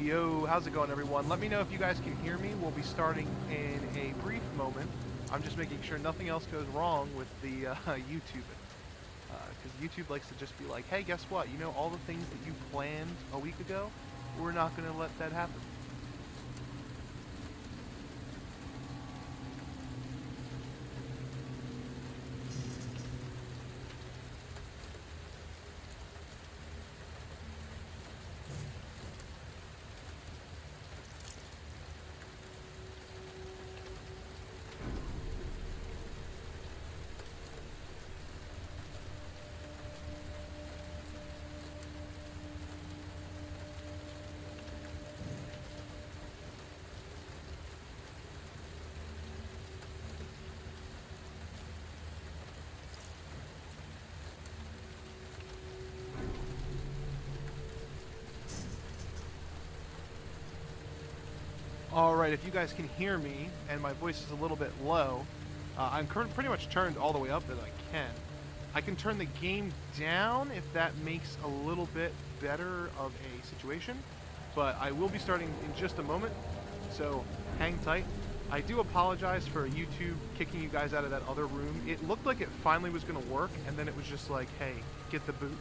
Yo, how's it going, everyone? Let me know if you guys can hear me. We'll be starting in a brief moment. I'm just making sure nothing else goes wrong with the YouTube. Because YouTube likes to just be like, hey, guess what? You know all the things that you planned a week ago? We're not going to let that happen. Alright, if you guys can hear me, and my voice is a little bit low, I'm pretty much turned all the way up that I can. I can turn the game down if that makes a little bit better of a situation, but I will be starting in just a moment, so hang tight. I do apologize for YouTube kicking you guys out of that other room. It looked like it finally was going to work, and then it was just like, hey, get the boot.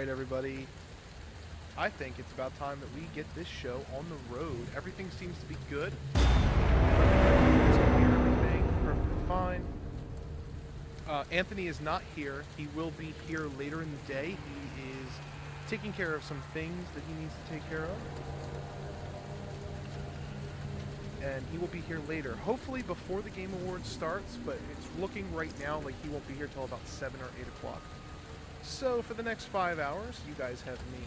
Alright, everybody. I think it's about time that we get this show on the road. Everything seems to be good. Everything perfectly fine. Anthony is not here. He will be here later in the day. He is taking care of some things that he needs to take care of. And he will be here later. Hopefully before the Game Awards starts, but it's looking right now like he won't be here till about 7 or 8 o'clock. So for the next 5 hours, you guys have me.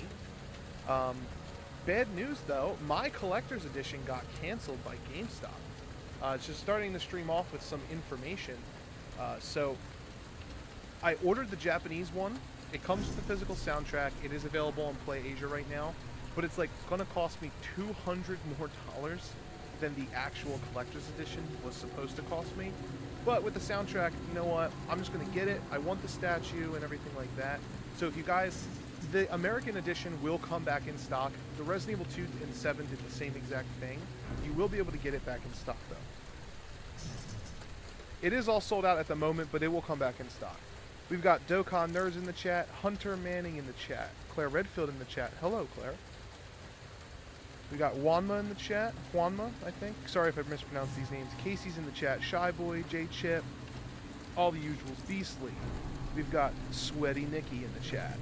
Bad news though, my collector's edition got canceled by GameStop. It's just starting the stream off with some information. So I ordered the Japanese one. It comes with the physical soundtrack. It is available on Play Asia right now, but it's like gonna cost me $200 more than the actual collector's edition was supposed to cost me. But with the soundtrack, you know what? I'm just gonna get it. I want the statue and everything like that. So if you guys, the American edition will come back in stock. The Resident Evil 2 and 7 did the same exact thing. You will be able to get it back in stock though. It is all sold out at the moment, but it will come back in stock. We've got Dokkan Nerds in the chat, Hunter Manning in the chat, Claire Redfield in the chat. Hello, Claire. We got Juanma in the chat. Juanma, I think. Sorry if I mispronounced these names. Casey's in the chat. Shy Boy, J Chip, all the usuals. Beastly. We've got Sweaty Nikki in the chat.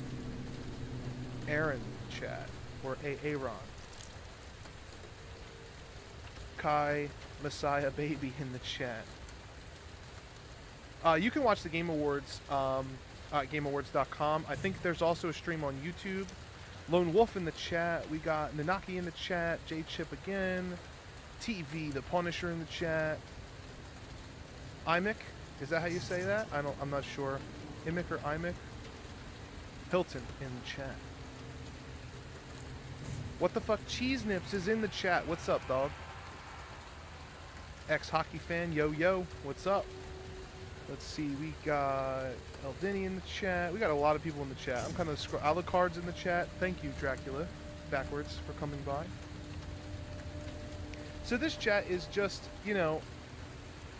Aaron in the chat, or Aaron. Kai Messiah Baby in the chat. You can watch the Game Awards at GameAwards.com. I think there's also a stream on YouTube. Lone Wolf in the chat. We got Nanaki in the chat. J Chip again. TV, the Punisher in the chat. Imic, is that how you say that? I'm not sure. Imic or Imic. Hilton in the chat. What the fuck? Cheese Nips is in the chat. What's up, dog? Ex-hockey fan. Yo, yo. What's up? Let's see, we got Eldini in the chat. We got a lot of people in the chat. I'm kind of Alucard's in the chat. Thank you, Dracula, backwards, for coming by. So this chat is just, you know,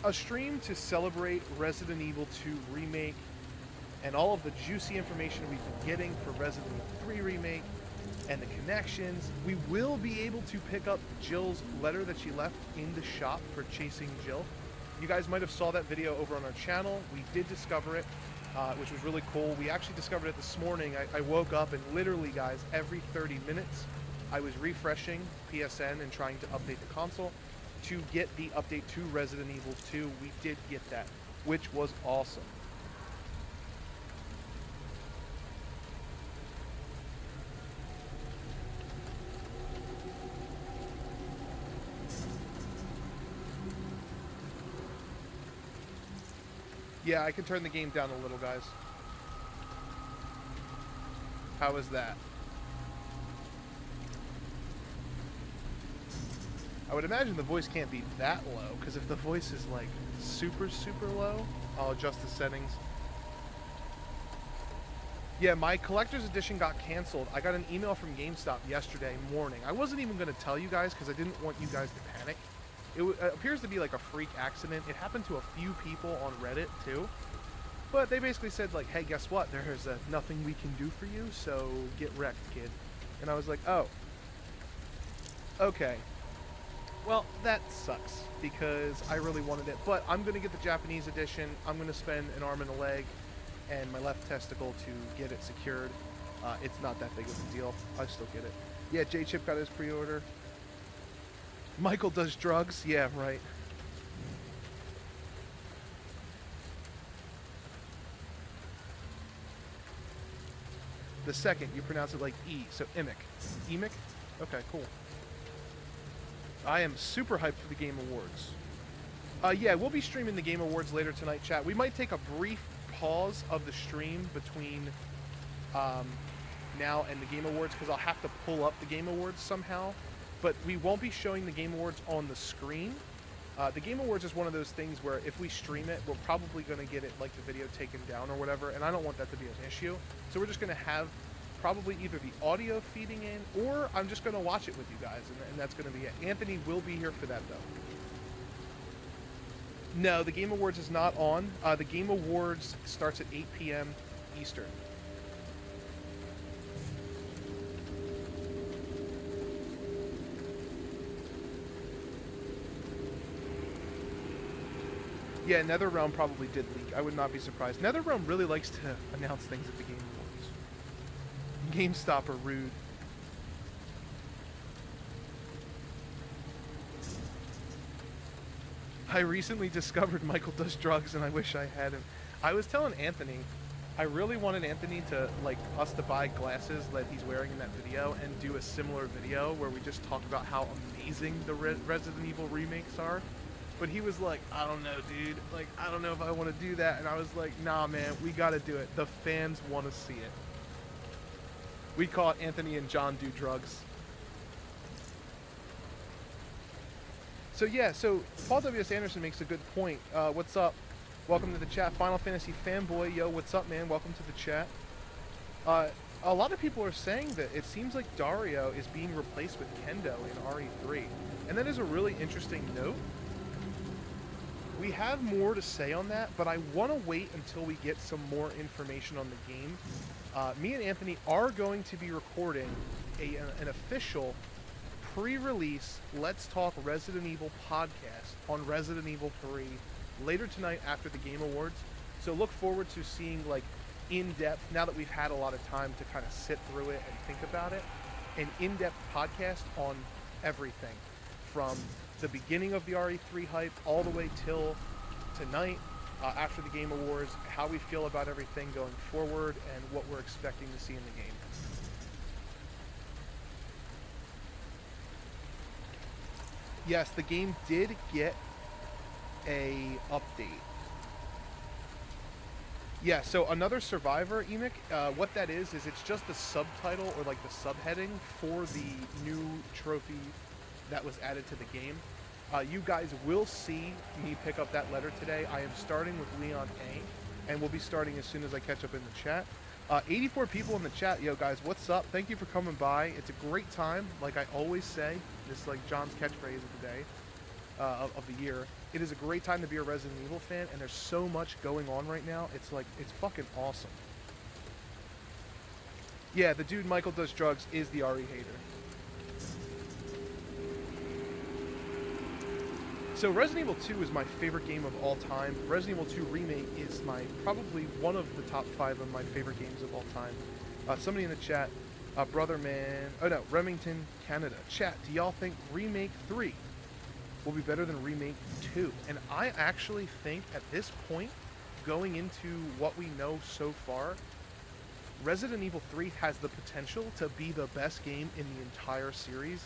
a stream to celebrate Resident Evil 2 Remake and all of the juicy information we've been getting for Resident Evil 3 Remake and the connections. We will be able to pick up Jill's letter that she left in the shop for chasing Jill. You guys might have saw that video over on our channel. We did discover it, which was really cool. We actually discovered it this morning. I woke up and literally, guys, every 30 minutes, I was refreshing PSN and trying to update the console to get the update to Resident Evil 2. We did get that, which was awesome. Yeah, I can turn the game down a little, guys. How is that? I would imagine the voice can't be that low, because if the voice is like super, super low, I'll adjust the settings. Yeah, my collector's edition got canceled. I got an email from GameStop yesterday morning. I wasn't even going to tell you guys because I didn't want you guys to panic. It appears to be like a freak accident. It happened to a few people on Reddit too. But they basically said like, hey, guess what? There's nothing we can do for you, so get wrecked, kid. And I was like, oh. Okay. Well, that sucks because I really wanted it. But I'm going to get the Japanese edition. I'm going to spend an arm and a leg and my left testicle to get it secured. It's not that big of a deal. I still get it. Yeah, J-Chip got his pre-order. Michael does drugs? Yeah, right. The second, you pronounce it like E, so Imic. Emic? Okay, cool. I am super hyped for the Game Awards. Yeah, we'll be streaming the Game Awards later tonight, chat. We might take a brief pause of the stream between now and the Game Awards because I'll have to pull up the Game Awards somehow. But we won't be showing the Game Awards on the screen. The Game Awards is one of those things where if we stream it, we're probably going to get it, like the video taken down or whatever, and I don't want that to be an issue. So we're just going to have probably either the audio feeding in, or I'm just going to watch it with you guys, and that's going to be it. Anthony will be here for that, though. No, the Game Awards is not on. The Game Awards starts at 8 p.m. Eastern. Yeah, NetherRealm probably did leak. I would not be surprised. NetherRealm really likes to announce things at the Game Awards. GameStop are rude. I recently discovered Michael does drugs and I wish I had him. I was telling Anthony, I really wanted Anthony to, like, us to buy glasses that he's wearing in that video and do a similar video where we just talk about how amazing the Resident Evil remakes are. But he was like, I don't know, dude. Like, I don't know if I want to do that. And I was like, nah, man, we got to do it. The fans want to see it. We call it Anthony and John do drugs. So yeah, so Paul W.S. Anderson makes a good point. What's up? Welcome to the chat. Final Fantasy fanboy. Yo, what's up, man? Welcome to the chat. A lot of people are saying that it seems like Dario is being replaced with Kendo in RE3. And that is a really interesting note. We have more to say on that, but I want to wait until we get some more information on the game. Me and Anthony are going to be recording an official pre-release Let's Talk Resident Evil podcast on Resident Evil 3 later tonight after the Game Awards. So look forward to seeing, like, in-depth, now that we've had a lot of time to kind of sit through it and think about it, an in-depth podcast on everything from the beginning of the RE3 hype all the way till tonight after the Game Awards, how we feel about everything going forward and what we're expecting to see in the game. Yes, the game did get a update. Yeah, so another survivor, Emic, what that is it's just the subtitle or like the subheading for the new trophy that was added to the game. You guys will see me pick up that letter today. I am starting with Leon A, and we'll be starting as soon as I catch up in the chat. 84 people in the chat. Yo, guys, what's up? Thank you for coming by. It's a great time, like I always say. This is like John's catchphrase of the day, of the year. It is a great time to be a Resident Evil fan, and there's so much going on right now. It's like, it's fucking awesome. Yeah, the dude Michael does drugs is the RE hater. So Resident Evil 2 is my favorite game of all time. Resident Evil 2 Remake is probably one of the top 5 of my favorite games of all time. Somebody in the chat, Brother Man, oh no, Remington, Canada. Chat, do y'all think Remake 3 will be better than Remake 2? And I actually think at this point, going into what we know so far, Resident Evil 3 has the potential to be the best game in the entire series,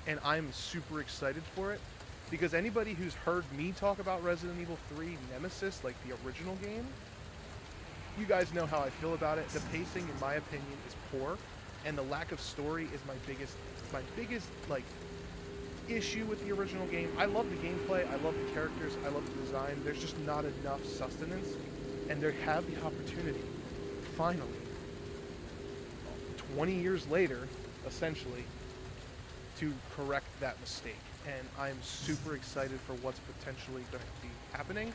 and I'm super excited for it. Because anybody who's heard me talk about Resident Evil 3 Nemesis, like the original game, you guys know how I feel about it. The pacing, in my opinion, is poor, and the lack of story is my biggest like issue with the original game. I love the gameplay, I love the characters, I love the design. There's just not enough sustenance, and they have the opportunity, finally, 20 years later, essentially, to correct that mistake. And I'm super excited for what's potentially going to be happening.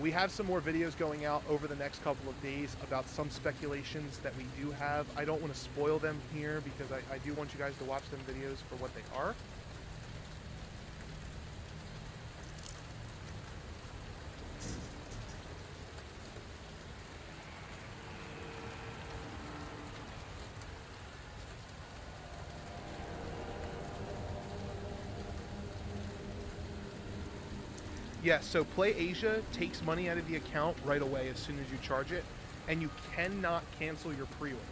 We have some more videos going out over the next couple of days about some speculations that we do have. I don't want to spoil them here because I do want you guys to watch them videos for what they are. Yes, so Play Asia takes money out of the account right away as soon as you charge it, and you cannot cancel your pre-order.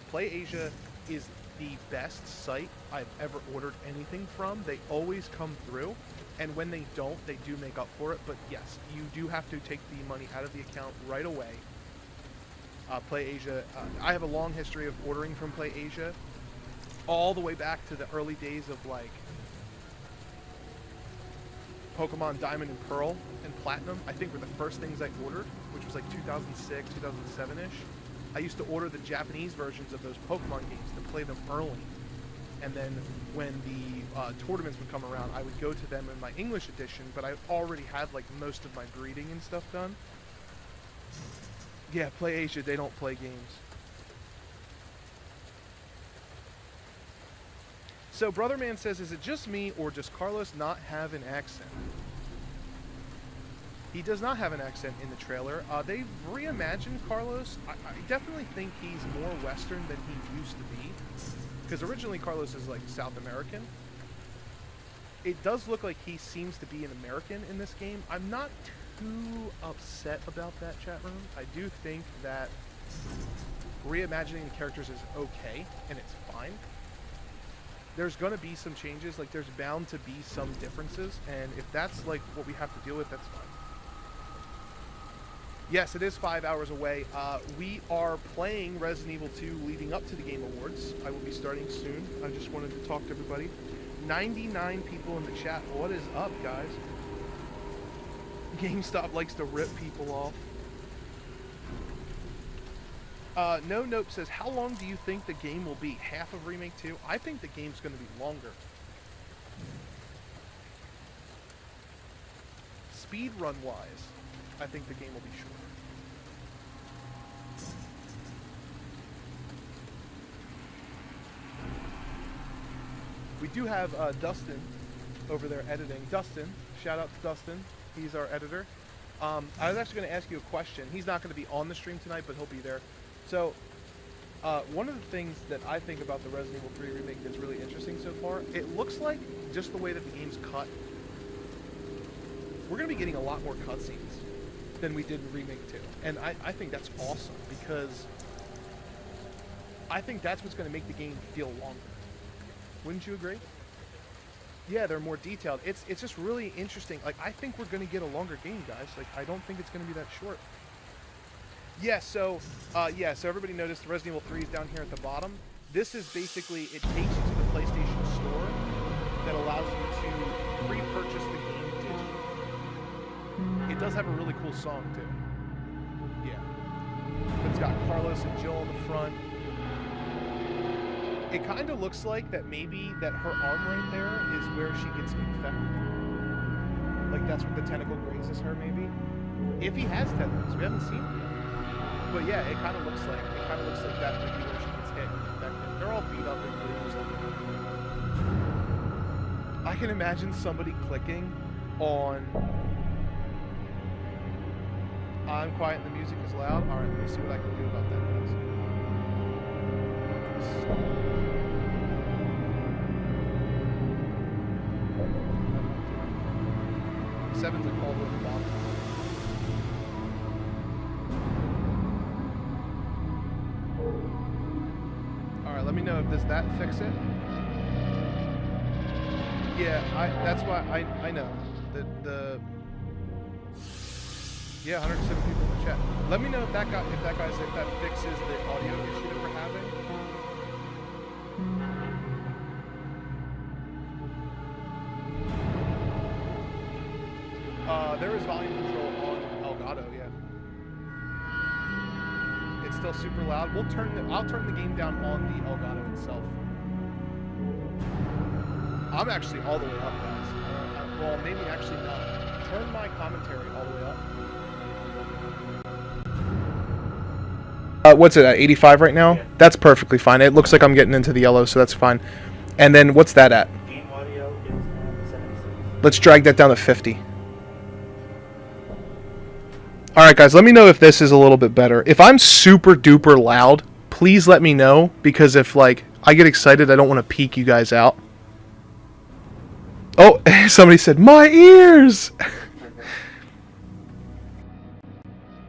Play Asia is the best site I've ever ordered anything from. They always come through, and when they don't, they do make up for it. But yes, you do have to take the money out of the account right away. Play Asia, I have a long history of ordering from Play Asia, all the way back to the early days of like Pokemon Diamond and Pearl and Platinum, I think were the first things I ordered, which was like 2006, 2007-ish. I used to order the Japanese versions of those Pokemon games to play them early. And then when the tournaments would come around, I would go to them in my English edition, but I already had like most of my breeding and stuff done. Yeah, Play Asia, they don't play games. So Brother Man says, is it just me or does Carlos not have an accent? He does not have an accent in the trailer. They've reimagined Carlos. I definitely think he's more Western than he used to be. Because originally Carlos is like South American. It does look like he seems to be an American in this game. I'm not too upset about that, chat room. I do think that reimagining the characters is okay, and it's fine. There's going to be some changes. Like, there's bound to be some differences, and if that's like what we have to deal with, that's fine. Yes, it is 5 hours away. We are playing Resident Evil 2 leading up to the Game Awards. I will be starting soon. I just wanted to talk to everybody. 99 people in the chat. What is up, guys? GameStop likes to rip people off. No Nope says, how long do you think the game will be? Half of Remake 2? I think the game's going to be longer. Speedrun-wise, I think the game will be shorter. We do have Dustin over there editing. Dustin, shout out to Dustin. He's our editor. I was actually going to ask you a question. He's not going to be on the stream tonight, but he'll be there. So, one of the things that I think about the Resident Evil 3 remake that's really interesting so far, it looks like just the way that the game's cut, we're going to be getting a lot more cutscenes than we did in Remake 2. And I think that's awesome, because I think that's what's going to make the game feel longer. Wouldn't you agree? Yeah, they're more detailed. It's just really interesting. Like, I think we're going to get a longer game, guys. Like, I don't think it's going to be that short. Yeah, so everybody noticed Resident Evil 3 is down here at the bottom. This is basically, it takes you to the PlayStation Store that allows you to pre-purchase the game digitally. It does have a really cool song, too. Yeah. It's got Carlos and Jill on the front. It kind of looks like that maybe that her arm right there is where she gets infected. Like, that's where the tentacle grazes her, maybe. If he has tentacles, we haven't seen it yet. But yeah, it kind of looks like that might be where she gets hit and infected. They're all beat up and bruised. I can imagine somebody clicking on I'm quiet and the music is loud. Alright, let me see what I can do about that, guys. Seven's a call with the bottom. Alright, let me know if does that fix it? Yeah, that's why I know. Yeah, 107 people in the chat. Let me know if that fixes the audio issue that we're having. There is volume control on Elgato, yeah. It's still super loud. I'll turn the game down on the Elgato itself. I'm actually all the way up, guys. Well, maybe actually not. Turn my commentary all the way up. What's it at? 85 right now? Yeah. That's perfectly fine. It looks like I'm getting into the yellow, so that's fine. And then what's that at? Game audio is at 76. Let's drag that down to 50. Alright guys, let me know if this is a little bit better. If I'm super duper loud, please let me know, because if like I get excited, I don't want to peek you guys out. Oh, somebody said, my ears!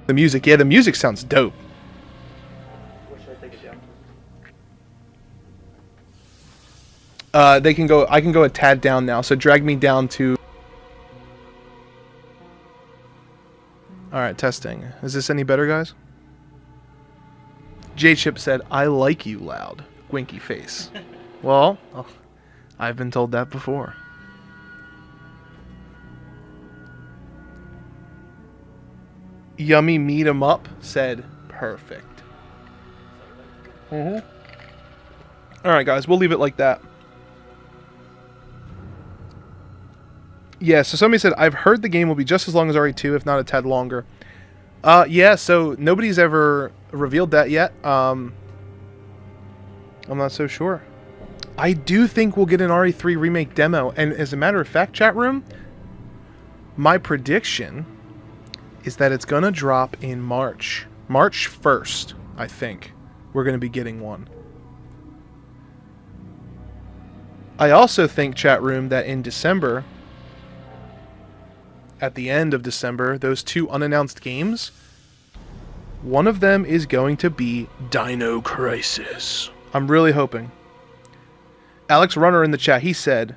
The music, yeah, the music sounds dope. What should I take it down to? I can go a tad down now, so drag me down to... Alright, testing. Is this any better, guys? J-Chip said, I like you loud. Winky face. Well, I've been told that before. Yummy Meet 'em Up said, perfect. Alright, guys, we'll leave it like that. Yeah, so somebody said, I've heard the game will be just as long as RE2, if not a tad longer. Yeah, so nobody's ever revealed that yet. I'm not so sure. I do think we'll get an RE3 remake demo, and as a matter of fact, chat room, my prediction is that it's going to drop in March. March 1st, I think. We're going to be getting one. I also think, chat room, that in December, at the end of December, those 2 unannounced games, one of them is going to be Dino Crisis. I'm really hoping. Alex Runner in the chat, he said,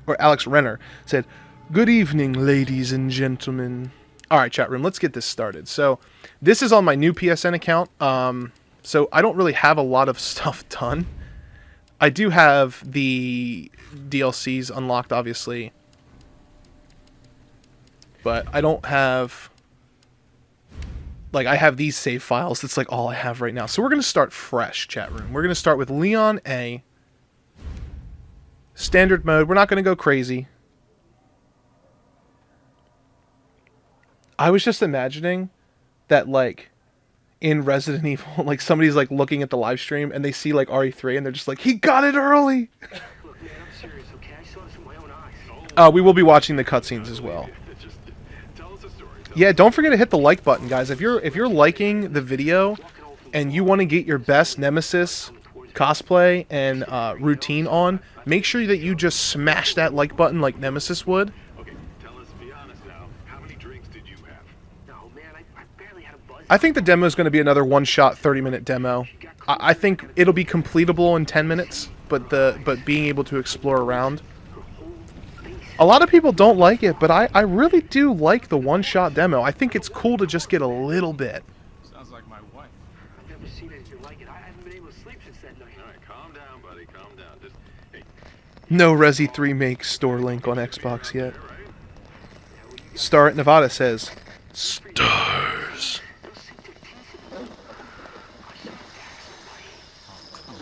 or Alex Renner said, "Good evening, ladies and gentlemen." Alright, chat room, let's get this started. So, this is on my new PSN account, so I don't really have a lot of stuff done. I do have the DLCs unlocked, obviously, but I don't have, like, I have these save files. That's like all I have right now. So we're going to start fresh, chat room. We're going to start with Leon A. Standard mode. We're not going to go crazy. I was just imagining that, like, in Resident Evil, like, somebody's, like, looking at the live stream and they see, like, RE3 and they're just like, he got it early! Look, man, I'm serious, okay? I saw this with my own eyes. We will be watching the cutscenes as well. Yeah, don't forget to hit the like button, guys. If you're liking the video and you want to get your best Nemesis cosplay and routine on, make sure that you just smash that like button like Nemesis would. Okay, tell us, be honest now. How many drinks did you have? No, man, I barely had a buzz. I think the demo is going to be another one-shot 30-minute demo. I think it'll be completable in 10 minutes, but being able to explore around. A lot of people don't like it, but I really do like the one-shot demo. I think it's cool to just get a little bit. Sounds like my wife. I've never seen anything like it. I haven't been able to sleep since that night. All right, calm down, buddy. Calm down. Just, hey. No Resi 3 makes store link on Xbox yet. Star at Nevada says, stars.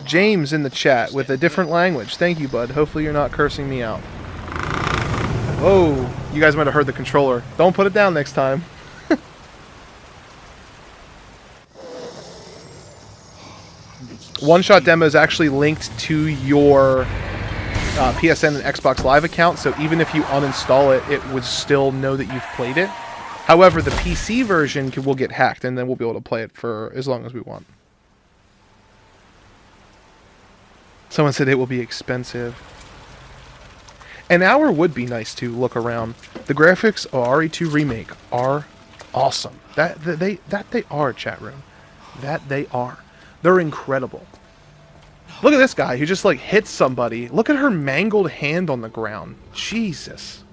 James in the chat with a different language. Thank you, bud. Hopefully you're not cursing me out. Whoa, you guys might have heard the controller. Don't put it down next time. One-shot demo is actually linked to your PSN and Xbox Live account, so even if you uninstall it, it would still know that you've played it. However, the PC version will get hacked, and then we'll be able to play it for as long as we want. Someone said it will be expensive. An hour would be nice to look around. The graphics of RE2 Remake are awesome. That they are, chat room. That they are. They're incredible. Look at this guy who just, like, hits somebody. Look at her mangled hand on the ground. Jesus.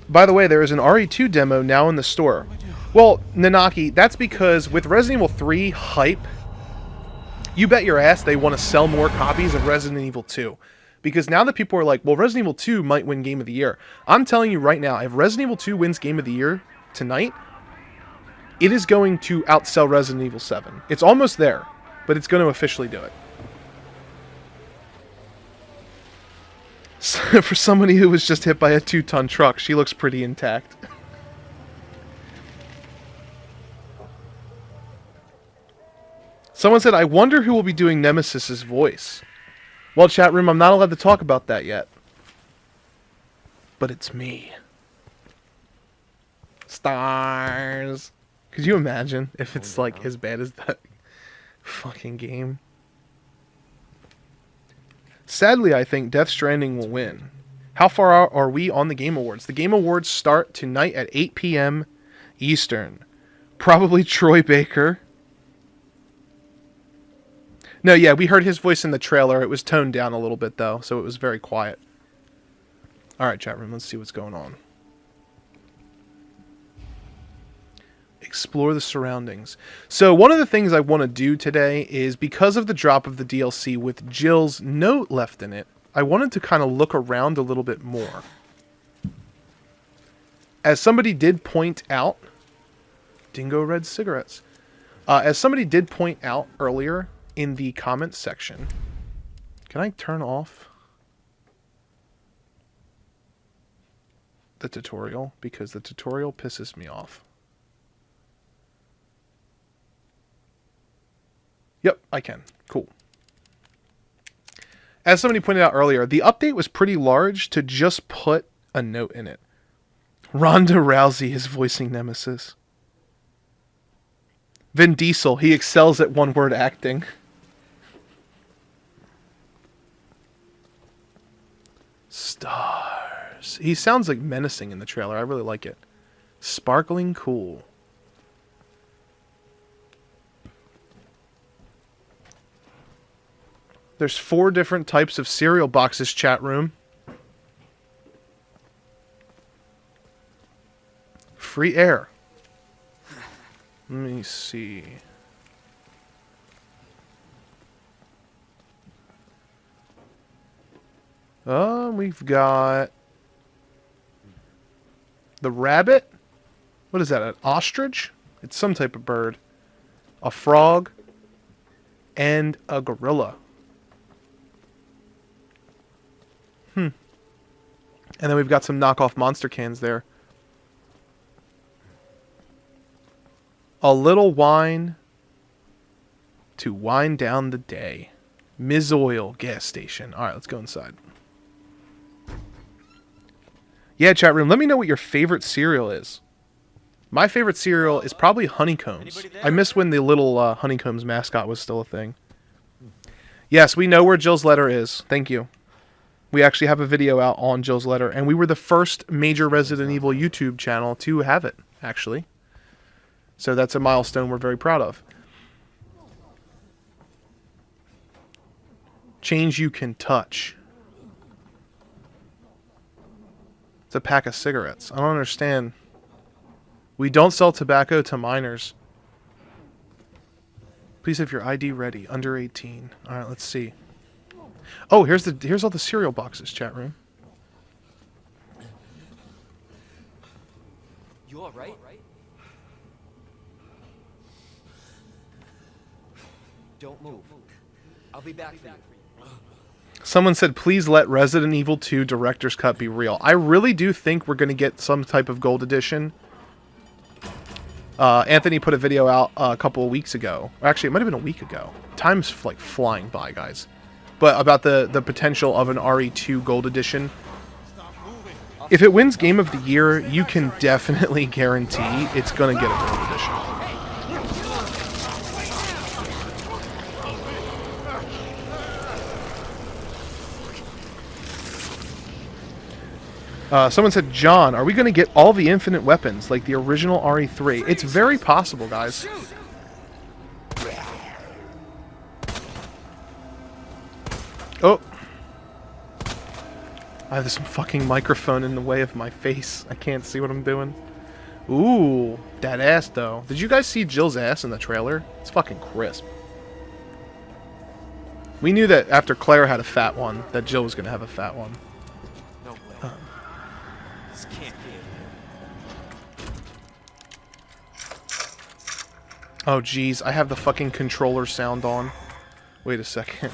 By the way, there is an RE2 demo now in the store. Well, Nanaki, that's because with Resident Evil 3 hype, you bet your ass they want to sell more copies of Resident Evil 2. Because now that people are like, well, Resident Evil 2 might win Game of the Year. I'm telling you right now, if Resident Evil 2 wins Game of the Year tonight, it is going to outsell Resident Evil 7. It's almost there, but it's going to officially do it. So, for somebody who was just hit by a 2-ton truck, she looks pretty intact. Someone said, I wonder who will be doing Nemesis's voice. Well, chat room, I'm not allowed to talk about that yet. But it's me. Stars. Could you imagine if it's like as bad as that fucking game? Sadly, I think Death Stranding will win. How far are we on the Game Awards? The Game Awards start tonight at 8 p.m. Eastern. Probably Troy Baker. No, yeah, we heard his voice in the trailer. It was toned down a little bit, though, so it was very quiet. Alright, chat room, let's see what's going on. Explore the surroundings. So, one of the things I want to do today is, because of the drop of the DLC with Jill's note left in it, I wanted to kind of look around a little bit more. As somebody did point out... Dingo Red Cigarettes. As somebody did point out earlier in the comments section... Can I turn off the tutorial? Because the tutorial pisses me off. Yep, I can. Cool. As somebody pointed out earlier, the update was pretty large to just put a note in it. Ronda Rousey is voicing Nemesis. Vin Diesel, he excels at one-word acting. Stars. He sounds like menacing in the trailer. I really like it. Sparkling cool. There's 4 different types of cereal boxes, chat room. Free air. Let me see. We've got the rabbit. What is that? An ostrich? It's some type of bird. A frog. And a gorilla. And then we've got some knockoff monster cans there. A little wine to wind down the day. Ms. Oil gas station. Alright, let's go inside. Yeah, chat room, let me know what your favorite cereal is. My favorite cereal is probably Honeycombs. I miss when the little Honeycombs mascot was still a thing. Yes, we know where Jill's letter is. Thank you. We actually have a video out on Jill's letter, and we were the first major Resident Evil YouTube channel to have it, actually. So that's a milestone we're very proud of. Change you can touch. It's a pack of cigarettes. I don't understand. We don't sell tobacco to minors. Please have your ID ready. Under 18. Alright, let's see. Oh, here's all the cereal boxes, chat room. You all right? Don't move. I'll be back for you. Someone said, please let Resident Evil 2 Director's Cut be real. I really do think we're going to get some type of gold edition. Anthony put a video out a couple of weeks ago. Actually, it might have been a week ago. Time's like flying by, guys. But about the potential of an RE2 gold edition. If it wins Game of the Year, you can definitely guarantee it's going to get a gold edition. Someone said, John, are we going to get all the infinite weapons like the original RE3? It's very possible, guys. Oh. I have this fucking microphone in the way of my face. I can't see what I'm doing. Ooh, that ass, though. Did you guys see Jill's ass in the trailer? It's fucking crisp. We knew that after Claire had a fat one, that Jill was going to have a fat one. No way. This can't be. Oh, jeez. I have the fucking controller sound on. Wait a second.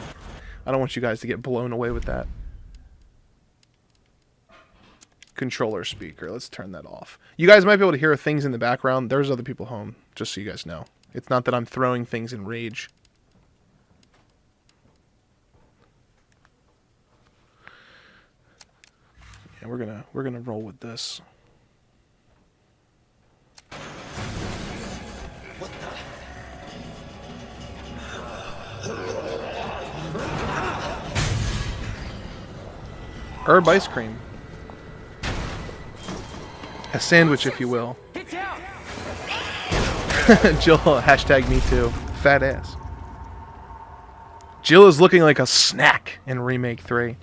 I don't want you guys to get blown away with that. Controller speaker. Let's turn that off. You guys might be able to hear things in the background. There's other people home, just so you guys know. It's not that I'm throwing things in rage. Yeah, we're gonna roll with this. What the? Herb ice cream. A sandwich, if you will. Jill, hashtag me too. Fat ass. Jill is looking like a snack in Remake 3.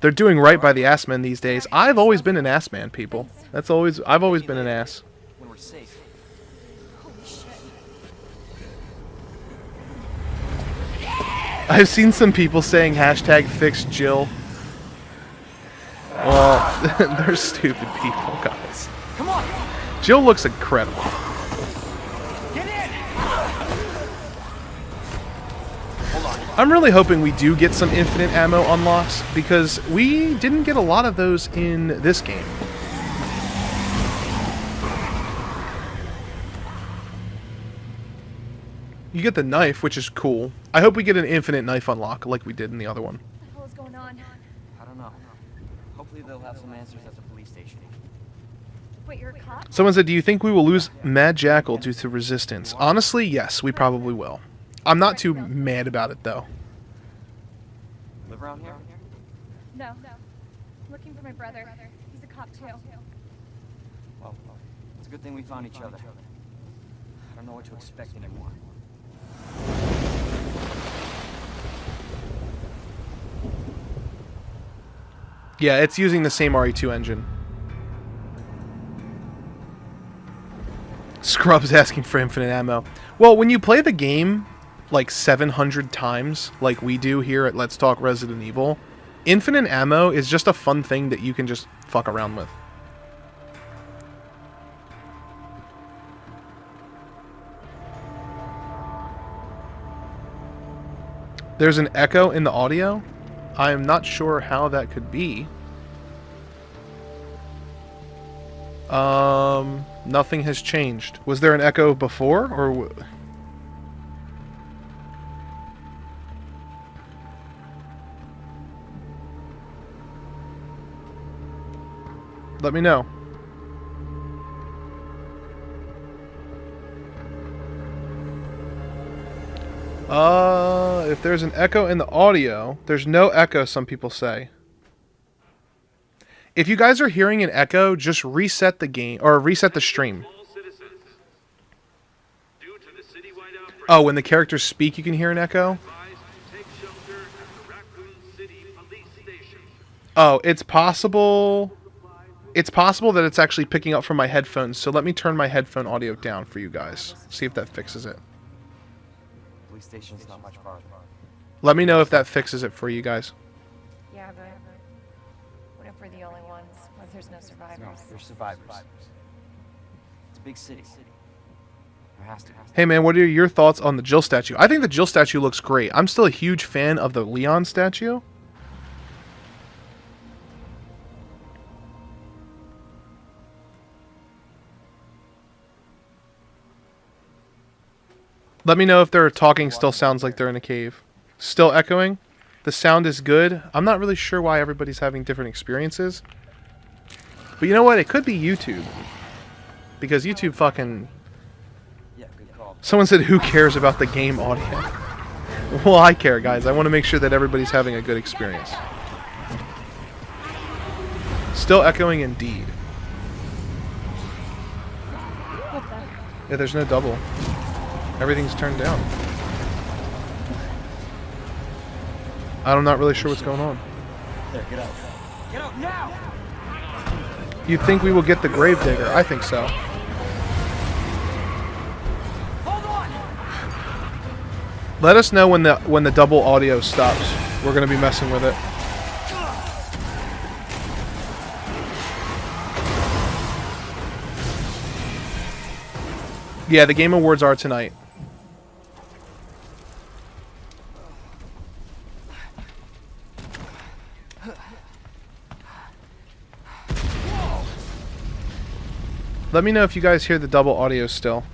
They're doing right by the ass men these days. I've always been an ass man, people. I've always been an ass. When we're safe. I've seen some people saying hashtag fix Jill. Well, they're stupid people, guys. Come on. Jill looks incredible. Get in. Hold on. I'm really hoping we do get some infinite ammo unlocks, because we didn't get a lot of those in this game. You get the knife, which is cool. I hope we get an infinite knife unlock like we did in the other one. What the hell is going on? I don't know. Hopefully they'll have some answers at the police station. Wait, you're a cop? Someone said, do you think we will lose Mad Jackal due to resistance? Honestly, yes, we probably will. I'm not too mad about it, though. Live around here? No. Looking for my brother. He's a cop too. Well, it's a good thing we found each other. I don't know what to expect anymore. Yeah, it's using the same RE2 engine. Scrub's asking for infinite ammo. Well, when you play the game like 700 times, like we do here at Let's Talk Resident Evil, infinite ammo is just a fun thing that you can just fuck around with. There's an echo in the audio. I am not sure how that could be. Nothing has changed. Was there an echo before, or... Let me know. If there's an echo in the audio, there's no echo, some people say. If you guys are hearing an echo, just reset the game, or reset the stream. Oh, when the characters speak, you can hear an echo? Oh, it's possible... It's possible that it's actually picking up from my headphones, so let me turn my headphone audio down for you guys. See if that fixes it. Police station's not much farther. Let me know if that fixes it for you guys. Yeah, but what if we're the only ones? What if there's no No, survivors? they're survivors. It's a big city. There has to be. Hey man, what are your thoughts on the Jill statue? I think the Jill statue looks great. I'm still a huge fan of the Leon statue. Let me know if their talking still sounds like they're in a cave. Still echoing? The sound is good. I'm not really sure why everybody's having different experiences. But you know what? It could be YouTube. Because YouTube fucking... Yeah, good call. Someone said, who cares about the game audio? Well, I care, guys. I want to make sure that everybody's having a good experience. Still echoing indeed. What the? Yeah, there's no double. Everything's turned down. I'm not really sure what's going on. There, get out. Get out now! You think we will get the Gravedigger? I think so. Hold on! Let us know when the double audio stops. We're gonna be messing with it. Yeah, the Game Awards are tonight. Let me know if you guys hear the double audio still.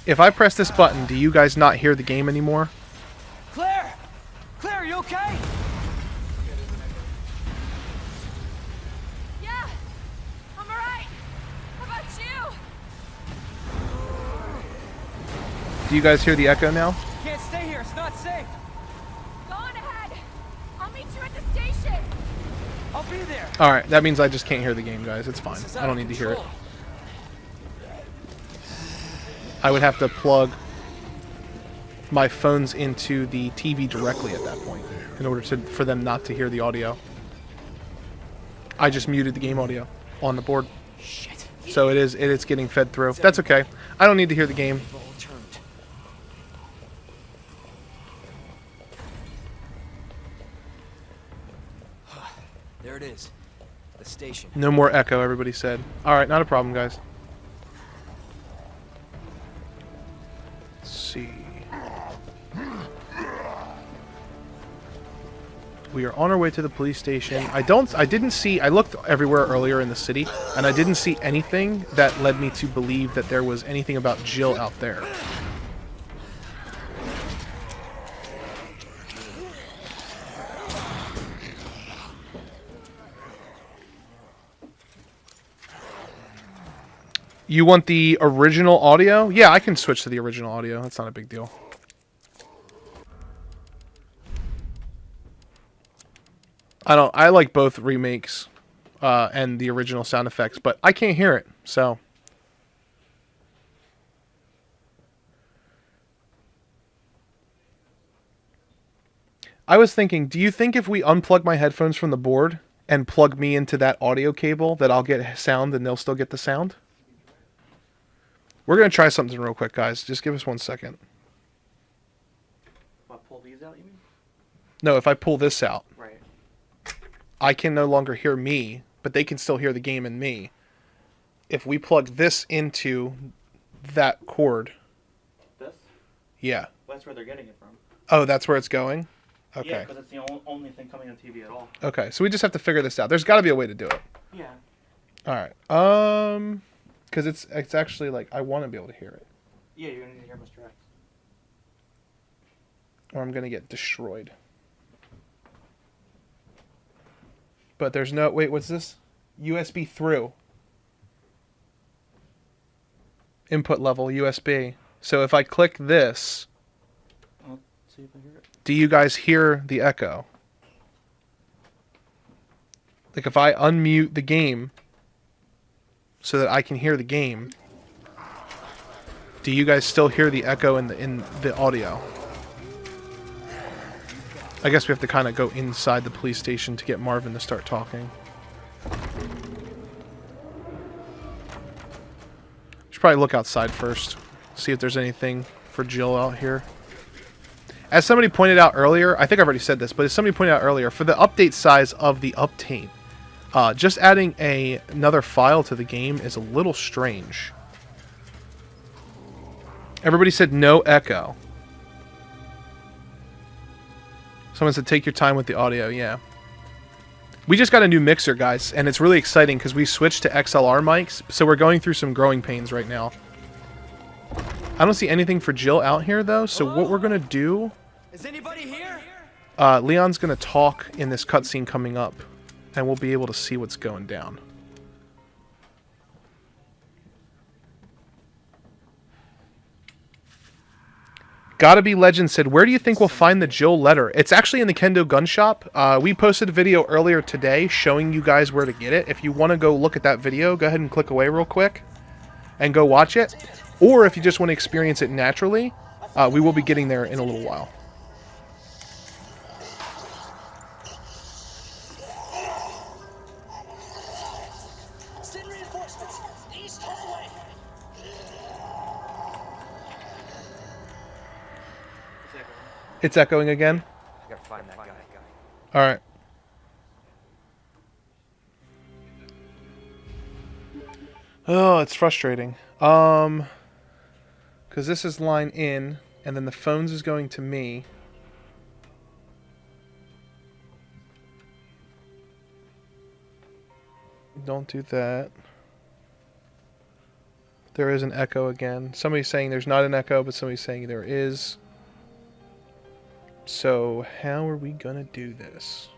If I press this button, do you guys not hear the game anymore? Claire! Claire, are you okay? Yeah! I'm alright! How about you? Do you guys hear the echo now? Can't stay here, it's not safe. Go on ahead! I'll meet you at the station! I'll be there. Alright, that means I just can't hear the game, guys. It's fine. I don't need to hear it. I would have to plug my phones into the TV directly at that point in order for them not to hear the audio. I just muted the game audio on the board. Shit. So it is getting fed through. That's okay. I don't need to hear the game. All turned. There it is. The station. No more echo, everybody said. Alright, not a problem, guys. Let's see. We are on our way to the police station. I didn't see, I looked everywhere earlier in the city, and I didn't see anything that led me to believe that there was anything about Jill out there. You want the original audio? Yeah, I can switch to the original audio. That's not a big deal. I like both remakes and the original sound effects, but I can't hear it, so. I was thinking, do you think if we unplug my headphones from the board and plug me into that audio cable that I'll get sound and they'll still get the sound? We're going to try something real quick, guys. Just give us 1 second. What, pull these out, you mean? No, if I pull this out, Right. I can no longer hear me, but they can still hear the game and me. If we plug this into that cord. This? Yeah. Well, that's where they're getting it from. Oh, that's where it's going? Okay. Yeah, because it's the only thing coming on TV at all. Okay, so we just have to figure this out. There's got to be a way to do it. Yeah. All right. Because it's actually like I want to be able to hear it, Yeah, you're gonna need to hear Mr. X. or I'm gonna get destroyed. But there's no wait. What's this? USB through. Input level USB. So if I click this, I'll see if I hear it. do you guys hear the echo? Like if I unmute the game so that I can hear the game, do you guys still hear the echo in the audio? I guess we have to kind of go inside the police station to get Marvin to start talking. Should probably look outside first, see if there's anything for Jill out here. As somebody pointed out earlier, I think I've already said this, but as somebody pointed out earlier, for the update size of the update, just adding another file to the game is a little strange. Everybody said no echo. Someone said take your time with the audio. Yeah. We just got a new mixer, guys, and it's really exciting because we switched to XLR mics, so we're going through some growing pains right now. I don't see anything for Jill out here, though, so what we're going to do... Is anybody here? Leon's going to talk in this cutscene coming up, and we'll be able to see what's going down. Gotta Be Legend said, where do you think we'll find the Jill letter? It's actually in the Kendo Gun Shop. We posted a video earlier today showing you guys where to get it. If you want to go look at that video, go ahead and click away real quick and go watch it. Or if you just want to experience it naturally, we will be getting there in a little while. Send reinforcements. East hallway. It's echoing again? I gotta find that guy. Alright. Oh, it's frustrating. Because this is line in, and then the phones is going to me. Don't do that. There is an echo again. Somebody's saying there's not an echo, but somebody's saying there is. So, how are we gonna do this?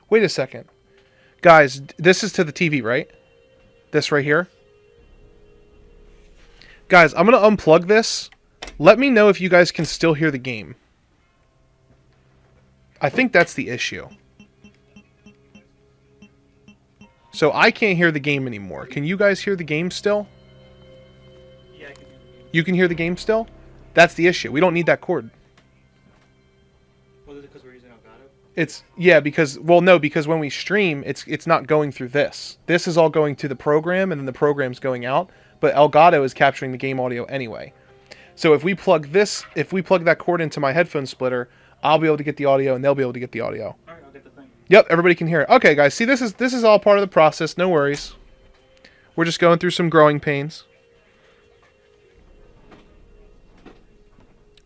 Wait a second. Guys, this is to the TV, right? This right here? Guys, I'm gonna unplug this. Let me know if you guys can still hear the game. I think that's the issue. So I can't hear the game anymore. Can you guys hear the game still? Yeah, I can hear it. You can hear the game still? That's the issue. We don't need that cord. Was it because we're using Elgato? It's yeah, because well no, because when we stream, it's not going through this. This is all going to the program and then the program's going out, but Elgato is capturing the game audio anyway. So if we plug that cord into my headphone splitter, I'll be able to get the audio and they'll be able to get the audio. Alright, I'll get the thing. Yep, everybody can hear it. Okay, guys, see this is all part of the process. No worries. We're just going through some growing pains.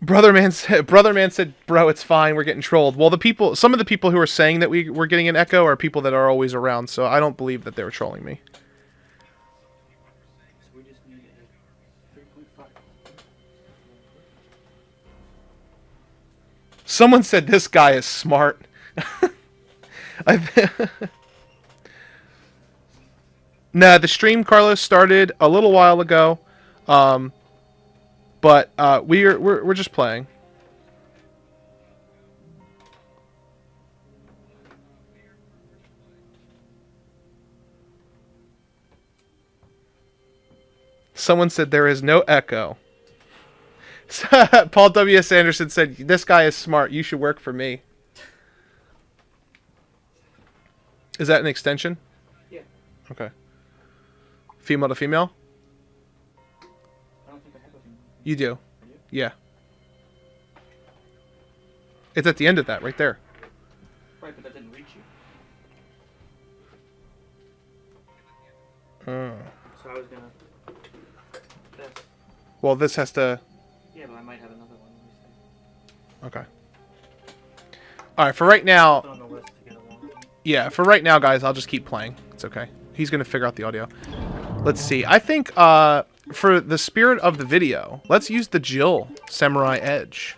Brother man said, bro, it's fine. We're getting trolled. Well, some of the people who are saying that we're getting an echo are people that are always around, so I don't believe that they were trolling me. So we just need a 3.5. Someone said this guy is smart. Nah, the stream, Carlos, started a little while ago, but we're just playing. Someone said there is no echo. Paul W.S. Anderson said, this guy is smart. You should work for me. Is that an extension? Yeah. Okay. Female to female? I don't think I have a female. You do. Are you? Yeah. It's at the end of that, right there. Right, but that didn't reach you. So I was gonna. This. Well, this has to... Yeah, but I might have another one. Let me see. Okay. Alright, for right now... Put on the list to get along. Yeah, for right now, guys, I'll just keep playing. It's okay. He's going to figure out the audio. Let's see. I think, for the spirit of the video, let's use the Jill Samurai Edge.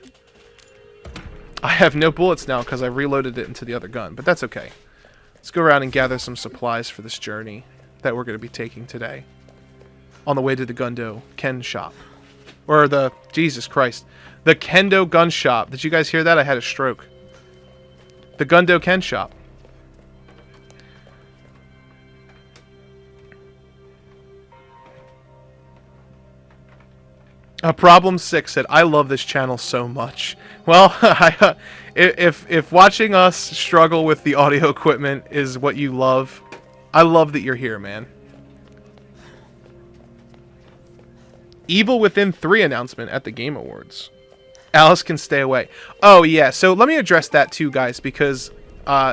I have no bullets now because I reloaded it into the other gun, but that's okay. Let's go around and gather some supplies for this journey that we're going to be taking today. On the way to the Gundo Ken shop. Or the... Jesus Christ. The Kendo gun shop. Did you guys hear that? I had a stroke. The Gundo Ken shop. Problem 6 said, I love this channel so much. Well, if watching us struggle with the audio equipment is what you love, I love that you're here, man. Evil Within 3 announcement at the Game Awards. Alice can stay away. Oh, yeah. So let me address that too, guys, because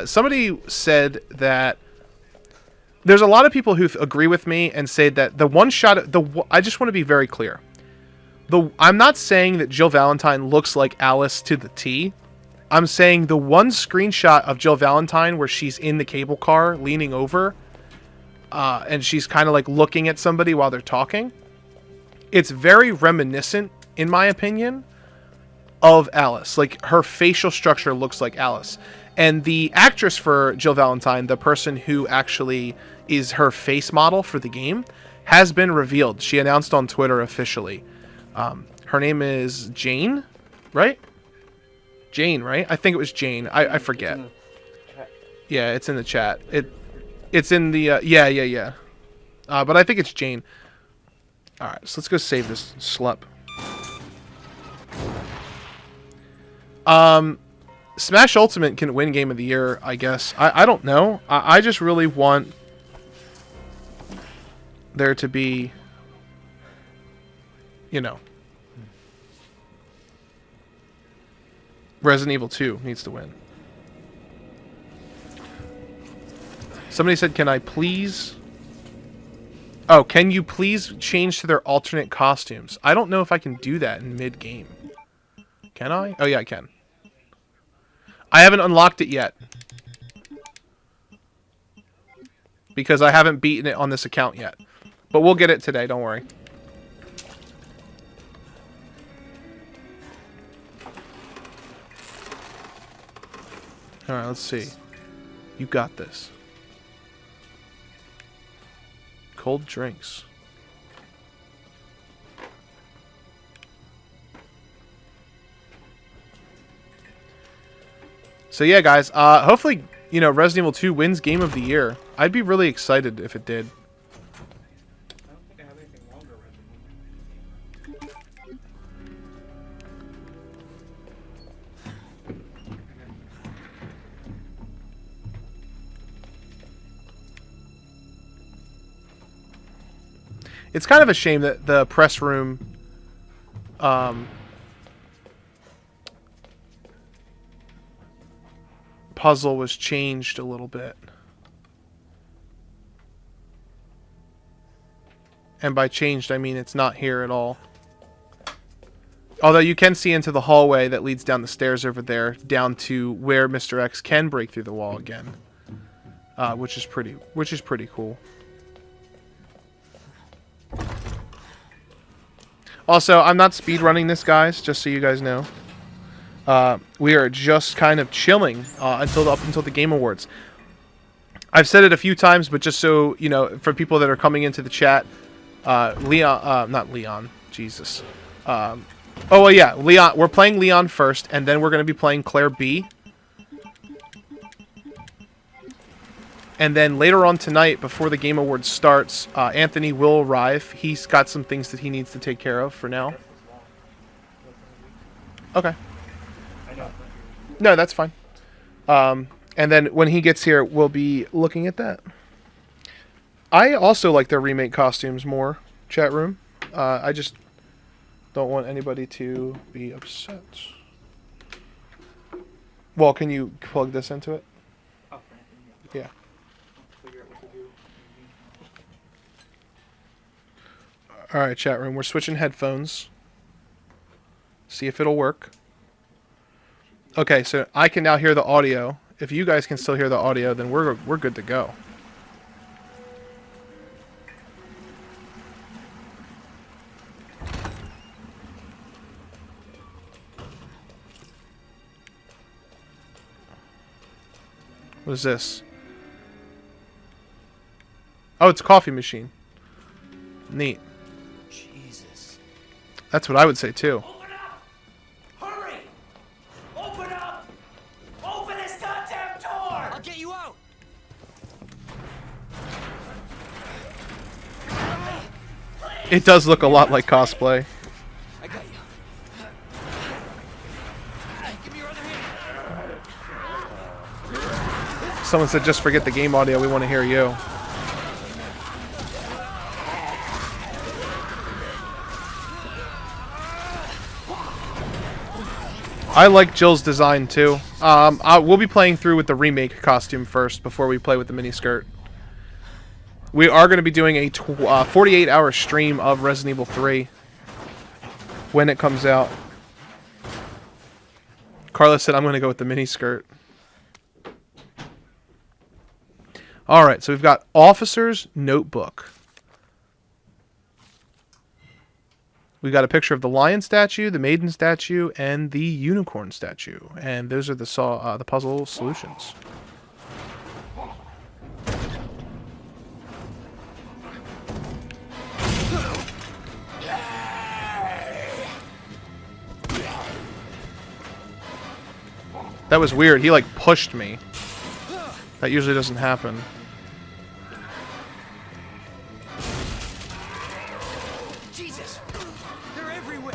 somebody said that there's a lot of people who agree with me and say that the one shot... I just want to be very clear. I'm not saying that Jill Valentine looks like Alice to the T. I'm saying the one screenshot of Jill Valentine where she's in the cable car leaning over and she's kind of like looking at somebody while they're talking. It's very reminiscent, in my opinion, of Alice. Like, her facial structure looks like Alice. And the actress for Jill Valentine, the person who actually is her face model for the game, has been revealed. She announced on Twitter officially. Her name is Jane, right? Jane, right? I think it was Jane. I forget. Yeah, it's in the chat. It's in the yeah. But I think it's Jane. All right, so let's go save this slup. Smash Ultimate can win Game of the Year, I guess. I don't know. I just really want there to be, you know, Resident Evil 2 needs to win. Somebody said, can I please... Oh, can you please change to their alternate costumes? I don't know if I can do that in mid-game. Can I? Oh, yeah, I can. I haven't unlocked it yet. Because I haven't beaten it on this account yet. But we'll get it today, don't worry. Alright, let's see. You got this. Cold drinks. So yeah, guys, hopefully, you know, Resident Evil 2 wins Game of the Year. I'd be really excited if it did. I don't think I have anything longer Resident Evil. It's kind of a shame that the press room puzzle was changed a little bit. And by changed, I mean it's not here at all. Although you can see into the hallway that leads down the stairs over there, down to where Mr. X can break through the wall again, which is pretty cool. Also, I'm not speedrunning this, guys, just so you guys know. We are just kind of chilling up until the Game Awards. I've said it a few times, but just so you know, for people that are coming into the chat, not Leon, Jesus. Oh well, yeah, Leon. We're playing Leon first, and then we're going to be playing Claire B. And then later on tonight, before the Game Awards starts, Anthony will arrive. He's got some things that he needs to take care of for now. Okay. No, that's fine. And then when he gets here, we'll be looking at that. I also like their remake costumes more, chat room. I just don't want anybody to be upset. Well, can you plug this into it? Yeah. Alright, chat room. We're switching headphones. See if it'll work. Okay, so I can now hear the audio. If you guys can still hear the audio, then we're good to go. What is this? Oh, it's a coffee machine. Neat. Jesus. That's what I would say too. Open up! Hurry! Open up! Open this goddamn door! I'll get you out! It does look a lot like cosplay. I got you. Give me your other hand. Someone said just forget the game audio, we want to hear you. I like Jill's design too. We'll be playing through with the remake costume first before we play with the miniskirt. We are going to be doing a 48-hour stream of Resident Evil 3 when it comes out. Carla said I'm going to go with the miniskirt. Alright, so we've got Officer's Notebook. We got a picture of the lion statue, the maiden statue, and the unicorn statue. And those are the puzzle solutions. That was weird. He like pushed me. That usually doesn't happen. Jesus! They're everywhere!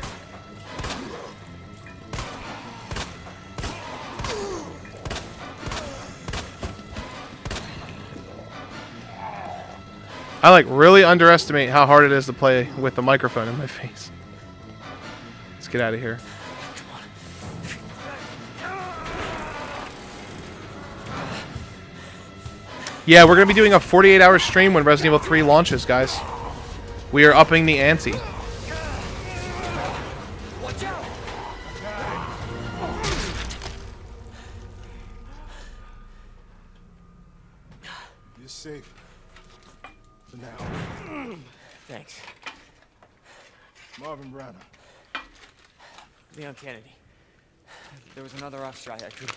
I like really underestimate how hard it is to play with the microphone in my face. Let's get out of here. Yeah, we're going to be doing a 48-hour stream when Resident Evil 3 launches, guys. We are upping the ante. Watch out! You're safe. For now. Thanks. Marvin Branagh. Leon Kennedy. There was another officer I could...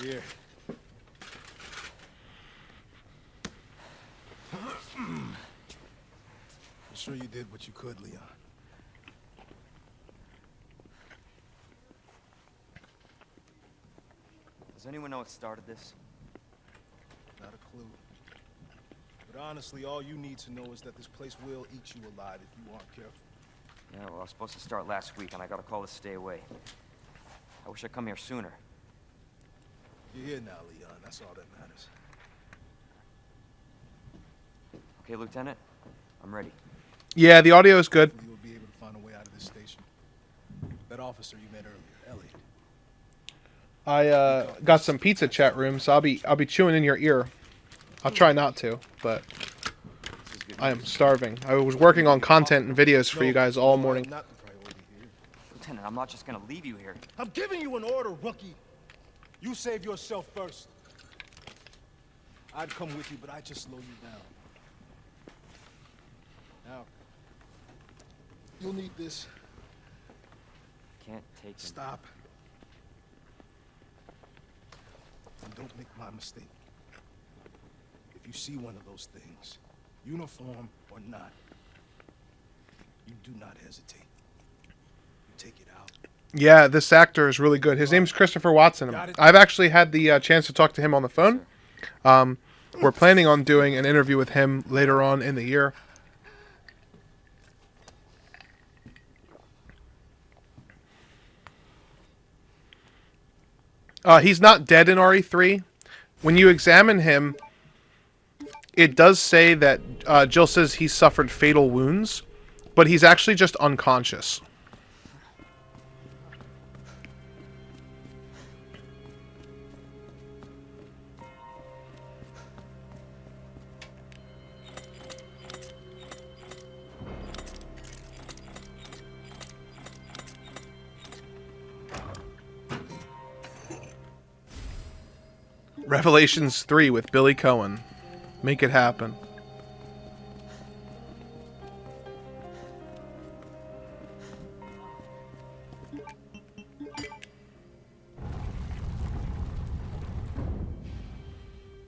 Here. I'm sure you did what you could, Leon. Does anyone know what started this? Not a clue. But honestly, all you need to know is that this place will eat you alive if you aren't careful. Yeah, well, I was supposed to start last week, and I got a call to stay away. I wish I'd come here sooner. You're here now, Leon. That's all that matters. Okay, Lieutenant? I'm ready. Yeah, the audio is good. Hopefully you'll be able to find a way out of this station. That officer you met earlier, Ellie. I got some pizza chat room, so I'll be chewing in your ear. I'll try not to, but I am starving. I was working on content and videos for you guys all morning. Not the priority here. Lieutenant, I'm not just gonna leave you here. I'm giving you an order, rookie. You save yourself first. I'd come with you, but I'd just slow you down. Now, you'll need this. Can't take him. Stop. And don't make my mistake. If you see one of those things, uniform or not, you do not hesitate. You take it out. Yeah, this actor is really good. His name's Christopher Watson. I've actually had the chance to talk to him on the phone. We're planning on doing an interview with him later on in the year. He's not dead in RE3. When you examine him, it does say that Jill says he suffered fatal wounds, but he's actually just unconscious. Revelations 3 with Billy Cohen. Make it happen.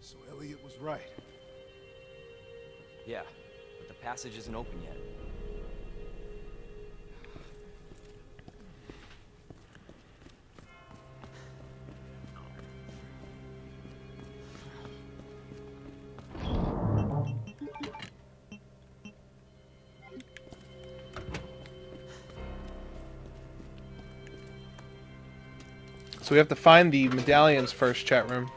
So Elliot was right. Yeah, but the passage isn't open yet. So we have to find the medallions first, chat room.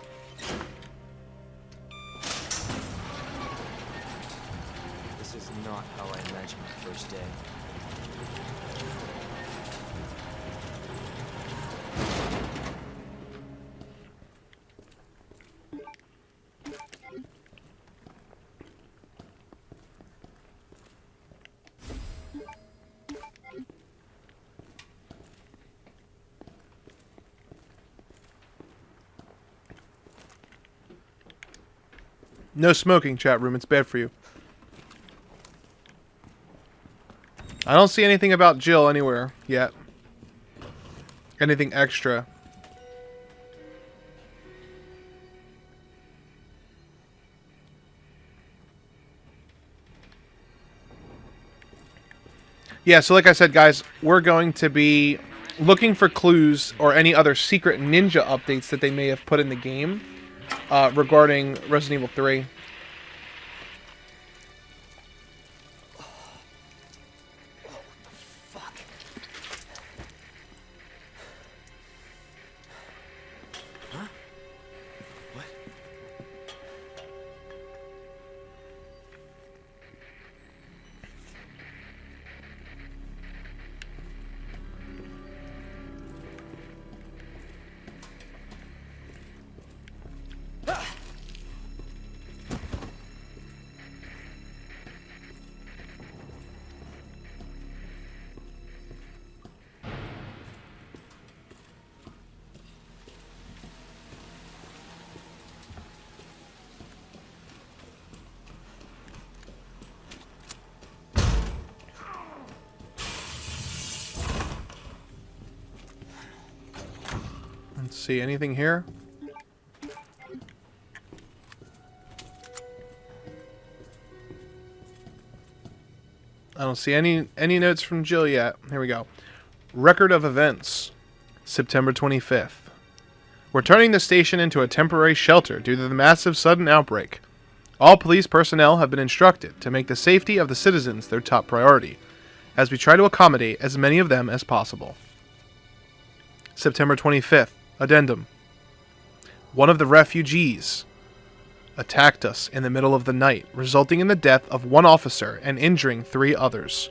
This is not how I imagined the first day. No smoking, chat room. It's bad for you. I don't see anything about Jill anywhere yet. Anything extra. Yeah, so like I said, guys, we're going to be looking for clues or any other secret ninja updates that they may have put in the game. Regarding Resident Evil 3. Let's see, anything here? I don't see any notes from Jill yet. Here we go. Record of events. September 25th. We're turning the station into a temporary shelter due to the massive sudden outbreak. All police personnel have been instructed to make the safety of the citizens their top priority, as we try to accommodate as many of them as possible. September 25th. Addendum. One of the refugees attacked us in the middle of the night, resulting in the death of one officer and injuring 3 others.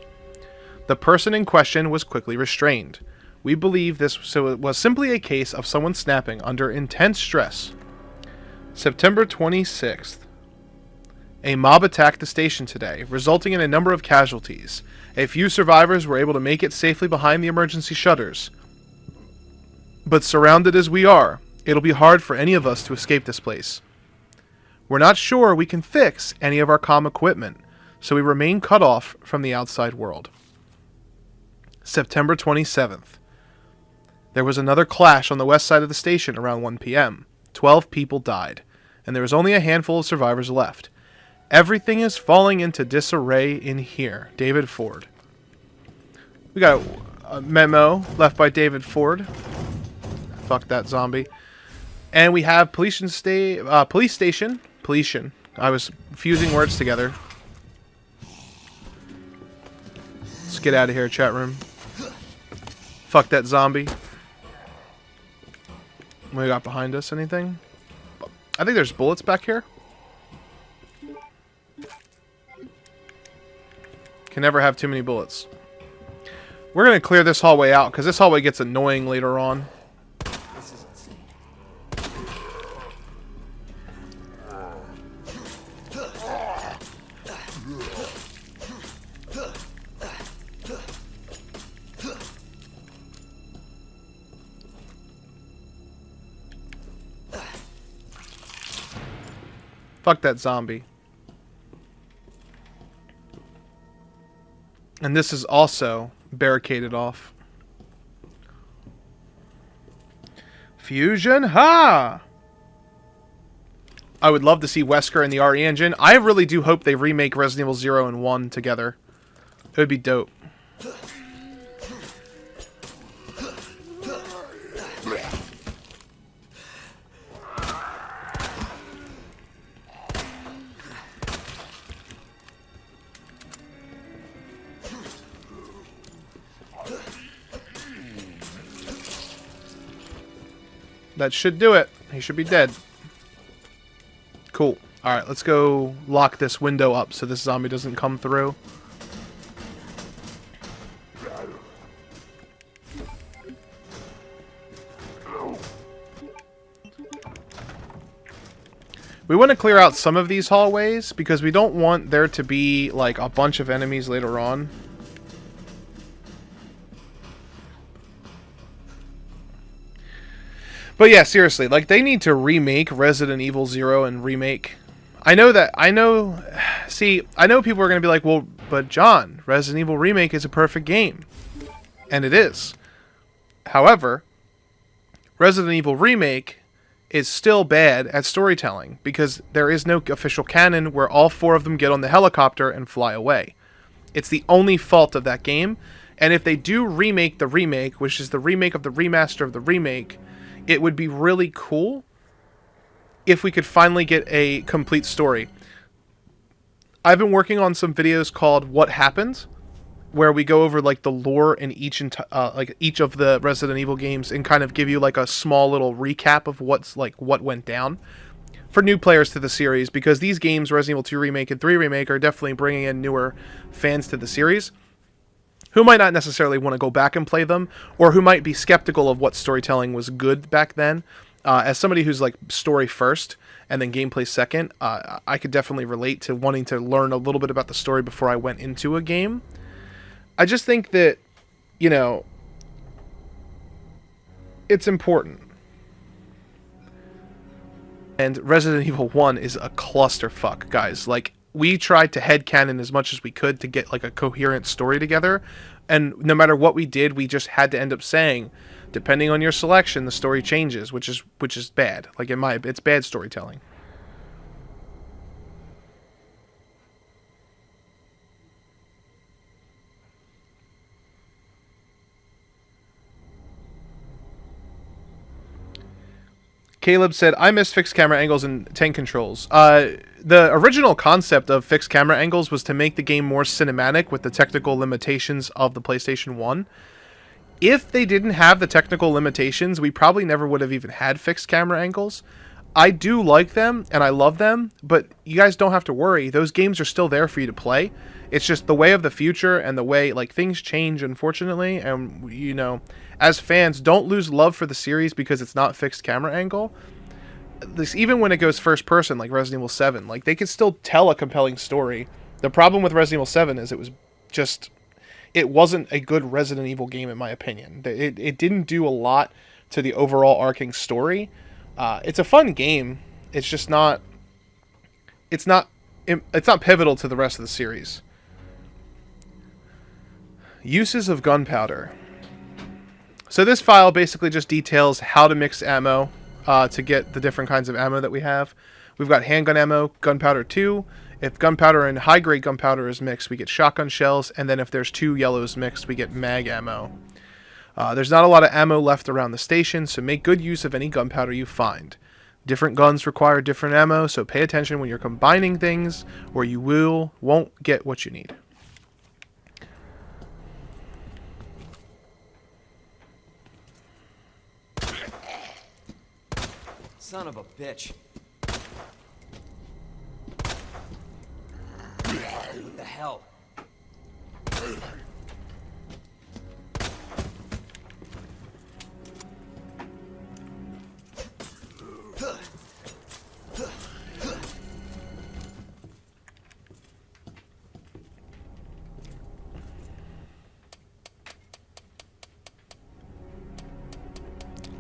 The person in question was quickly restrained. We believe this was simply a case of someone snapping under intense stress. September 26th. A mob attacked the station today, resulting in a number of casualties. A few survivors were able to make it safely behind the emergency shutters. But surrounded as we are, it'll be hard for any of us to escape this place. We're not sure we can fix any of our comm equipment, so we remain cut off from the outside world. September 27th. There was another clash on the west side of the station around 1 p.m. 12 people died, and there was only a handful of survivors left. Everything is falling into disarray in here. David Ford. We got a memo left by David Ford. Fuck that zombie. And we have police station. I was fusing words together. Let's get out of here, chat room. Fuck that zombie. What we got behind us? Anything? I think there's bullets back here. Can never have too many bullets. We're going to clear this hallway out, because this hallway gets annoying later on. This is insane. Fuck that zombie. And this is also barricaded off. Fusion, ha! I would love to see Wesker and the RE engine. I really do hope they remake Resident Evil 0 and 1 together. It would be dope. That should do it. He should be dead. Cool. Alright, let's go lock this window up so this zombie doesn't come through. We want to clear out some of these hallways because we don't want there to be like a bunch of enemies later on. But yeah, seriously, like they need to remake Resident Evil 0 and Remake. I know people are going to be like, well, but John, Resident Evil Remake is a perfect game. And it is. However, Resident Evil Remake is still bad at storytelling because there is no official canon where all four of them get on the helicopter and fly away. It's the only fault of that game. And if they do remake the remake, which is the remake of the remaster of the remake, it would be really cool if we could finally get a complete story. I've been working on some videos called What Happened, where we go over like the lore in each of the Resident Evil games and kind of give you like a small little recap of what went down for new players to the series, because these games, Resident Evil 2 Remake and 3 Remake, are definitely bringing in newer fans to the series who might not necessarily want to go back and play them, or who might be skeptical of what storytelling was good back then. As somebody who's like story first and then gameplay second, I could definitely relate to wanting to learn a little bit about the story before I went into a game. I just think that, you know, it's important. And Resident Evil 1 is a clusterfuck, guys. Like, we tried to headcanon as much as we could to get like a coherent story together, and no matter what we did, we just had to end up saying, depending on your selection, the story changes, which is bad. Like it's bad storytelling. Caleb said, I miss fixed camera angles and tank controls. The original concept of fixed camera angles was to make the game more cinematic with the technical limitations of the PlayStation 1. If they didn't have the technical limitations, we probably never would have even had fixed camera angles. I do like them, and I love them, but you guys don't have to worry. Those games are still there for you to play. It's just the way of the future and the way, like, things change, unfortunately. And, you know, as fans, don't lose love for the series because it's not fixed camera angle. this, even when it goes first person, like Resident Evil 7, like they could still tell a compelling story. The problem with Resident Evil 7 is it wasn't a good Resident Evil game in my opinion. It didn't do a lot to the overall arcing story. It's a fun game. It's just not. It's not pivotal to the rest of the series. Uses of gunpowder. So this file basically just details how to mix ammo to get the different kinds of ammo that we have. We've got handgun ammo, gunpowder 2. If gunpowder and high-grade gunpowder is mixed, we get shotgun shells. And then if there's 2 yellows mixed, we get mag ammo. There's not a lot of ammo left around the station, so make good use of any gunpowder you find. Different guns require different ammo, so pay attention when you're combining things, or you won't get what you need. Son of a bitch. What the hell?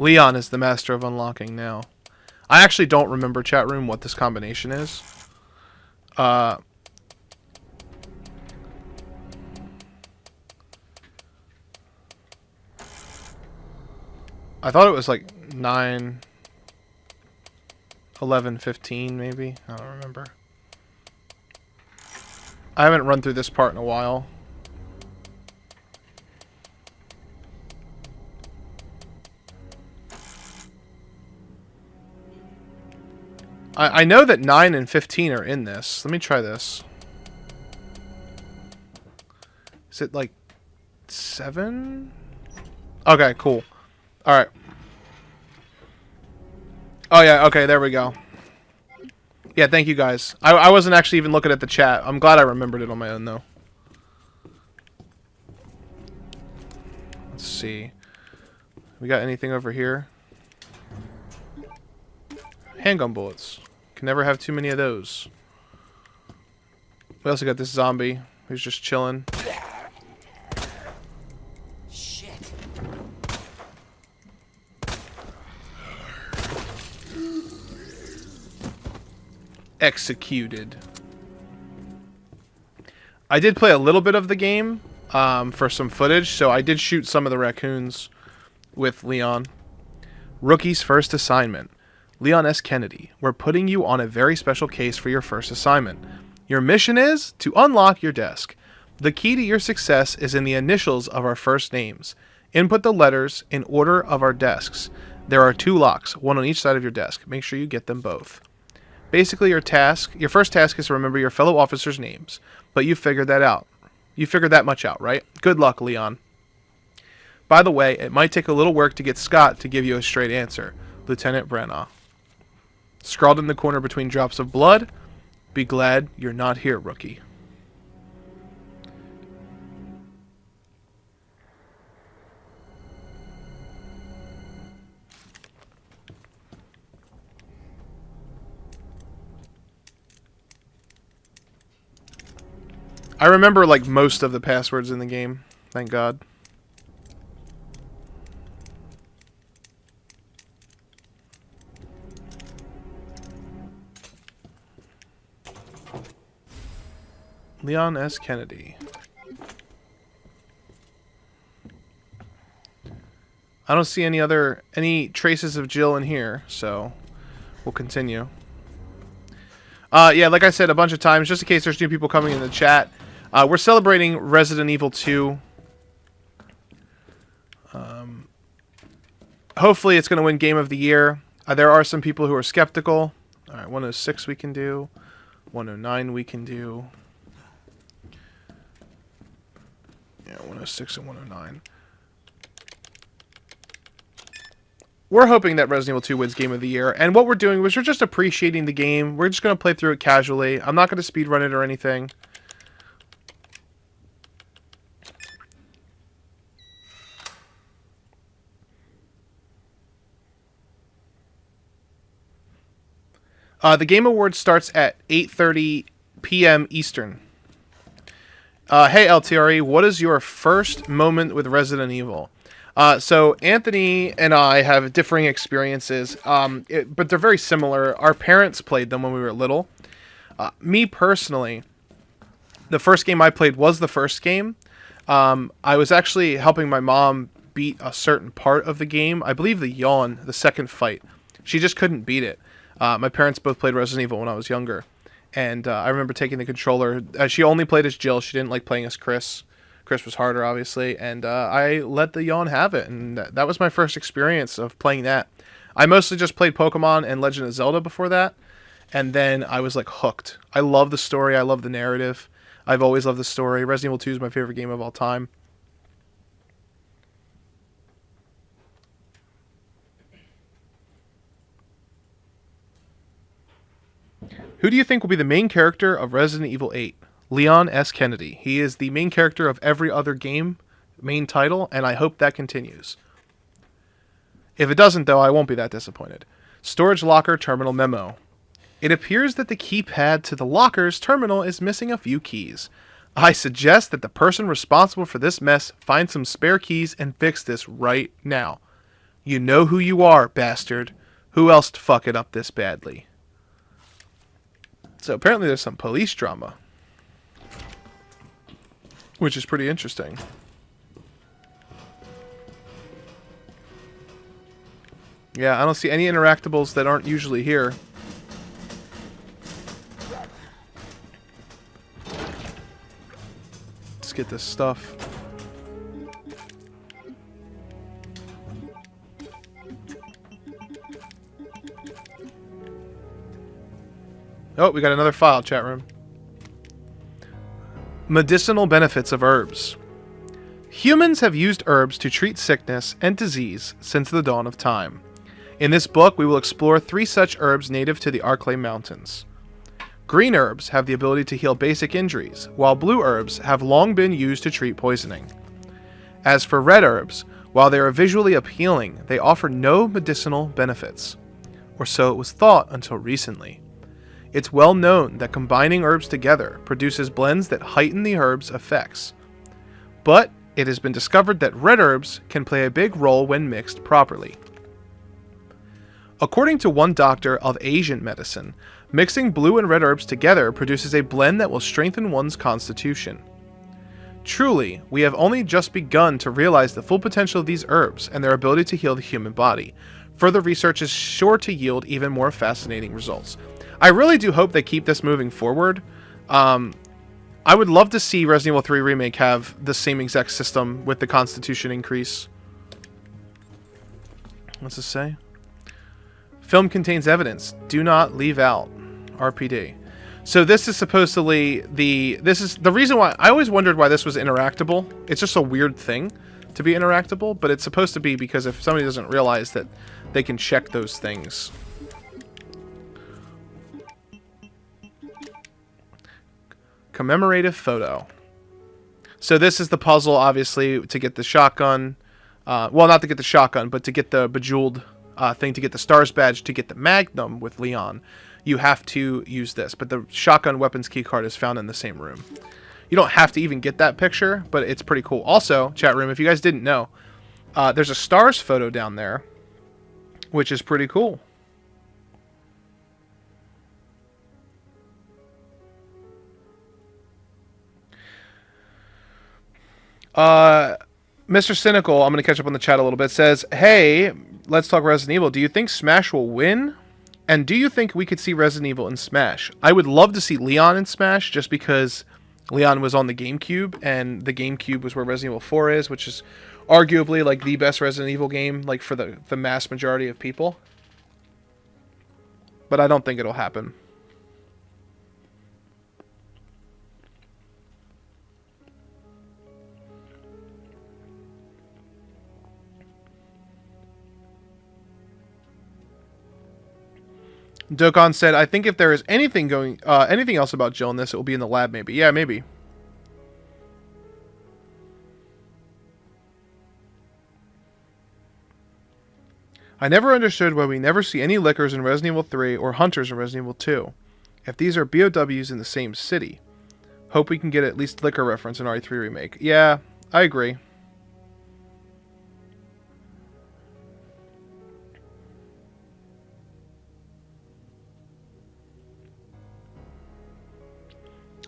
Leon is the master of unlocking now. I actually don't remember, chat room, what this combination is. I thought it was like 9, 11, 15 maybe. I don't remember. I haven't run through this part in a while. I know that 9 and 15 are in this. Let me try this. Is it like 7? Okay, cool. Alright. Oh yeah, okay, there we go. Yeah, thank you guys. I wasn't actually even looking at the chat. I'm glad I remembered it on my own though. Let's see. We got anything over here? Handgun bullets. Can never have too many of those. We also got this zombie who's just chilling. Shit. Executed. I did play a little bit of the game for some footage, so I did shoot some of the raccoons with Leon. Rookie's first assignment. Leon S. Kennedy, we're putting you on a very special case for your first assignment. Your mission is to unlock your desk. The key to your success is in the initials of our first names. Input the letters in order of our desks. There are 2 locks, one on each side of your desk. Make sure you get them both. Basically, your first task is to remember your fellow officers' names, but you figured that out. You figured that much out, right? Good luck, Leon. By the way, it might take a little work to get Scott to give you a straight answer. Lieutenant Brenna. Scrawled in the corner between drops of blood. Be glad you're not here, rookie. I remember like most of the passwords in the game. Thank God. Leon S. Kennedy. I don't see any traces of Jill in here, so we'll continue. Yeah, like I said a bunch of times, just in case there's new people coming in the chat, we're celebrating Resident Evil 2. Hopefully it's going to win Game of the Year. There are some people who are skeptical. Alright, 106 we can do. 109 we can do. Yeah, 106 and 109. We're hoping that Resident Evil 2 wins Game of the Year. And what we're doing is we're just appreciating the game. We're just going to play through it casually. I'm not going to speedrun it or anything. The Game Awards starts at 8:30 p.m. Eastern. Hey LTRE, what is your first moment with Resident Evil? So Anthony and I have differing experiences, but they're very similar. Our parents played them when we were little. Me personally, the first game I played was the first game. I was actually helping my mom beat a certain part of the game. I believe the Yawn, the second fight. She just couldn't beat it. My parents both played Resident Evil when I was younger. And I remember taking the controller. She only played as Jill. She didn't like playing as Chris. Chris was harder, obviously. And I let the Yawn have it. And that was my first experience of playing that. I mostly just played Pokemon and Legend of Zelda before that. And then I was like hooked. I love the story. I love the narrative. I've always loved the story. Resident Evil 2 is my favorite game of all time. Who do you think will be the main character of Resident Evil 8? Leon S. Kennedy. He is the main character of every other game, main title, and I hope that continues. If it doesn't, though, I won't be that disappointed. Storage locker terminal memo. It appears that the keypad to the locker's terminal is missing a few keys. I suggest that the person responsible for this mess find some spare keys and fix this right now. You know who you are, bastard. Who else to fuck it up this badly? So apparently there's some police drama, which is pretty interesting. Yeah, I don't see any interactables that aren't usually here. Let's get this stuff. Oh, we got another file, chat room. Medicinal benefits of herbs. Humans have used herbs to treat sickness and disease since the dawn of time. In this book, we will explore 3 such herbs native to the Arklay Mountains. Green herbs have the ability to heal basic injuries, while blue herbs have long been used to treat poisoning. As for red herbs, while they are visually appealing, they offer no medicinal benefits. Or so it was thought until recently. It's well known that combining herbs together produces blends that heighten the herb's effects. But it has been discovered that red herbs can play a big role when mixed properly. According to one doctor of Asian medicine, mixing blue and red herbs together produces a blend that will strengthen one's constitution. Truly, we have only just begun to realize the full potential of these herbs and their ability to heal the human body. Further research is sure to yield even more fascinating results. I really do hope they keep this moving forward. I would love to see Resident Evil 3 Remake have the same exact system with the Constitution increase. What's this say? Film contains evidence. Do not leave out. RPD. So this is supposedly this is the reason why I always wondered why this was interactable. It's just a weird thing to be interactable, but it's supposed to be because if somebody doesn't realize that they can check those things. Commemorative photo. So this is the puzzle, obviously, to get the shotgun. Well, not to get the shotgun, but to get the Bejeweled thing, to get the Stars badge, to get the Magnum with Leon. You have to use this. But the shotgun weapons keycard is found in the same room. You don't have to even get that picture, but it's pretty cool. Also, chat room, if you guys didn't know, there's a Stars photo down there, which is pretty cool. Mr. Cynical, I'm going to catch up on the chat a little bit, says, hey, let's talk Resident Evil. Do you think Smash will win? And do you think we could see Resident Evil in Smash? I would love to see Leon in Smash, just because Leon was on the GameCube, and the GameCube was where Resident Evil 4 is, which is arguably like the best Resident Evil game, like for the mass majority of people. But I don't think it'll happen. Dokon said, I think if there is anything else about Jill in this, it will be in the lab, maybe. Yeah, maybe. I never understood why we never see any liquors in Resident Evil 3 or hunters in Resident Evil 2. If these are BOWs in the same city. Hope we can get at least liquor reference in RE3 Remake. Yeah, I agree.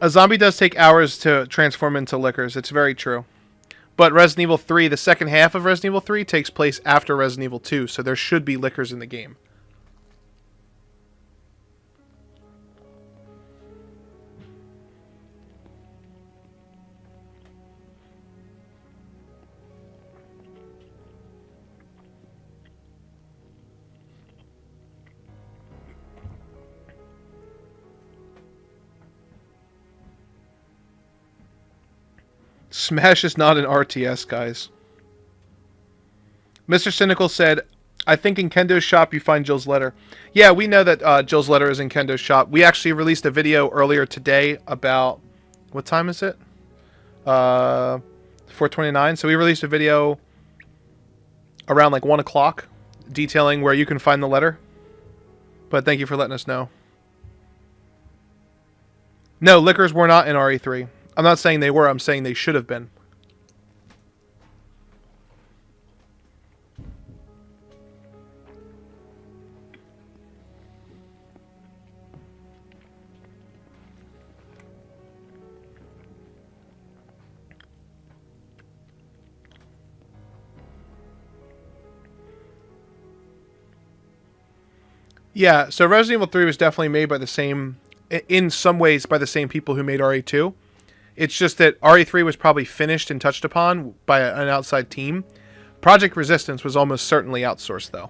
A zombie does take hours to transform into liquors. It's very true. But Resident Evil 3, the second half of Resident Evil 3, takes place after Resident Evil 2, so there should be liquors in the game. Smash is not an RTS, guys. Mr. Cynical said, I think in Kendo's shop you find Jill's letter. Yeah, we know that Jill's letter is in Kendo's shop. We actually released a video earlier today about... What time is it? 4:29. So we released a video around like 1 o'clock detailing where you can find the letter. But thank you for letting us know. No, liquors were not in RE3. I'm not saying they were, I'm saying they should have been. Yeah, so Resident Evil 3 was definitely made by the same, in some ways, by the same people who made RE2. It's just that RE3 was probably finished and touched upon by an outside team. Project Resistance was almost certainly outsourced, though.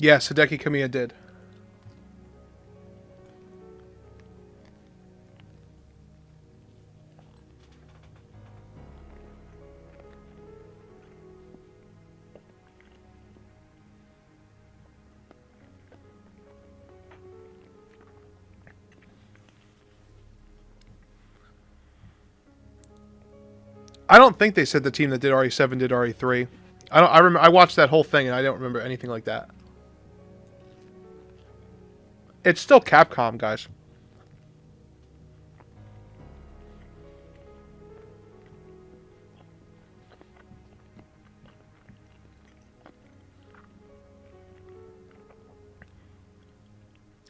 Yes, Hideki Kamiya did. I don't think they said the team that did RE7 did RE3. I watched that whole thing and I don't remember anything like that. It's still Capcom, guys.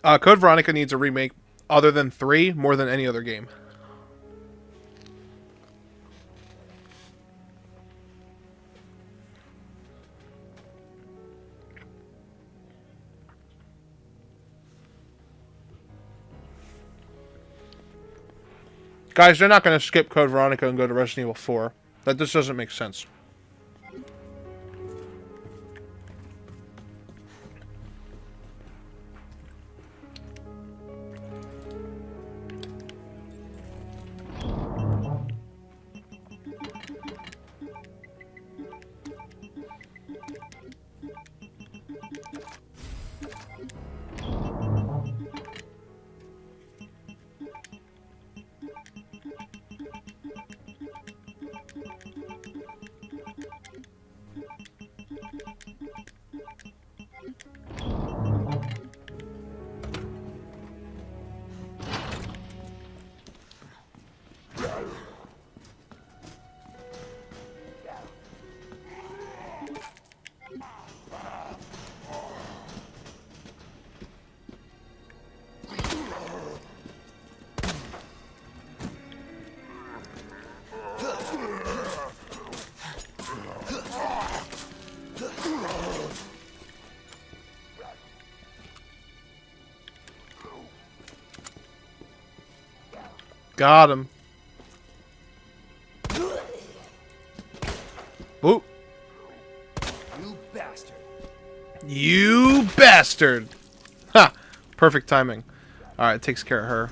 Code Veronica needs a remake other than 3 more than any other game. Guys, they're not going to skip Code Veronica and go to Resident Evil 4. That just doesn't make sense. Got him. Ooh. You bastard. You bastard. Ha! Perfect timing. Alright, takes care of her.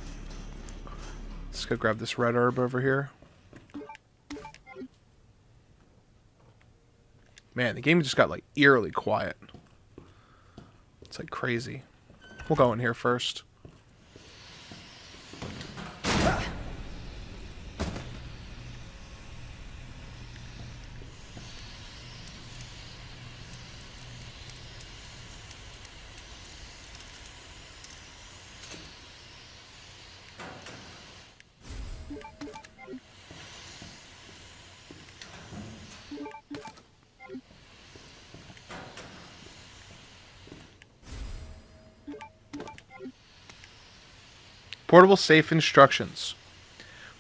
Let's go grab this red herb over here. Man, the game just got, like, eerily quiet. It's, like, crazy. We'll go in here first. Portable safe instructions.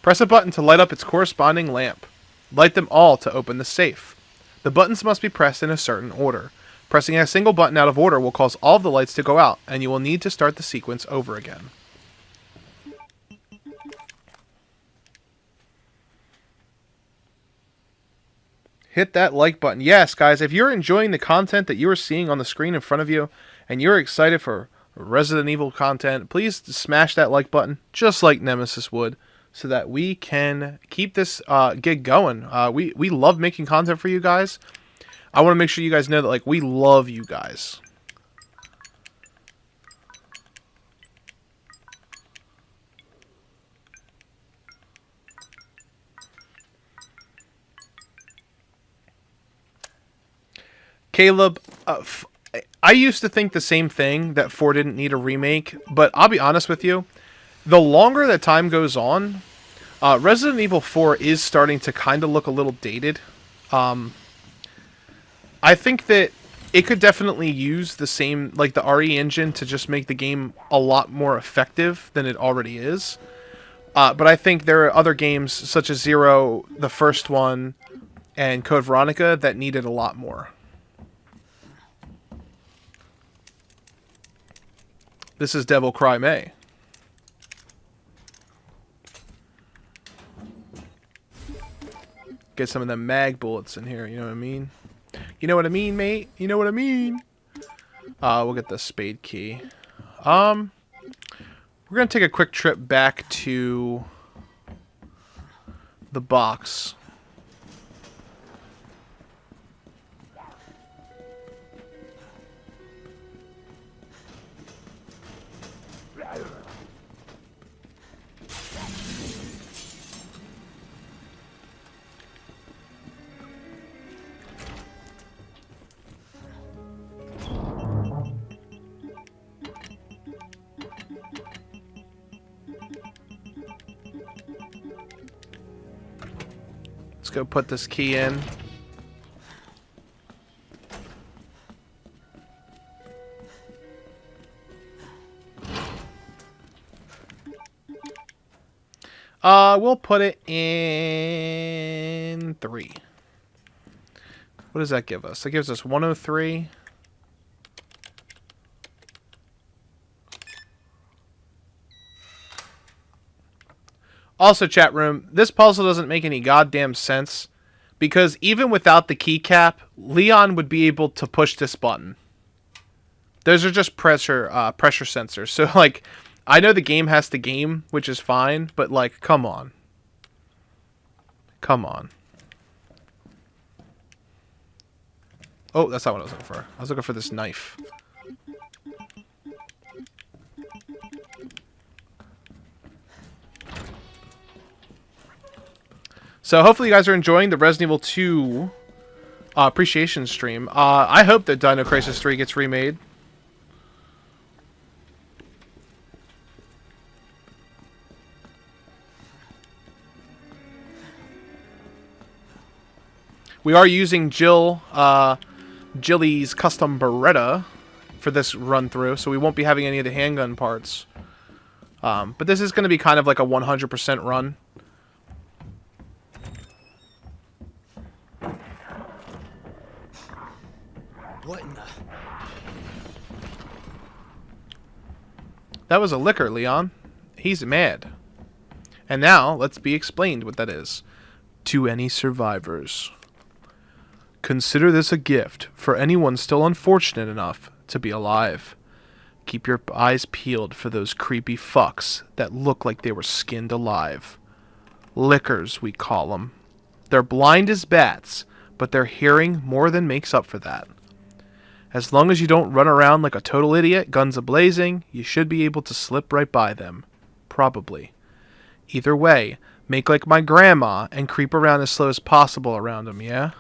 Press a button to light up its corresponding lamp. Light them all to open the safe. The buttons must be pressed in a certain order. Pressing a single button out of order will cause all of the lights to go out, and you will need to start the sequence over again. Hit that like button. Yes, guys, if you're enjoying the content that you are seeing on the screen in front of you, and you're excited for Resident Evil content, please smash that like button, just like Nemesis would, so that we can keep this gig going. We love making content for you guys. I want to make sure you guys know that, like, we love you guys. Caleb, I used to think the same thing, that 4 didn't need a remake, but I'll be honest with you, the longer that time goes on, Resident Evil 4 is starting to kind of look a little dated. I think that it could definitely use the same, like, the RE engine to just make the game a lot more effective than it already is. But I think there are other games, such as Zero, the first one, and Code Veronica, that needed a lot more. This is Devil Cry May. Get some of them mag bullets in here, you know what I mean? You know what I mean, mate? You know what I mean? We'll get the spade key. We're gonna take a quick trip back to the box. Let's go put this key in. We'll put it in 3. What does that give us? That gives us 103. Also, chat room, this puzzle doesn't make any goddamn sense, because even without the keycap, Leon would be able to push this button. Those are just pressure sensors. So, like, I know the game has to game, which is fine, but, like, come on. Come on. Oh, that's not what I was looking for. I was looking for this knife. So hopefully you guys are enjoying the Resident Evil 2 appreciation stream. I hope that Dino Crisis 3 gets remade. We are using Jilly's custom Beretta for this run through, so we won't be having any of the handgun parts. But this is going to be kind of like a 100% run. What in the... That was a liquor, Leon. He's mad. And now, let's be explained what that is. To any survivors. Consider this a gift for anyone still unfortunate enough to be alive. Keep your eyes peeled for those creepy fucks that look like they were skinned alive. Lickers, we call them. They're blind as bats, but their hearing more than makes up for that. As long as you don't run around like a total idiot, guns a-blazing, you should be able to slip right by them. Probably. Either way, make like my grandma and creep around as slow as possible around them, yeah?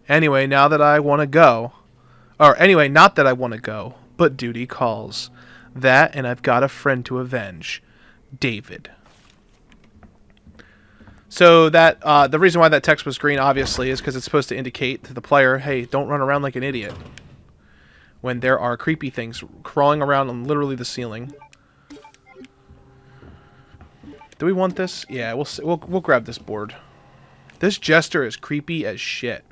Anyway, now that I want to go... Or anyway, not that I want to go, but duty calls. That, and I've got a friend to avenge. David. So that the reason why that text was green, obviously, is because it's supposed to indicate to the player, hey, don't run around like an idiot. When there are creepy things crawling around on literally the ceiling. Do we want this? Yeah, we'll grab this board. This jester is creepy as shit.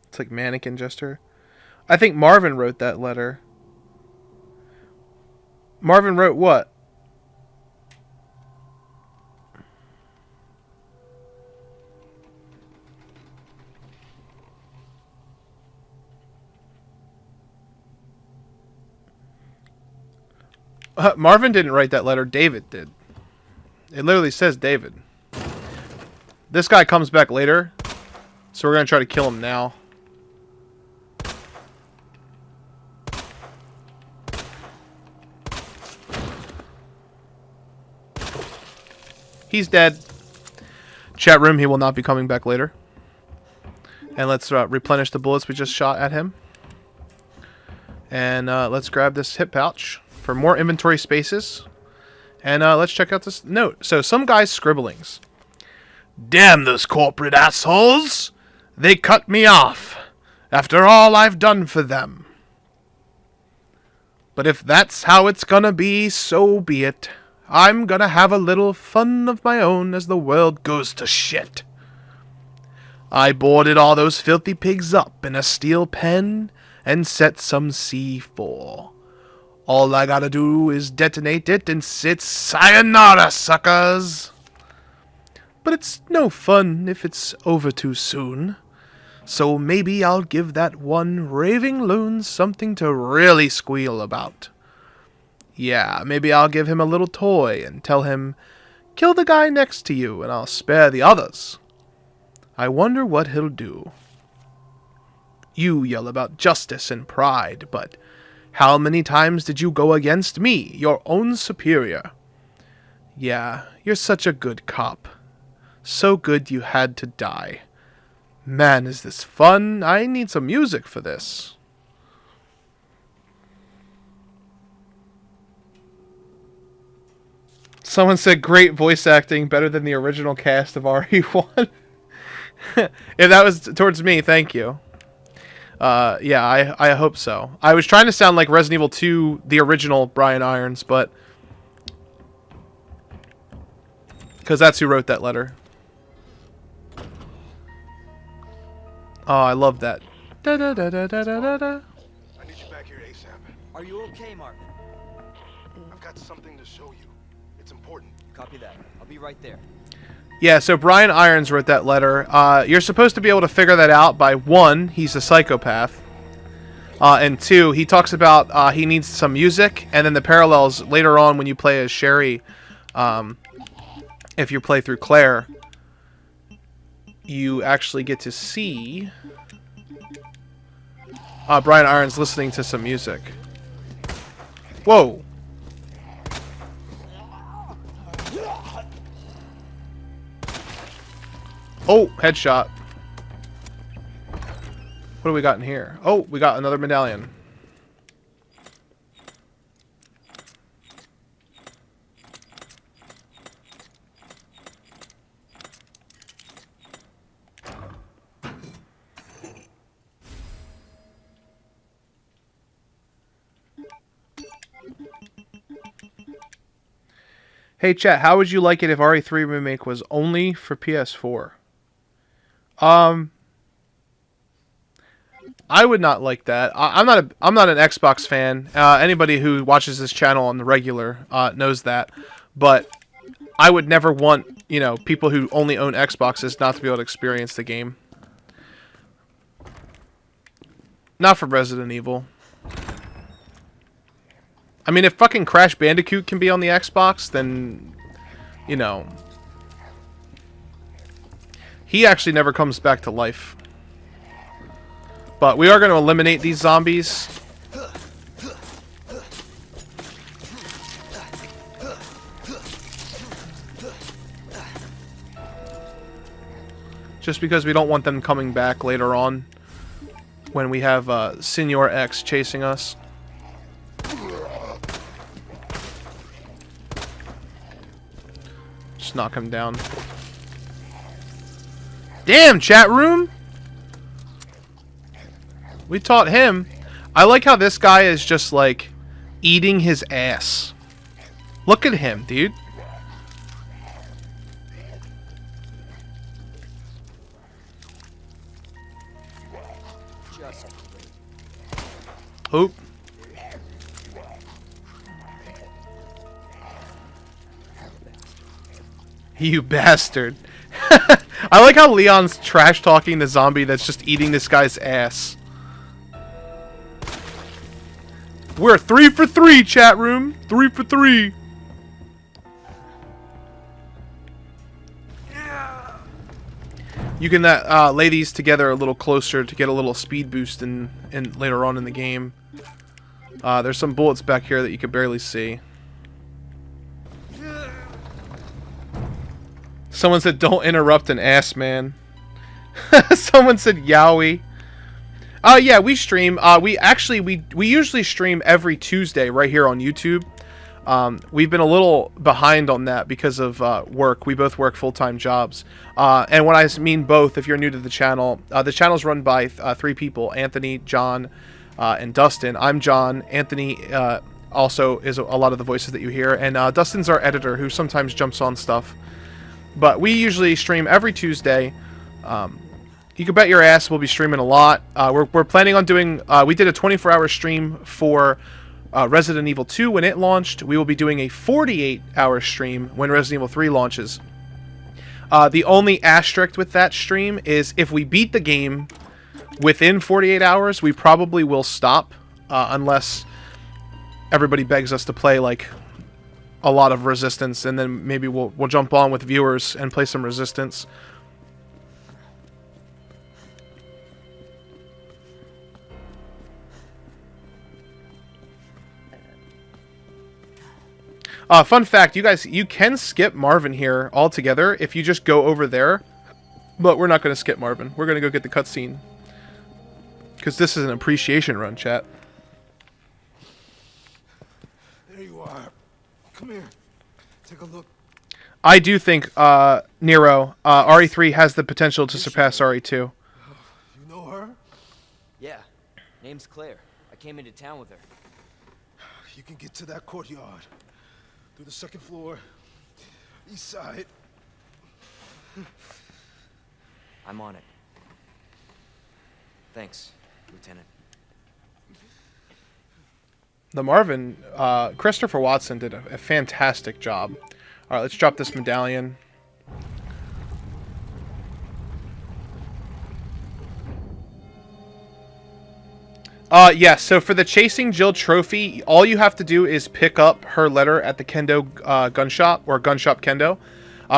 It's like mannequin jester. I think Marvin wrote that letter. Marvin wrote what? Marvin didn't write that letter. David did. It literally says David. This guy comes back later, so we're going to try to kill him now. He's dead. Chat room, he will not be coming back later. And let's replenish the bullets we just shot at him. And let's grab this hip pouch for more inventory spaces. And let's check out this note. So, some guy's scribblings. Damn those corporate assholes! They cut me off. After all I've done for them. But if that's how it's gonna be, so be it. I'm gonna have a little fun of my own as the world goes to shit. I boarded all those filthy pigs up in a steel pen and set some C4. All I gotta do is detonate it and sit sayonara, suckers! But it's no fun if it's over too soon. So maybe I'll give that one raving loon something to really squeal about. Yeah, maybe I'll give him a little toy and tell him, kill the guy next to you and I'll spare the others. I wonder what he'll do. You yell about justice and pride, but how many times did you go against me, your own superior? Yeah, you're such a good cop. So good you had to die. Man, is this fun? I need some music for this. Someone said great voice acting, better than the original cast of RE1. If that was towards me, thank you. Yeah, I hope so. I was trying to sound like Resident Evil 2, the original Brian Irons, but... because that's who wrote that letter. Oh, I love that. Da da da da da da da. I need you back here ASAP. Are you okay, Marvin? I've got something to show you. It's important. Copy that. I'll be right there. Yeah, so Brian Irons wrote that letter. You're supposed to be able to figure that out by, one, he's a psychopath. And two, he talks about he needs some music, and then the parallels later on when you play as Sherry, if you play through Claire, you actually get to see Brian Irons listening to some music. Whoa! Oh, headshot. What do we got in here? Oh, we got another medallion. Hey chat, how would you like it if RE3 Remake was only for PS4? I would not like that. I'm not an Xbox fan. Anybody who watches this channel on the regular knows that. But I would never want, you know, people who only own Xboxes not to be able to experience the game. Not for Resident Evil. I mean, if fucking Crash Bandicoot can be on the Xbox, then, you know, he actually never comes back to life. But we are going to eliminate these zombies. Just because we don't want them coming back later on when we have Senor X chasing us. Just knock him down. Damn, chat room! We taught him. I like how this guy is just like eating his ass. Look at him, dude. Oop. You bastard. I like how Leon's trash talking the zombie that's just eating this guy's ass. We're 3 for 3, chat room. 3 for 3. You can lay these together a little closer to get a little speed boost in later on in the game. There's some bullets back here that you can barely see. Someone said, "Don't interrupt an ass man." Someone said, "Yowie." Yeah, we stream. We usually stream every Tuesday right here on YouTube. We've been a little behind on that because of work. We both work full-time jobs. And when I mean both, if you're new to the channel's run by 3 people: Anthony, John, and Dustin. I'm John. Anthony also is a lot of the voices that you hear, and Dustin's our editor who sometimes jumps on stuff. But we usually stream every Tuesday. You can bet your ass we'll be streaming a lot. We're planning on doing... we did a 24-hour stream for Resident Evil 2 when it launched. We will be doing a 48-hour stream when Resident Evil 3 launches. The only asterisk with that stream is if we beat the game within 48 hours, we probably will stop. Unless everybody begs us to play, like, a lot of Resistance, and then maybe we'll jump on with viewers and play some Resistance. Fun fact, you guys, you can skip Marvin here altogether if you just go over there. But we're not going to skip Marvin. We're going to go get the cutscene. Because this is an appreciation run, chat. There you are. Come here. Take a look. I do think, Nero, RE3 has the potential to surpass RE2. You know her? Yeah. Name's Claire. I came into town with her. You can get to that courtyard. Through the 2nd floor. East side. I'm on it. Thanks, Lieutenant. The Marvin, Christopher Watson did a fantastic job. Alright, let's drop this medallion. Yeah, so for the Chasing Jill trophy, all you have to do is pick up her letter at the Kendo gun shop, or Gun Shop Kendo.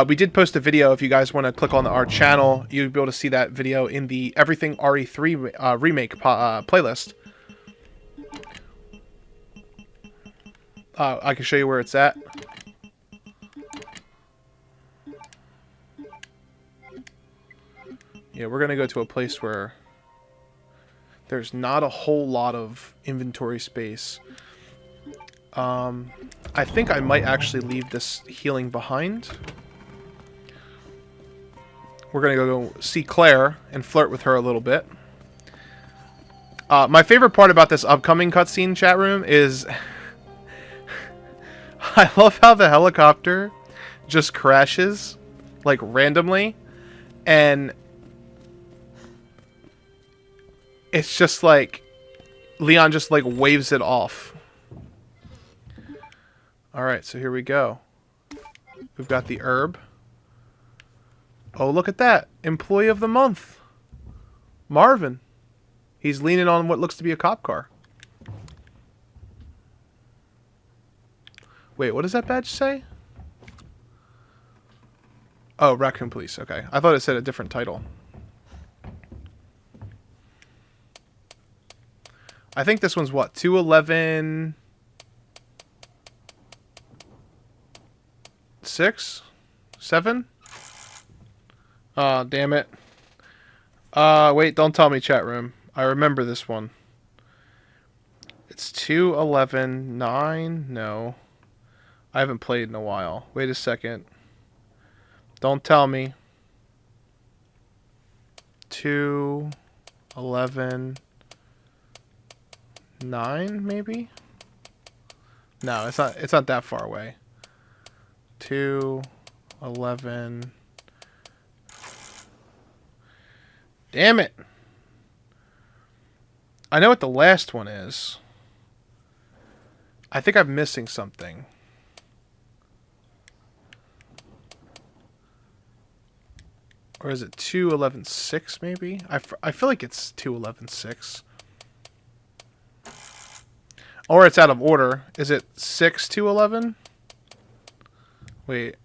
We did post a video. If you guys want to click on our channel, you'll be able to see that video in the Everything RE3 Remake playlist. I can show you where it's at. Yeah, we're going to go to a place where there's not a whole lot of inventory space. I think I might actually leave this healing behind. We're going to go see Claire and flirt with her a little bit. My favorite part about this upcoming cutscene, chat room, is... I love how the helicopter just crashes, like, randomly. And... it's just like... Leon just, like, waves it off. Alright, so here we go. We've got the herb. Oh, look at that. Employee of the month. Marvin. He's leaning on what looks to be a cop car. Wait, what does that badge say? Oh, Raccoon Police. Okay. I thought it said a different title. I think this one's what? 211... 6? 7? Damn it. Wait, don't tell me, chat room. I remember this one. It's 211 9. No. I haven't played in a while. Wait a second. Don't tell me. 211 9 maybe? No, it's not that far away. 211. Damn it. I know what the last one is. I think I'm missing something. Or is it 211.6 maybe? I feel like it's 211.6. Or it's out of order. Is it 6 to 11? Wait.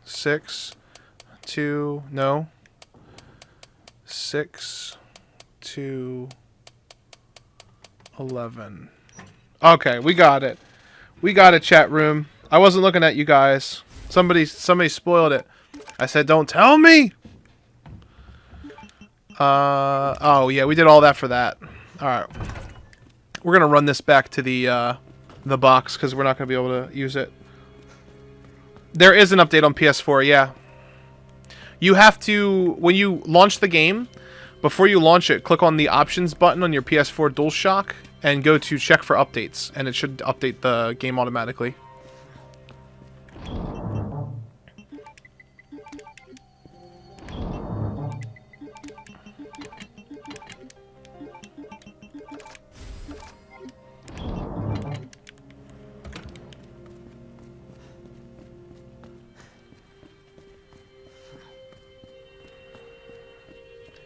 6 to... No. 6 to 11. Okay, we got it. We got it, chat room. I wasn't looking at you guys. Somebody spoiled it. I said, don't tell me! Oh, yeah, we did all that for that. Alright. We're going to run this back to the box, because we're not going to be able to use it. There is an update on PS4, yeah. You have to, when you launch the game, before you launch it, click on the options button on your PS4 DualShock, and go to check for updates, and it should update the game automatically.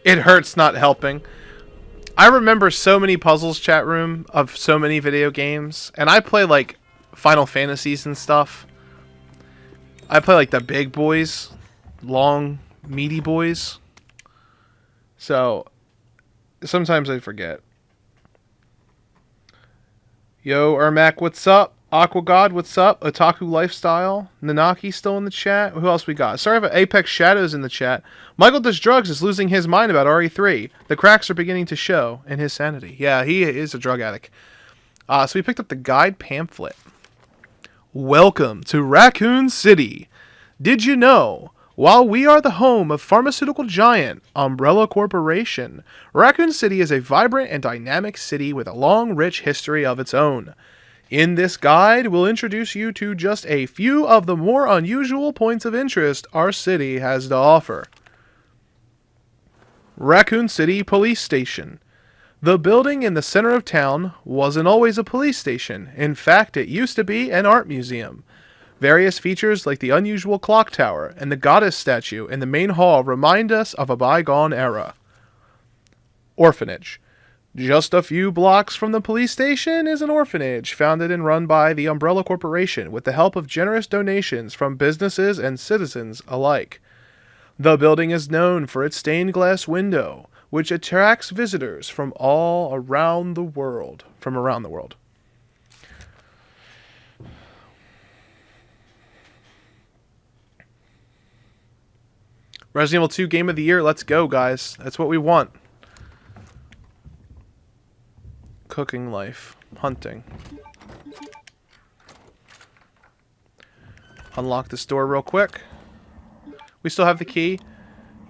It hurts not helping. I remember so many puzzles, chat room, of so many video games. And I play, like, Final Fantasies and stuff. I play, like, the big boys. Long, meaty boys. So, sometimes I forget. Yo, Ermac, what's up? Aquagod, what's up? Otaku Lifestyle. Nanaki still in the chat. Who else we got? Sorry about Apex Shadows in the chat. Michael Does Drugs is losing his mind about RE3. The cracks are beginning to show in his sanity. Yeah, he is a drug addict. So we picked up the guide pamphlet. Welcome to Raccoon City. Did you know? While we are the home of pharmaceutical giant Umbrella Corporation, Raccoon City is a vibrant and dynamic city with a long, rich history of its own. In this guide, we'll introduce you to just a few of the more unusual points of interest our city has to offer. Raccoon City Police Station. The building in the center of town wasn't always a police station. In fact, it used to be an art museum. Various features like the unusual clock tower and the goddess statue in the main hall remind us of a bygone era. Orphanage. Just a few blocks from the police station is an orphanage founded and run by the Umbrella Corporation with the help of generous donations from businesses and citizens alike. The building is known for its stained glass window, which attracts visitors from all around the world. Resident Evil 2 Game of the Year, let's go, guys. That's what we want. Cooking life. Hunting. Unlock this door real quick. We still have the key?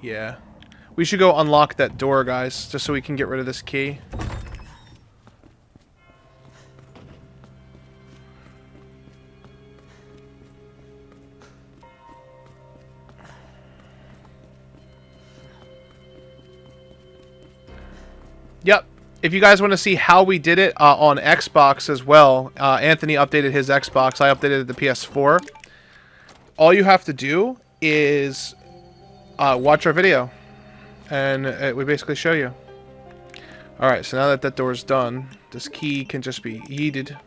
Yeah. We should go unlock that door, guys, just so we can get rid of this key. Yep. If you guys want to see how we did it on Xbox as well, Anthony updated his Xbox. I updated the PS4. All you have to do is watch our video, and it would basically show you. Alright, so now that that door's done, this key can just be yeeted.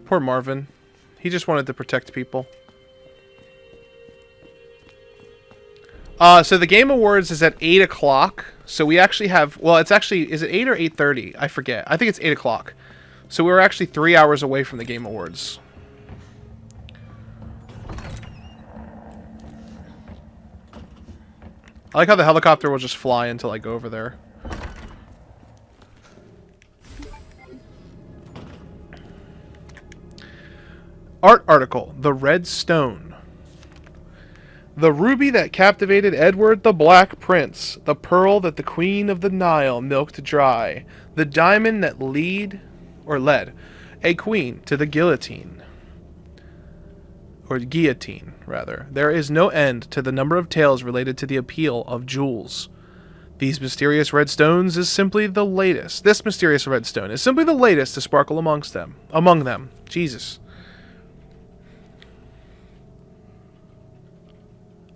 Poor Marvin. He just wanted to protect people. So the Game Awards is at 8 o'clock. So we actually have... Well, it's actually... Is it 8 or 8:30? I forget. I think it's 8 o'clock. So we're actually 3 hours away from the Game Awards. I like how the helicopter will just fly until I go over there. Art article. The Red Stone. The ruby that captivated Edward the Black Prince. The pearl that the Queen of the Nile milked dry. The diamond that led a queen to the guillotine. Or guillotine, rather. There is no end to the number of tales related to the appeal of jewels. These mysterious red stones is simply the latest. This mysterious red stone is simply the latest to sparkle among them. Jesus.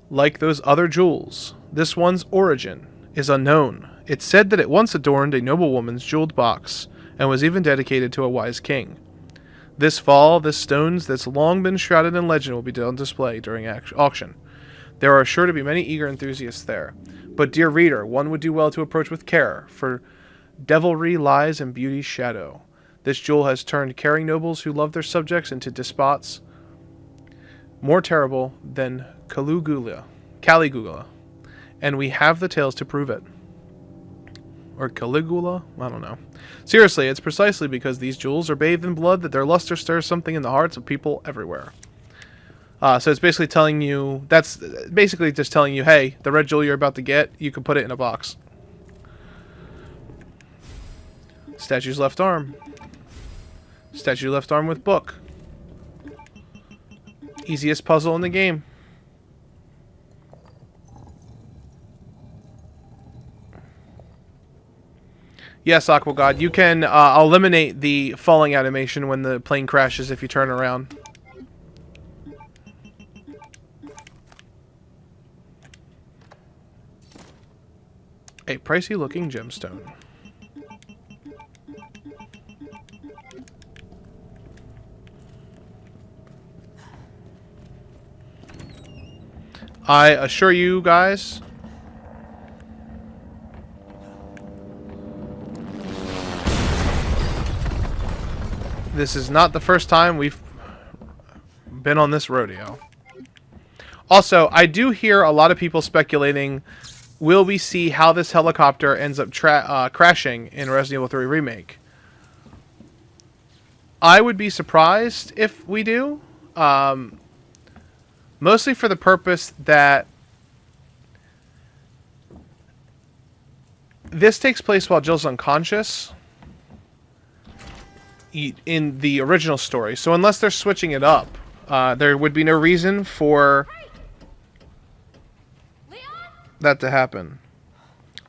Like those other jewels, this one's origin is unknown. It's said that it once adorned a noblewoman's jeweled box, and was even dedicated to a wise king. This fall, this stones that's long been shrouded in legend will be on display during auction. There are sure to be many eager enthusiasts there. But, dear reader, one would do well to approach with care, for devilry lies in beauty's shadow. This jewel has turned caring nobles who love their subjects into despots more terrible than Caligula, and we have the tales to prove it. Or Caligula? I don't know. Seriously, it's precisely because these jewels are bathed in blood that their luster stirs something in the hearts of people everywhere. So it's basically telling you, that's basically just telling you, hey, the red jewel you're about to get, you can put it in a box. Statue's left arm. Statue left arm with book. Easiest puzzle in the game. Yes, Aqua God, you can eliminate the falling animation when the plane crashes if you turn around. A pricey looking gemstone. I assure you guys, this is not the first time we've been on this rodeo. Also, I do hear a lot of people speculating, will we see how this helicopter ends up crashing in Resident Evil 3 Remake? I would be surprised if we do. Mostly for the purpose that this takes place while Jill's unconscious in the original story. So unless they're switching it up, there would be no reason for that to happen.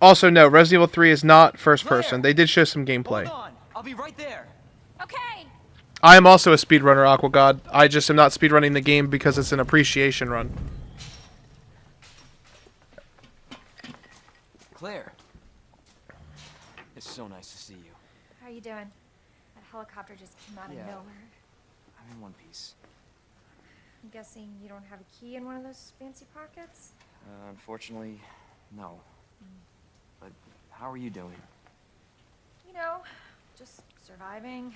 Also, no, Resident Evil 3 is not first person. They did show some gameplay. Hold on. I'll be right there. Okay. I am also a speedrunner, Aqua God. I just am not speedrunning the game because it's an appreciation run. Claire. It's so nice to see you. How are you doing? That helicopter just came out of nowhere. I'm in one piece. I'm guessing you don't have a key in one of those fancy pockets? Unfortunately, no. But how are you doing? You know, just surviving.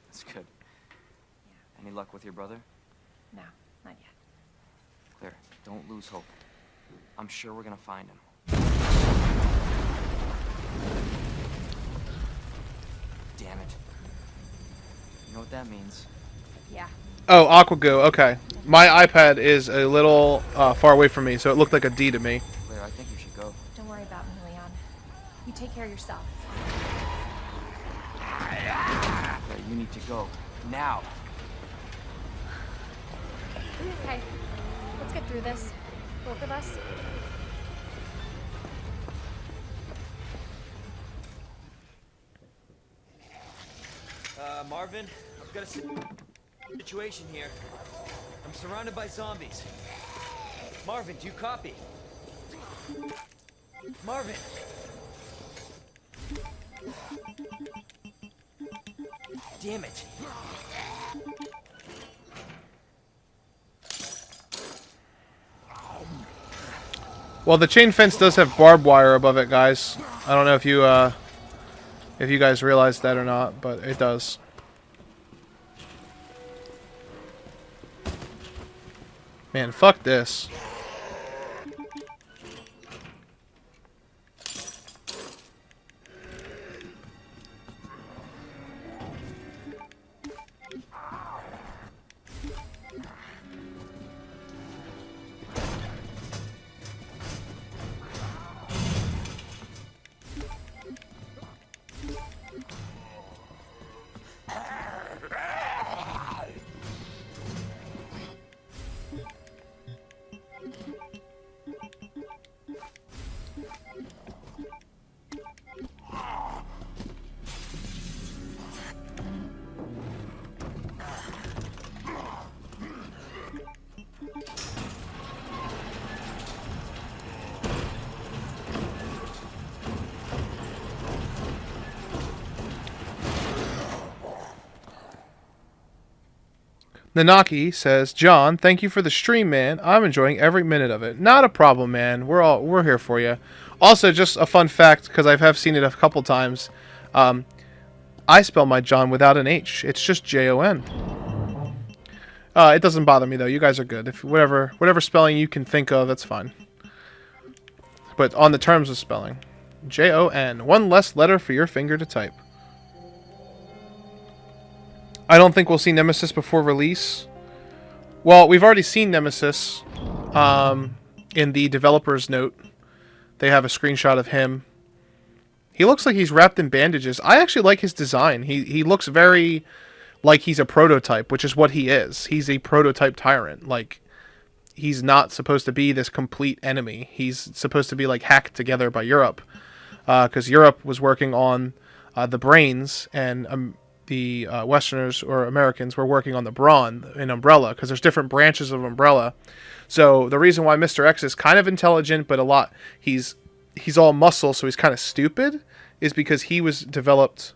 That's good. Any luck with your brother? No, not yet. Claire, don't lose hope. I'm sure we're gonna find him. Damn it. You know what that means? Yeah. Oh, Aquagoo, okay. My iPad is a little far away from me, so it looked like a D to me. Claire, I think you should go. Don't worry about me, Leon. You take care of yourself. Claire, you need to go. Now. Okay, let's get through this. Both of us. Marvin, I've got a situation here. I'm surrounded by zombies. Marvin, do you copy? Marvin! Damn it. Well, the chain fence does have barbed wire above it, guys. I don't know if you guys realized that or not, but it does. Man, fuck this. Nanaki says, John, thank you for the stream, man. I'm enjoying every minute of it. Not a problem, man. We're here for you. Also, just a fun fact, because I have seen it a couple times. I spell my John without an H. It's just Jon. It doesn't bother me though. You guys are good. If whatever spelling you can think of, that's fine. But on the terms of spelling, Jon. One less letter for your finger to type. I don't think we'll see Nemesis before release. Well, we've already seen Nemesis in the developer's note. They have a screenshot of him. He looks like he's wrapped in bandages. I actually like his design. He looks very like he's a prototype, which is what he is. He's a prototype tyrant. Like, he's not supposed to be this complete enemy. He's supposed to be like hacked together by Europe. Because Europe was working on the brains, and the Westerners or Americans were working on the brawn in Umbrella, because there's different branches of Umbrella. So the reason why Mr. X is kind of intelligent, but he's all muscle, so he's kind of stupid, is because he was developed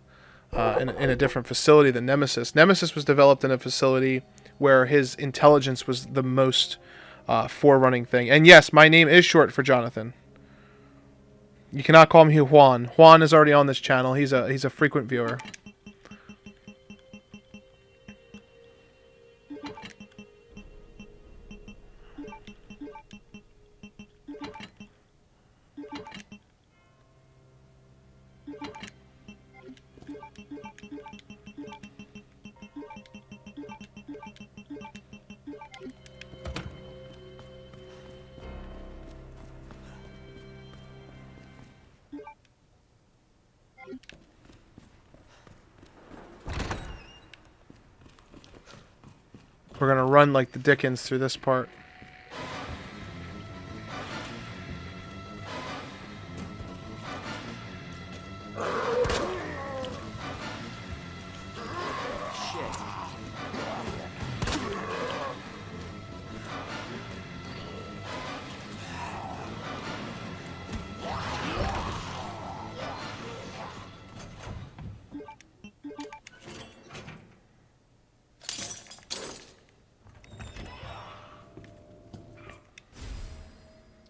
in a different facility than Nemesis. Nemesis was developed in a facility where his intelligence was the most forerunning thing. And yes, my name is short for Jonathan. You cannot call me Juan. Juan is already on this channel. He's a frequent viewer. We're gonna run like the Dickens through this part.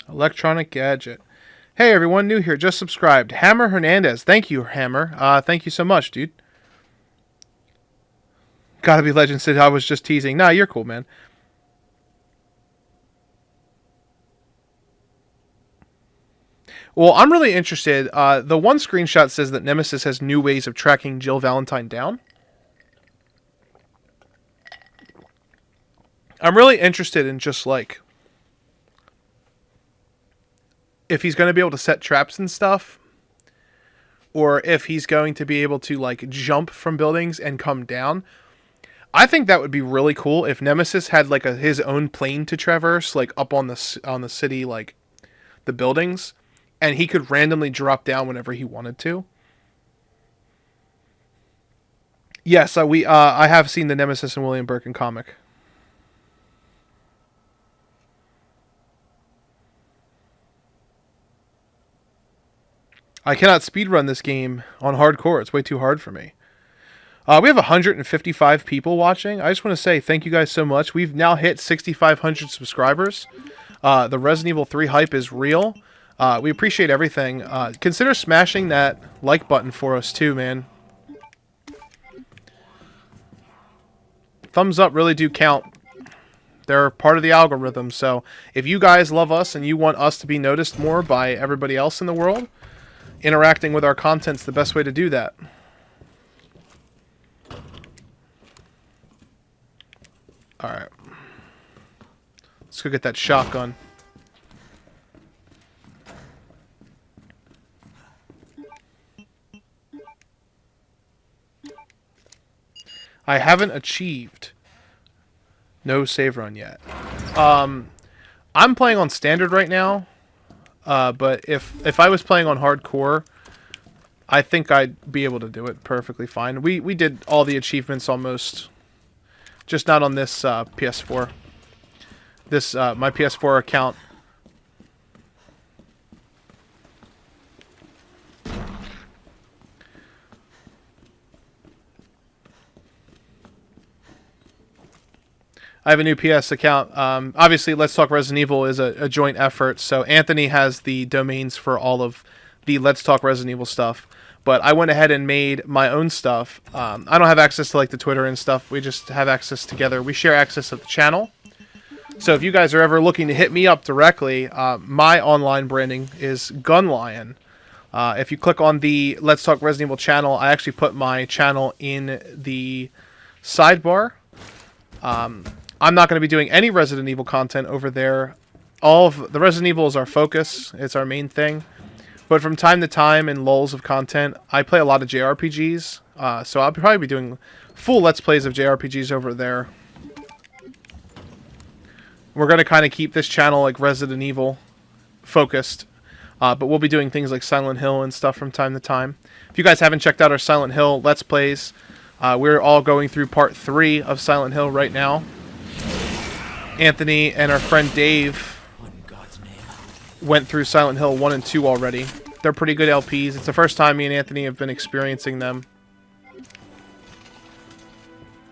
Electronic gadget. Hey everyone, new here, just subscribed. Hammer Hernandez. Thank you, Hammer. Thank you so much, dude. Gotta be Legend said I was just teasing. Nah, you're cool, man. Well, I'm really interested. The one screenshot says that Nemesis has new ways of tracking Jill Valentine down. I'm really interested in just like if he's going to be able to set traps and stuff, or if he's going to be able to like jump from buildings and come down. I think that would be really cool if Nemesis had like his own plane to traverse, like up on the city, like the buildings, and he could randomly drop down whenever he wanted to. Yes, I have seen the Nemesis and William Birkin comic. I cannot speedrun this game on hardcore. It's way too hard for me. We have 155 people watching. I just want to say thank you guys so much. We've now hit 6,500 subscribers. The Resident Evil 3 hype is real. We appreciate everything. Consider smashing that like button for us too, man. Thumbs up really do count. They're part of the algorithm. So if you guys love us and you want us to be noticed more by everybody else in the world, interacting with our content's the best way to do that. Alright. Let's go get that shotgun. I haven't achieved no save run yet. I'm playing on standard right now. But if I was playing on hardcore, I think I'd be able to do it perfectly fine. We did all the achievements almost. Just not on this PS4. This my PS4 account. I have a new PS account. Obviously, Let's Talk Resident Evil is a joint effort. So Anthony has the domains for all of the Let's Talk Resident Evil stuff. But I went ahead and made my own stuff. I don't have access to like the Twitter and stuff. We just have access together. We share access to the channel. So if you guys are ever looking to hit me up directly, my online branding is Gunlion. If you click on the Let's Talk Resident Evil channel, I actually put my channel in the sidebar. I'm not going to be doing any Resident Evil content over there. All of the Resident Evil is our focus. It's our main thing. But from time to time, in lulls of content, I play a lot of JRPGs. So I'll probably be doing full Let's Plays of JRPGs over there. We're going to kind of keep this channel like Resident Evil focused. But we'll be doing things like Silent Hill and stuff from time to time. If you guys haven't checked out our Silent Hill Let's Plays, we're all going through part 3 of Silent Hill right now. Anthony and our friend Dave went through Silent Hill 1 and 2 already. They're pretty good LPs. It's the first time me and Anthony have been experiencing them.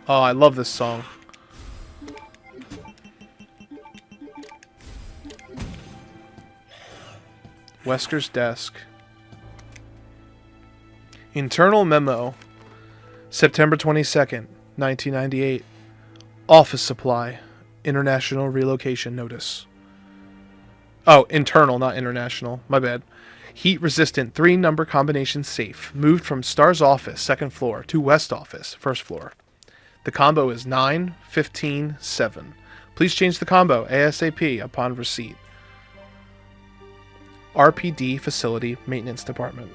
Oh, I love this song. Wesker's desk. Internal memo. September 22nd, 1998. Office supply. International relocation notice. Oh, internal, not international. My bad. Heat-resistant 3-number combination safe. Moved from Star's office, 2nd floor, to West office, 1st floor. The combo is 9-15-7. Please change the combo ASAP upon receipt. RPD Facility Maintenance Department.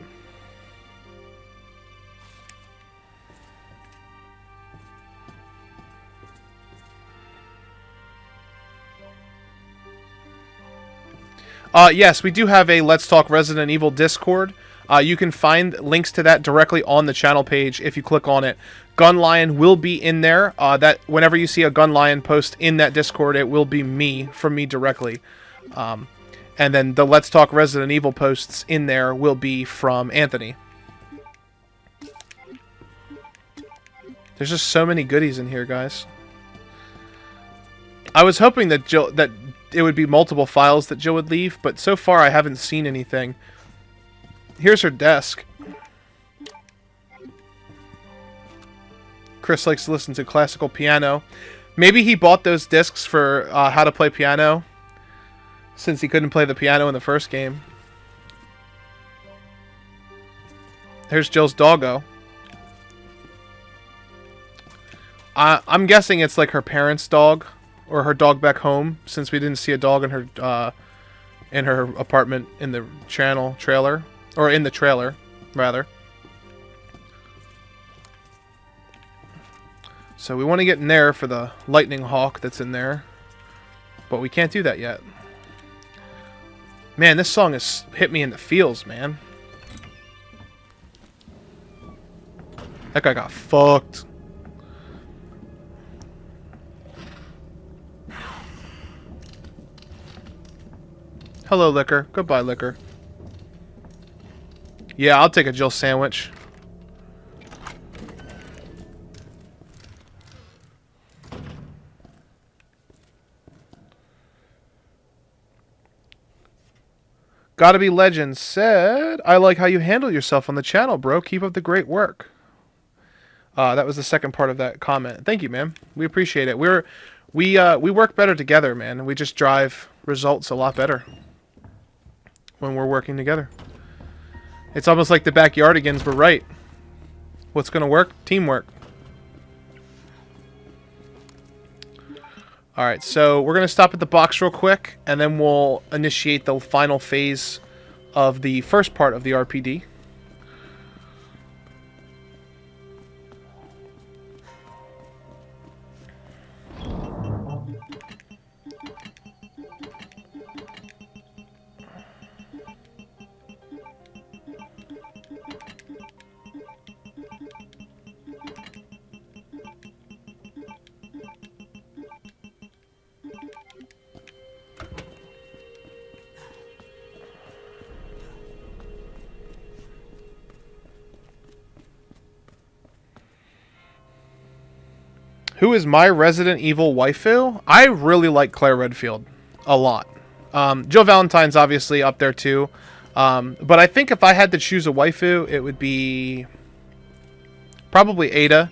Yes, we do have a Let's Talk Resident Evil Discord. You can find links to that directly on the channel page if you click on it. Gunlion will be in there. That whenever you see a Gunlion post in that Discord, it will be me, from me directly. And then the Let's Talk Resident Evil posts in there will be from Anthony. There's just so many goodies in here, guys. I was hoping that it would be multiple files that Jill would leave, but so far I haven't seen anything. Here's her desk. Chris likes to listen to classical piano. Maybe he bought those discs for how to play piano, since he couldn't play the piano in the first game. Here's Jill's doggo. I'm guessing it's like her parents' dog. Or her dog back home, since we didn't see a dog in her apartment in the trailer, or in the trailer, rather. So we want to get in there for the lightning hawk that's in there, but we can't do that yet. Man, this song has hit me in the feels, man. That guy got fucked. Hello, Liquor. Goodbye, Liquor. Yeah, I'll take a Jill sandwich. Gotta be Legend said, I like how you handle yourself on the channel, bro. Keep up the great work. That was the second part of that comment. Thank you, man. We appreciate it. We work better together, man. We just drive results a lot better when we're working together. It's almost like the backyardigans were right. What's gonna work? Teamwork. Alright, so we're gonna stop at the box real quick, and then we'll initiate the final phase of the first part of the RPD. Who is my Resident Evil waifu? I really like Claire Redfield a lot. Jill Valentine's obviously up there too. But I think if I had to choose a waifu, it would be probably Ada.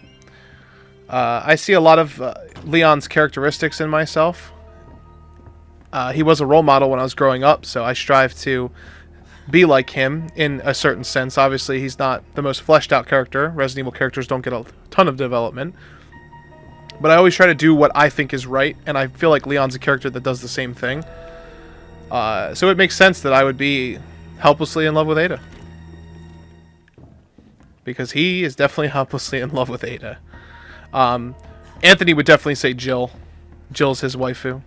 I see a lot of Leon's characteristics in myself. He was a role model when I was growing up, so I strive to be like him in a certain sense. Obviously, he's not the most fleshed out character. Resident Evil characters don't get a ton of development. But I always try to do what I think is right, and I feel like Leon's a character that does the same thing. So it makes sense that I would be helplessly in love with Ada. Because he is definitely helplessly in love with Ada. Anthony would definitely say Jill. Jill's his waifu.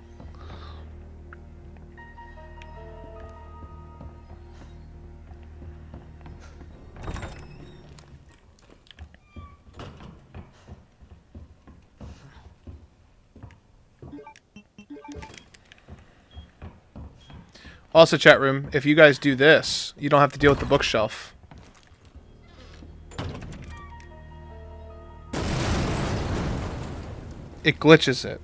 Also, chat room, if you guys do this, you don't have to deal with the bookshelf. It glitches it.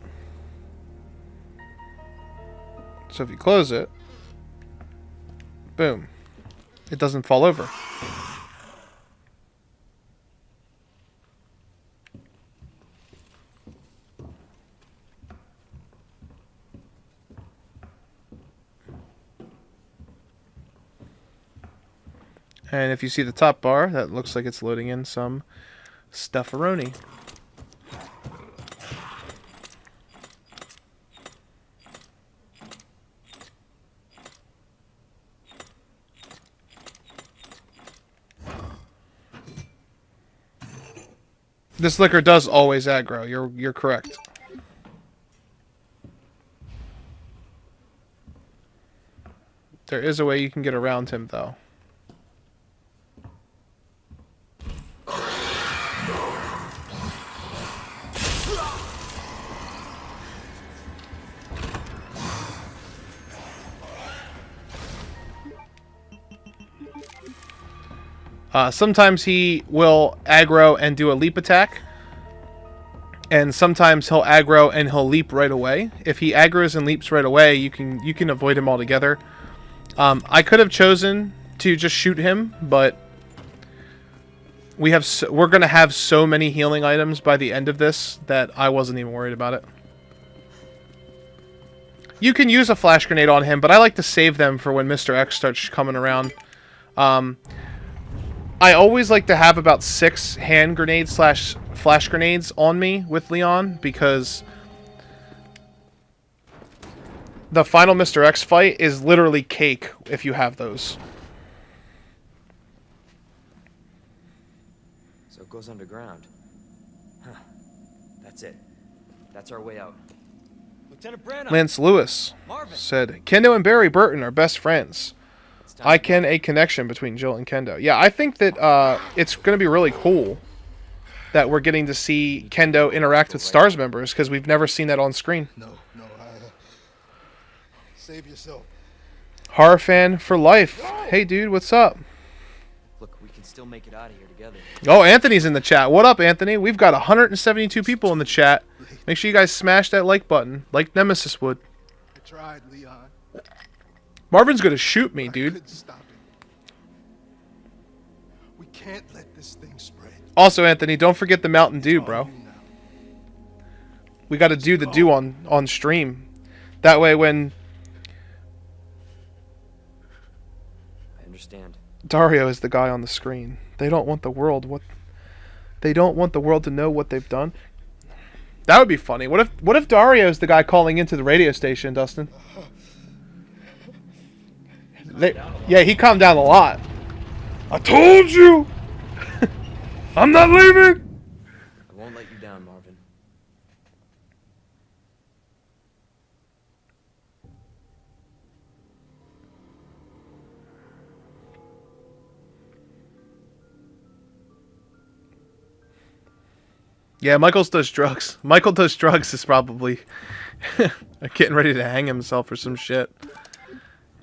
So if you close it, boom, it doesn't fall over. And if you see the top bar, that looks like it's loading in some stufferoni. This liquor does always aggro. You're correct. There is a way you can get around him, though. Sometimes he will aggro and do a leap attack. And sometimes he'll aggro and he'll leap right away. If he aggroes and leaps right away, you can avoid him altogether. I could have chosen to just shoot him, but we're going to have so many healing items by the end of this that I wasn't even worried about it. You can use a flash grenade on him, but I like to save them for when Mr. X starts coming around. I always like to have about 6 hand grenades slash flash grenades on me with Leon, because the final Mr. X fight is literally cake if you have those. So it goes underground. Huh. That's it. That's our way out. Lieutenant Branagh! Lance Lewis Marvin. said, Kendo and Barry Burton are best friends. I can a connection between Jill and Kendo. Yeah, I think that it's going to be really cool that we're getting to see Kendo interact with STARS members, because we've never seen that on screen. No, save yourself. Horror fan for life. Hey, dude, what's up? Look, can still make it out of here together. Oh, Anthony's in the chat. What up, Anthony? We've got 172 people in the chat. Make sure you guys smash that like button, like Nemesis would. I tried, Leon. Marvin's gonna shoot me, I dude. couldn't stop it. We can't let this thing spread. Also, Anthony, don't forget the Mountain Dew, bro. You now. We got to do the dew on stream. That way, when I understand. Dario is the guy on the screen, they don't want the world to know what they've done. That would be funny. What if Dario is the guy calling into the radio station, Dustin? Yeah, he calmed down a lot. I told you. I'm not leaving. I won't let you down, Marvin. Yeah, Michael does drugs. Michael does drugs is probably getting ready to hang himself or some shit.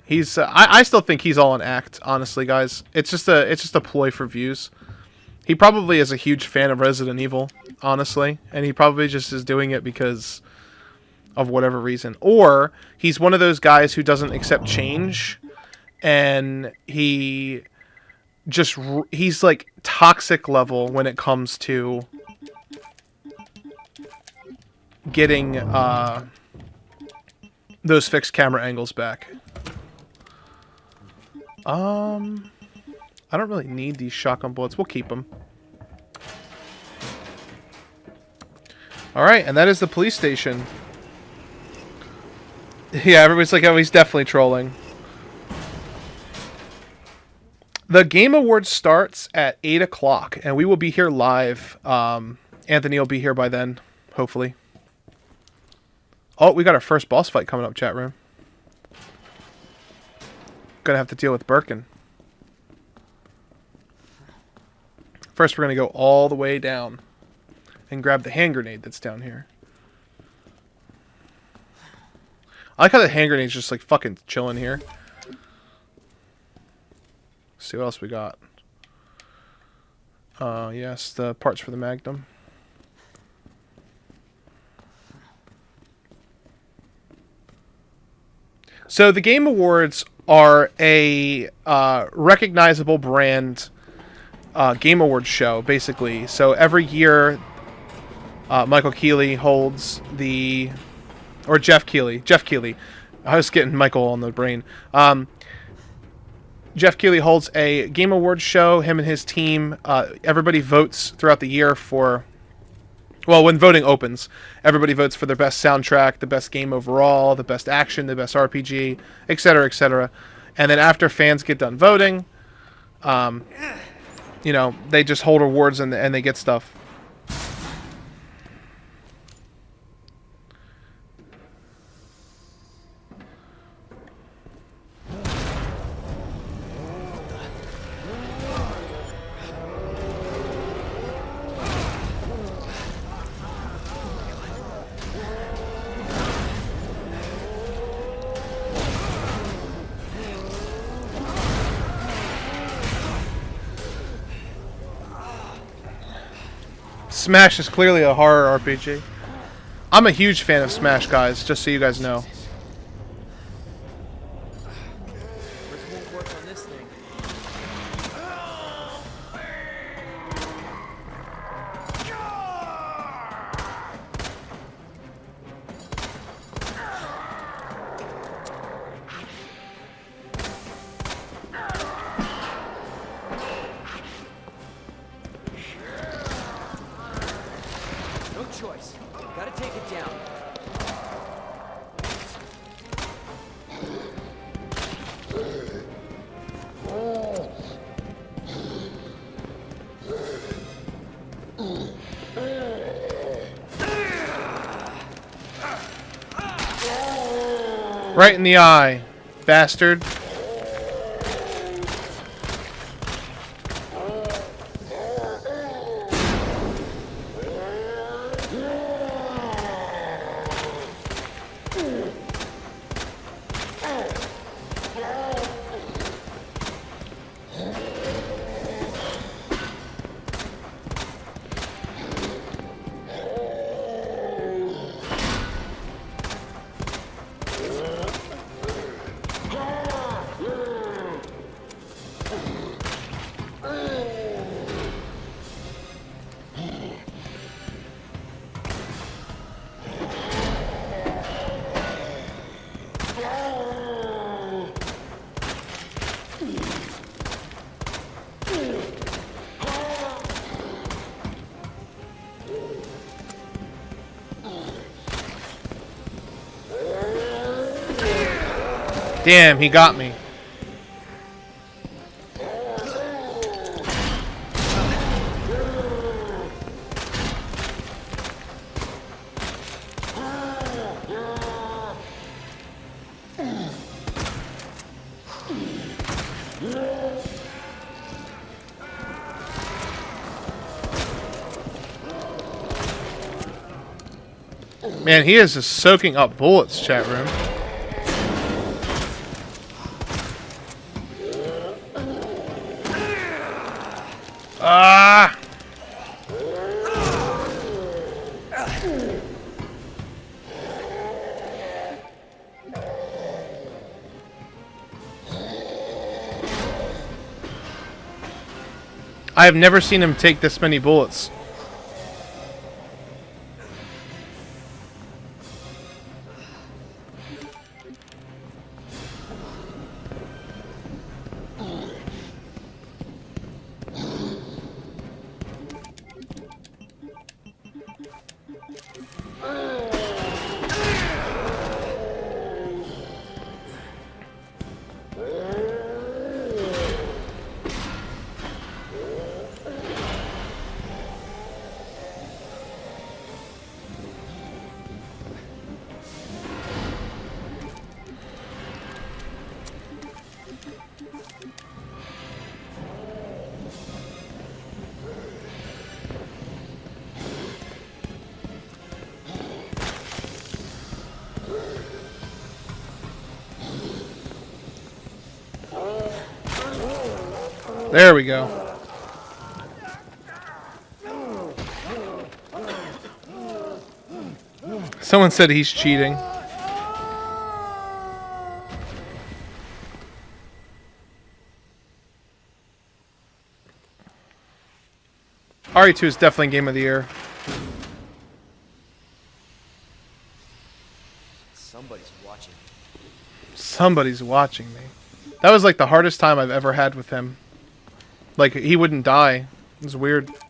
He's I still think he's all an act, honestly, guys. It's just a ploy for views. He probably is a huge fan of Resident Evil, honestly, and he probably just is doing it because of whatever reason. Or he's one of those guys who doesn't accept change, and he's like toxic level when it comes to getting those fixed camera angles back. I don't really need these shotgun bullets. We'll keep them. Alright, and that is the police station. Yeah, everybody's like, oh, he's definitely trolling. The Game Awards starts at 8 o'clock, and we will be here live. Anthony will be here by then, hopefully. Oh, we got our first boss fight coming up, chat room. Gonna have to deal with Birkin. First, we're gonna go all the way down and grab the hand grenade that's down here. I like how the hand grenade's just like fucking chilling here. Let's see what else we got. Yes, the parts for the Magnum. So the Game Awards are a recognizable brand Game Awards show, basically. So every year, Michael Keeley holds the... Or Jeff Keeley. I was getting Michael on the brain. Jeff Keeley holds a Game Awards show. Him and his team. Everybody votes throughout the year for... Well, when voting opens, everybody votes for their best soundtrack, the best game overall, the best action, the best RPG, etc., etc. And then after fans get done voting, you know, they just hold awards and they get stuff. Smash is clearly a horror RPG. I'm a huge fan of Smash, guys, just so you guys know. Won't work on this thing. No choice. Gotta take it down. Right in the eye, bastard. Damn, he got me. Man, he is just soaking up bullets, chat room. Ah! I have never seen him take this many bullets. There we go. Someone said he's cheating. RE2 is definitely game of the year. Somebody's watching. Somebody's watching me. That was like the hardest time I've ever had with him. Like, he wouldn't die. It was weird. Let's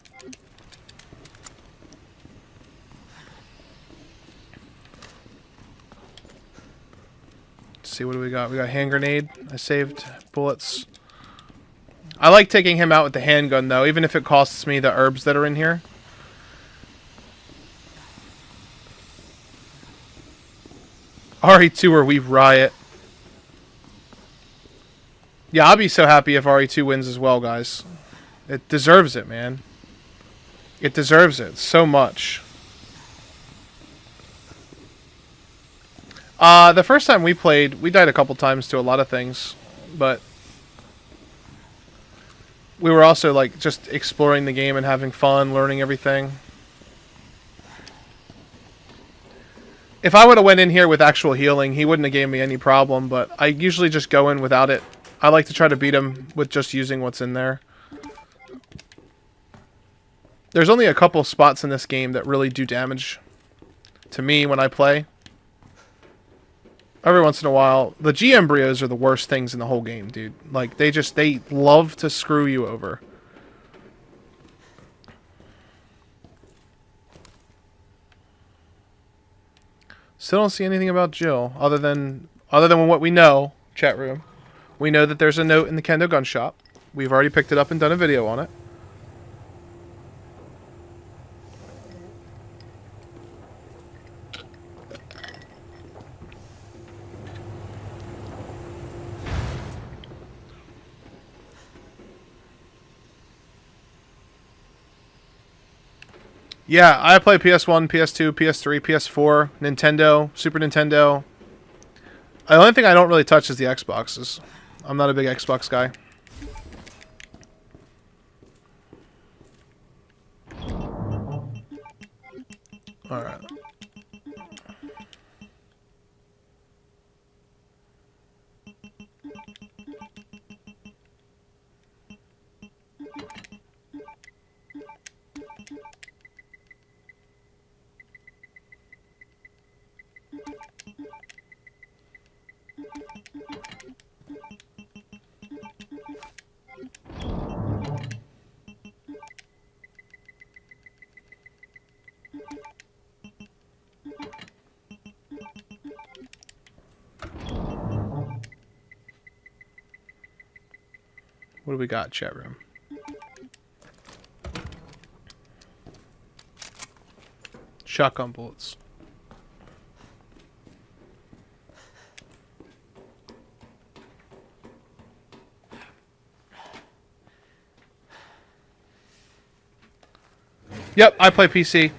see, what do we got? We got hand grenade. I saved bullets. I like taking him out with the handgun, though, even if it costs me the herbs that are in here. RE2 or we riot. Yeah, I'll be so happy if RE2 wins as well, guys. It deserves it, man. It deserves it so much. The first time we played, we died a couple times to a lot of things, but we were also like just exploring the game and having fun, learning everything. If I would have went in here with actual healing, he wouldn't have gave me any problem, but I usually just go in without it. I like to try to beat him with just using what's in there. There's only a couple spots in this game that really do damage to me when I play. Every once in a while, the G embryos are the worst things in the whole game, dude. Like, they love to screw you over. Still don't see anything about Jill other than what we know, chat room. We know that there's a note in the Kendo gun shop. We've already picked it up and done a video on it. Yeah, I play PS1, PS2, PS3, PS4, Nintendo, Super Nintendo. The only thing I don't really touch is the Xboxes. I'm not a big Xbox guy. Alright. What do we got, chat room? Shotgun bullets. Yep, I play PC.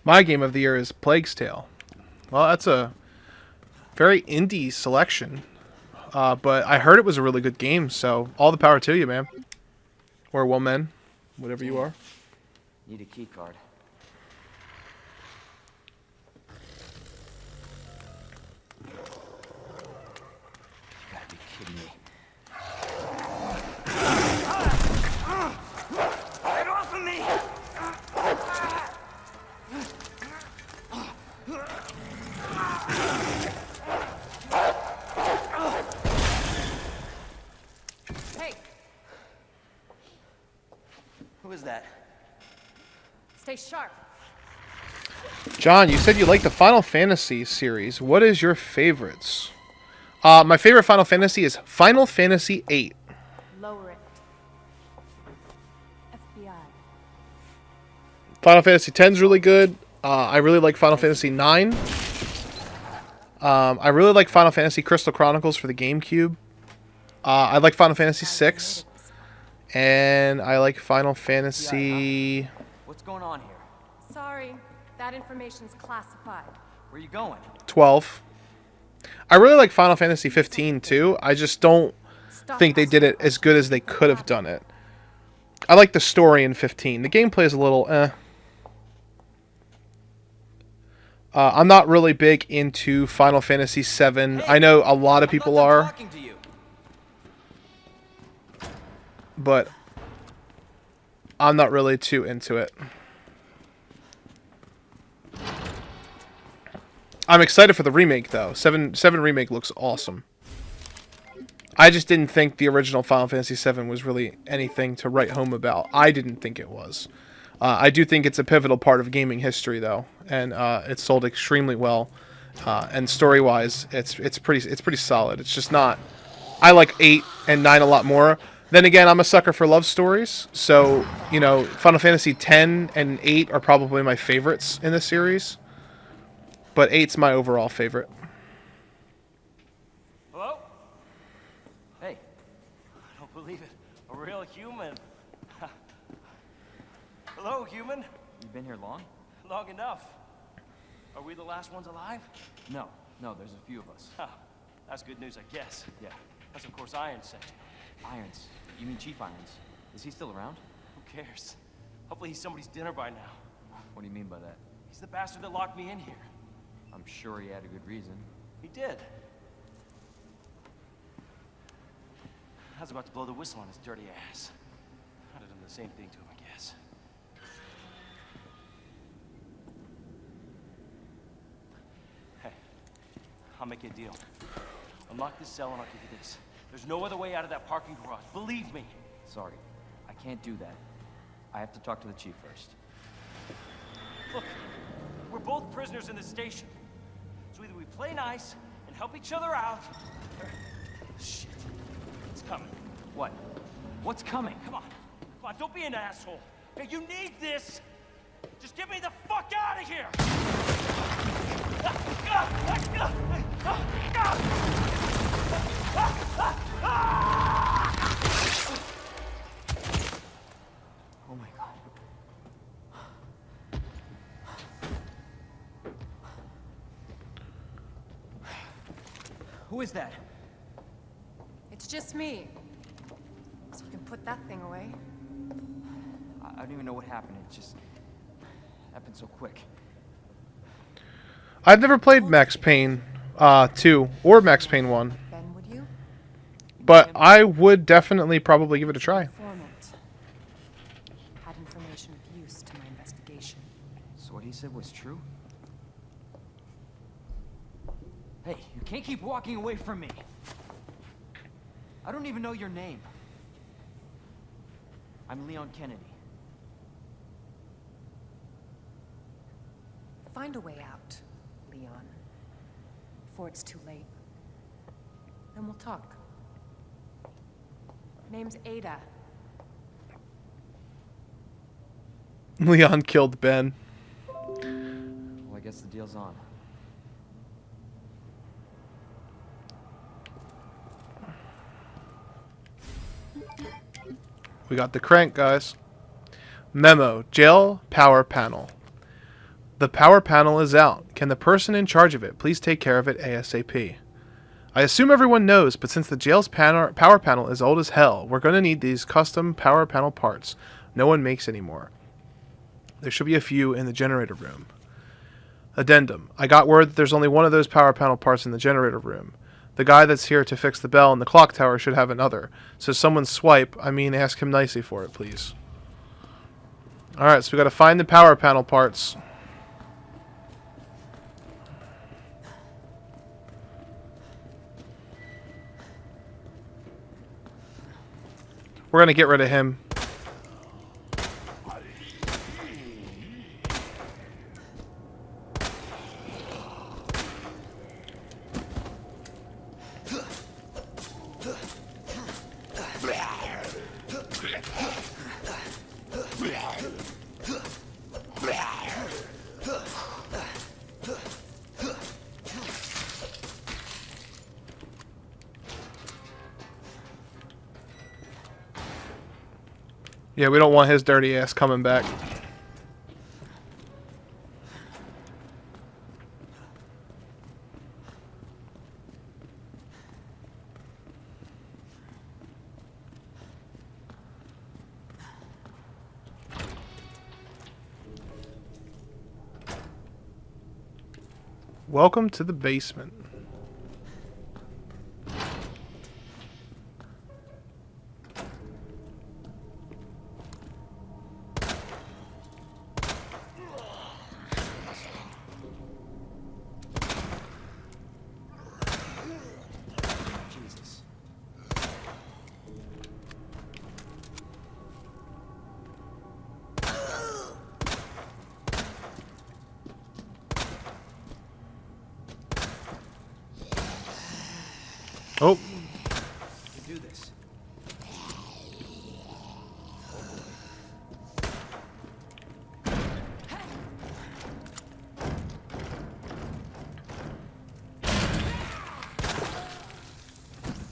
My game of the year is Plague's Tale. Well, that's a very indie selection. But I heard it was a really good game, so all the power to you, man. Or woman, whatever you are. Need a key card. You gotta be kidding me. Get off of me! Hey, Who is that? stay sharp. John, you said you like the Final Fantasy series. What is your favorites? My favorite Final Fantasy is Final Fantasy VIII. Lower it. FBI. Final Fantasy X is really good. I really like Final Fantasy IX. I really like Final Fantasy Crystal Chronicles for the GameCube. I like Final Fantasy VI. And I like Final Fantasy... What's going on here? Sorry, that information's classified. Where you going? 12. I really like Final Fantasy 15 too. I just don't think they did it as good as they could have done it. I like the story in 15. The gameplay is a little eh. I'm not really big into Final Fantasy 7. I know a lot of people are, but I'm not really too into it. I'm excited for the remake, though. 7 Remake looks awesome. I just didn't think the original Final Fantasy 7 was really anything to write home about. I didn't think it was. I do think it's a pivotal part of gaming history, though, and it's sold extremely well. And story-wise, it's pretty solid. It's just not. I like 8 and 9 a lot more. Then again, I'm a sucker for love stories, so you know, Final Fantasy 10 and 8 are probably my favorites in the series. But 8's my overall favorite. Hello? Hey. I don't believe it. A real human. Hello, human. You been here long? Long enough. Are we the last ones alive? No, there's a few of us. Huh. That's good news, I guess. Yeah. That's of course Irons sent you. Irons. You mean Chief Irons? Is he still around? Who cares? Hopefully he's somebody's dinner by now. What do you mean by that? He's the bastard that locked me in here. I'm sure he had a good reason. He did. I was about to blow the whistle on his dirty ass. I'd have done the same thing to him, I guess. Hey, I'll make you a deal. Unlock this cell and I'll give you this. There's no other way out of that parking garage. Believe me. Sorry, I can't do that. I have to talk to the chief first. Look, we're both prisoners in this station. So either we play nice and help each other out, or... Shit. It's coming. What? What's coming? Come on, don't be an asshole. Hey, you need this. Just get me the fuck out of here. Oh my god. Who is that? It's just me. So you can put that thing away. I don't even know what happened. It just happened so quick. I've never played Max Payne 2 or Max Payne 1, Ben, would you? but I would definitely probably give it a try. Informant. Had information of use to my investigation. So what he said was true? Hey, you can't keep walking away from me. I don't even know your name. I'm Leon Kennedy. Find a way out, Leon. Before it's too late. Then we'll talk. Name's Ada. Leon killed Ben. Well, I guess the deal's on. We got the crank, guys. Memo. Jail power panel. The power panel is out. Can the person in charge of it please take care of it ASAP? I assume everyone knows, but since the jail's power panel is old as hell, we're going to need these custom power panel parts. No one makes anymore. There should be a few in the generator room. Addendum. I got word that there's only one of those power panel parts in the generator room. The guy that's here to fix the bell in the clock tower should have another. So someone ask him nicely for it, please. Alright, so we gotta find the power panel parts. We're gonna get rid of him. Yeah, we don't want his dirty ass coming back. Welcome to the basement. Jesus. Oh. You can do this.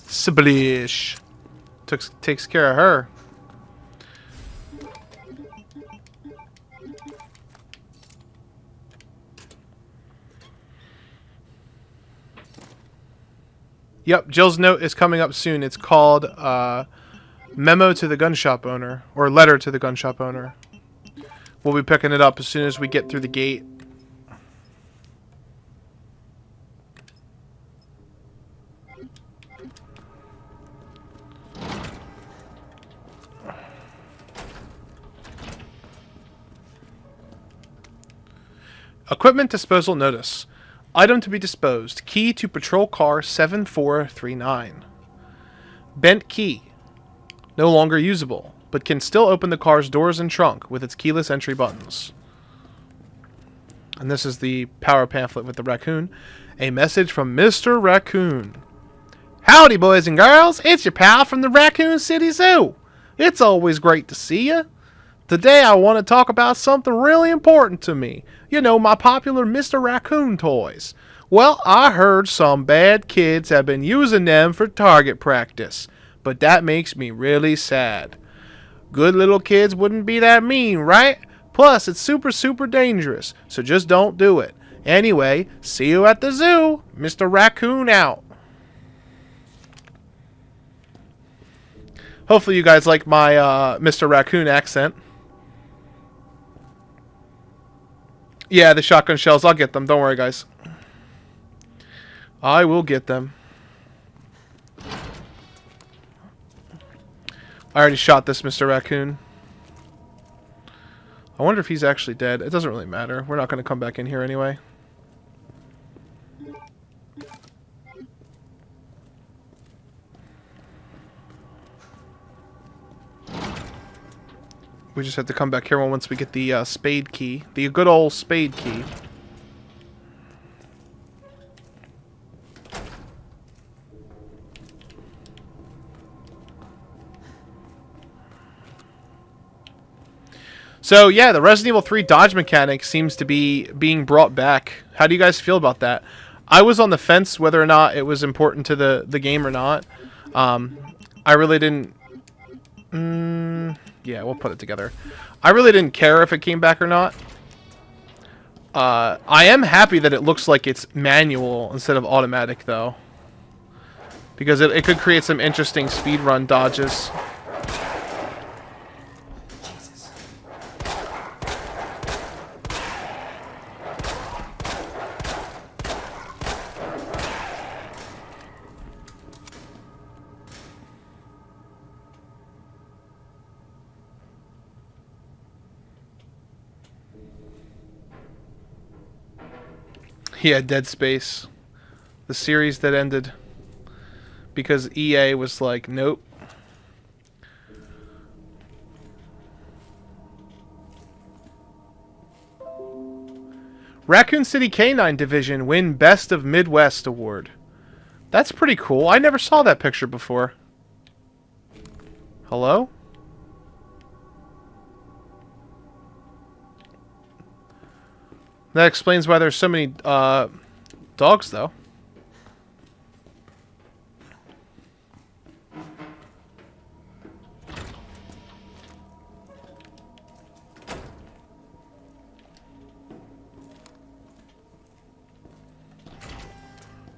Splish. Takes care of her. Yep, Jill's note is coming up soon. It's called Memo to the Gun Shop Owner, or Letter to the Gun Shop Owner. We'll be picking it up as soon as we get through the gate. Equipment disposal notice. Item to be disposed. Key to patrol car 7439. Bent key. No longer usable, but can still open the car's doors and trunk with its keyless entry buttons. And this is the power pamphlet with the raccoon. A message from Mr. Raccoon. Howdy, boys and girls. It's your pal from the Raccoon City Zoo. It's always great to see you. Today I want to talk about something really important to me. You know, my popular Mr. Raccoon toys. Well, I heard some bad kids have been using them for target practice. But that makes me really sad. Good little kids wouldn't be that mean, right? Plus, it's super dangerous. So just don't do it. Anyway, see you at the zoo. Mr. Raccoon out. Hopefully you guys like my Mr. Raccoon accent. Yeah, the shotgun shells. I'll get them. Don't worry, guys. I will get them. I already shot this Mr. Raccoon. I wonder if he's actually dead. It doesn't really matter. We're not going to come back in here anyway. We just have to come back here once we get the spade key. The good old spade key. So, yeah, the Resident Evil 3 dodge mechanic seems to be being brought back. How do you guys feel about that? I was on the fence whether or not it was important to the game or not. I really didn't... yeah, we'll put it together. I really didn't care if it came back or not. I am happy that it looks like it's manual instead of automatic, though. Because it could create some interesting speedrun dodges. Yeah, Dead Space. The series that ended because EA was like, nope. Raccoon City Canine Division win Best of Midwest Award. That's pretty cool. I never saw that picture before. Hello? That explains why there's so many dogs, though.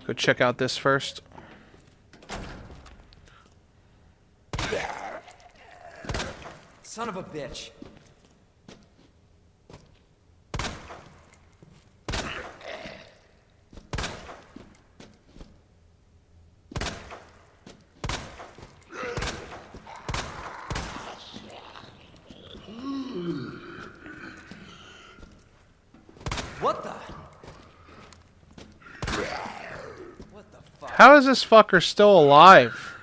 Go check out this first. Son of a bitch. What the? What the fuck? How is this fucker still alive?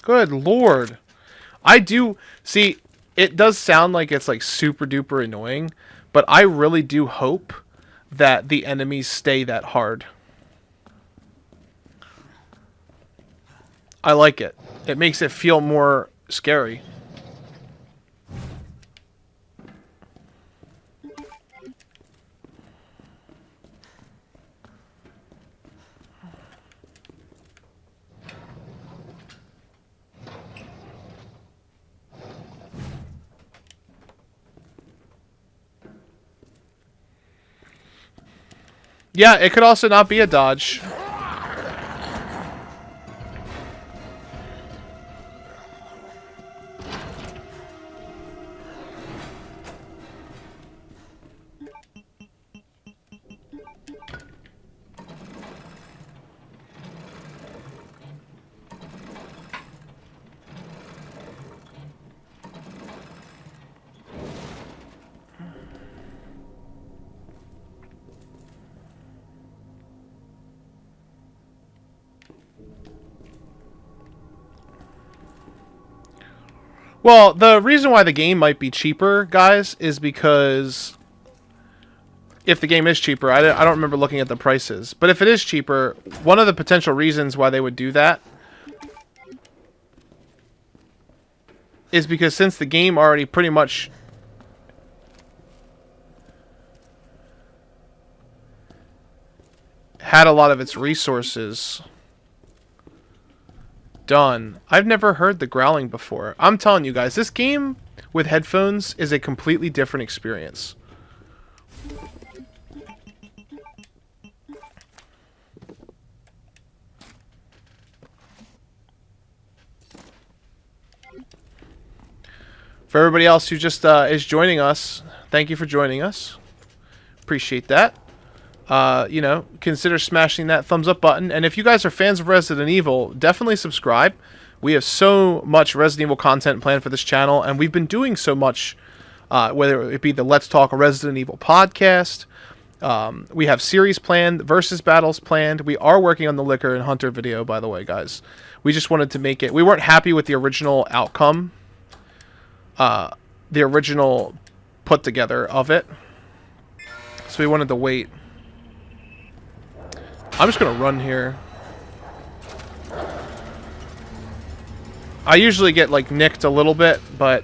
Good lord. I do... See, it does sound like it's like super duper annoying, but I really do hope that the enemies stay that hard. I like it. It makes it feel more scary. Yeah, it could also not be a dodge. Well, the reason why the game might be cheaper, guys, is because if the game is cheaper, I don't remember looking at the prices, but if it is cheaper, one of the potential reasons why they would do that is because since the game already pretty much had a lot of its resources done. I've never heard the growling before. I'm telling you guys, this game with headphones is a completely different experience. For everybody else who just is joining us, thank you for joining us. Appreciate that. You know, consider smashing that thumbs up button. And if you guys are fans of Resident Evil, definitely subscribe. We have so much Resident Evil content planned for this channel, and we've been doing so much, whether it be the Let's Talk Resident Evil podcast, We have series planned, versus battles planned. We are working on the Liquor and Hunter video, by the way, guys. We just wanted to make it. We weren't happy with the original outcome, the original put together of it, so we wanted to wait. I'm just gonna run here. I usually get like nicked a little bit, but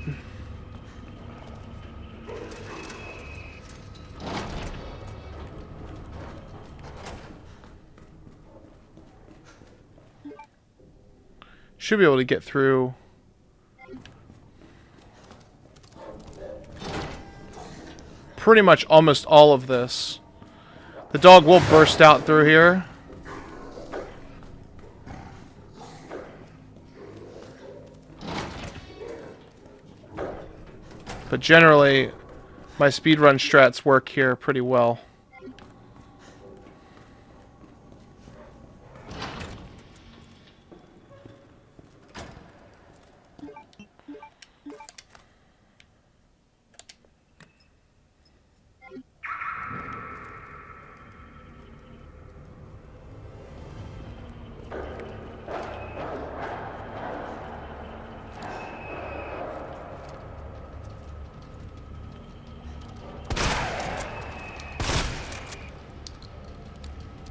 should be able to get through. Pretty much almost all of this. The dog will burst out through here. But generally, my speedrun strats work here pretty well.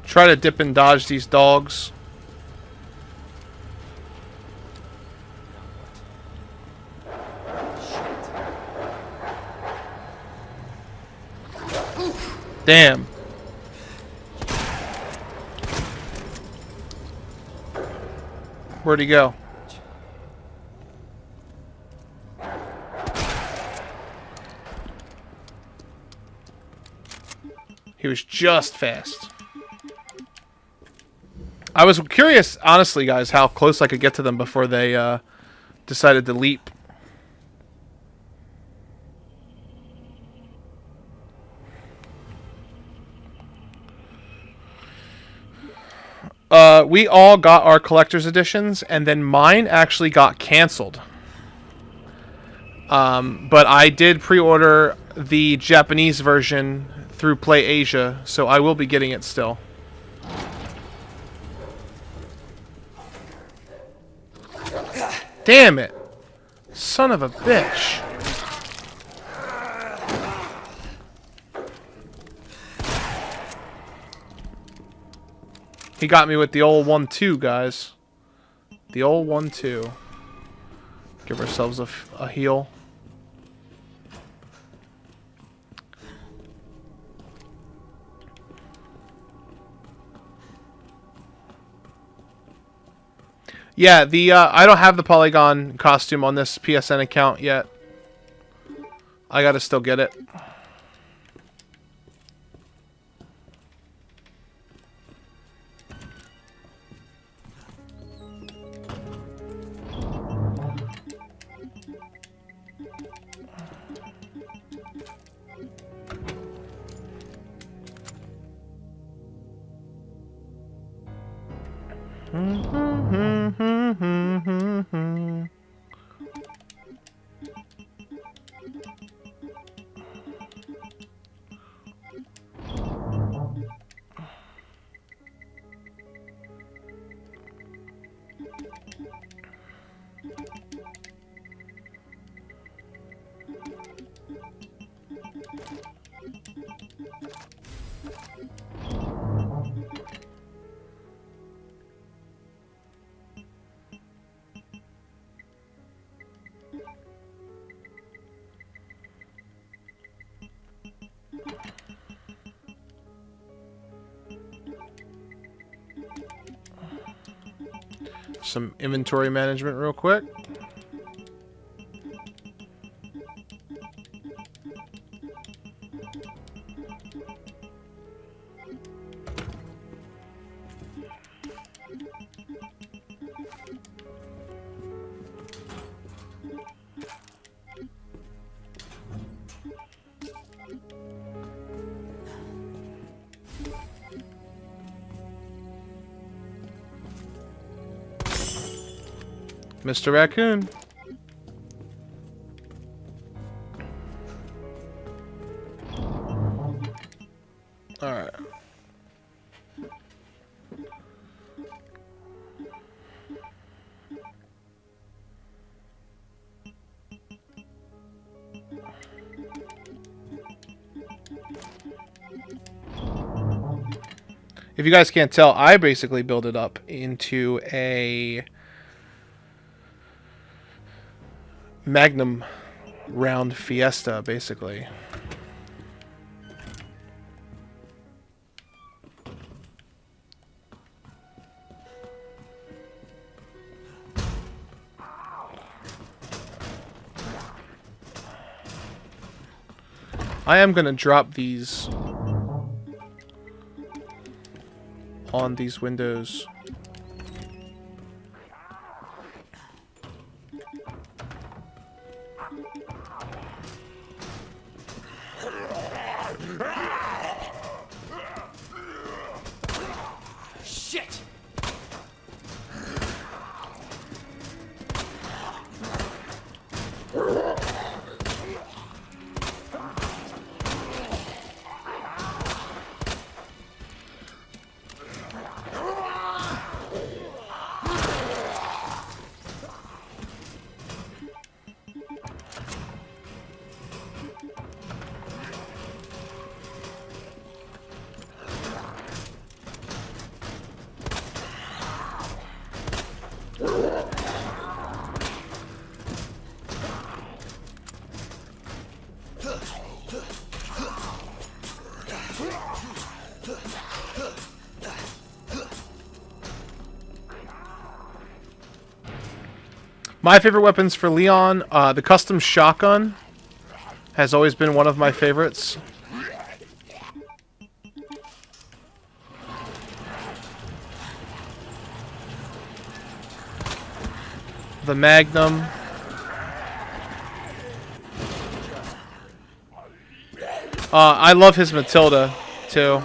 Try to dip and dodge these dogs. Damn. Where'd he go? He was just fast. I was curious, honestly, guys, how close I could get to them before they decided to leap. We all got our collector's editions, and then mine actually got canceled. But I did pre-order the Japanese version through Play Asia, so I will be getting it still. Damn it! Son of a bitch. He got me with the old 1-2, guys. The old 1-2. Give ourselves a heal. Yeah, the I don't have the Polygon costume on this PSN account yet. I gotta still get it. Some inventory management real quick. Mr. Raccoon. If you guys can't tell, I basically build it up into a Magnum round Fiesta, basically. I am going to drop these on these windows. Shit! My favorite weapons for Leon, the custom shotgun has always been one of my favorites. The Magnum. I love his Matilda, too.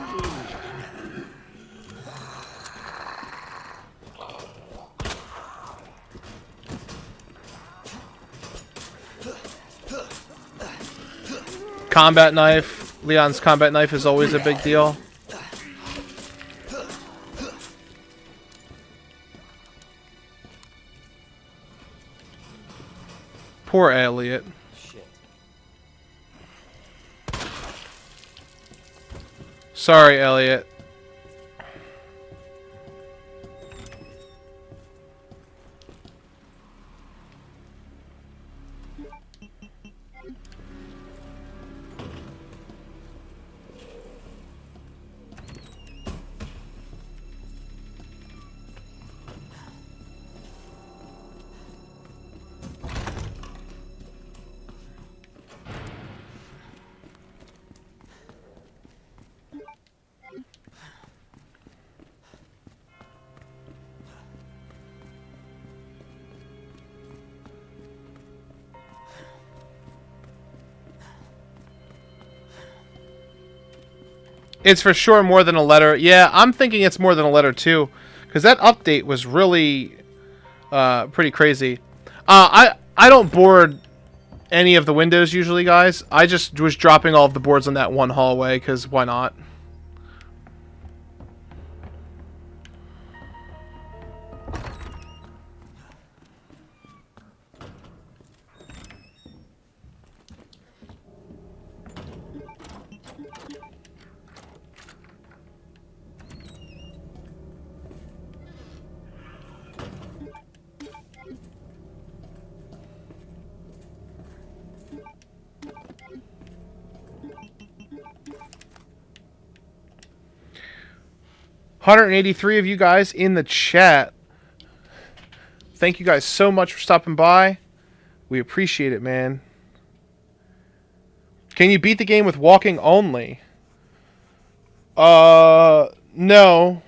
Combat knife. Leon's combat knife is always a big deal. Poor Elliot. Shit. Sorry, Elliot. It's for sure more than a letter. Yeah, I'm thinking it's more than a letter too, because that update was really pretty crazy. I don't board any of the windows usually, guys. I just was dropping all of the boards on that one hallway, because why not? $183 of you guys in the chat. Thank you guys so much for stopping by. We appreciate it, man. Can you beat the game with walking only? No.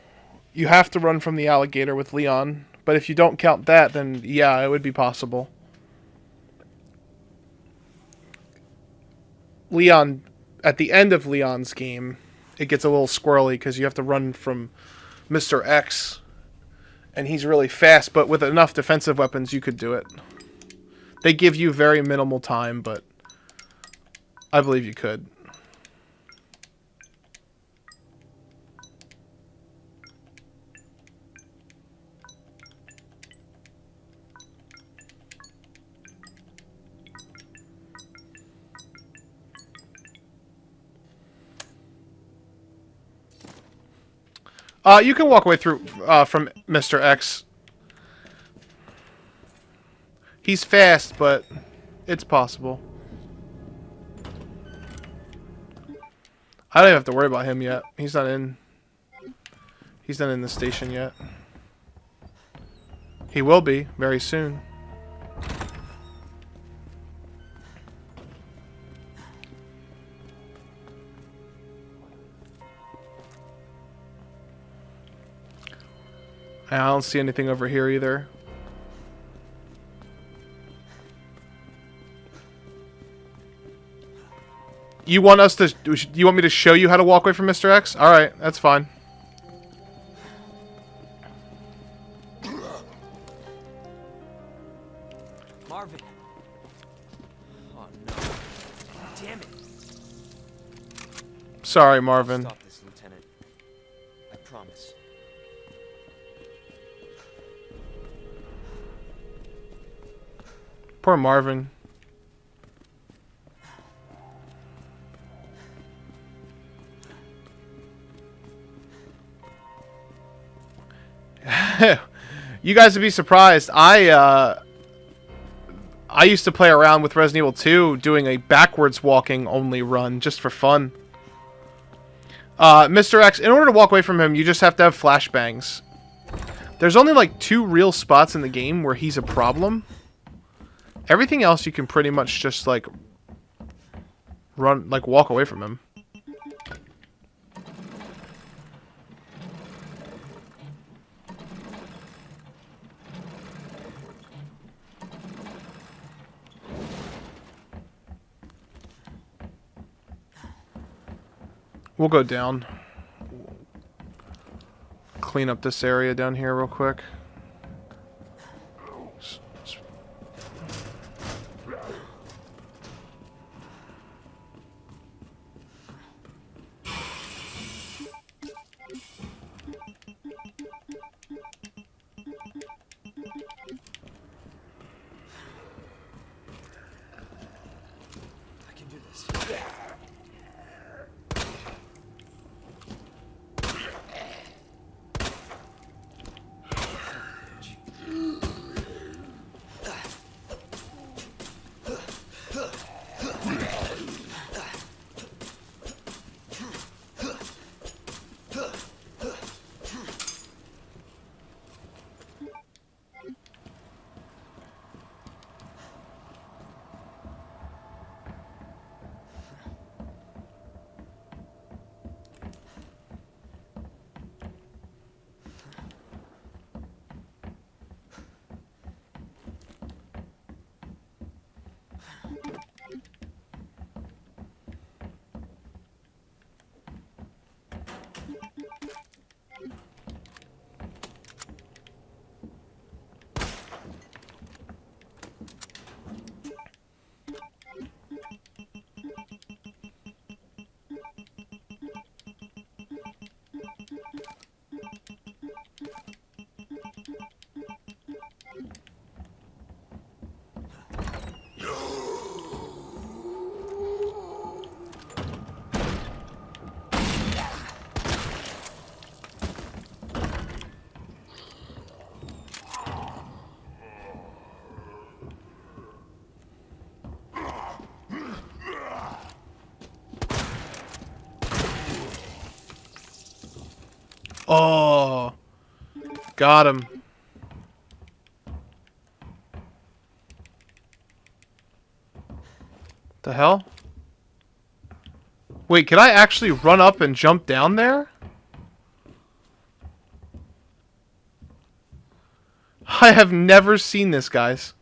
You have to run from the alligator with Leon. But if you don't count that, then yeah, it would be possible. Leon, at the end of Leon's game, it gets a little squirrely because you have to run from Mr. X, and he's really fast, but with enough defensive weapons, you could do it. They give you very minimal time, but I believe you could. You can walk away through from Mr. X. He's fast, but it's possible. I don't even have to worry about him yet. He's not in. He's not in the station yet. He will be very soon. I don't see anything over here either. You want us to? You want me to show you how to walk away from Mr. X? All right, that's fine. Marvin. Oh no! Damn it! Sorry, Marvin. Stop this, Lieutenant. I promise. Poor Marvin. You guys would be surprised. I used to play around with Resident Evil 2 doing a backwards walking only run just for fun. Mr. X, in order to walk away from him, you just have to have flashbangs. There's only like 2 real spots in the game where he's a problem. Everything else you can pretty much just like run, like walk away from him. We'll go down. Clean up this area down here real quick. I can do this. Oh, got him. The hell? Wait, can I actually run up and jump down there? I have never seen this, guys.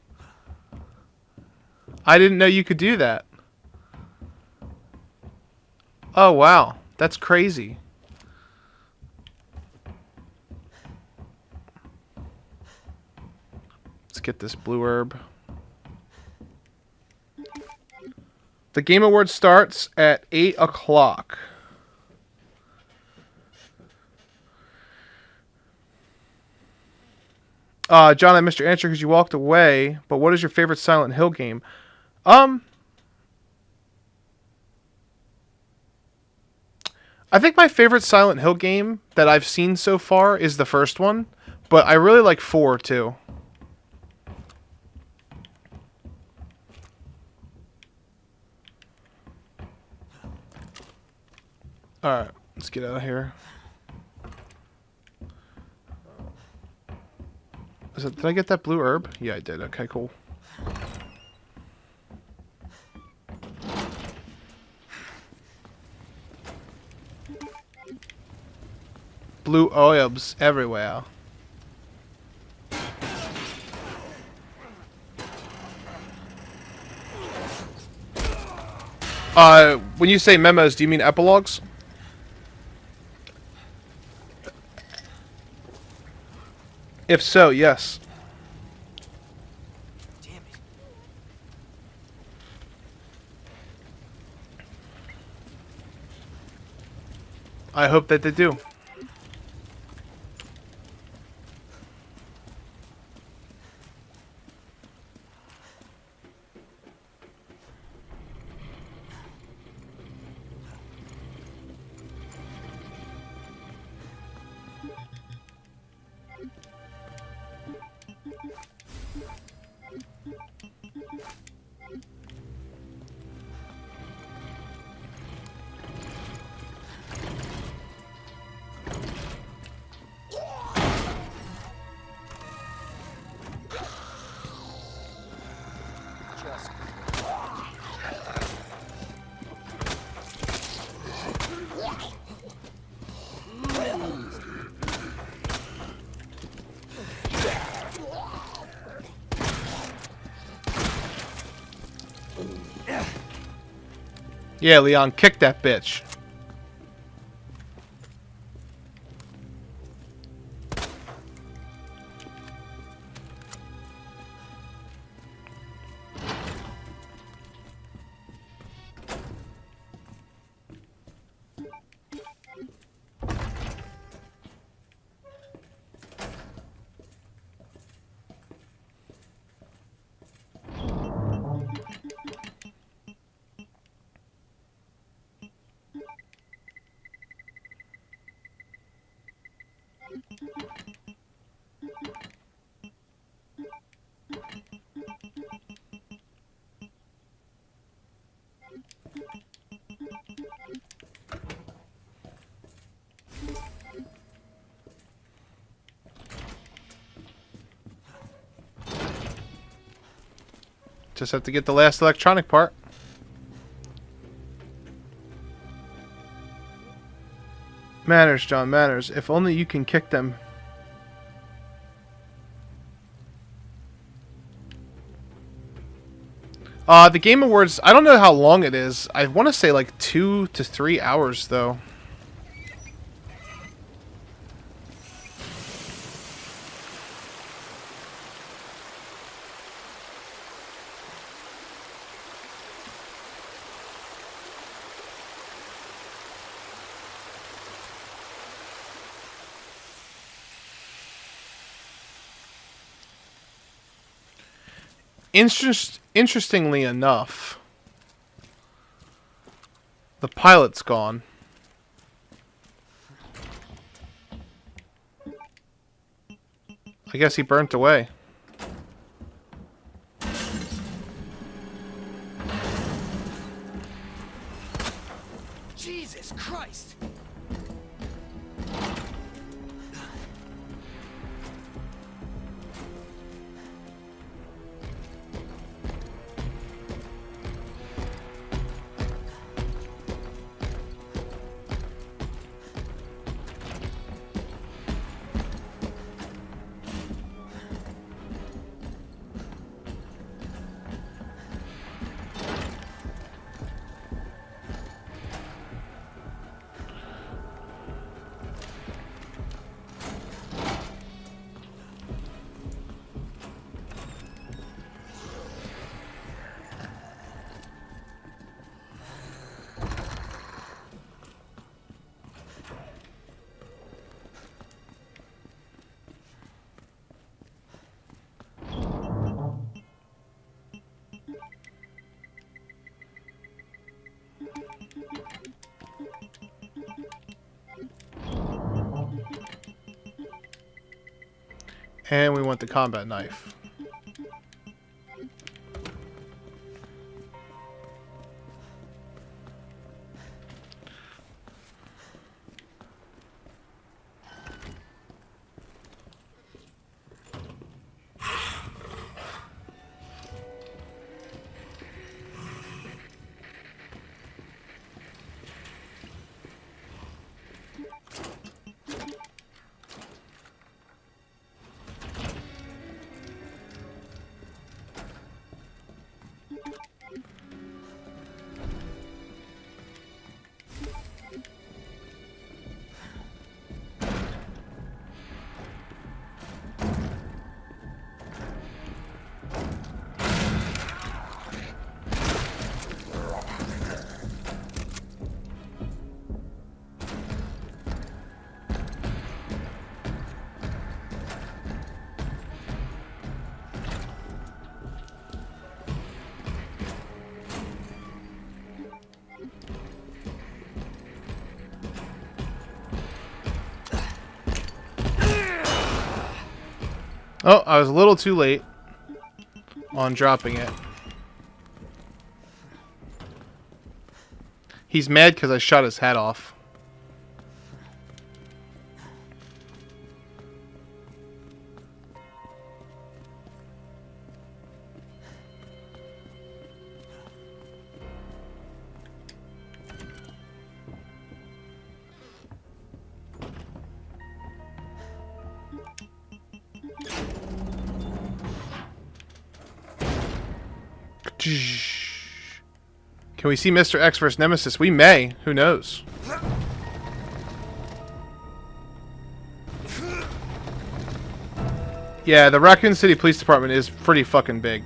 I didn't know you could do that. Oh, wow. That's crazy. Let's get this blue herb. The Game Award starts at 8 o'clock. John, I missed your answer because you walked away. But what is your favorite Silent Hill game? I think my favorite Silent Hill game that I've seen so far is the first one, but I really like 4 too. Alright, let's get out of here. Did I get that blue herb? Yeah, I did. Okay, cool. Blue orbs everywhere. When you say memos, do you mean epilogues? If so, yes. Damn it. I hope that they do. Yeah, Leon, kick that bitch. Just have to get the last electronic part. Manners, John, manners. If only you can kick them. The Game Awards, I don't know how long it is. I want to say like 2 to 3 hours, though. Interestingly enough, the pilot's gone. I guess he burnt away. Jesus Christ! And we want the combat knife. Oh, I was a little too late on dropping it. He's mad because I shot his head off. Can we see Mr. X vs. Nemesis? We may. Who knows? Yeah, the Raccoon City Police Department is pretty fucking big.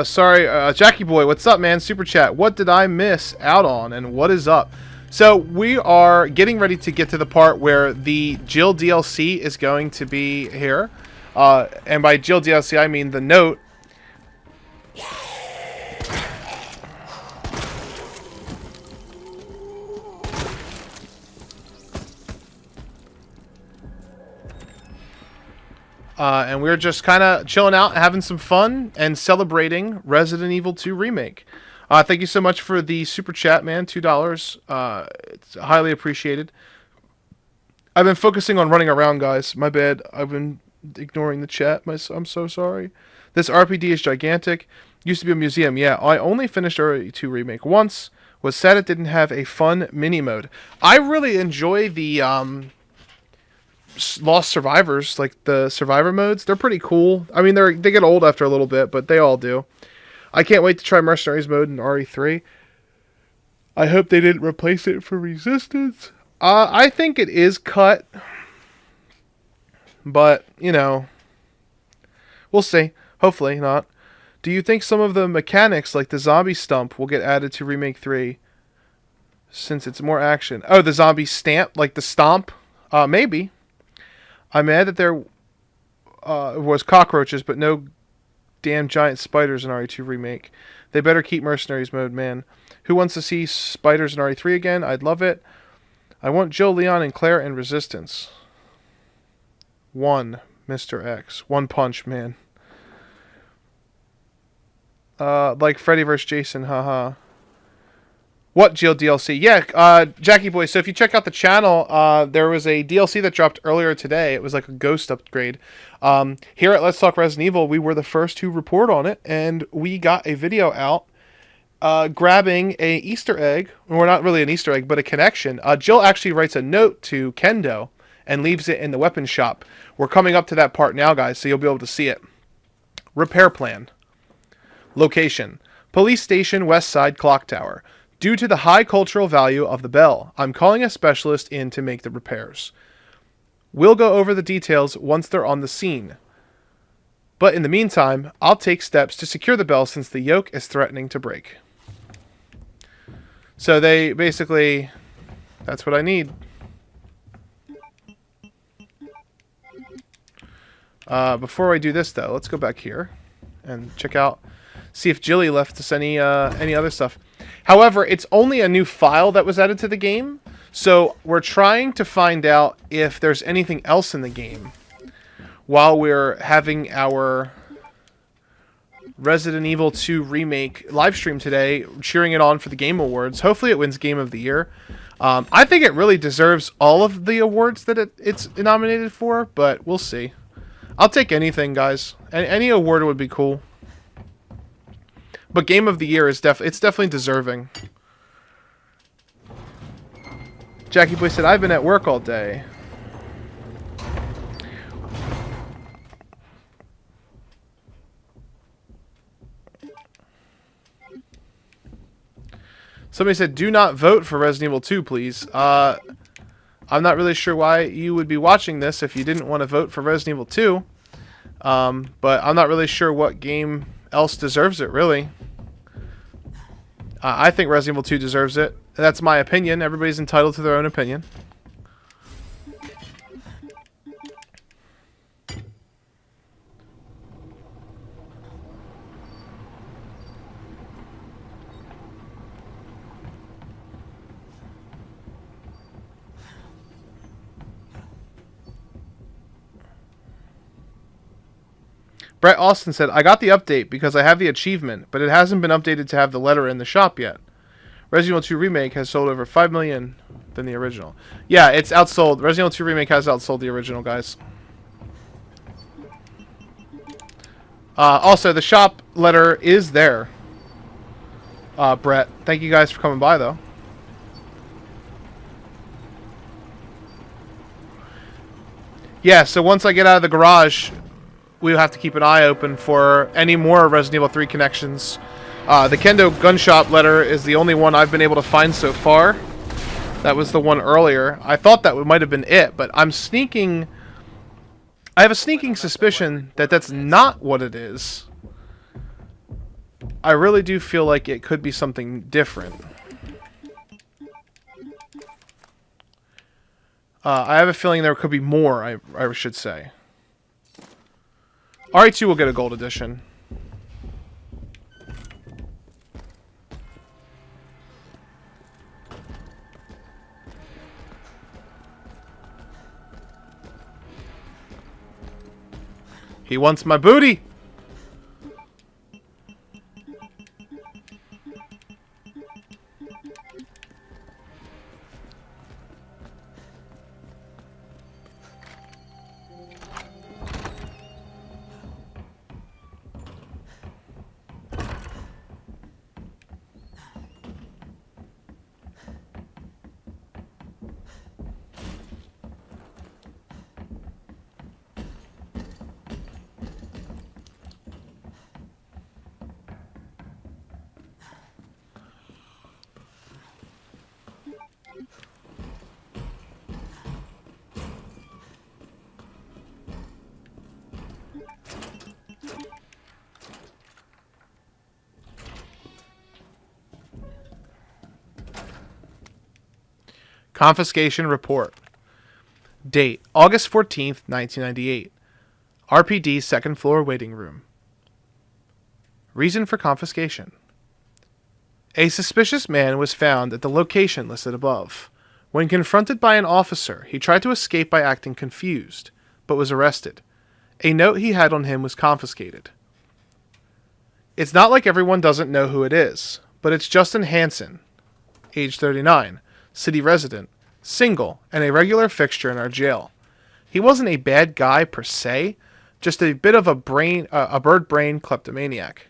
Sorry, Jackie Boy, what's up, man? Super chat. What did I miss out on, and what is up? So we are getting ready to get to the part where the Jill DLC is going to be here. And by Jill DLC, I mean the note. And we're just kind of chilling out, having some fun, and celebrating Resident Evil 2 Remake. Thank you so much for the super chat, man. $2. It's highly appreciated. I've been focusing on running around, guys. My bad. I've been ignoring the chat. I'm so sorry. This RPD is gigantic. Used to be a museum. Yeah, I only finished RE2 Remake once. Was sad it didn't have a fun mini mode. I really enjoy the Lost Survivors, like the survivor modes. They're pretty cool. I mean, they get old after a little bit, but they all do. I can't wait to try Mercenaries mode in RE3. I hope they didn't replace it for Resistance. I think it is cut. But, you know, we'll see. Hopefully not. Do you think some of the mechanics, like the zombie stump, will get added to Remake 3? Since it's more action. Oh, the zombie stamp? Like the stomp? Maybe. I'm mad that there was cockroaches, but no damn giant spiders in RE2 Remake. They better keep Mercenaries mode, man. Who wants to see spiders in RE3 again? I'd love it. I want Jill, Leon, and Claire in Resistance. One, Mr. X. One punch, man. Like Freddy vs. Jason, haha. What Jill DLC? Yeah, Jackie Boy, so if you check out the channel, there was a DLC that dropped earlier today. It was like a ghost upgrade. Here at Let's Talk Resident Evil, we were the first to report on it, and we got a video out grabbing a Easter egg. Well, not really an Easter egg, but a connection. Jill actually writes a note to Kendo and leaves it in the weapons shop. We're coming up to that part now, guys, so you'll be able to see it. Repair plan. Location. Police Station, West Side Clock Tower. Due to the high cultural value of the bell, I'm calling a specialist in to make the repairs. We'll go over the details once they're on the scene. But in the meantime, I'll take steps to secure the bell since the yoke is threatening to break. So they basically, that's what I need. Before I do this though, let's go back here and check out, see if Jilly left us any other stuff. However, it's only a new file that was added to the game, So we're trying to find out if there's anything else in the game while we're having our Resident Evil 2 Remake live stream today, cheering it on for the Game Awards. Hopefully it wins Game of the Year. I think it really deserves all of the awards that it's nominated for, but we'll see. I'll take anything, guys. Any award would be cool. But Game of the Year is definitely deserving. Jackie Boy said, I've been at work all day. Somebody said, do not vote for Resident Evil 2, please. I'm not really sure why you would be watching this if you didn't want to vote for Resident Evil 2. But I'm not really sure what game else deserves it, really. I think Resident Evil 2 deserves it. That's my opinion. Everybody's entitled to their own opinion. Brett Austin said, I got the update because I have the achievement, but it hasn't been updated to have the letter in the shop yet. Resident Evil 2 Remake has sold over 5 million than the original. Yeah, it's outsold. Resident Evil 2 Remake has outsold the original, guys. Also, the shop letter is there. Brett, thank you guys for coming by, though. Yeah, so once I get out of the garage, we'll have to keep an eye open for any more Resident Evil 3 connections. The Kendo Gun Shop letter is the only one I've been able to find so far. That was the one earlier. I thought that might have been it, but I have a sneaking suspicion that that's not what it is. I really do feel like it could be something different. I have a feeling there could be more, I should say. RE2 will get a gold edition. He wants my booty! Confiscation report. Date, August 14th, 1998. RPD second floor waiting room. Reason for confiscation. A suspicious man was found at the location listed above. When confronted by an officer, he tried to escape by acting confused, but was arrested. A note he had on him was confiscated. It's not like everyone doesn't know who it is, but it's Justin Hansen, age 39, city resident, single, and a regular fixture in our jail. He wasn't a bad guy per se, just a bit of a bird brain kleptomaniac.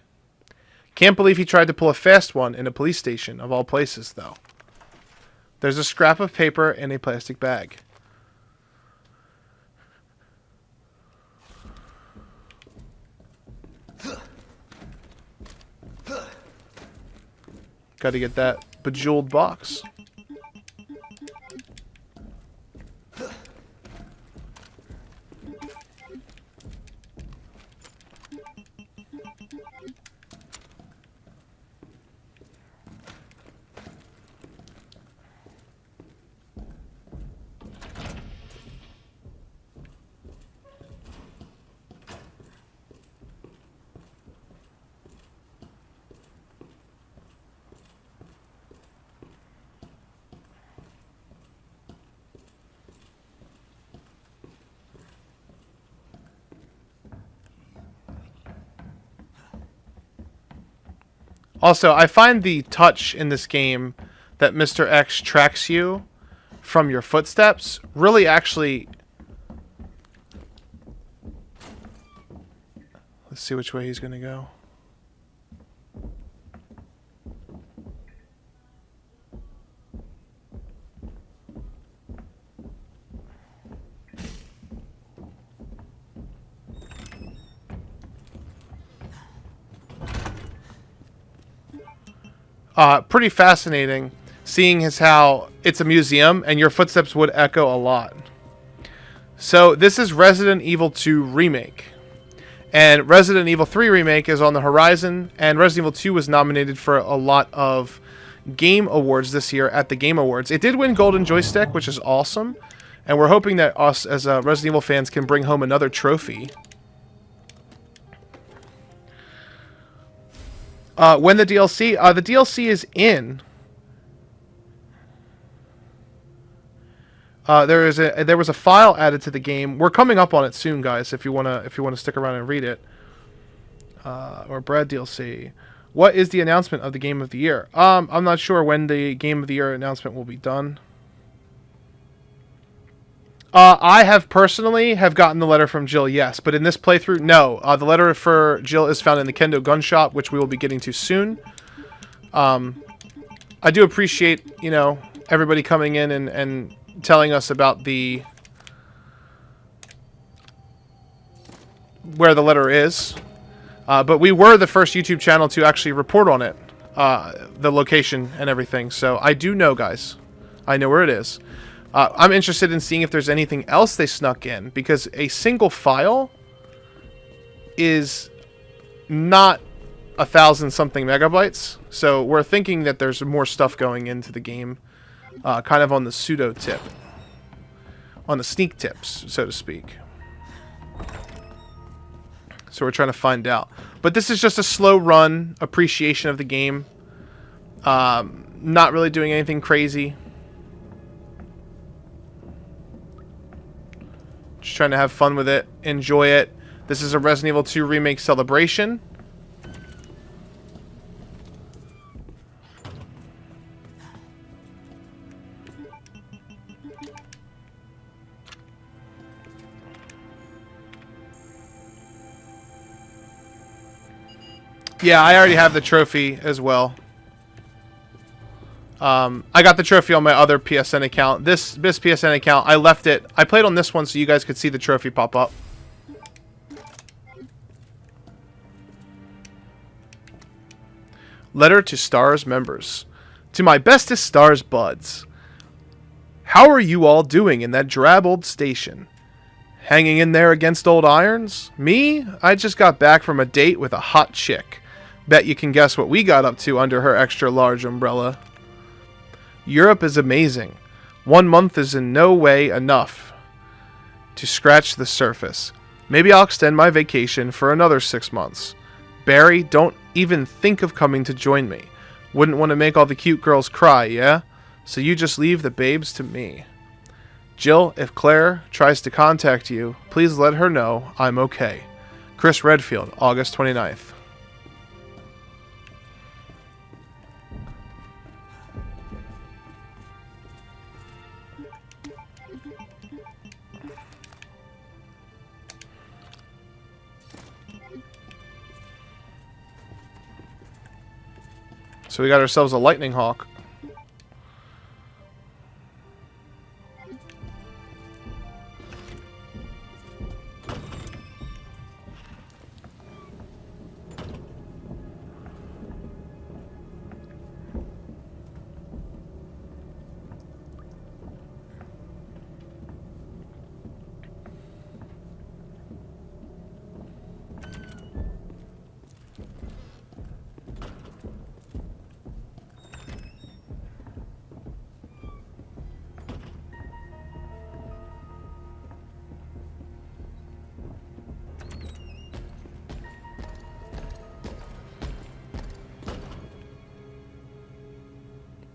Can't believe he tried to pull a fast one in a police station, of all places, though. There's a scrap of paper in a plastic bag. Gotta get that bejeweled box. Also, I find the touch in this game that Mr. X tracks you from your footsteps really actually... Let's see which way he's going to go. Pretty fascinating seeing as how it's a museum and your footsteps would echo a lot. So this is Resident Evil 2 Remake. And Resident Evil 3 Remake is on the horizon, and Resident Evil 2 was nominated for a lot of game awards this year at the Game Awards. It did win Golden Joystick, which is awesome, and we're hoping that us as Resident Evil fans can bring home another trophy. When the DLC is in. There was a file added to the game. We're coming up on it soon, guys. If you wanna stick around and read it. Or Brad DLC. What is the announcement of the Game of the Year? I'm not sure when the Game of the Year announcement will be done. I have personally gotten the letter from Jill, yes, but in this playthrough, no. The letter for Jill is found in the Kendo Gun Shop, which we will be getting to soon. I do appreciate, you know, everybody coming in and telling us about where the letter is. But we were the first YouTube channel to actually report on it, the location and everything. So I do know, guys. I know where it is. I'm interested in seeing if there's anything else they snuck in, because a single file is not 1,000-something megabytes. So we're thinking that there's more stuff going into the game, kind of on the pseudo tip, on the sneak tips, so to speak. So we're trying to find out. But this is just a slow run appreciation of the game. Not really doing anything crazy. Just trying to have fun with it. Enjoy it. This is a Resident Evil 2 Remake celebration. Yeah, I already have the trophy as well. I got the trophy on my other PSN account. This PSN account, I left it. I played on this one so you guys could see the trophy pop up. Letter to STARS members. To my bestest STARS buds. How are you all doing in that drab old station? Hanging in there against old irons? Me? I just got back from a date with a hot chick. Bet you can guess what we got up to under her extra large umbrella. Europe is amazing. 1 month is in no way enough to scratch the surface. Maybe I'll extend my vacation for another 6 months. Barry, don't even think of coming to join me. Wouldn't want to make all the cute girls cry, yeah? So you just leave the babes to me. Jill, if Claire tries to contact you, please let her know I'm okay. Chris Redfield, August 29th. So we got ourselves a lightning hawk.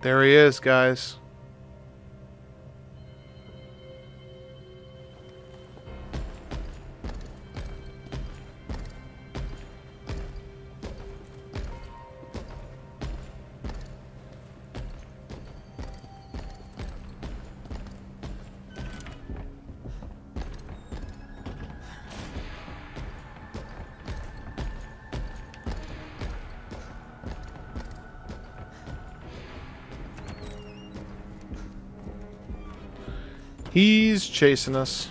There he is, guys. He's chasing us.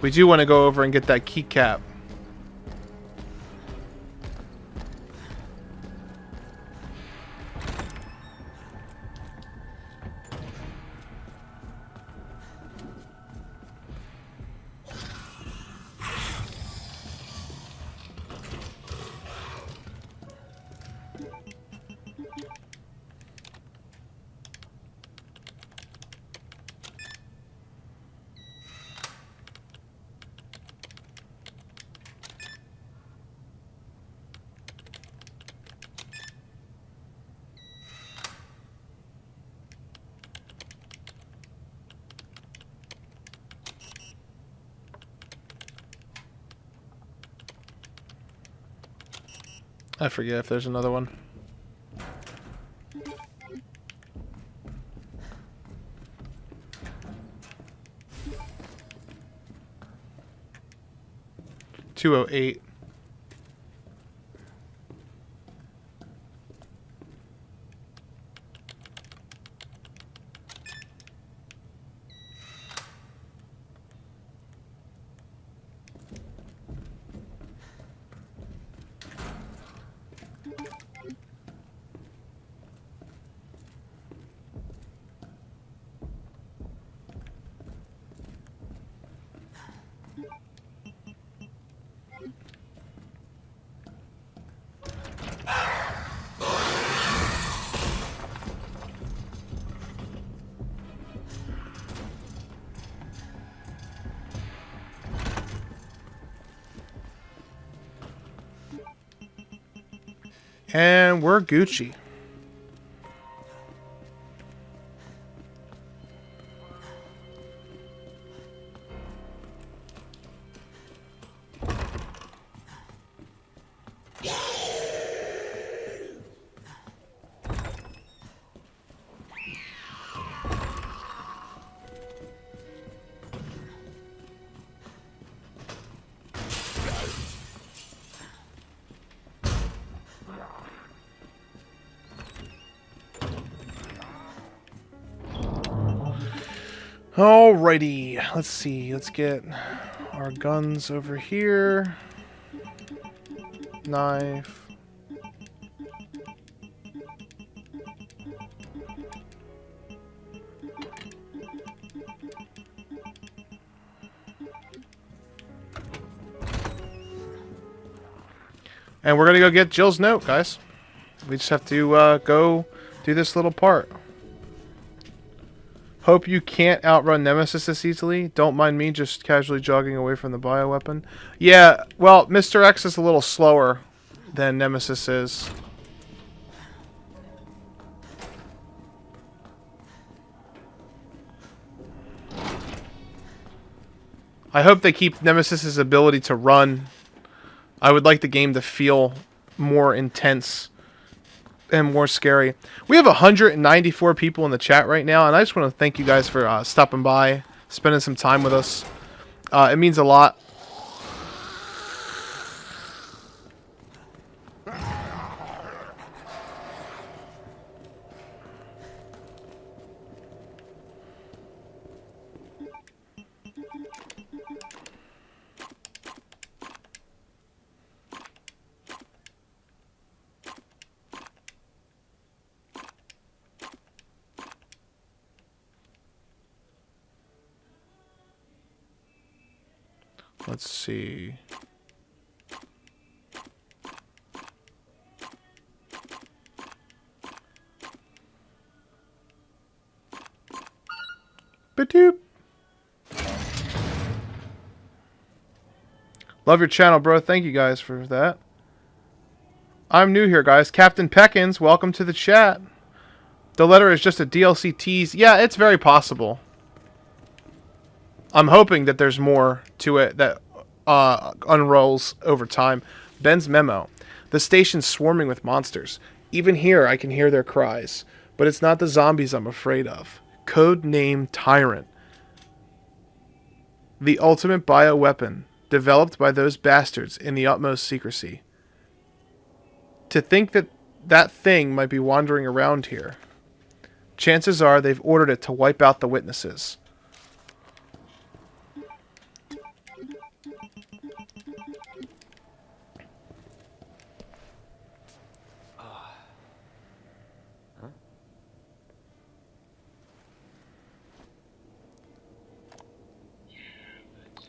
We do want to go over and get that keycap. I forget if there's another one. $208. And we're Gucci. Alrighty, let's see. Let's get our guns over here. Knife. And we're gonna go get Jill's note, guys. We just have to go do this little part. Hope you can't outrun Nemesis this easily. Don't mind me just casually jogging away from the bioweapon. Yeah, well, Mr. X is a little slower than Nemesis is. I hope they keep Nemesis's ability to run. I would like the game to feel more intense and more scary. We have 194 people in the chat right now, and I just want to thank you guys for stopping by, spending some time with us. It means a lot. Let's see. Ba-doop. Love your channel, bro. Thank you guys for that. I'm new here, guys. Captain Peckins, welcome to the chat. The letter is just a DLC tease. Yeah, it's very possible. I'm hoping that there's more to it that unrolls over time. Ben's memo. The station's swarming with monsters. Even here, I can hear their cries. But it's not the zombies I'm afraid of. Code name Tyrant. The ultimate bioweapon, developed by those bastards in the utmost secrecy. To think that that thing might be wandering around here. Chances are they've ordered it to wipe out the witnesses.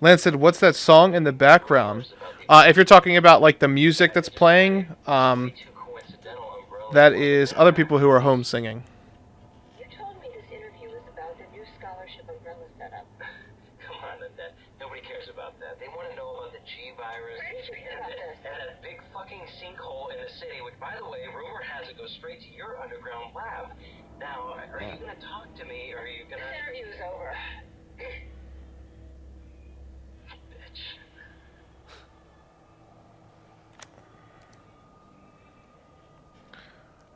Lance said, what's that song in the background? If you're talking about like the music that's playing, that is other people who are home singing. You told me this interview was about the new scholarship umbrella setup. Come on, that nobody cares about that. They want to know about the G virus and that big fucking sinkhole in the city, which, by the way, rumor has it goes straight to your underground lab. Now, are you gonna talk to me, or are you gonna... This interview's over.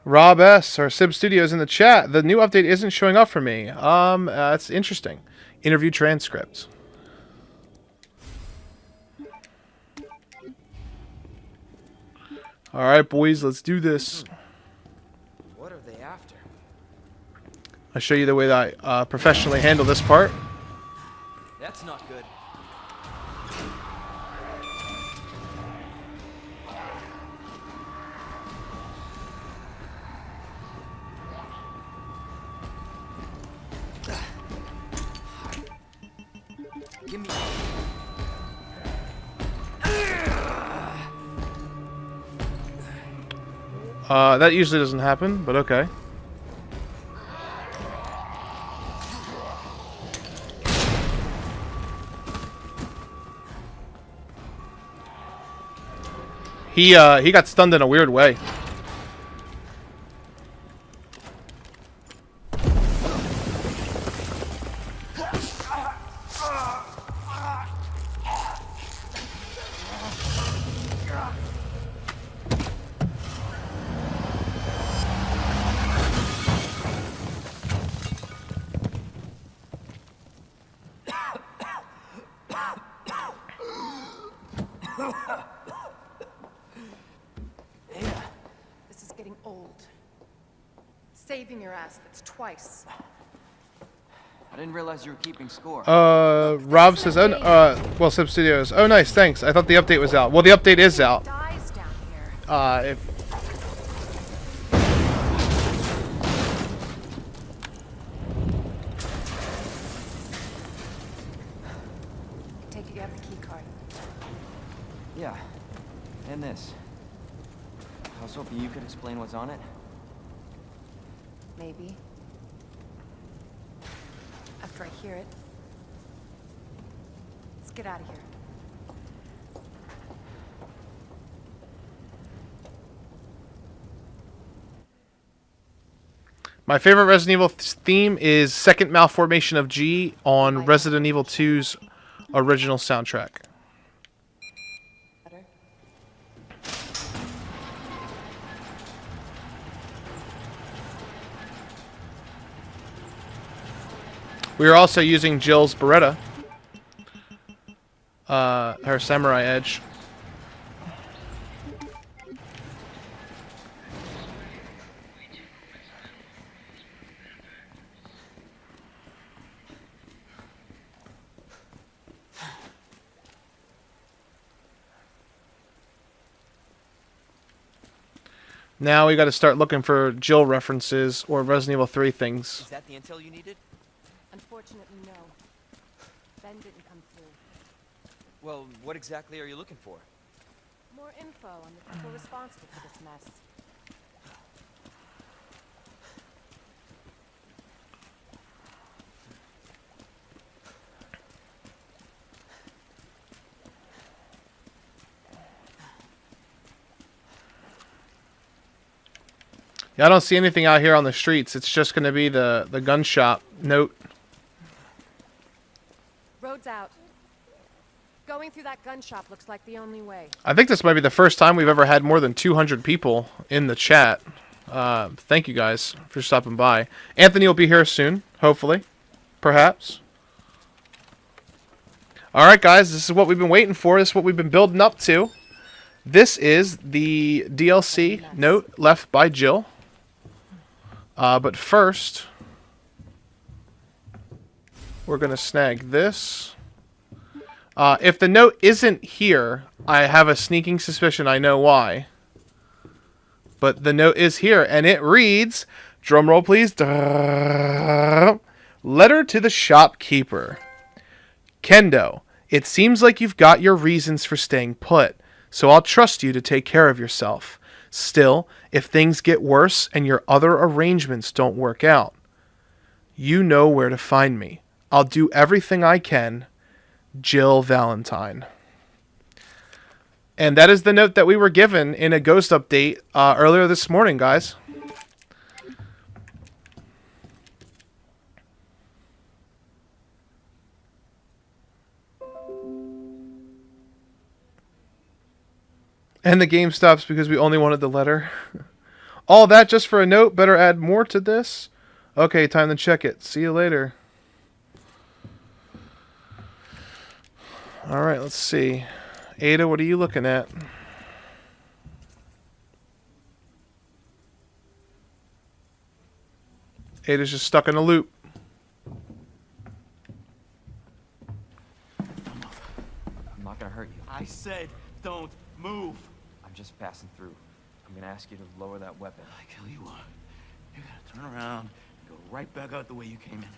Rob S. or Sib Studios in the chat. The new update isn't showing up for me. That's interesting. Interview transcripts. All right, boys, let's do this. What are they after? I'll show you the way that I professionally handle this part. That's not good. Give me. That usually doesn't happen, but okay. He got stunned in a weird way. This is getting old. Saving your ass, that's twice. I didn't realize you were keeping score. Rob says, well, Sub Studios. Oh, nice, thanks. I thought the update was out. Well, the update is out. Dies down here. If Take it you have the key card. Yeah, and this. I was hoping you could explain what's on it. Maybe. After I hear it. Let's get out of here. my favorite Resident Evil theme is Second Malformation of G on Resident Evil 2's original soundtrack. We are also using Jill's Beretta, her Samurai Edge. Now we got to start looking for Jill references or Resident Evil 3 things. Is that the intel you needed? Unfortunately, no. Ben didn't come through. Well, what exactly are you looking for? More info on the people responsible for this mess. Yeah, I don't see anything out here on the streets. It's just going to be the gun shop note. Road's out. Going through that gun shop looks like the only way. I think this might be the first time we've ever had more than 200 people in the chat. Thank you guys for stopping by. Anthony will be here soon, hopefully. Perhaps. Alright guys, this is what we've been waiting for. This is what we've been building up to. This is the DLC note left by Jill. But first, we're going to snag this. If the note isn't here, I have a sneaking suspicion I know why. But the note is here, and it reads, drumroll please, letter to the shopkeeper. Kendo, it seems like you've got your reasons for staying put, so I'll trust you to take care of yourself. Still, if things get worse and your other arrangements don't work out, you know where to find me. I'll do everything I can. Jill Valentine. And that is the note that we were given in a Ghost update earlier this morning, guys. And the game stops because we only wanted the letter. All that just for a note? Better add more to this? Okay, time to check it. See you later. Alright, let's see. Ada, what are you looking at? Ada's just stuck in a loop. I'm not gonna hurt you. I said don't move. I'm just passing through. I'm gonna ask you to lower that weapon. I kill you are. You gotta turn around and go right back out the way you came in.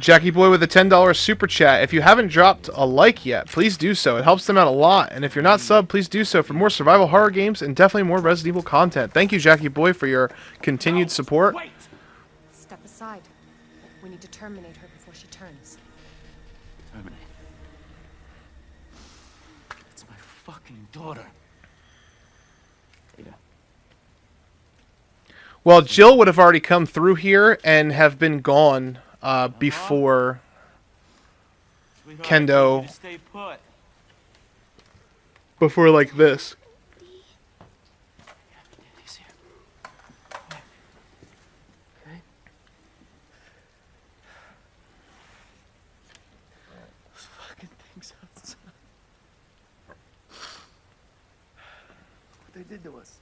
Jackie Boy with a $10 super chat. If you haven't dropped a like yet, please do so. It helps them out a lot. And if you're not subbed, please do so for more survival horror games and definitely more Resident Evil content. Thank you, Jackie Boy, for your continued support. Wait! Step aside. We need to terminate her before she turns. Terminate. It's my fucking daughter. Ada. Well, Jill would have already come through here and have been gone before Sweetheart, Kendo. I need you to stay put. Before like this. He's here. Okay. Those fucking things outside. What they did to us.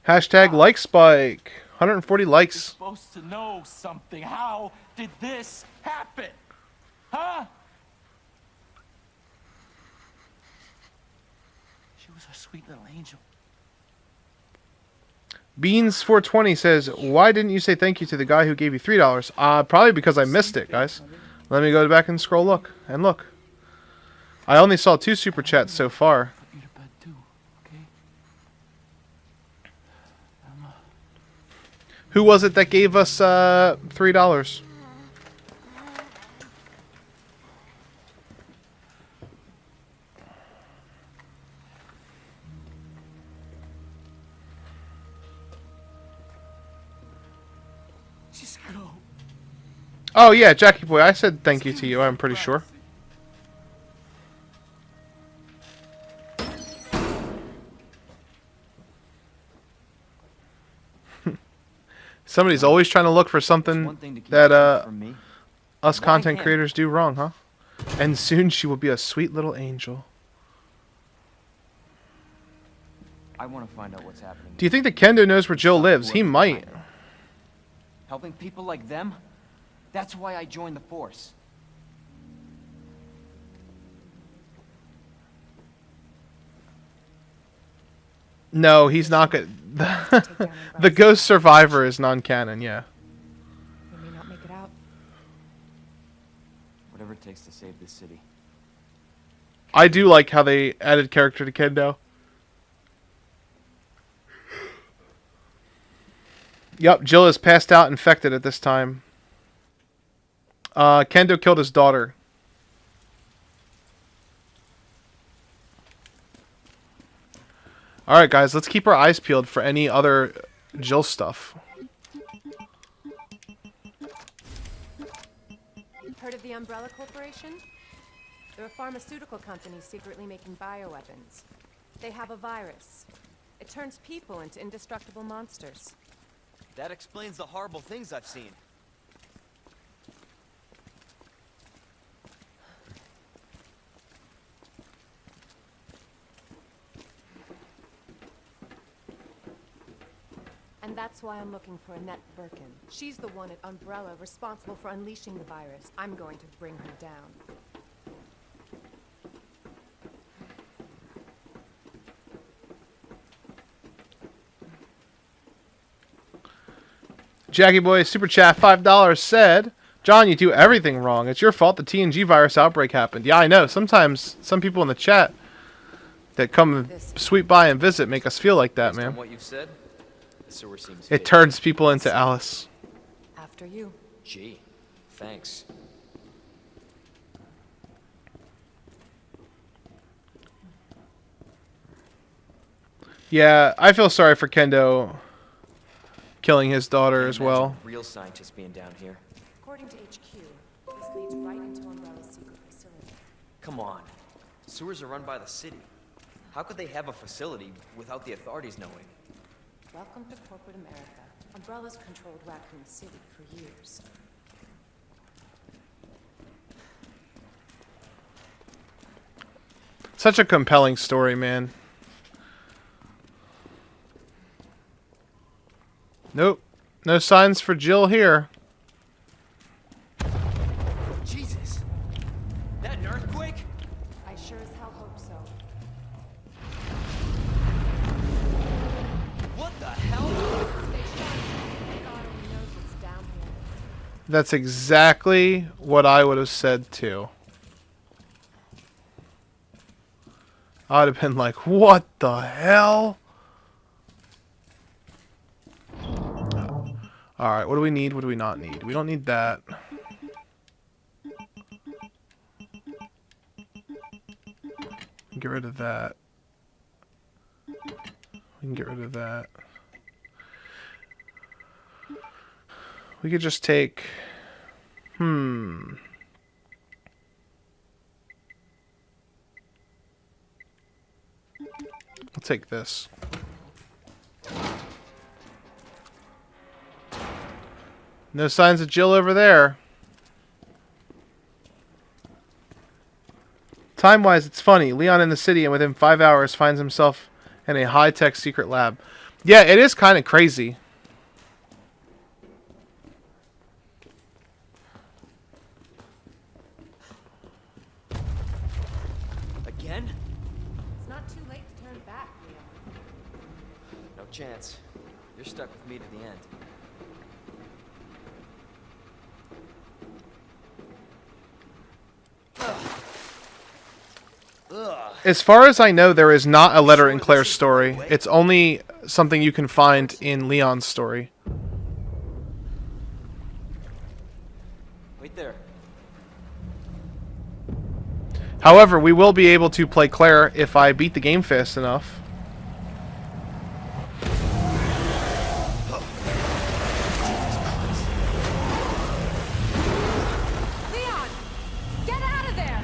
Hashtag like spike. 140 You're likes. supposed to know something. How did this happen? Huh? She was our sweet little angel. Beans420 says, why didn't you say thank you to the guy who gave you $3? Probably because I missed it, guys. Let me go back and scroll look. I only saw 2 super chats so far. Put you to bed too, okay? Who was it that gave us $3? Just go. Oh yeah, Jackie Boy, I said thank you to you, I'm pretty sure. Somebody's always trying to look for something that us content creators do wrong, huh? And soon she will be a sweet little angel. I want to find out what's happening. Do you think that Kendo knows where Jill lives? He might. Helping people like them? That's why I joined the force. No, he's not good. The Ghost Survivor is non-canon, yeah. We may not make it out. Whatever it takes to save this city. I do like how they added character to Kendo. Yep, Jill is passed out infected at this time. Kendo killed his daughter. Alright guys, let's keep our eyes peeled for any other Jill stuff. Heard of the Umbrella Corporation? They're a pharmaceutical company secretly making bioweapons. They have a virus. It turns people into indestructible monsters. That explains the horrible things I've seen. And that's why I'm looking for Annette Birkin. She's the one at Umbrella responsible for unleashing the virus. I'm going to bring her down. Jackie Boy Super Chat $5 said, John, you do everything wrong. It's your fault the TNG virus outbreak happened. Yeah, I know. Sometimes some people in the chat that come sweep by and visit make us feel like that, Based on man. what you've said, the sewer seems It fake. turns people into Alice. After you. Gee, thanks. Yeah, I feel sorry for Kendo killing his daughter Can't as well. imagine real scientists being down here. According to HQ, this leads right into Umbrella's secret facility. Come on. Sewers are run by the city. How could they have a facility without the authorities knowing? Welcome to corporate America. Umbrella's controlled Raccoon City for years. Such a compelling story, man. Nope. No signs for Jill here. Jesus! That an earthquake? I sure as hell hope so. What the hell? Stay sharp. God only knows what's down here. That's exactly what I would have said too. I would have been like, what the hell? Alright, what do we need? What do we not need? We don't need that. Get rid of that. We can get rid of that. We could just take... I'll take this. No signs of Jill over there. Time-wise, it's funny. Leon in the city and within 5 hours finds himself in a high-tech secret lab. Yeah, it is kind of crazy. Again? It's not too late to turn back, Leon. No chance. You're stuck with me to the end. As far as I know, there is not a letter in Claire's story. It's only something you can find in Leon's story. Wait there. However, we will be able to play Claire if I beat the game fast enough. Leon! Get out of there!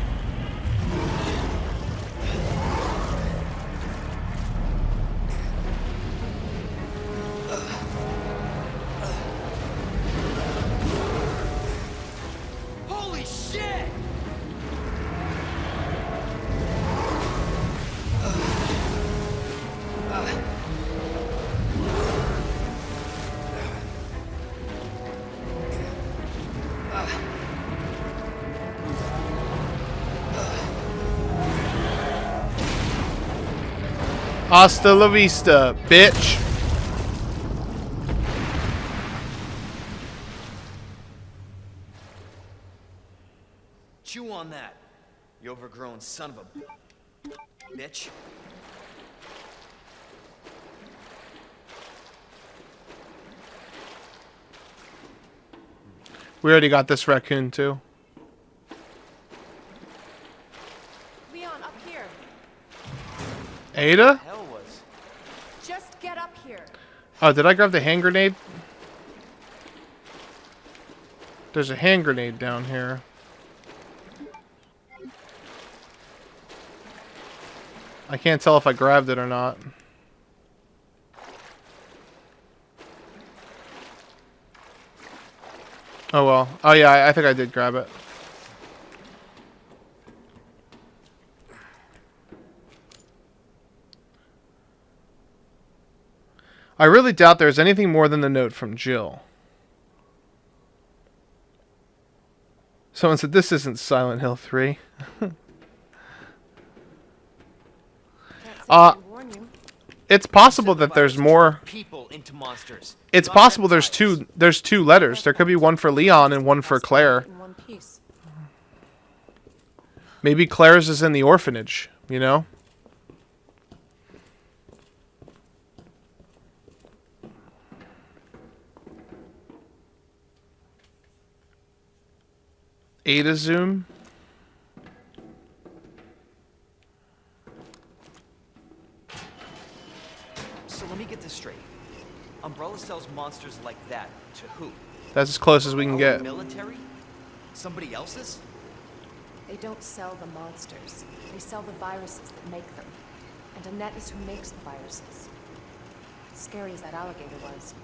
Holy shit! Hasta la vista, bitch. Chew on that, you overgrown son of a bitch. We already got this raccoon too. Leon, up here. Ada? Hell was. Just get up here. Oh, did I grab the hand grenade? There's a hand grenade down here. I can't tell if I grabbed it or not. Oh well. Oh yeah, I think I did grab it. I really doubt there's anything more than the note from Jill. Someone said this isn't Silent Hill 3. It's possible that there's more people into monsters. It's possible there's two letters. There could be one for Leon and one for Claire. Maybe Claire's is in the orphanage, you know? Ada Zoom. So let me get this straight. Umbrella sells monsters like that to who? That's as close as we can get. Military? Somebody else's? They don't sell the monsters. They sell the viruses that make them. And Annette is who makes the viruses. Scary as that alligator was,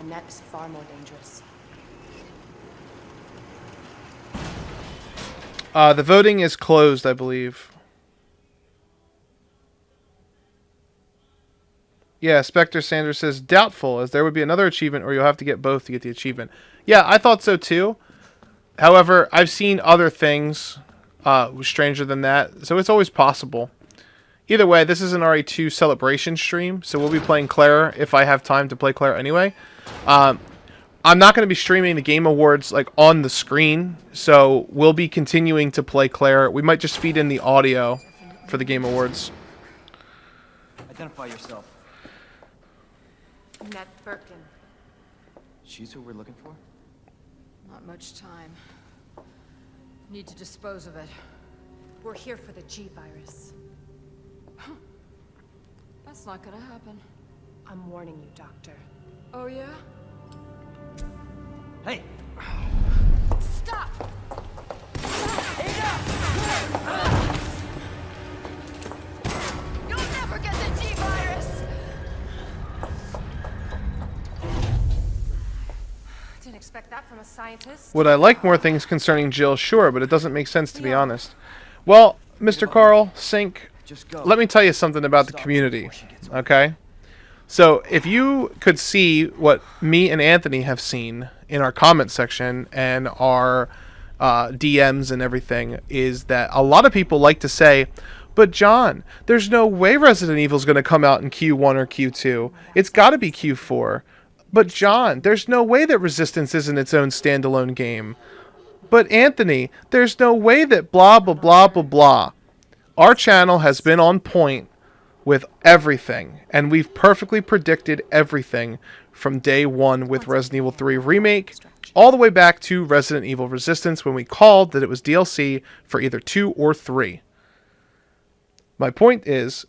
Annette is far more dangerous. The voting is closed, I believe. Yeah, Spectre Sanders says, doubtful, as there would be another achievement or you'll have to get both to get the achievement. Yeah, I thought so too. However, I've seen other things stranger than that, so it's always possible. Either way, this is an RE2 celebration stream, so we'll be playing Claire if I have time to play Claire anyway. I'm not going to be streaming the Game Awards like on the screen, so we'll be continuing to play Claire. We might just feed in the audio for the Game Awards. Identify yourself. Annette Birkin. She's who we're looking for? Not much time. Need to dispose of it. We're here for the G virus. That's not gonna happen. I'm warning you, Doctor. Oh yeah? Hey! Stop! You'll never get the G virus! Didn't expect that from a scientist. Would I like more things concerning Jill? Sure, but it doesn't make sense to be honest. Well, Mr. Carl, Sink, let me tell you something about the community, okay? So, if you could see what me and Anthony have seen in our comment section and our DMs and everything, is that a lot of people like to say, but John, there's no way Resident Evil's going to come out in Q1 or Q2. It's got to be Q4. But John, there's no way that Resistance isn't its own standalone game. But Anthony, there's no way that blah, blah, blah, blah, blah. Our channel has been on point with everything, and we've perfectly predicted everything from day one with Resident Evil 3 Remake, all the way back to Resident Evil Resistance when we called that it was DLC for either 2 or 3. My point is,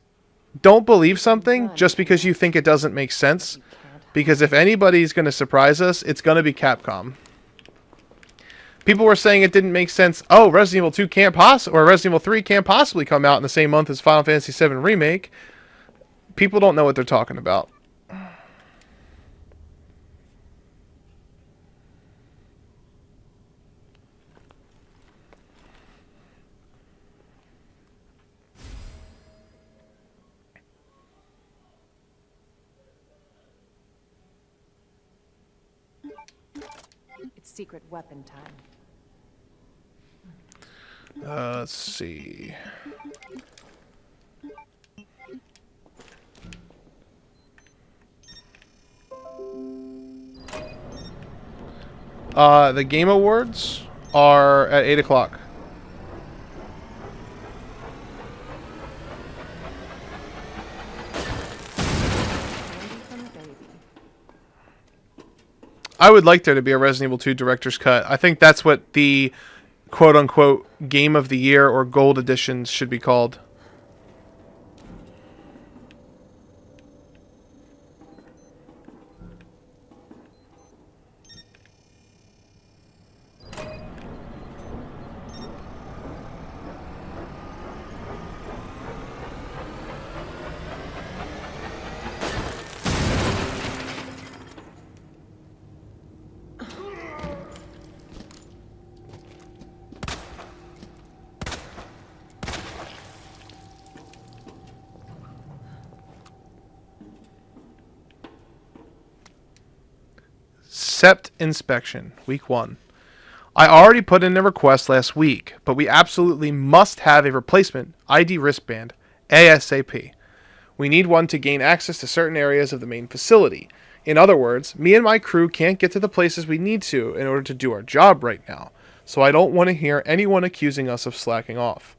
don't believe something just because you think it doesn't make sense, because if anybody's going to surprise us, it's going to be Capcom. People were saying it didn't make sense. Oh, Resident Evil 2 can't or Resident Evil 3 can't possibly come out in the same month as Final Fantasy VII Remake. People don't know what they're talking about. It's secret weapon time. Let's see. The Game Awards are at 8 o'clock. I would like there to be a Resident Evil 2 Director's Cut. I think that's what the quote-unquote Game of the Year or Gold Editions should be called. Accept inspection. Week 1. I already put in a request last week, but we absolutely must have a replacement ID wristband ASAP. We need one to gain access to certain areas of the main facility. In other words, me and my crew can't get to the places we need to in order to do our job right now, so I don't want to hear anyone accusing us of slacking off.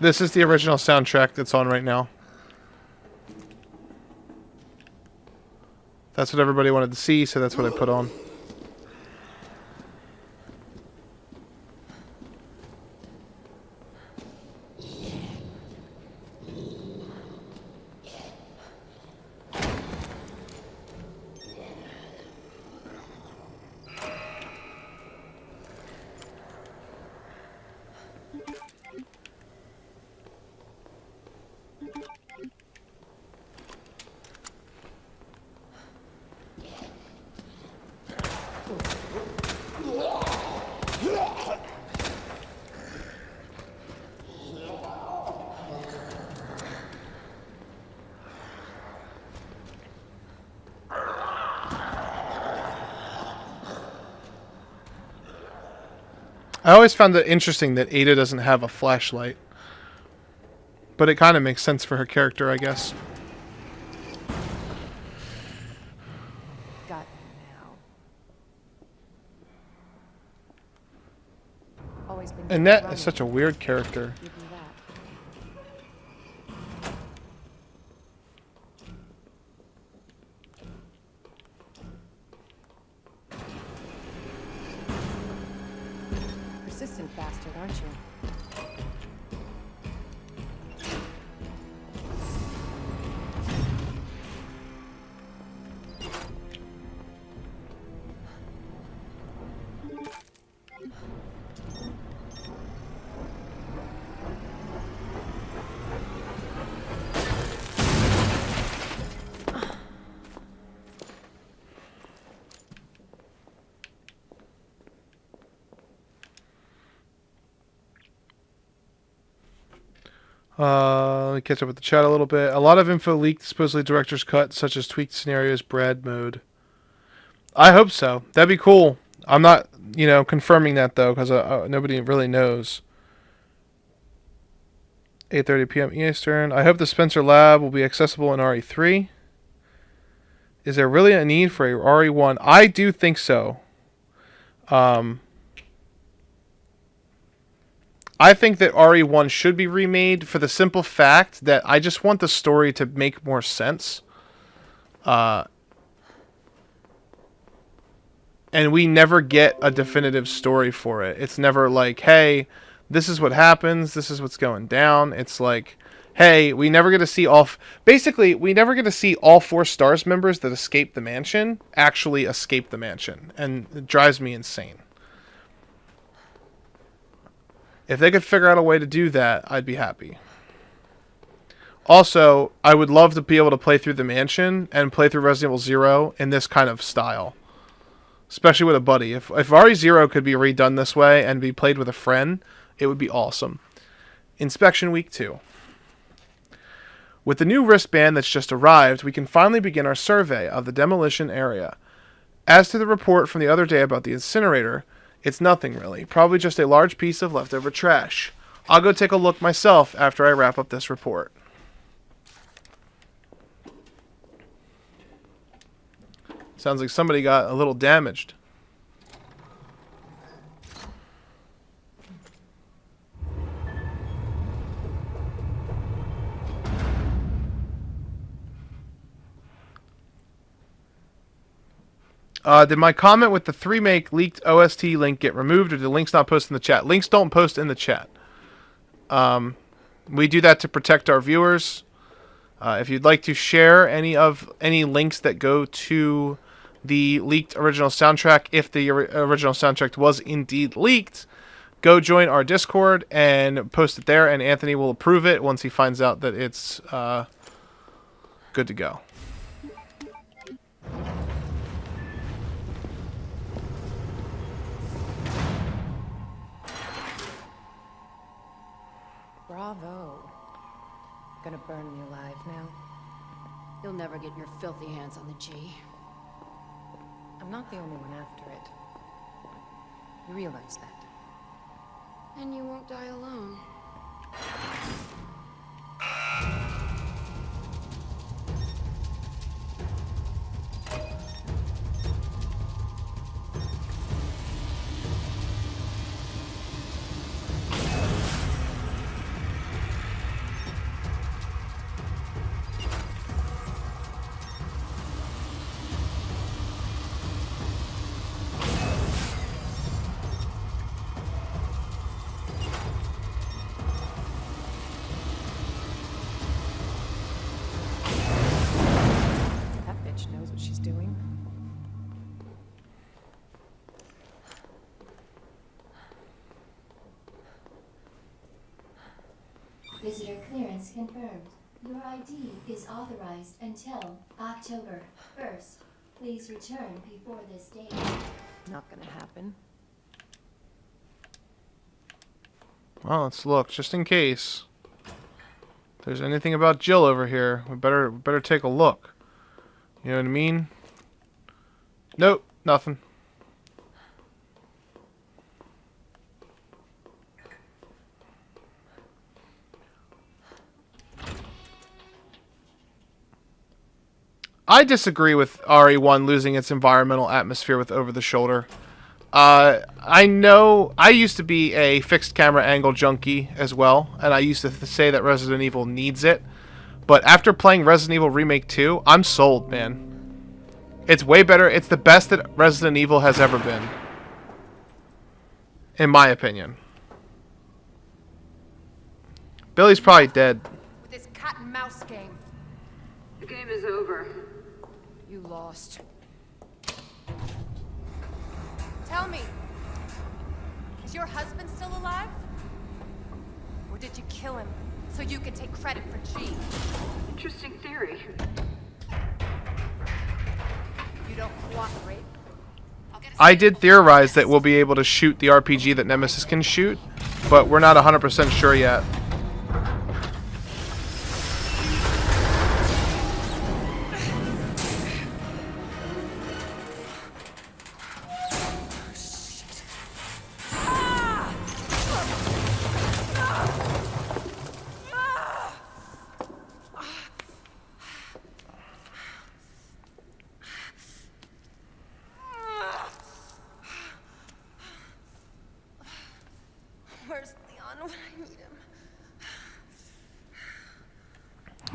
This is the original soundtrack that's on right now. That's what everybody wanted to see, so that's what I put on. I always found it interesting that Ada doesn't have a flashlight. But it kind of makes sense for her character, I guess. Got you now. Always been Annette is such a weird character. Give me that. Persistent bastard, aren't you? Let me catch up with the chat a little bit. A lot of info leaked, supposedly director's cut, such as tweaked scenarios, Brad mode. I hope so. That'd be cool. I'm not, confirming that though, because nobody really knows. 8:30 p.m. Eastern. I hope the Spencer Lab will be accessible in RE3. Is there really a need for a RE1? I do think so. I think that RE1 should be remade for the simple fact that I just want the story to make more sense. And we never get a definitive story for it. It's never like, hey, this is what happens, this is what's going down. It's like, hey, we never get to see basically, we never get to see all 4 STARS members that escape the mansion actually escape the mansion. And it drives me insane. If they could figure out a way to do that, I'd be happy. Also, I would love to be able to play through the mansion and play through Resident Evil 0 in this kind of style. Especially with a buddy. If RE0 could be redone this way and be played with a friend, it would be awesome. Inspection week 2. With the new wristband that's just arrived, we can finally begin our survey of the demolition area. As to the report from the other day about the incinerator, it's nothing really. Probably just a large piece of leftover trash. I'll go take a look myself after I wrap up this report. Sounds like somebody got a little damaged. Did my comment with the Remake leaked OST link get removed, or did links not post in the chat? Links don't post in the chat. We do that to protect our viewers. If you'd like to share any links that go to the leaked original soundtrack, if the original soundtrack was indeed leaked, go join our Discord and post it there, and Anthony will approve it once he finds out that it's good to go. Bravo. Gonna burn me alive now. You'll never get your filthy hands on the G. I'm not the only one after it. You realize that. And you won't die alone. Knows what she's doing. Visitor clearance confirmed. Your ID is authorized until October 1st. Please return before this date. Not gonna happen. Well, let's look just in case. If there's anything about Jill over here, we better take a look. You know what I mean? Nope, nothing. I disagree with RE1 losing its environmental atmosphere with over the shoulder. I know I used to be a fixed camera angle junkie as well, and I used to say that Resident Evil needs it. But after playing Resident Evil Remake 2, I'm sold, man. It's way better. It's the best that Resident Evil has ever been. In my opinion. Billy's probably dead. With this cat and mouse game. The game is over. You lost. Tell me, is your husband still alive? Or did you kill him so you could take credit for G? Interesting theory. You don't cooperate. I did theorize that we'll be able to shoot the RPG that Nemesis can shoot, but we're not 100% sure yet.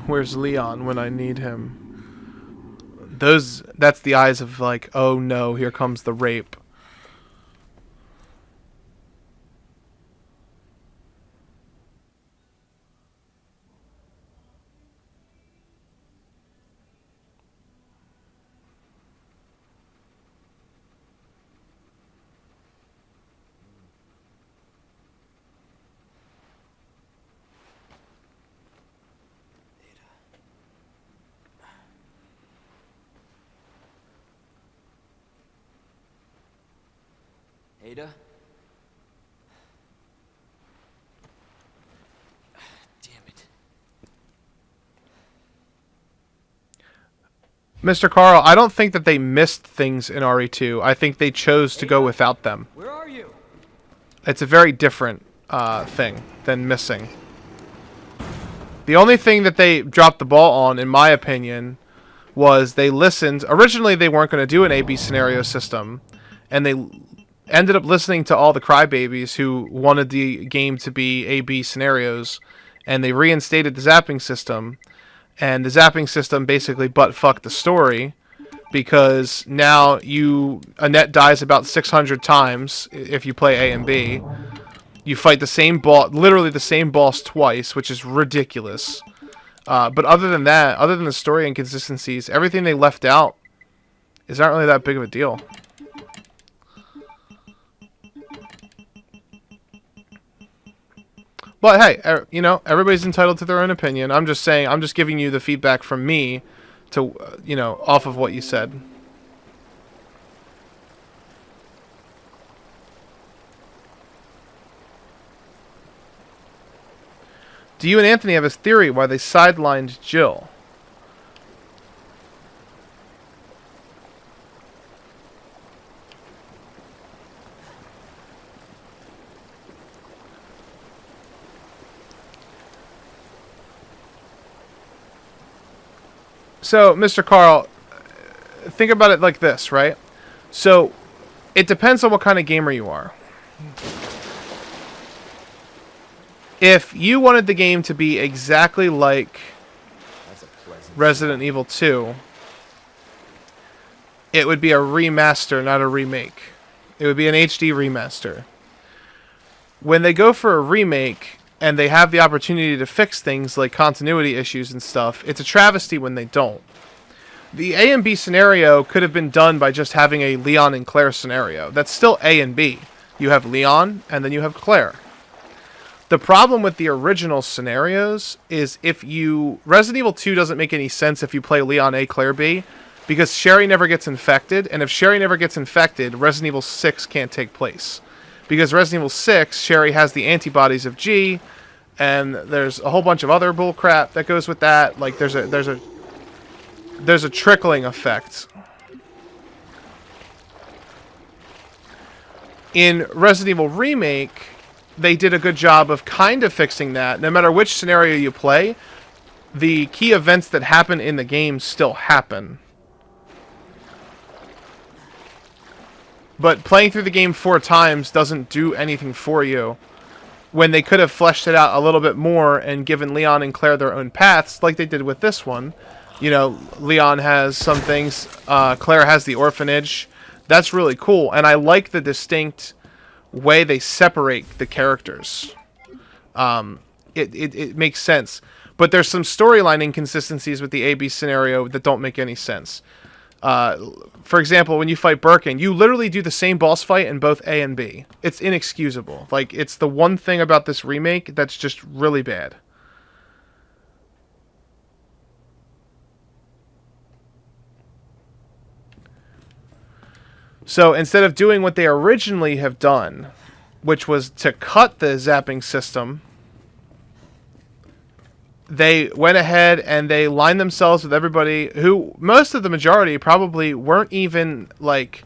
Where's Leon when I need him? That's the eyes of like, oh no, here comes the rape. Ada? Damn it. Mr. Carl, I don't think that they missed things in RE2. I think they chose to go without them. Where are you? It's a very different thing than missing. The only thing that they dropped the ball on, in my opinion, was they listened. Originally, they weren't going to do an A-B scenario system, and they ended up listening to all the crybabies who wanted the game to be A-B scenarios, and they reinstated the zapping system. And the zapping system basically butt-fucked the story, because now Annette dies about 600 times if you play A and B. You fight the same boss, literally the same boss twice, which is ridiculous. But other than that, other than the story inconsistencies, everything they left out is not really that big of a deal. But hey, you know, everybody's entitled to their own opinion. I'm just saying, I'm just giving you the feedback from me to, you know, off of what you said. Do you and Anthony have a theory why they sidelined Jill? So, Mr. Carl, think about it like this, right? So, it depends on what kind of gamer you are. If you wanted the game to be exactly like Resident Evil 2, it would be a remaster, not a remake. It would be an HD remaster. When they go for a remake, and they have the opportunity to fix things like continuity issues and stuff, it's a travesty when they don't. The A and B scenario could have been done by just having a Leon and Claire scenario. That's still A and B. You have Leon, and then you have Claire. The problem with the original scenarios is Resident Evil 2 doesn't make any sense if you play Leon A, Claire B, because Sherry never gets infected, and if Sherry never gets infected, Resident Evil 6 can't take place. Because Resident Evil 6, Sherry has the antibodies of G, and there's a whole bunch of other bullcrap that goes with that. Like there's a trickling effect. In Resident Evil Remake, they did a good job of kind of fixing that. No matter which scenario you play, the key events that happen in the game still happen. But playing through the game 4 times doesn't do anything for you, when they could have fleshed it out a little bit more and given Leon and Claire their own paths, like they did with this one. You know, Leon has some things, Claire has the orphanage. That's really cool, and I like the distinct way they separate the characters. It makes sense. But there's some storyline inconsistencies with the A-B scenario that don't make any sense. For example, when you fight Birkin, you literally do the same boss fight in both A and B. It's inexcusable. Like, it's the one thing about this remake that's just really bad. So, instead of doing what they originally have done, which was to cut the zapping system, they went ahead and they lined themselves with everybody who, most of the majority, probably weren't even, like,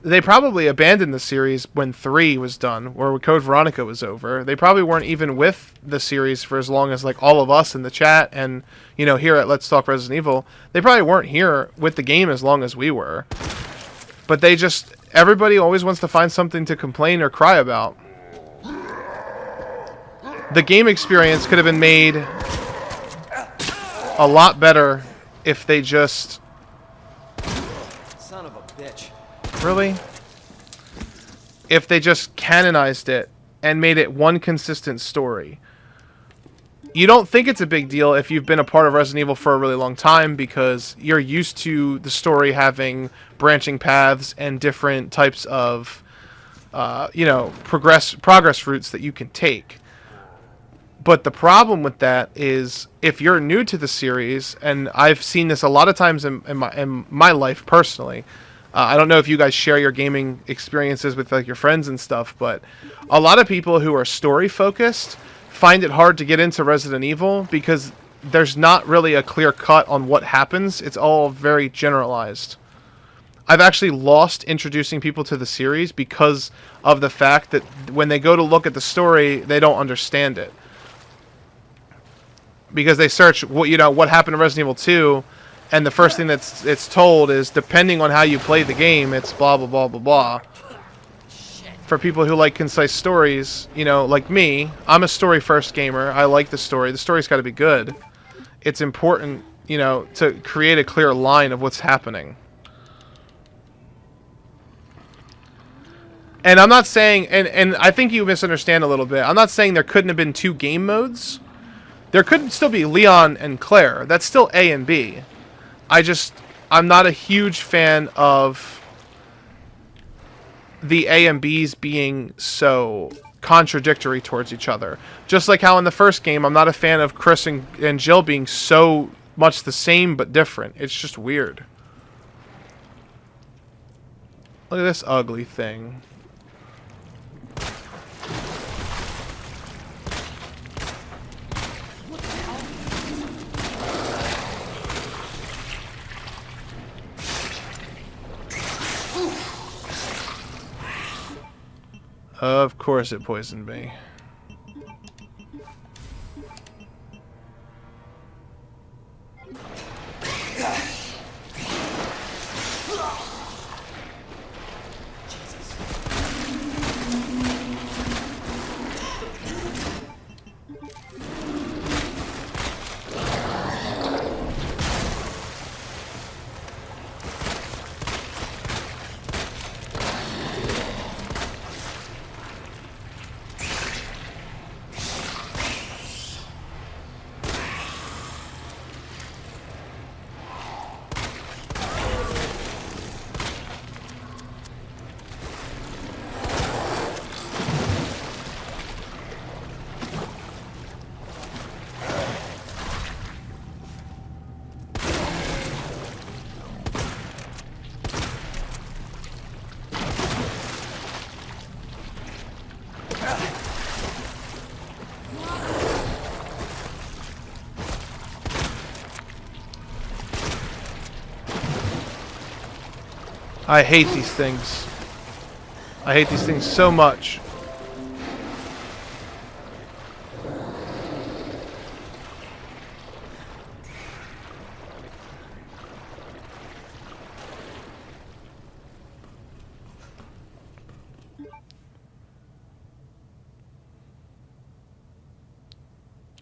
they probably abandoned the series when 3 was done, or Code Veronica was over. They probably weren't even with the series for as long as, like, all of us in the chat and, you know, here at Let's Talk Resident Evil. They probably weren't here with the game as long as we were. But they just, everybody always wants to find something to complain or cry about. The game experience could have been made a lot better if they just... Son of a bitch. Really? If they just canonized it and made it one consistent story. You don't think it's a big deal if you've been a part of Resident Evil for a really long time, because you're used to the story having branching paths and different types of, you know, progress routes that you can take. But the problem with that is, if you're new to the series, and I've seen this a lot of times in my life personally, I don't know if you guys share your gaming experiences with, like, your friends and stuff, but a lot of people who are story focused find it hard to get into Resident Evil because there's not really a clear cut on what happens. It's all very generalized. I've actually lost introducing people to the series because of the fact that when they go to look at the story, they don't understand it. Because they search what happened in Resident Evil 2, and the first thing it's told is, depending on how you play the game, it's blah blah blah blah blah. For people who like concise stories, like me, I'm a story first gamer. I like the story. The story's got to be good. It's important, to create a clear line of what's happening. And I'm not saying, and I think you misunderstand a little bit. I'm not saying there couldn't have been 2 game modes. There could still be Leon and Claire. That's still A and B. I'm not a huge fan of the A and Bs being so contradictory towards each other. Just like how in the first game, I'm not a fan of Chris and Jill being so much the same but different. It's just weird. Look at this ugly thing. Of course it poisoned me. I hate these things. I hate these things so much.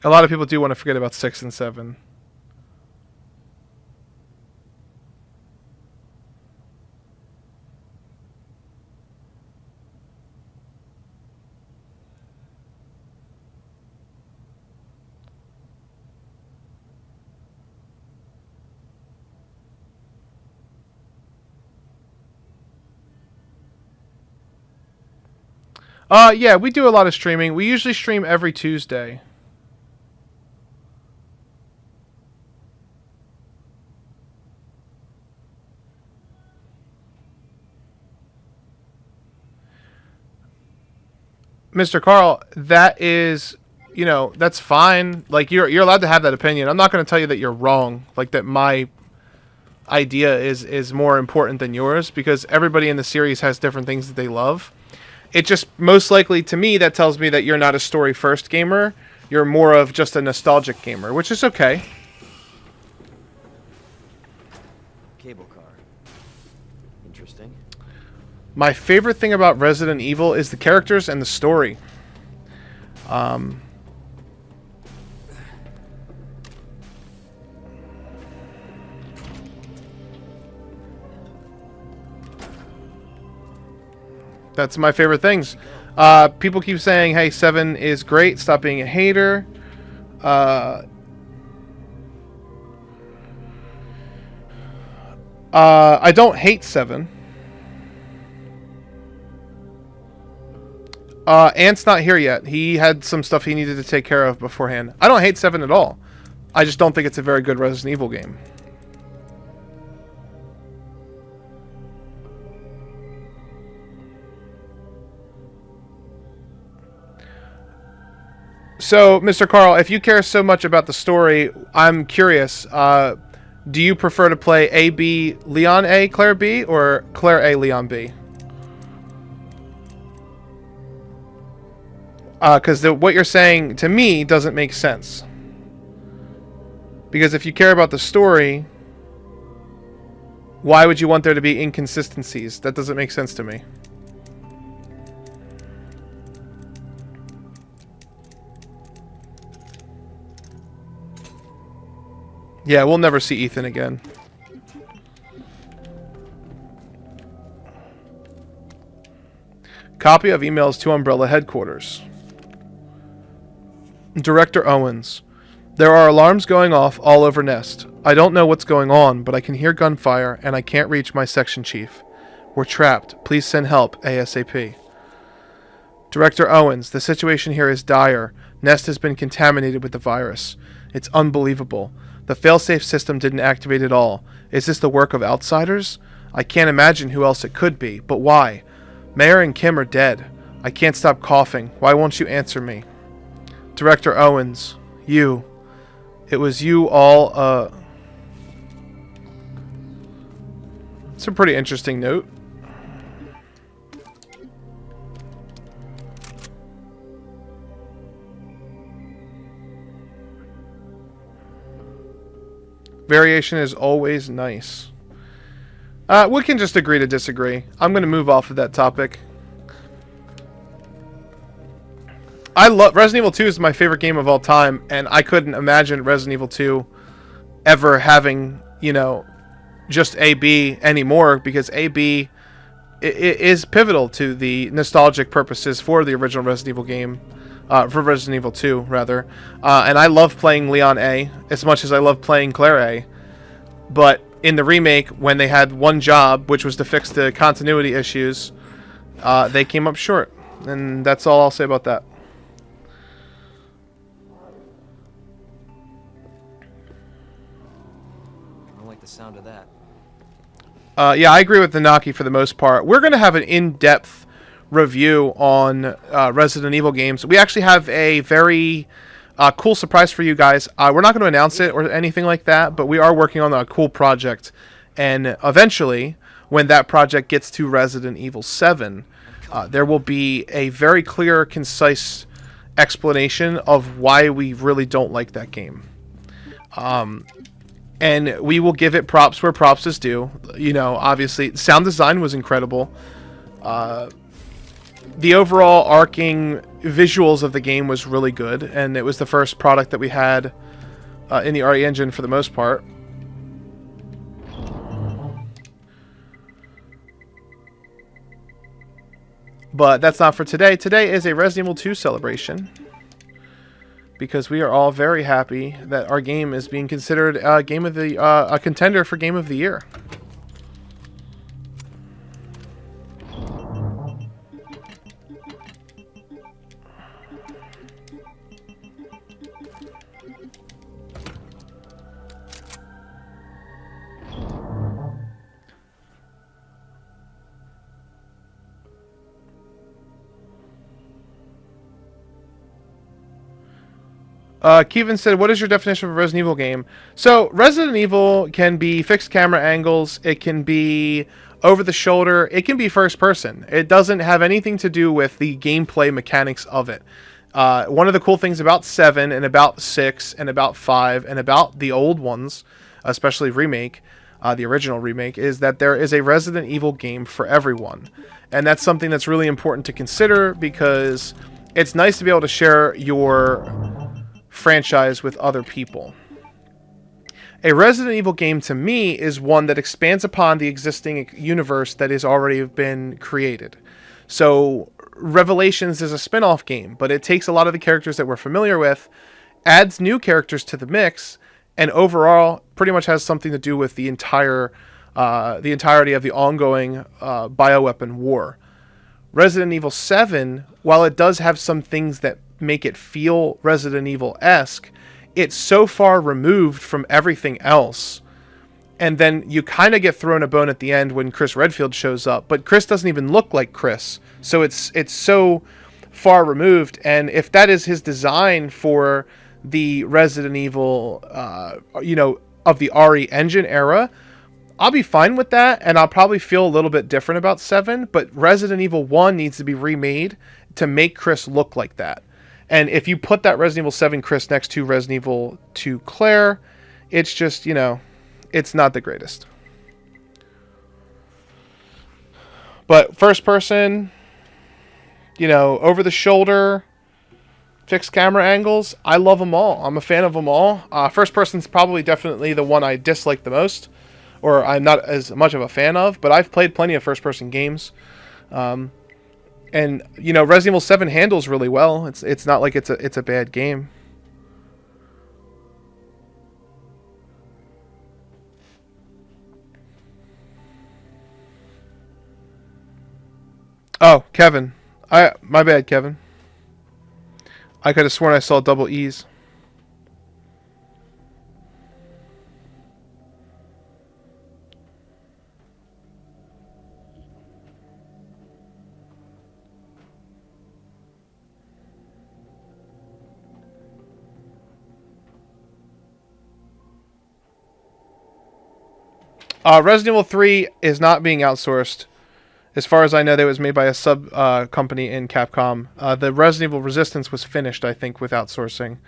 A lot of people do want to forget about 6 and 7. Yeah, we do a lot of streaming. We usually stream every Tuesday. Mr. Carl, that is, that's fine. Like, you're allowed to have that opinion. I'm not going to tell you that you're wrong. Like, that my idea is more important than yours, because everybody in the series has different things that they love. It just, most likely to me, that tells me that you're not a story first gamer. You're more of just a nostalgic gamer, which is okay. Cable car. Interesting. My favorite thing about Resident Evil is the characters and the story. That's my favorite things. People keep saying, hey, 7 is great. Stop being a hater. I don't hate 7. Ant's not here yet. He had some stuff he needed to take care of beforehand. I don't hate 7 at all. I just don't think it's a very good Resident Evil game. So, Mr. Carl, if you care so much about the story, I'm curious. Do you prefer to play A.B. Leon A, Claire B, or Claire A, Leon B? Because what you're saying to me doesn't make sense. Because if you care about the story, why would you want there to be inconsistencies? That doesn't make sense to me. Yeah, we'll never see Ethan again. Copy of emails to Umbrella headquarters. Director Owens. There are alarms going off all over Nest. I don't know what's going on, but I can hear gunfire and I can't reach my section chief. We're trapped. Please send help ASAP. Director Owens. The situation here is dire. Nest has been contaminated with the virus. It's unbelievable. The failsafe system didn't activate at all. Is this the work of outsiders? I can't imagine who else it could be, but why? Mayor and Kim are dead. I can't stop coughing. Why won't you answer me? Director Owens. You. It was you all, It's a pretty interesting note. Variation is always nice. We can just agree to disagree. I'm going to move off of that topic. I love Resident Evil 2 is my favorite game of all time, and I couldn't imagine Resident Evil 2 ever having, you know, just AB anymore, because AB is pivotal to the nostalgic purposes for the original Resident Evil game. For Resident Evil 2, rather. And I love playing Leon A as much as I love playing Claire A. But in the remake, when they had one job, which was to fix the continuity issues, they came up short. And that's all I'll say about that. I don't like the sound of that. Yeah, I agree with Nanaki for the most part. We're going to have an in-depth review on Resident Evil games. We actually have a very cool surprise for you guys. We're not going to announce it or anything like that, but we are working on a cool project. And eventually, when that project gets to Resident Evil 7, there will be a very clear, concise explanation of why we really don't like that game. And we will give it props where props is due. You know, obviously, sound design was incredible. The overall arcing visuals of the game was really good, and it was the first product that we had in the RE engine for the most part. But that's not for today. Today is a Resident Evil 2 celebration, because we are all very happy that our game is being considered a contender for Game of the Year. Kevin said, what is your definition of a Resident Evil game? So, Resident Evil can be fixed camera angles, it can be over the shoulder, it can be first person. It doesn't have anything to do with the gameplay mechanics of it. One of the cool things about 7 and about 6 and about 5 and about the old ones, especially Remake, the original Remake, is that there is a Resident Evil game for everyone. And that's something that's really important to consider, because it's nice to be able to share your franchise with other people. A Resident Evil game, to me, is one that expands upon the existing universe that has already been created. So Revelations is a spin-off game, but it takes a lot of the characters that we're familiar with, adds new characters to the mix, and overall pretty much has something to do with the entirety of the ongoing bioweapon war. Resident Evil 7, while it does have some things that make it feel Resident Evil-esque, it's so far removed from everything else. And then you kind of get thrown a bone at the end when Chris Redfield shows up, but Chris doesn't even look like Chris. So it's so far removed. And if that is his design for the Resident Evil, of the RE engine era, I'll be fine with that, and I'll probably feel a little bit different about 7, but Resident Evil 1 needs to be remade to make Chris look like that. And if you put that Resident Evil 7 Chris next to Resident Evil 2 Claire, it's just, it's not the greatest. But first person, over the shoulder, fixed camera angles, I love them all. I'm a fan of them all. First person's probably definitely the one I dislike the most, or I'm not as much of a fan of, but I've played plenty of first person games. And Resident Evil 7 handles really well. It's not like it's a bad game. Oh, Kevin. My bad, Kevin. I could have sworn I saw double E's. Resident Evil 3 is not being outsourced. As far as I know, that was made by a sub company in Capcom. The Resident Evil Resistance was finished, I think, with outsourcing.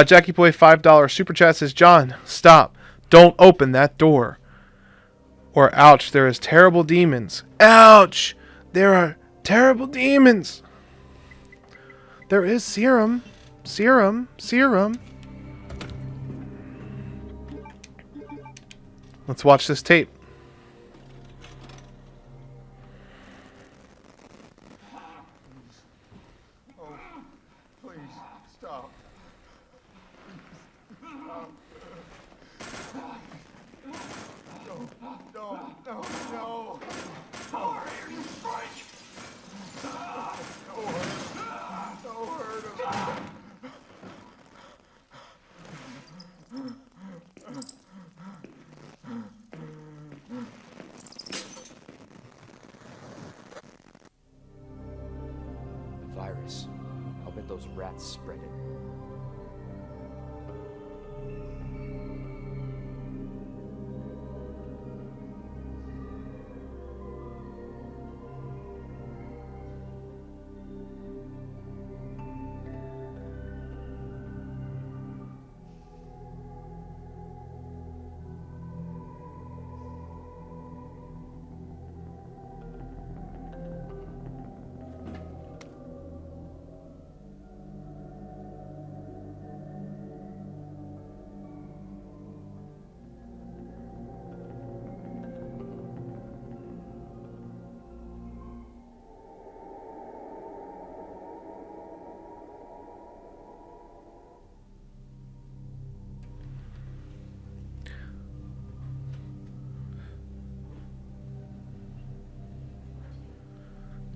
Jackie Boy $5 Super Chat says, John, stop. Don't open that door. Or, ouch, there is terrible demons. Ouch! There are terrible demons. There is serum. Serum. Let's watch this tape. Virus. I'll bet those rats spread it.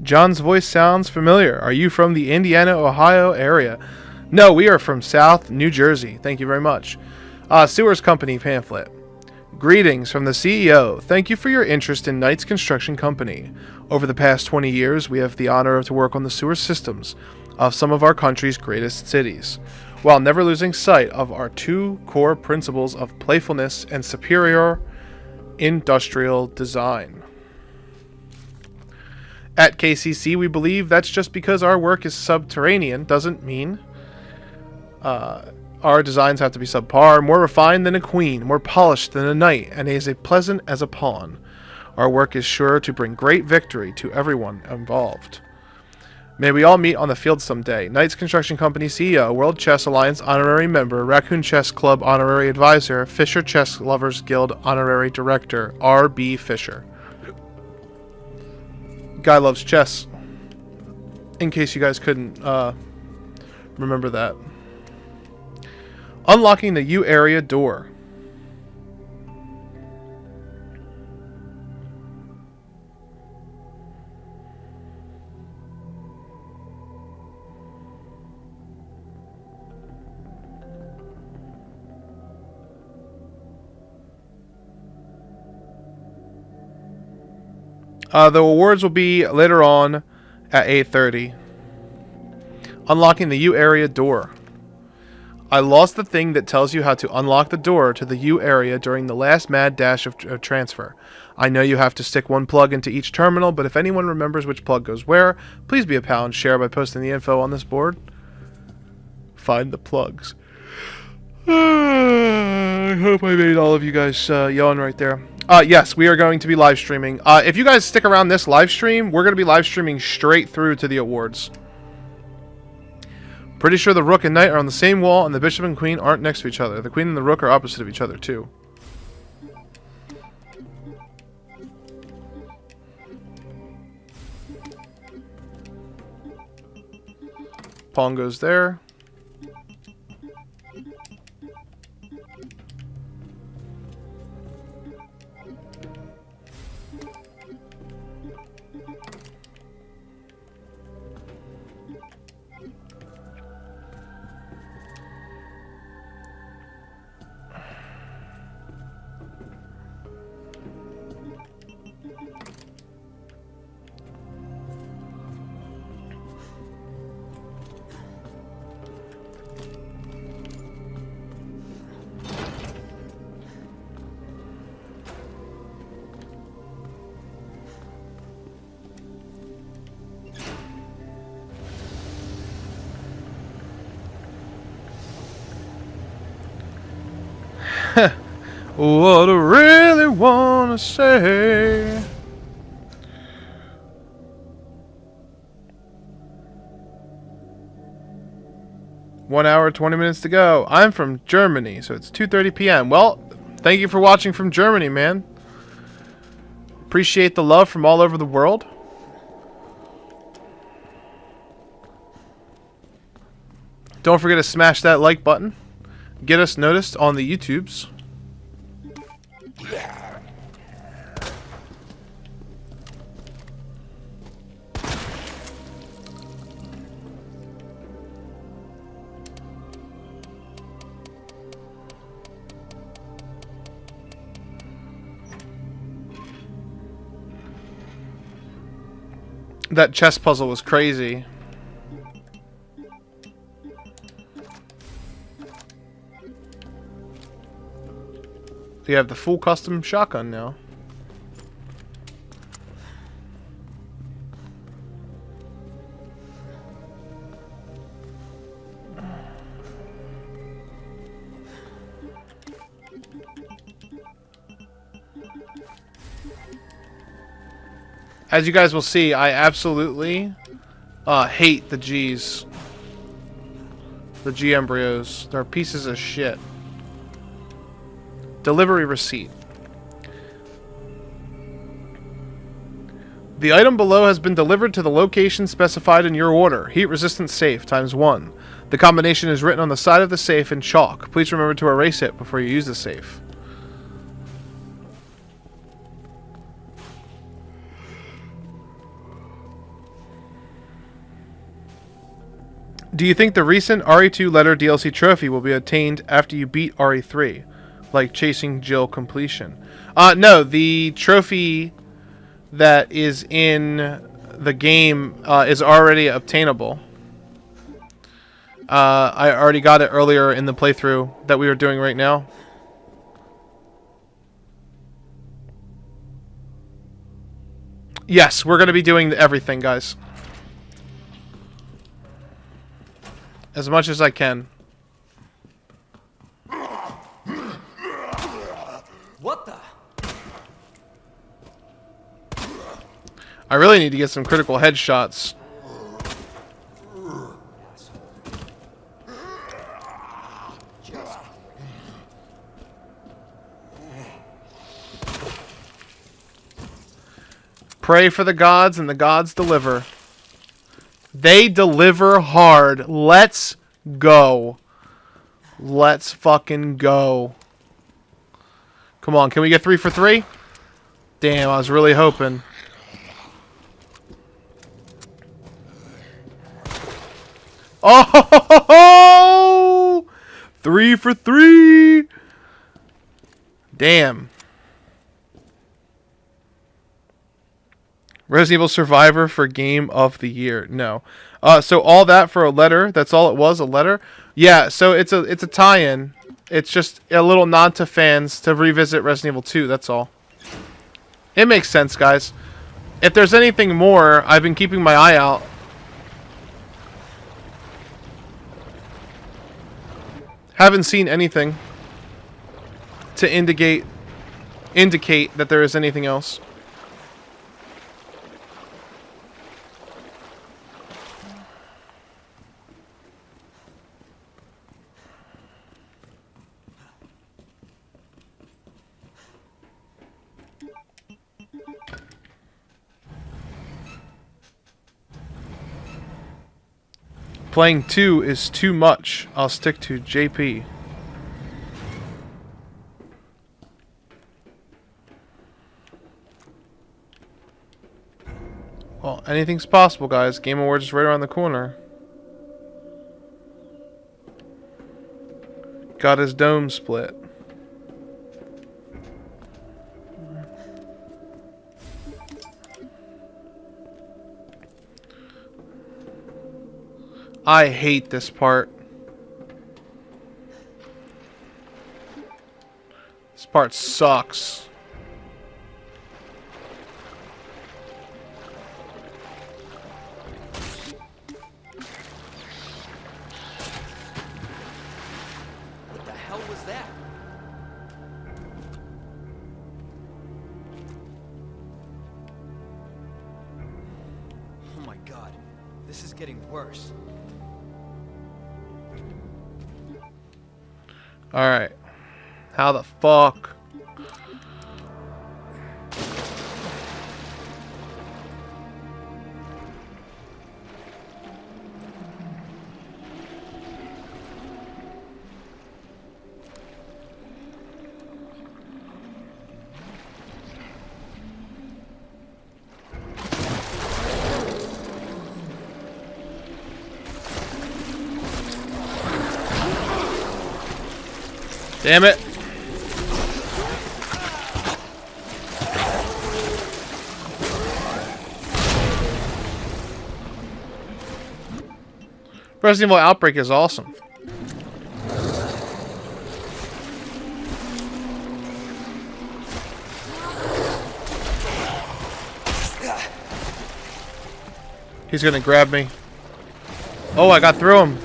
John's voice sounds familiar. Are you from the Indiana, Ohio area? No, we are from South New Jersey. Thank you very much. Sewers Company pamphlet. Greetings from the CEO. Thank you for your interest in Knight's Construction Company. Over the past 20 years, we have the honor to work on the sewer systems of some of our country's greatest cities, while never losing sight of our two core principles of playfulness and superior industrial design. At KCC, we believe that's just because our work is subterranean doesn't mean our designs have to be subpar, more refined than a queen, more polished than a knight, and as pleasant as a pawn. Our work is sure to bring great victory to everyone involved. May we all meet on the field someday. Knight's Construction Company CEO, World Chess Alliance Honorary Member, Raccoon Chess Club Honorary Advisor, Fisher Chess Lovers Guild Honorary Director, R.B. Fisher. Guy loves chess. In case you guys couldn't remember that. Unlocking the U area door. The awards will be later on at 8:30. Unlocking the U area door. I lost the thing that tells you how to unlock the door to the U area during the last mad dash of transfer. I know you have to stick one plug into each terminal, but if anyone remembers which plug goes where, please be a pal and share by posting the info on this board. Find the plugs. I hope I made all of you guys yawn right there. Yes, we are going to be live streaming. If you guys stick around this live stream, we're going to be live streaming straight through to the awards. Pretty sure the Rook and Knight are on the same wall, and the Bishop and Queen aren't next to each other. The Queen and the Rook are opposite of each other, too. Pawn goes there. What I really wanna say. One hour, 20 minutes to go. I'm from Germany, so it's 2:30 p.m. Well, thank you for watching from Germany, man. Appreciate the love from all over the world. Don't forget to smash that like button. Get us noticed on the YouTubes. That chess puzzle was crazy. You have the full custom shotgun now. As you guys will see, I absolutely hate the G's. The G embryos. They're pieces of shit. Delivery receipt. The item below has been delivered to the location specified in your order. Heat resistant safe ×1. The combination is written on the side of the safe in chalk. Please remember to erase it before you use the safe. Do you think the recent RE2 letter DLC trophy will be obtained after you beat RE3? Like chasing Jill completion? No, the trophy that is in the game is already obtainable. I already got it earlier in the playthrough that we were doing right now. Yes, we're going to be doing everything, guys. As much as I can. What the? I really need to get some critical headshots. Pray for the gods and the gods deliver. They deliver hard. Let's go. Let's fucking go. Come on, can we get 3 for 3? Damn, I was really hoping. Oh! 3 for 3! Damn. Resident Evil Survivor for Game of the Year. No. So all that for a letter? That's all it was, a letter? Yeah, so it's a tie-in. It's just a little nod to fans to revisit Resident Evil 2, that's all. It makes sense, guys. If there's anything more, I've been keeping my eye out. Haven't seen anything to indicate that there is anything else. Playing 2 is too much. I'll stick to JP. Well, anything's possible, guys. Game Awards is right around the corner. Got his dome split. I hate this part. This part sucks. What the hell was that? Oh my god. This is getting worse. Alright. How the fuck? Damn it. Resident Evil Outbreak is awesome. He's gonna grab me. Oh, I got through him.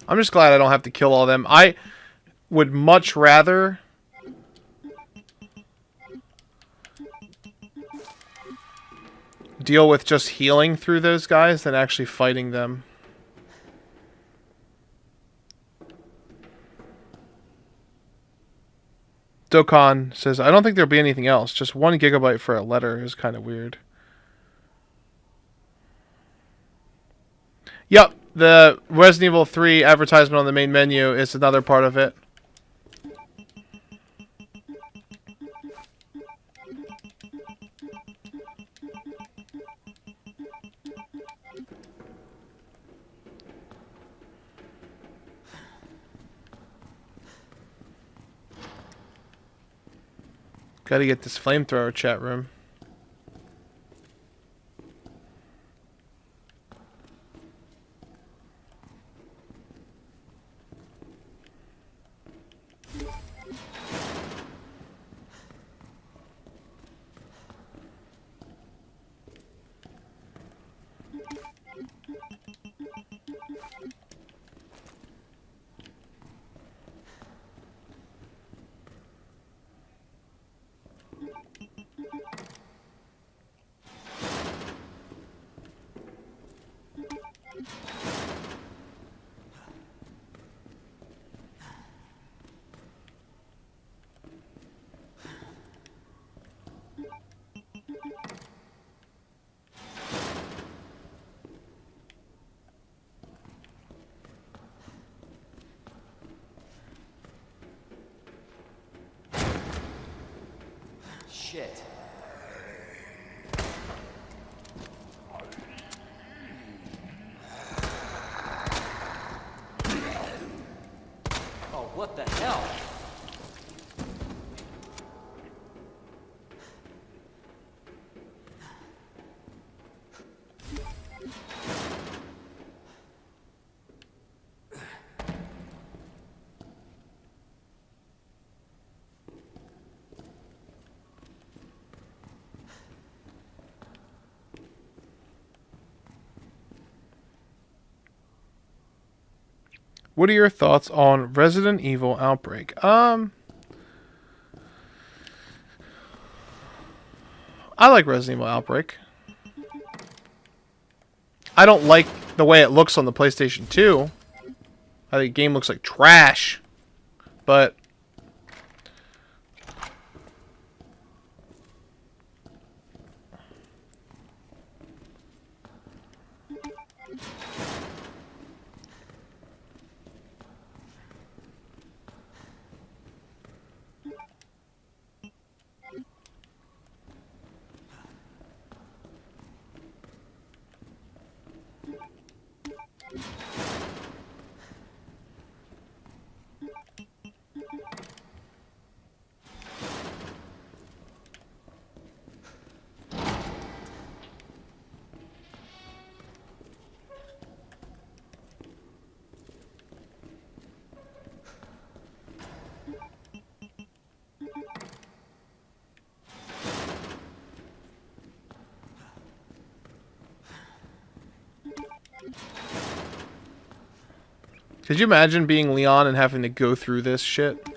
I'm just glad I don't have to kill all of them. I would much rather deal with just healing through those guys than actually fighting them. Dokkan says, I don't think there'll be anything else. Just 1 gigabyte for a letter is kind of weird. Yep, the Resident Evil 3 advertisement on the main menu is another part of it. Gotta get this flamethrower, chat room. shit. Oh, what the hell? What are your thoughts on Resident Evil Outbreak? I like Resident Evil Outbreak. I don't like the way it looks on the PlayStation 2. I think the game looks like trash. But could you imagine being Leon and having to go through this shit?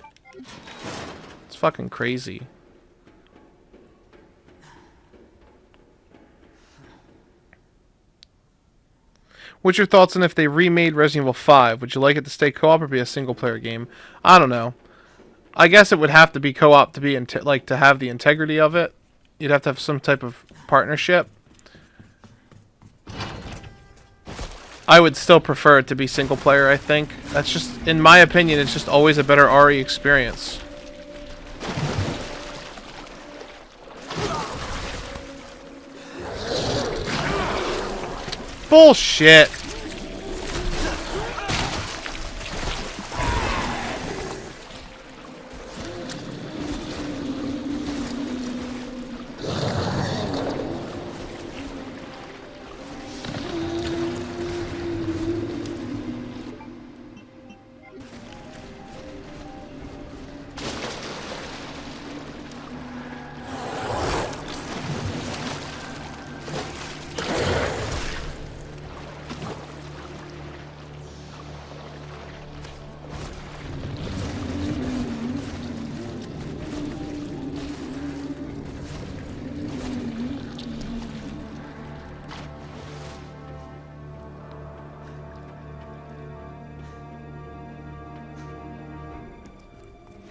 It's fucking crazy. What's your thoughts on if they remade Resident Evil 5? Would you like it to stay co-op or be a single-player game? I don't know. I guess it would have to be co-op to be like to have the integrity of it. You'd have to have some type of partnership. I would still prefer it to be single player, I think. That's just, in my opinion, it's just always a better RE experience. Bullshit!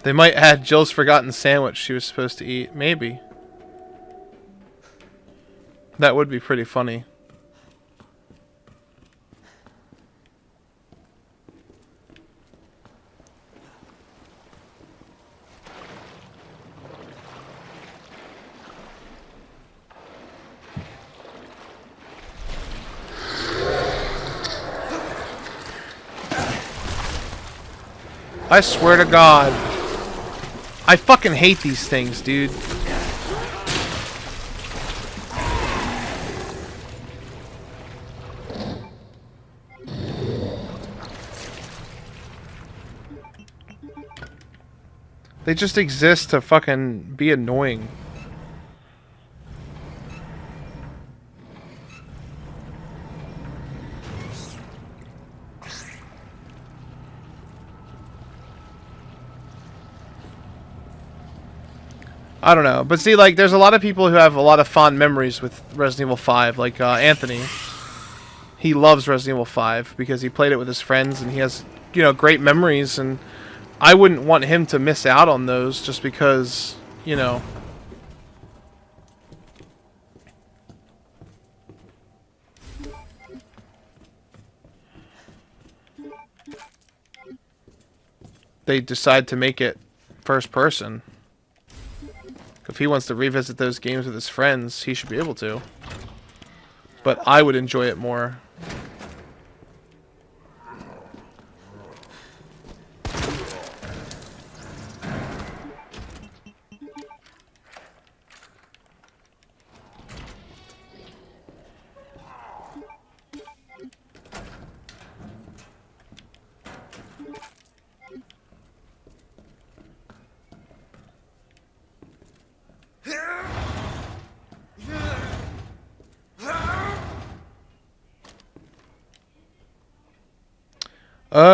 They might add Jill's forgotten sandwich she was supposed to eat. Maybe. That would be pretty funny. I swear to God. I fucking hate these things, dude. They just exist to fucking be annoying. I don't know. But see, like, there's a lot of people who have a lot of fond memories with Resident Evil 5. Like, Anthony. He loves Resident Evil 5 because he played it with his friends and he has, you know, great memories. And I wouldn't want him to miss out on those just because, you know... they decide to make it first person. if he wants to revisit those games with his friends, he should be able to. But I would enjoy it more.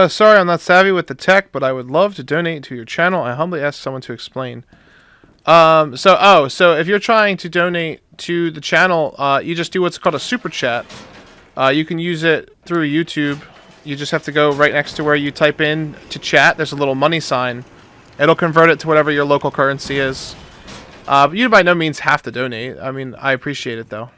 Sorry I'm not savvy with the tech, but I would love to donate to your channel. I humbly ask someone to explain. So if you're trying to donate to the channel, you just do what's called a super chat. You can use it through YouTube. You just have to go right next to where you type in to chat. There's a little money sign. It'll convert it to whatever your local currency is. But you by no means have to donate. I mean, I appreciate it though.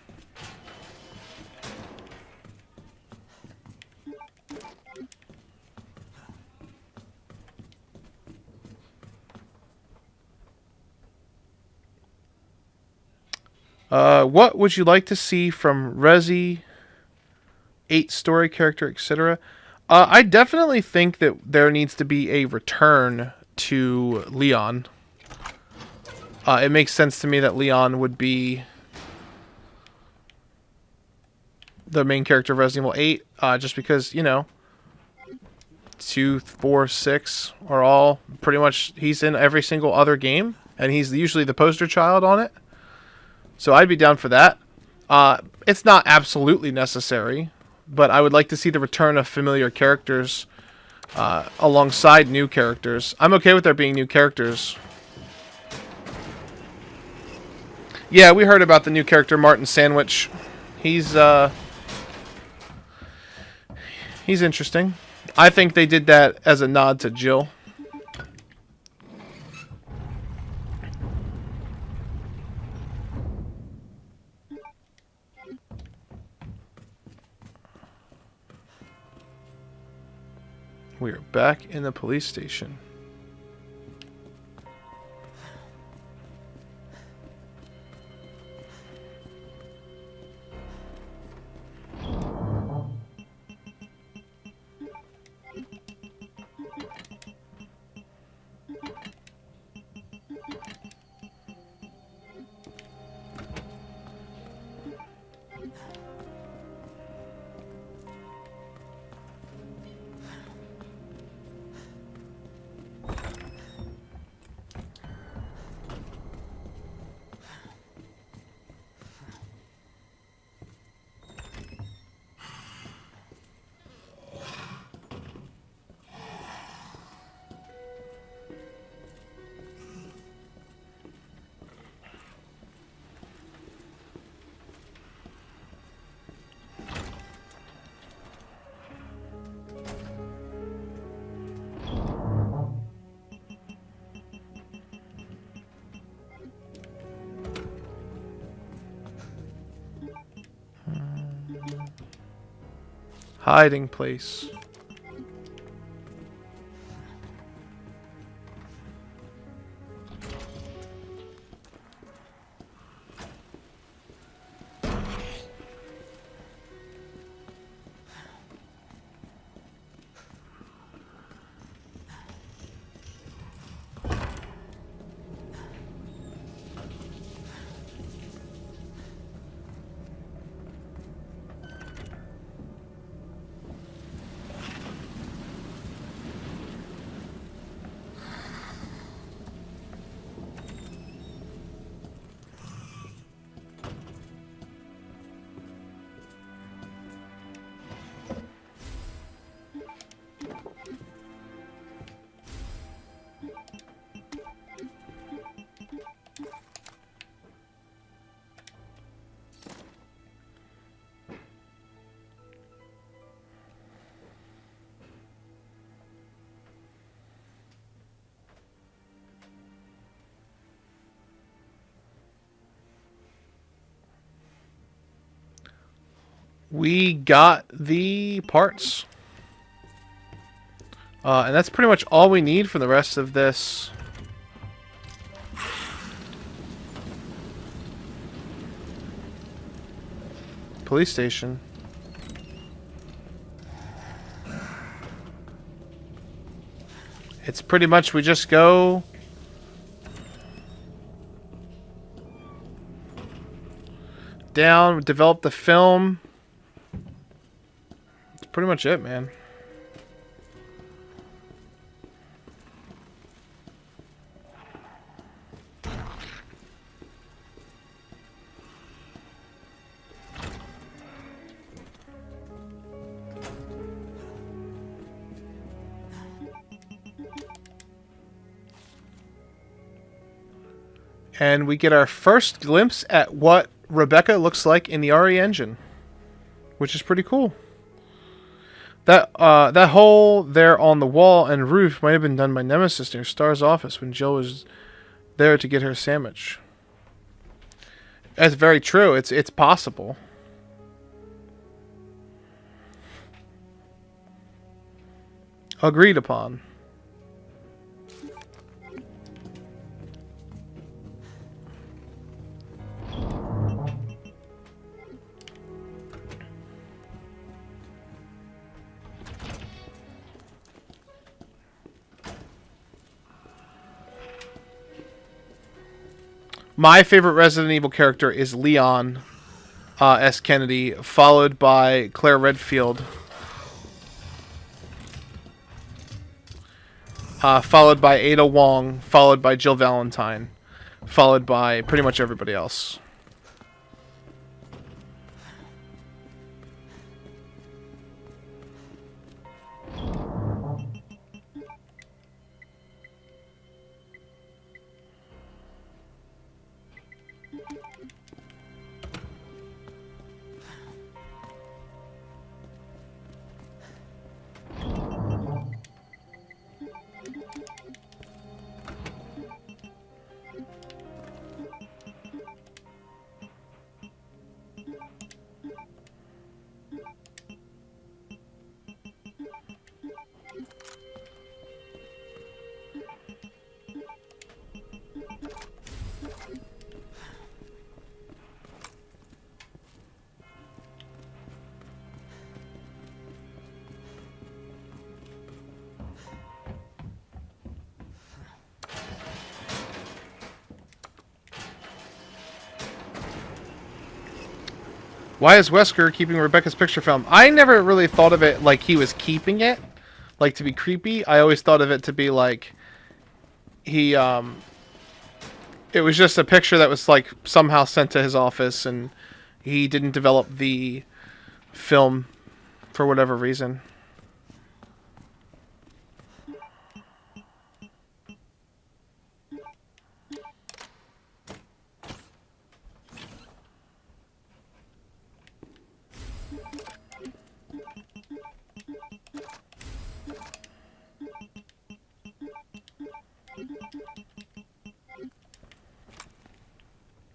What would you like to see from Resi 8 story character, etc.? I definitely think that there needs to be a return to Leon. It makes sense to me that Leon would be the main character of Resident Evil 8, just because, you know, 2, 4, 6 are all pretty much, he's in every single other game, and he's usually the poster child on it. So I'd be down for that. It's not absolutely necessary, but I would like to see the return of familiar characters alongside new characters. I'm okay with there being new characters. Yeah, we heard about the new character, Martin Sandwich. He's interesting. I think they did that as a nod to Jill. We are back in the police station. Hiding place. We got the parts. And that's pretty much all we need for the rest of this police station. It's pretty much we just go down, develop the film. That's pretty much it, man. And we get our first glimpse at what Rebecca looks like in the RE engine, which is pretty cool. That hole there on the wall and roof might have been done by Nemesis near Star's office when Jill was there to get her sandwich. That's very true. It's possible. Agreed upon. My favorite Resident Evil character is Leon S. Kennedy, followed by Claire Redfield, followed by Ada Wong, followed by Jill Valentine, followed by pretty much everybody else. Why is Wesker keeping Rebecca's picture film? I never really thought of it like he was keeping it, like to be creepy. I always thought of it to be like he, it was just a picture that was like somehow sent to his office and he didn't develop the film for whatever reason.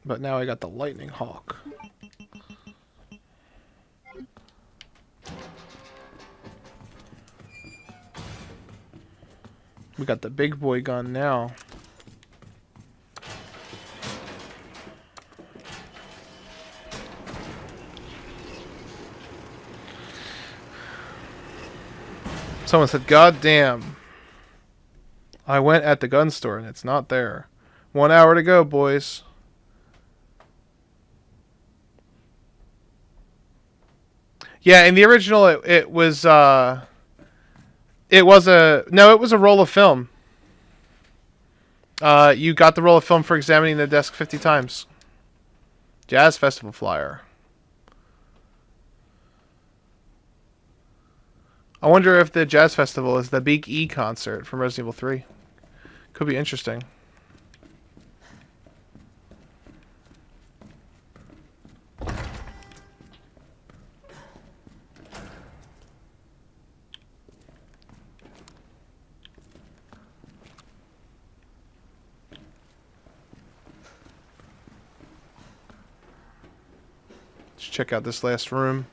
But now I got the Lightning Hawk. We got the big boy gun now. Someone said, "God damn. I went at the gun store and it's not there. 1 hour to go, boys." Yeah, in the original, it was a roll of film. You got the roll of film for examining the desk 50 times. Jazz Festival flyer. I wonder if the Jazz Festival is the Big E concert from Resident Evil 3. Could be interesting. Let's check out this last room.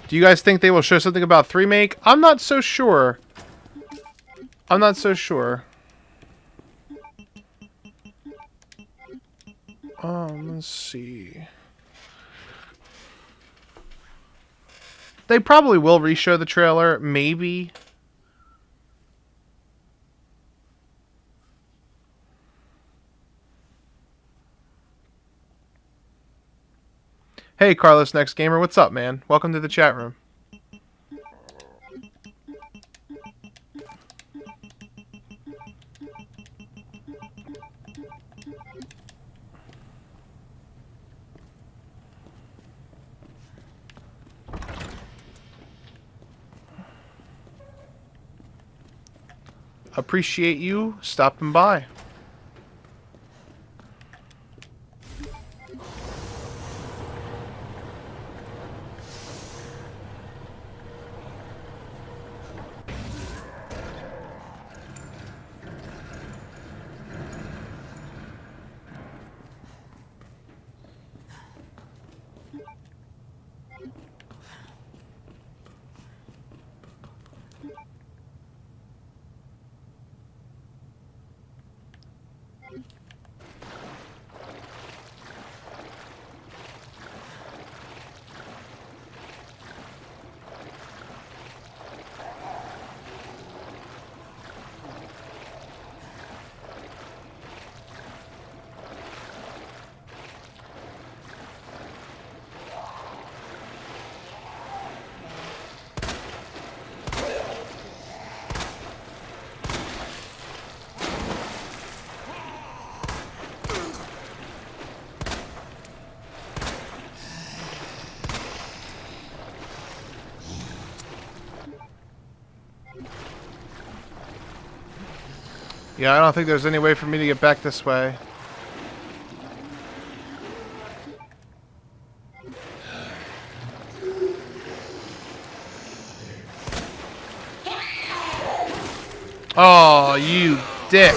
Do you guys think they will show something about Remake? I'm not so sure. I'm not so sure. Let's see. They probably will re-show the trailer, maybe. Hey, Carlos Next Gamer, what's up, man? Welcome to the chat room. Appreciate you stopping by. Yeah, I don't think there's any way for me to get back this way. Oh, you dick.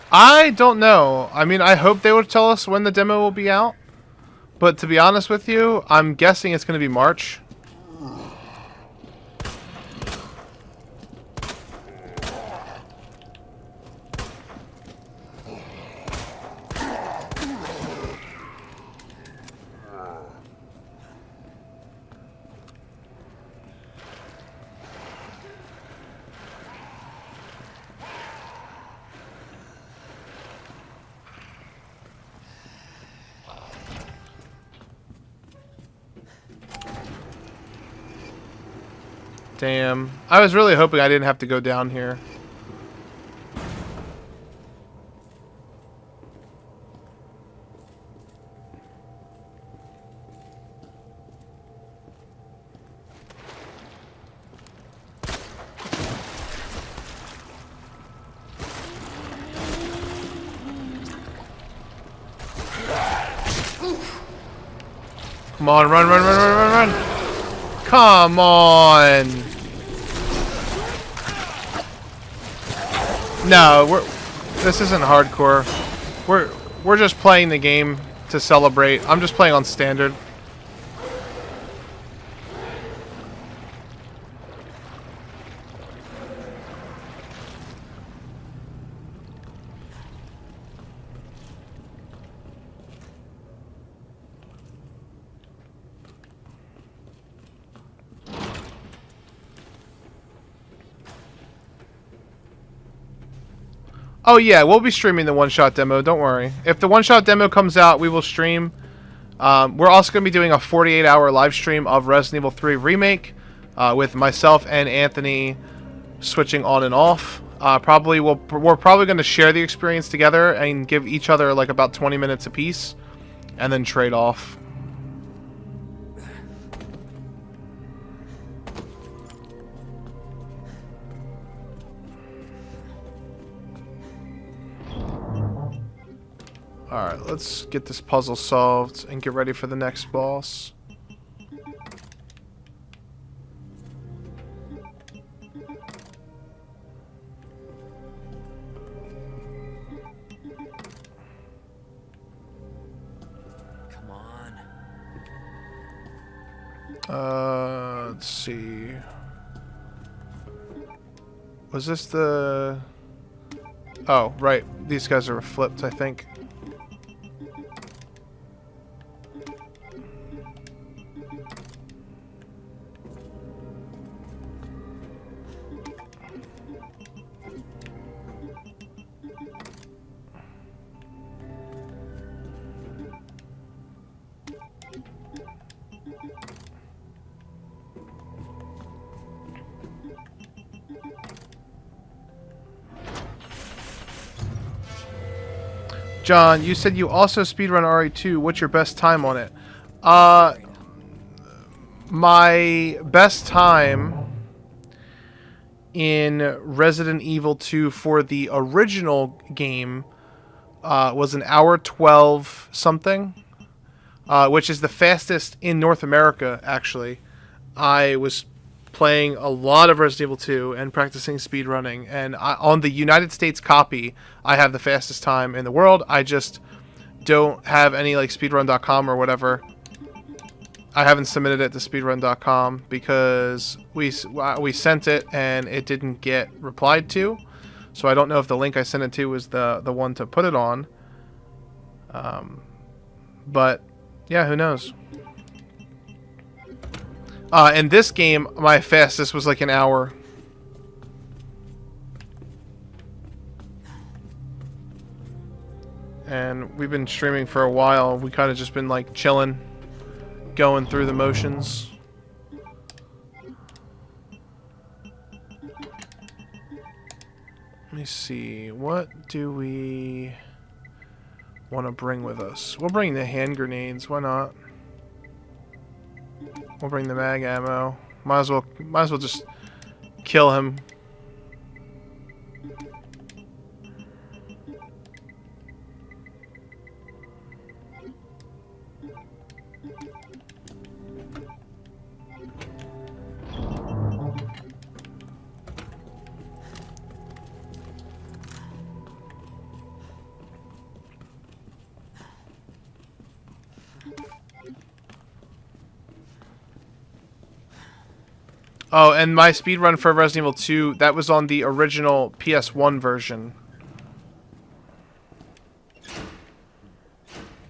I don't know. I mean, I hope they would tell us when the demo will be out. But to be honest with you, I'm guessing it's going to be March. Damn. I was really hoping I didn't have to go down here. Come on, run, run, run, run, run, run. Come on. No, this isn't hardcore. We're just playing the game to celebrate. I'm just playing on standard. Oh yeah, we'll be streaming the one-shot demo, don't worry. If the one-shot demo comes out, we will stream. We're also going to be doing a 48-hour live stream of Resident Evil 3 Remake with myself and Anthony switching on and off. We're probably going to share the experience together and give each other like about 20 minutes apiece and then trade off. Alright, let's get this puzzle solved and get ready for the next boss. Let's see. Was this the... Oh, right. These guys are flipped, I think. John, you said you also speedrun RE2. What's your best time on it? My best time in Resident Evil 2 for the original game was an hour 12 something, which is the fastest in North America, actually. I was playing a lot of Resident Evil 2 and practicing speedrunning, and on the United States copy, I have the fastest time in the world. I just don't have any like speedrun.com or whatever. I haven't submitted it to speedrun.com because we sent it and it didn't get replied to, so I don't know if the link I sent it to was the one to put it on. But yeah, who knows? In this game, my fastest was like an hour. And we've been streaming for a while. We kind of just been like chilling, going through the motions. Let me see. What do we want to bring with us? We'll bring the hand grenades. Why not? We'll bring the mag ammo. Might as well just kill him. Oh, and my speedrun for Resident Evil 2, that was on the original PS1 version.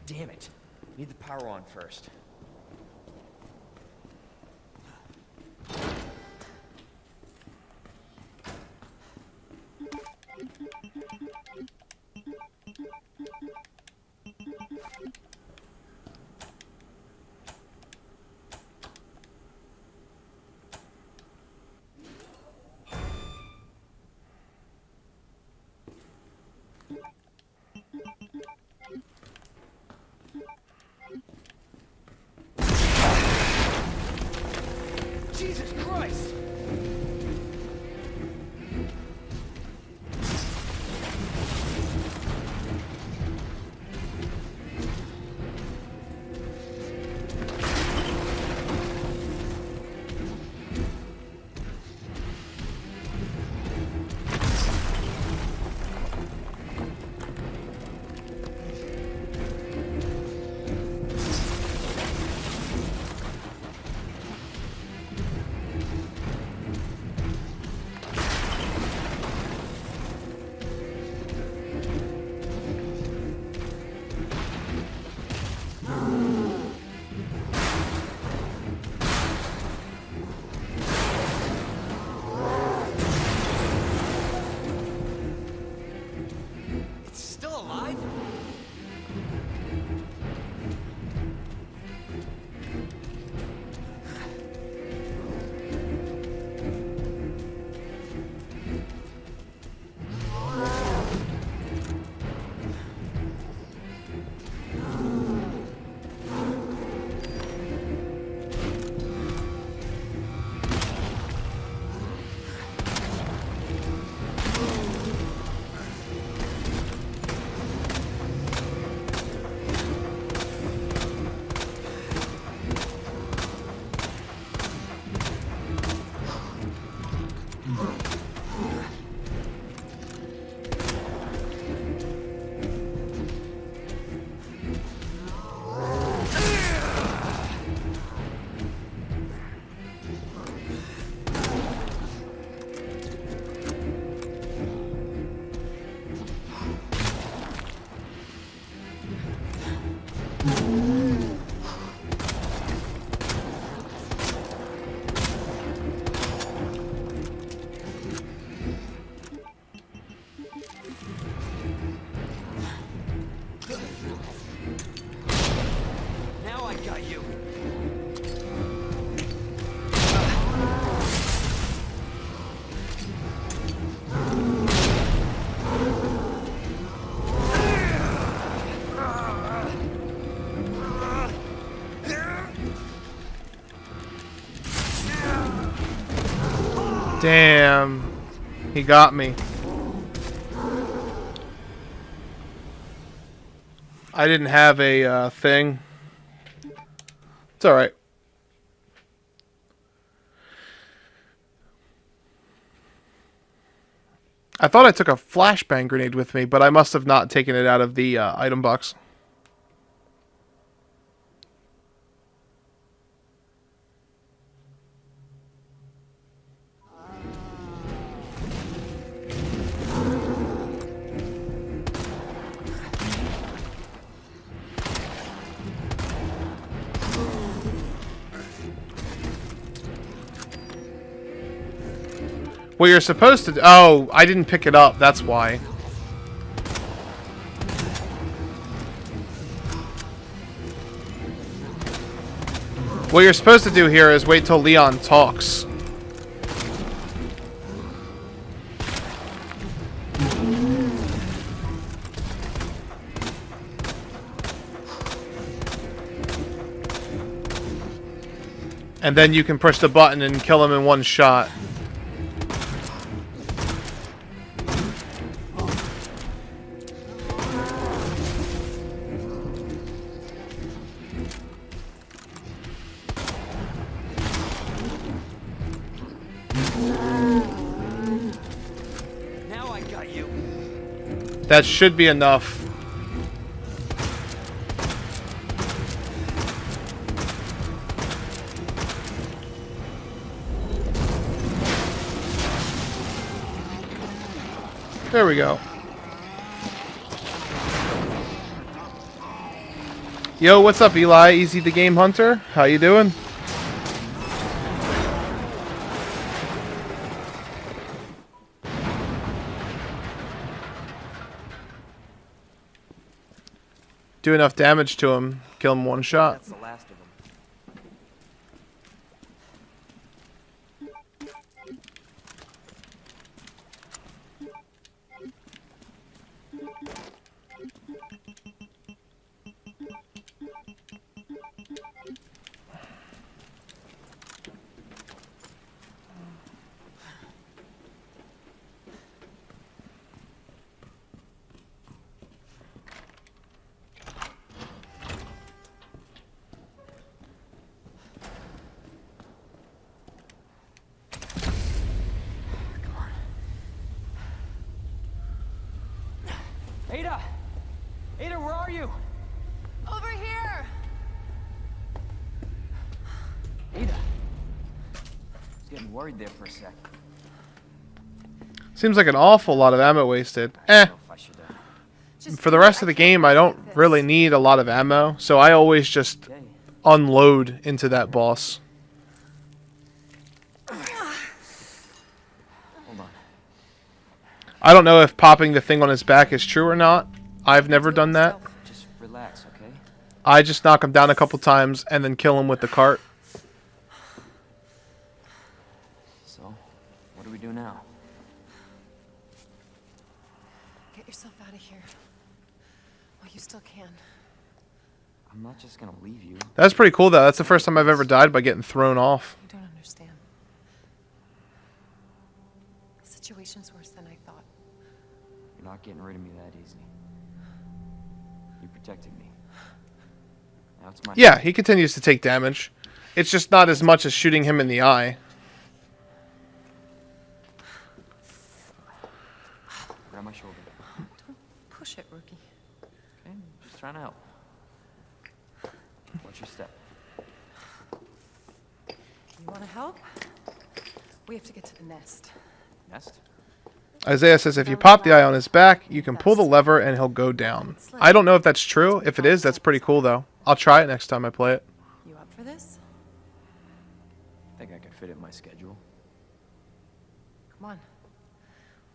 Damn it. Need the power on first. Jesus Christ! got you. Damn. He got me. I didn't have a thing. It's alright. I thought I took a flashbang grenade with me, but I must have not taken it out of the item box. What you're supposed to do... Oh, I didn't pick it up. That's why. What you're supposed to do here is wait till Leon talks. And then you can push the button and kill him in one shot. Now I got you. That should be enough. There we go. Yo, what's up, Eli? Easy the Game Hunter. How you doing? Do enough damage to him, kill him one shot. That's the last of them. Ada! Ada, where are you? Over here! Ada! I was getting worried there for a sec. Seems like an awful lot of ammo wasted. For the rest of the game, I don't really need a lot of ammo, so I always just unload into that boss. I don't know if popping the thing on his back is true or not. I've never done that. Just relax, okay? I just knock him down a couple times and then kill him with the cart. So, what do we do now? Get yourself out of here. Well, you still can. I'm not just gonna leave you. That's pretty cool, though. That's the first time I've ever died by getting thrown off. You don't understand. The situation's worse than I thought. You're not getting rid of me that easy. You protected me. Now it's my Yeah, he continues to take damage. It's just not as much as shooting him in the eye. Grab my shoulder. Don't push it, rookie. Okay, I'm just trying to help. Watch your step. You want to help? We have to get to the nest. Nest? Isaiah says if you pop the eye on his back, you can pull the lever and he'll go down. I don't know if that's true. If it is, that's pretty cool, though. I'll try it next time I play it. You up for this? I think I could fit it in my schedule. Come on.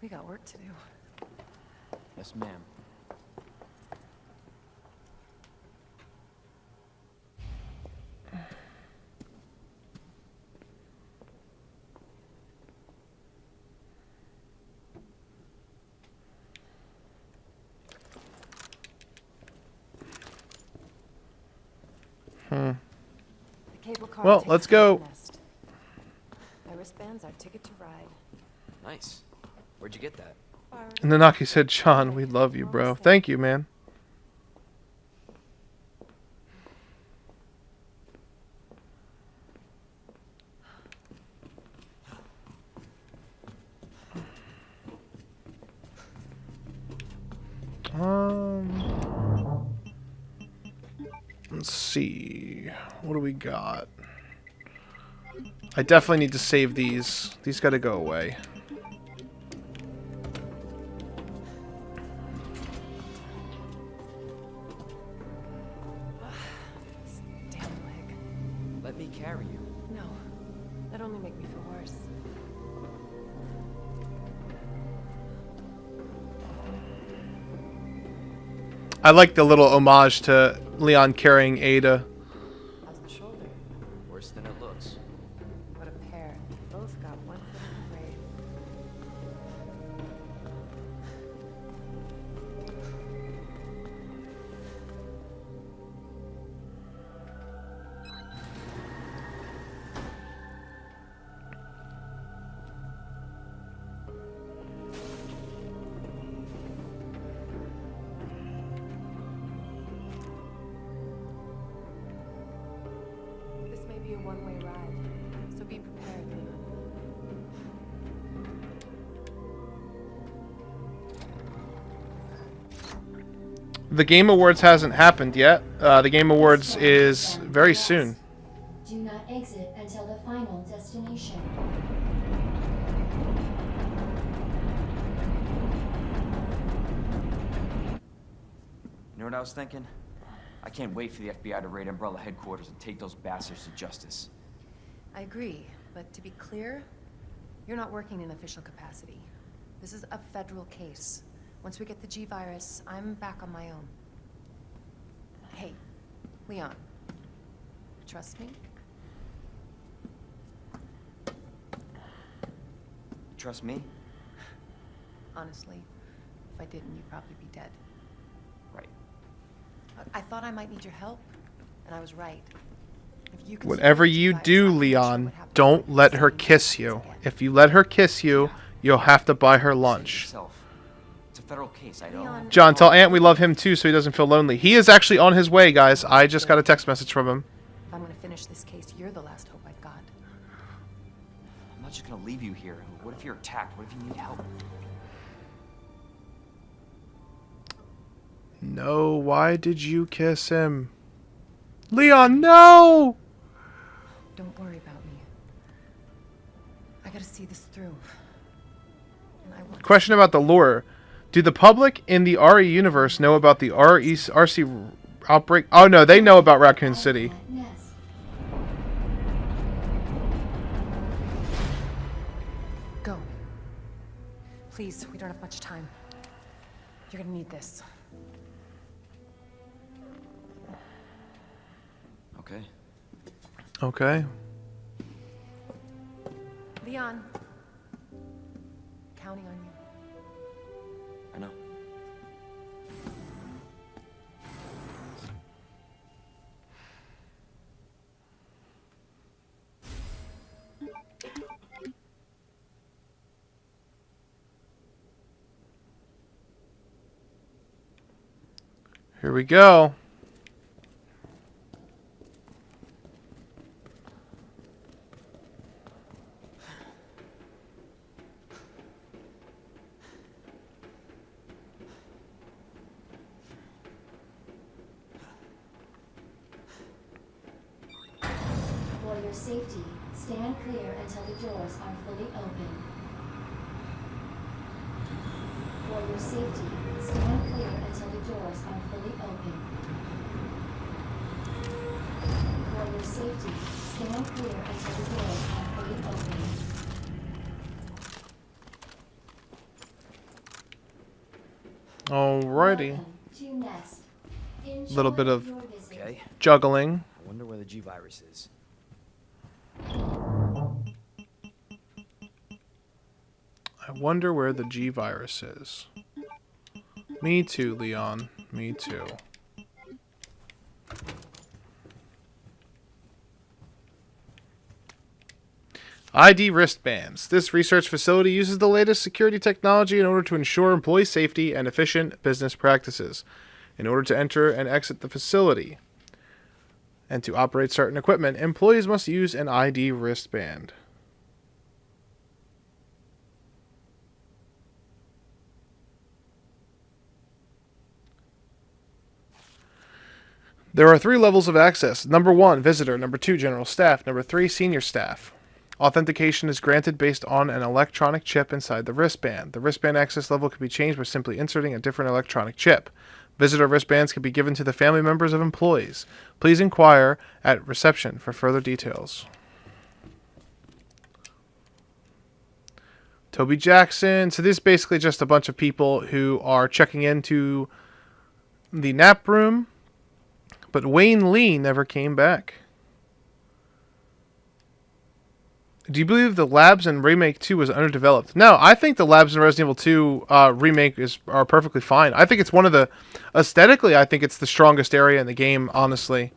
We got work to do. Yes, ma'am. The cable car Well, takes let's us to go. the nest. My wristband's our ticket to ride. Nice. Where'd you get that? And Nanaki said, Sean, we love you, bro. Thank you, man. Let's see. What do we got? I definitely need to save these. These gotta go away. Damn leg. Let me carry you. No, that only make me feel worse. I like the little homage to Leon carrying Ada. How's the shoulder? Worse than it looks. What a pair. Both got one foot in the grave. This may be a one-way ride, so be prepared. The Game Awards hasn't happened yet. The Game Awards is very soon. Do not exit until the final destination. You know what I was thinking? I can't wait for the FBI to raid Umbrella headquarters and take those bastards to justice. I agree, but to be clear, you're not working in official capacity. This is a federal case. Once we get the G-Virus, I'm back on my own. Hey, Leon. Trust me? Trust me? Honestly, if I didn't, you'd probably be dead. Right. I thought I might need your help, and I was right. If you can Whatever secure the you G-Virus, do, I'll make sure Leon, what happened don't to let her Sam kiss you. again. If you let her kiss you, you'll have to buy her lunch. Yourself. It's a federal case, I know. Leon, John, tell Ant we love him too so he doesn't feel lonely. He is actually on his way, guys. I just got a text message from him. if I'm gonna finish this case, you're the last hope I've got. I'm not just gonna leave you here. What if you're attacked? What if you need help? No, why did you kiss him? Leon, no! Don't worry about me. I gotta see this through. And I want Question about the lore. Do the public in the RE universe know about the RC outbreak? Oh no, they know about Raccoon City. Nest. Go. Please, we don't have much time. You're gonna need this. Okay. Okay. Leon. Counting on you. I know. Here we go. For your safety, stand clear until the doors are fully open. For your safety, stand clear until the doors are fully open. For your safety, stand clear until the doors are fully open. Alrighty. Welcome to Nest. Enjoy Little bit of your visit. Okay. juggling. I wonder where the G-Virus is. I wonder where the G-Virus is. Me too, Leon. Me too. ID wristbands. This research facility uses the latest security technology in order to ensure employee safety and efficient business practices. In order to enter and exit the facility and to operate certain equipment, employees must use an ID wristband. There are 3 levels of access. Number 1, visitor. Number 2, general staff. Number 3, senior staff. Authentication is granted based on an electronic chip inside the wristband. The wristband access level can be changed by simply inserting a different electronic chip. Visitor wristbands can be given to the family members of employees. Please inquire at reception for further details. Toby Jackson. So this is basically just a bunch of people who are checking into the nap room. But Wayne Lee never came back. Do you believe the labs in Remake 2 was underdeveloped? No, I think the labs in Resident Evil 2 Remake are perfectly fine. I think it's one of the... Aesthetically, I think it's the strongest area in the game, honestly.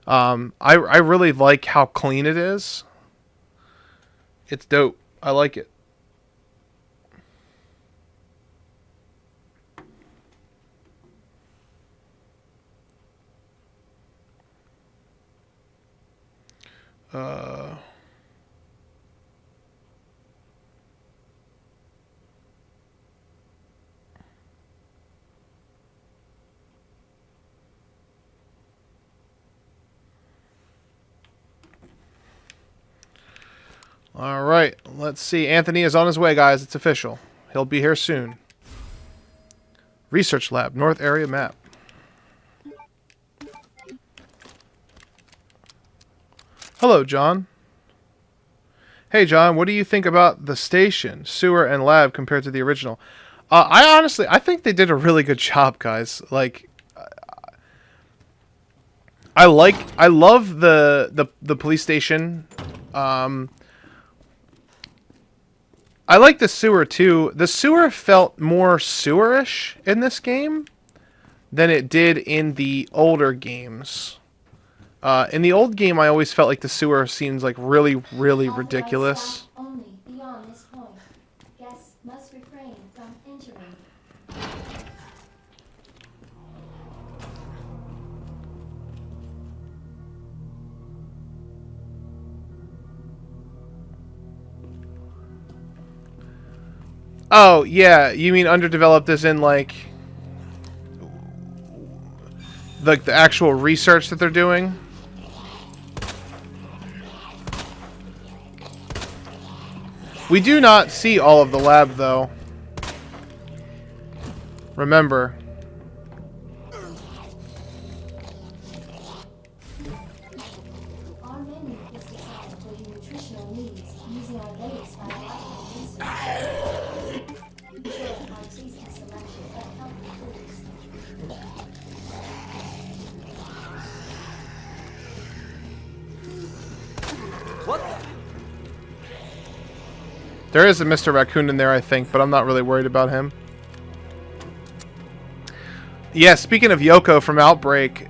I really like how clean it is. It's dope. I like it. All right, let's see. Anthony is on his way, guys. It's official. He'll be here soon. Research lab, North area map. Hello, John. Hey, John, what do you think about the station, sewer, and lab compared to the original? I think they did a really good job, guys. Like, I love the police station. I like the sewer too. The sewer felt more sewerish in this game than it did in the older games. In the old game, I always felt like the sewer seems like really, really ridiculous. Only beyond this point. Guests must refrain from entering. Oh, yeah, you mean underdeveloped as in, like the actual research that they're doing? We do not see all of the lab, though. Remember. Our menu is designed for your nutritional needs using our latest biological research. Ensure our tasty selection of healthy foods. What the? There is a Mr. Raccoon in there, I think, but I'm not really worried about him. Yeah, speaking of Yoko from Outbreak,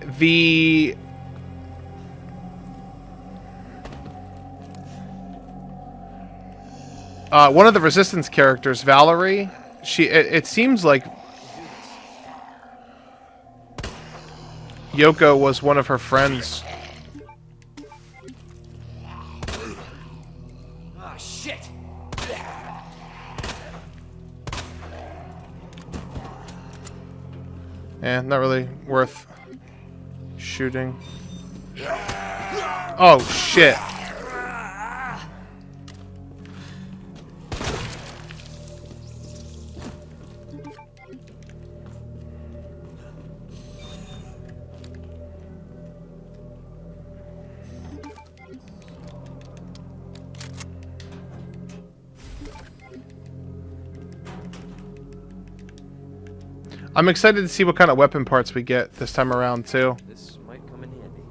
one of the Resistance characters, Valerie, it seems like Yoko was one of her friends. Ah, shit. Yeah, not really worth shooting. Oh, shit. I'm excited to see what kind of weapon parts we get this time around, too. This might come in handy.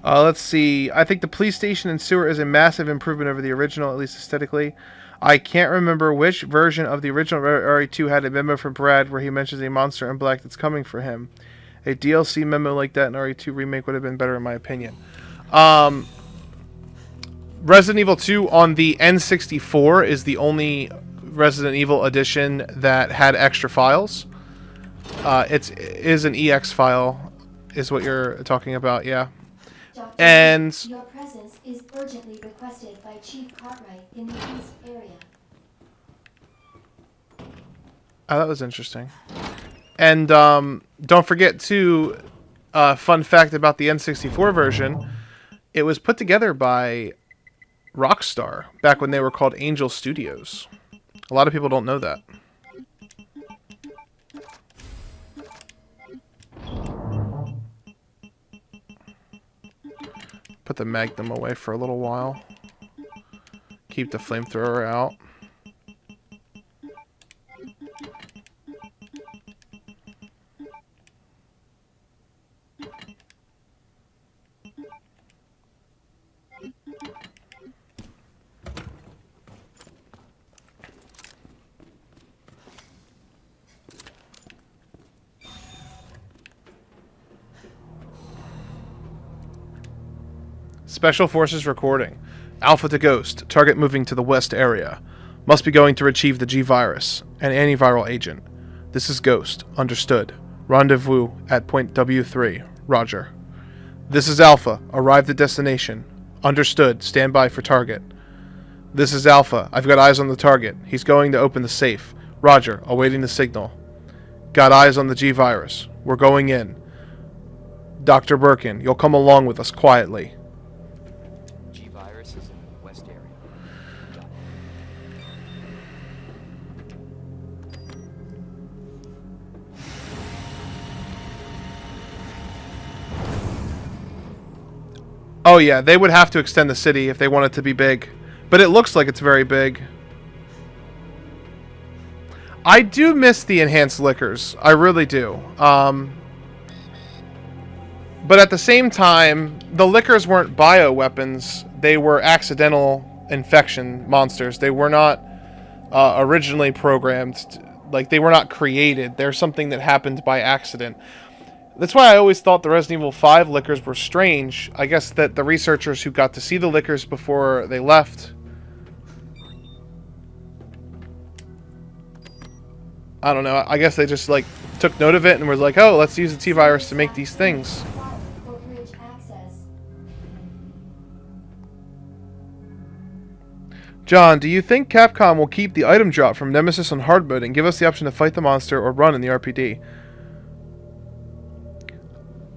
Let's see. I think the police station and sewer is a massive improvement over the original, at least aesthetically. I can't remember which version of the original RE2 had a memo from Brad where he mentions a monster in black that's coming for him. A DLC memo like that in RE2 Remake would have been better in my opinion. Resident Evil 2 on the N64 is the only Resident Evil edition that had extra files. It is an EX file, is what you're talking about, yeah. Dr. And your presence is urgently requested by Chief Cartwright in the east area. Oh, that was interesting. And don't forget too, fun fact about the N64 version, it was put together by Rockstar back when they were called Angel Studios. A lot of people don't know that. Put the Magnum away for a little while. Keep the flamethrower out. Special Forces recording. Alpha to Ghost. Target moving to the west area. Must be going to retrieve the G-Virus. An antiviral agent. This is Ghost. Understood. Rendezvous at point W3. Roger. This is Alpha. Arrived at destination. Understood. Stand by for target. This is Alpha. I've got eyes on the target. He's going to open the safe. Roger. Awaiting the signal. Got eyes on the G-Virus. We're going in. Dr. Birkin, you'll come along with us quietly. G-Virus is in the west area. Got it. Oh yeah, they would have to extend the city if they want it to be big. But it looks like it's very big. I do miss the enhanced liquors. I really do. But at the same time, the liquors weren't bioweapons. They were accidental infection monsters. They were not originally programmed. Like, they were not created. They're something that happened by accident. That's why I always thought the Resident Evil 5 liquors were strange. I guess that the researchers who got to see the liquors before they left... I don't know. I guess they just, like, took note of it and were like, oh, let's use the T-Virus to make these things. John, do you think Capcom will keep the item drop from Nemesis on hard mode and give us the option to fight the monster or run in the RPD?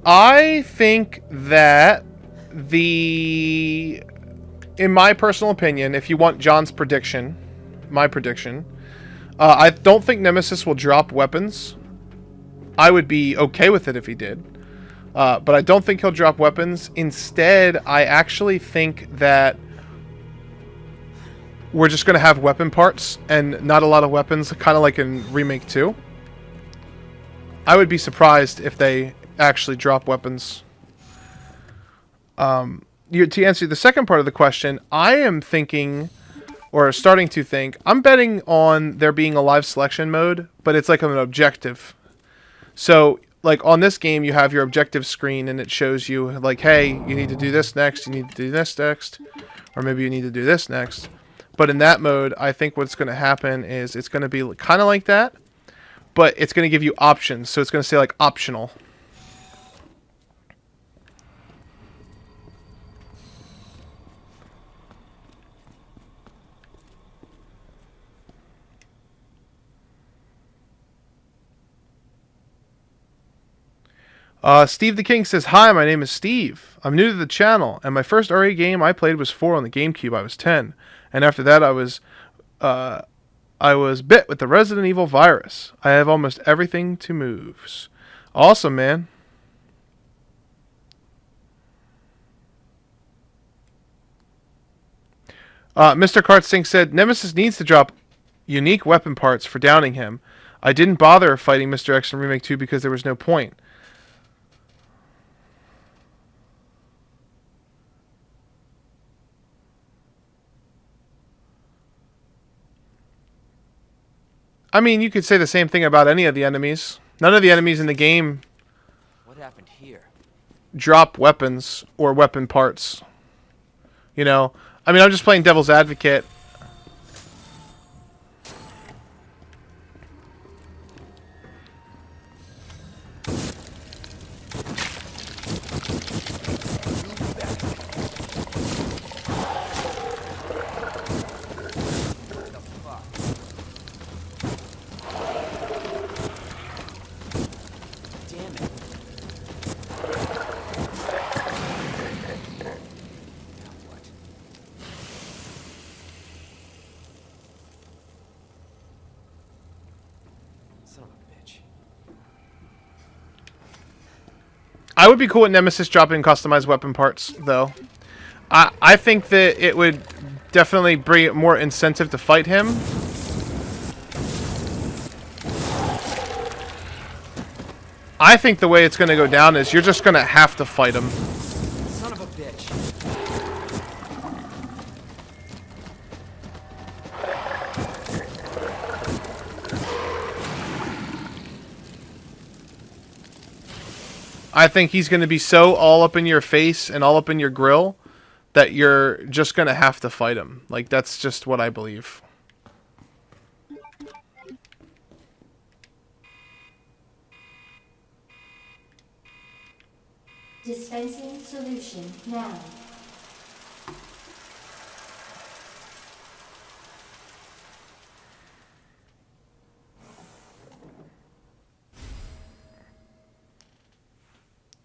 I think that in my personal opinion, if you want John's prediction, my prediction, I don't think Nemesis will drop weapons. I would be okay with it if he did. But I don't think he'll drop weapons. Instead, I actually think that we're just going to have weapon parts and not a lot of weapons, kind of like in Remake 2. I would be surprised if they actually drop weapons. To answer the second part of the question, I am thinking, or starting to think, I'm betting on there being a live selection mode, but it's like an objective. So, like on this game, you have your objective screen and it shows you, like, hey, you need to do this next, you need to do this next, or maybe you need to do this next. But in that mode, I think what's going to happen is it's going to be kind of like that, but it's going to give you options. So it's going to say like optional. Steve the King says, hi, my name is Steve. I'm new to the channel, and my first RE game I played was 4 on the GameCube. I was 10. And after that, I was bit with the Resident Evil virus. I have almost everything to moves. Awesome, man. Mr. Kartsink said, Nemesis needs to drop unique weapon parts for downing him. I didn't bother fighting Mr. X in Remake 2 because there was no point. I mean, you could say the same thing about any of the enemies. None of the enemies in the game What happened here? drop weapons or weapon parts. You know? I mean, I'm just playing devil's advocate. I would be cool with Nemesis dropping customized weapon parts, though. I think that it would definitely bring more incentive to fight him. I think the way it's going to go down is you're just going to have to fight him. Son of a bitch. I think he's going to be so all up in your face and all up in your grill that you're just going to have to fight him. Like, that's just what I believe. Dispensing solution now.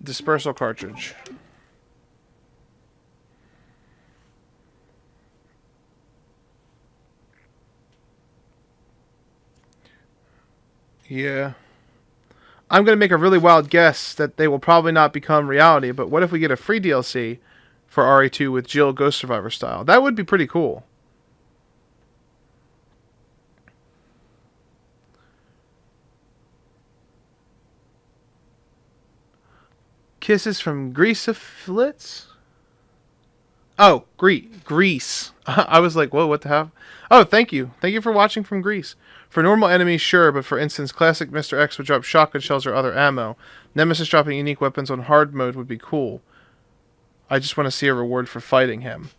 Dispersal cartridge. Yeah. I'm going to make a really wild guess that they will probably not become reality, but what if we get a free DLC for RE2 with Jill Ghost Survivor style? That would be pretty cool. Kisses from Greaseflits? Oh, Greece. I was like, whoa, what the hell? Oh, thank you. Thank you for watching from Greece. For normal enemies, sure, but for instance, classic Mr. X would drop shotgun shells or other ammo. Nemesis dropping unique weapons on hard mode would be cool. I just want to see a reward for fighting him.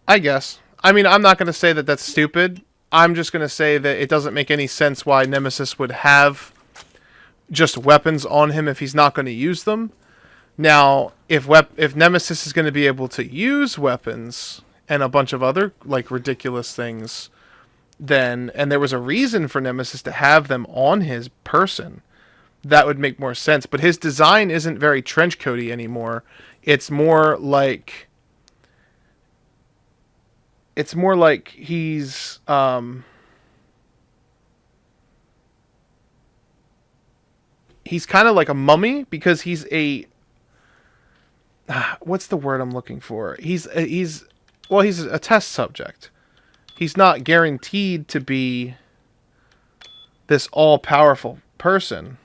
I guess. I mean, I'm not going to say that that's stupid. I'm just going to say that it doesn't make any sense why Nemesis would have just weapons on him if he's not going to use them. Now, if Nemesis is going to be able to use weapons and a bunch of other like ridiculous things, then and there was a reason for Nemesis to have them on his person, that would make more sense. But his design isn't very trenchcoaty anymore. It's more like he's he's kind of like a mummy because he's a what's the word I'm looking for? He's a test subject. He's not guaranteed to be this all-powerful person.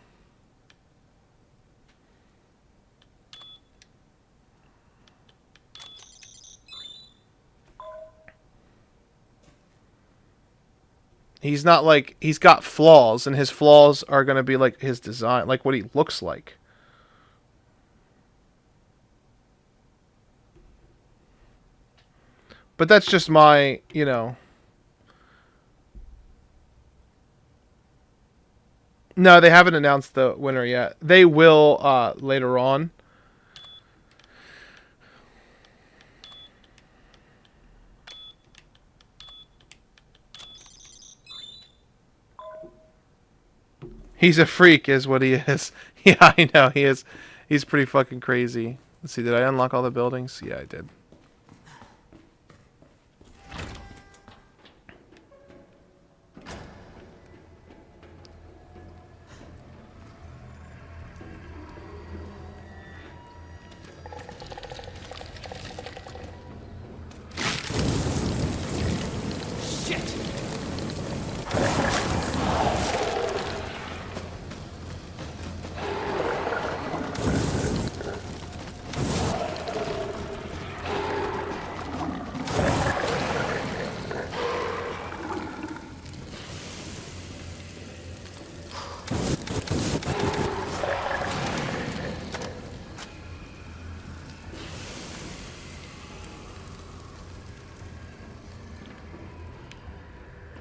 He's not like, he's got flaws, and his flaws are going to be like his design, like what he looks like. But that's just my, you know. No, they haven't announced the winner yet. They will later on. He's a freak is what he is. Yeah, I know. He is. He's pretty fucking crazy. Let's see. Did I unlock all the buildings? Yeah, I did.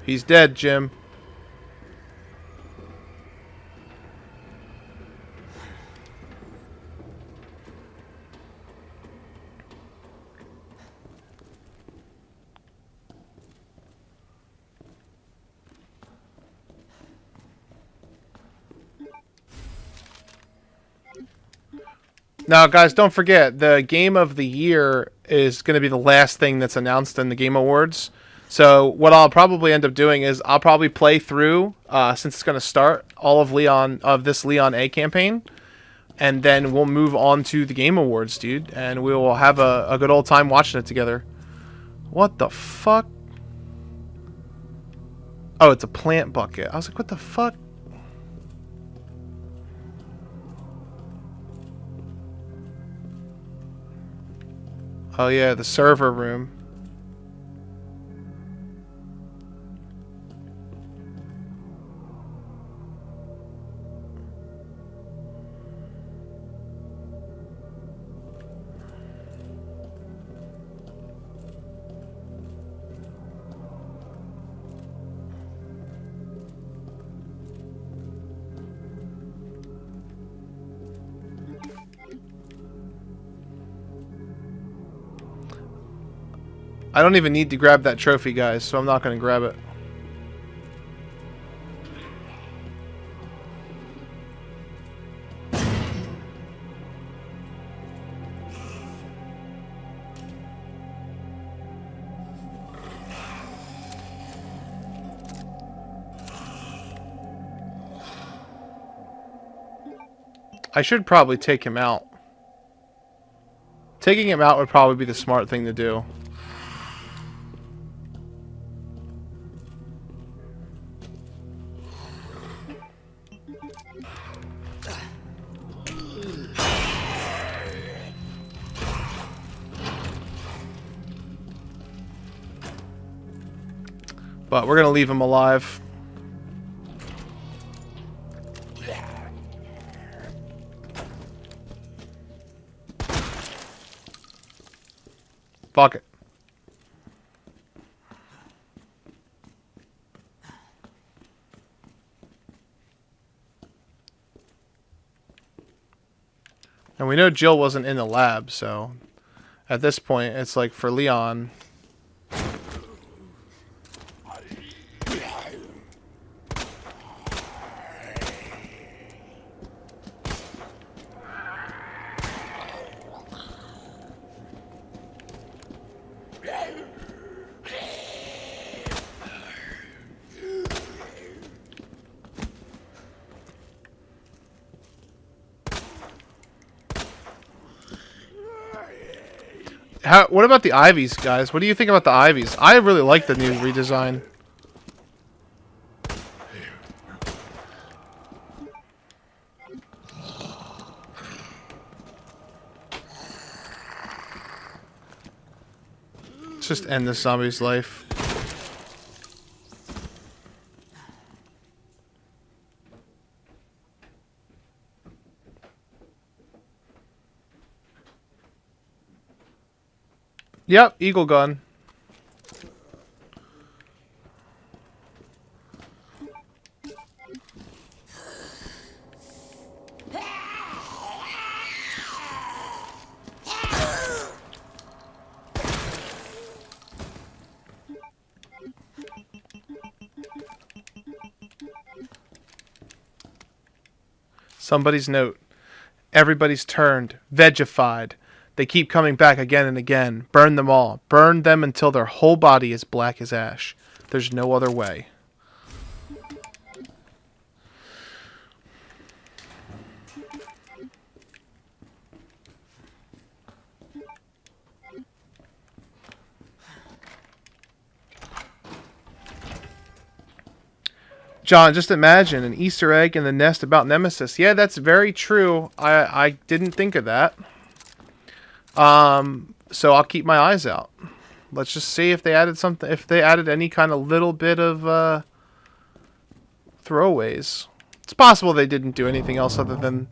He's dead, Jim. Now, guys, don't forget, the Game of the Year is going to be the last thing that's announced in the Game Awards. So what I'll probably end up doing is I'll probably play through, since it's going to start, all of this Leon A campaign. And then we'll move on to the Game Awards, dude. And we will have a good old time watching it together. What the fuck? Oh, it's a plant bucket. I was like, what the fuck? Oh yeah, the server room. I don't even need to grab that trophy, guys, so I'm not going to grab it. I should probably take him out. Taking him out would probably be the smart thing to do. But we're gonna leave him alive. Fuck it. And we know Jill wasn't in the lab, so at this point it's like for Leon. What about the Ivies, guys? What do you think about the Ivies? I really like the new redesign. Let's just end this zombie's life. Yep, Eagle Gun. Somebody's note. Everybody's turned, vegified. They keep coming back again and again. Burn them all. Burn them until their whole body is black as ash. There's no other way. John, just imagine an Easter egg in the nest about Nemesis. Yeah, that's very true. I didn't think of that. So I'll keep my eyes out. Let's just see if they added something, if they added any kind of little bit of throwaways. It's possible they didn't do anything else other than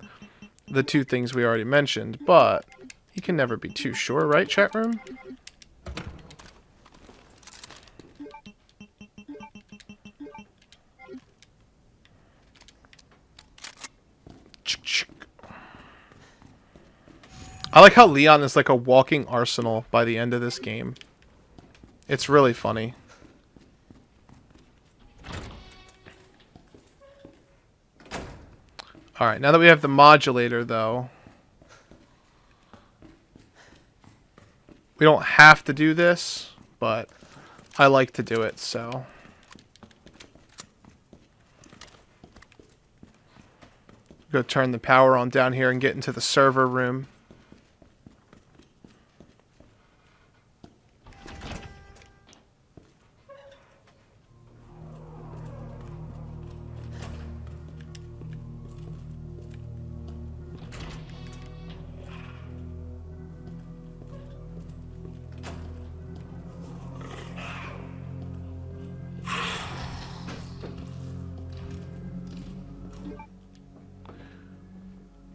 the two things we already mentioned, but you can never be too sure, right, chat room? I like how Leon is like a walking arsenal by the end of this game. It's really funny. Alright, now that we have the modulator, though, we don't have to do this, but I like to do it, so. Go turn the power on down here and get into the server room.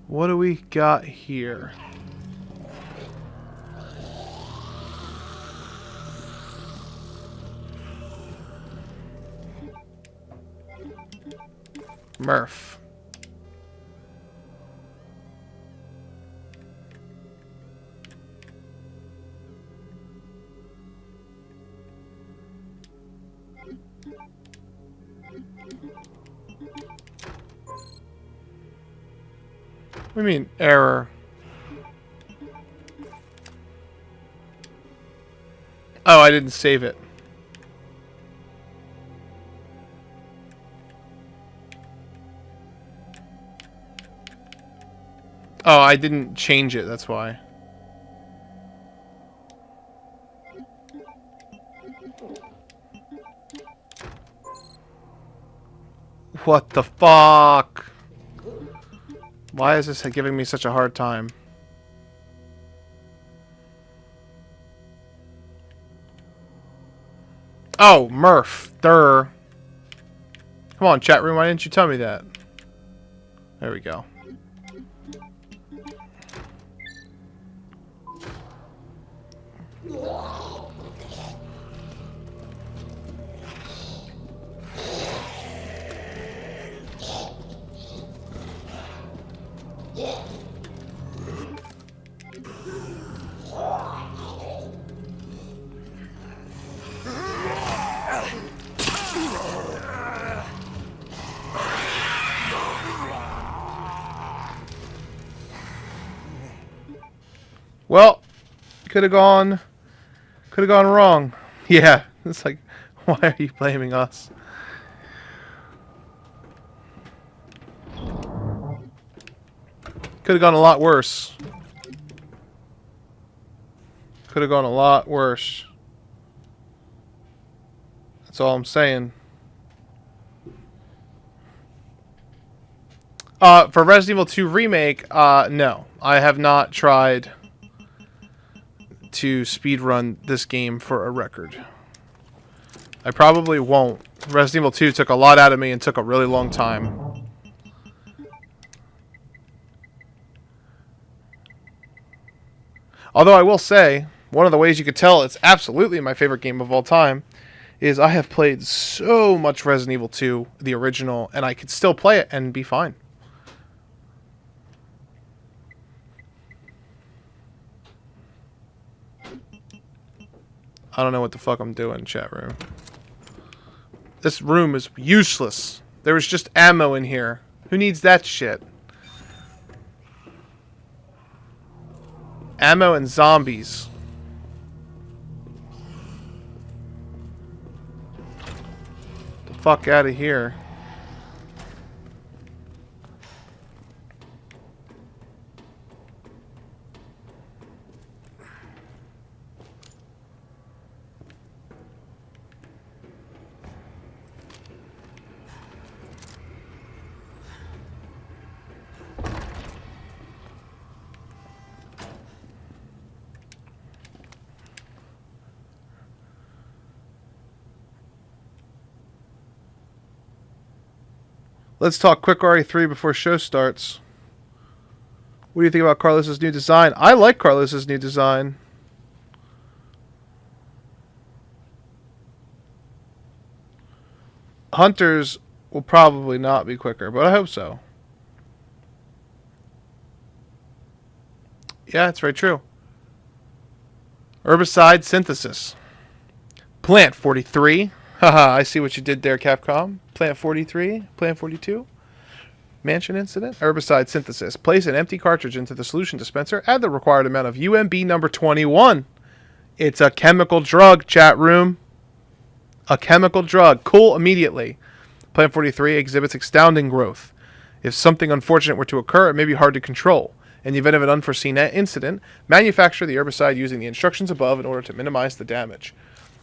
What do we got here? Murph. What do you mean, error? Oh, I didn't save it. Oh, I didn't change it, that's why. What the fuck? Why is this giving me such a hard time? Oh, Murph. Durr. Come on, chat room. Why didn't you tell me that? There we go. Well, could have gone wrong. Yeah, it's like, why are you blaming us? Could have gone a lot worse. Could have gone a lot worse. That's all I'm saying. For Resident Evil 2 Remake, no. I have not tried to speedrun this game for a record. I probably won't. Resident Evil 2 took a lot out of me and took a really long time. Although I will say, one of the ways you could tell it's absolutely my favorite game of all time is I have played so much Resident Evil 2, the original, and I could still play it and be fine. I don't know what the fuck I'm doing, chat room. This room is useless. There was just ammo in here. Who needs that shit? Ammo and zombies. The fuck out of here. Let's talk quick RE3 before show starts. What do you think about Carlos's new design? I like Carlos's new design. Hunters will probably not be quicker, but I hope so. Yeah, it's very true. Herbicide synthesis. Plant 43. Haha, I see what you did there, Capcom. Plant 43, Plant 42. Mansion incident. Herbicide synthesis. Place an empty cartridge into the solution dispenser. Add the required amount of UMB number 21. It's a chemical drug, chat room. A chemical drug. Cool immediately. Plant 43 exhibits astounding growth. If something unfortunate were to occur, it may be hard to control. In the event of an unforeseen incident, manufacture the herbicide using the instructions above in order to minimize the damage.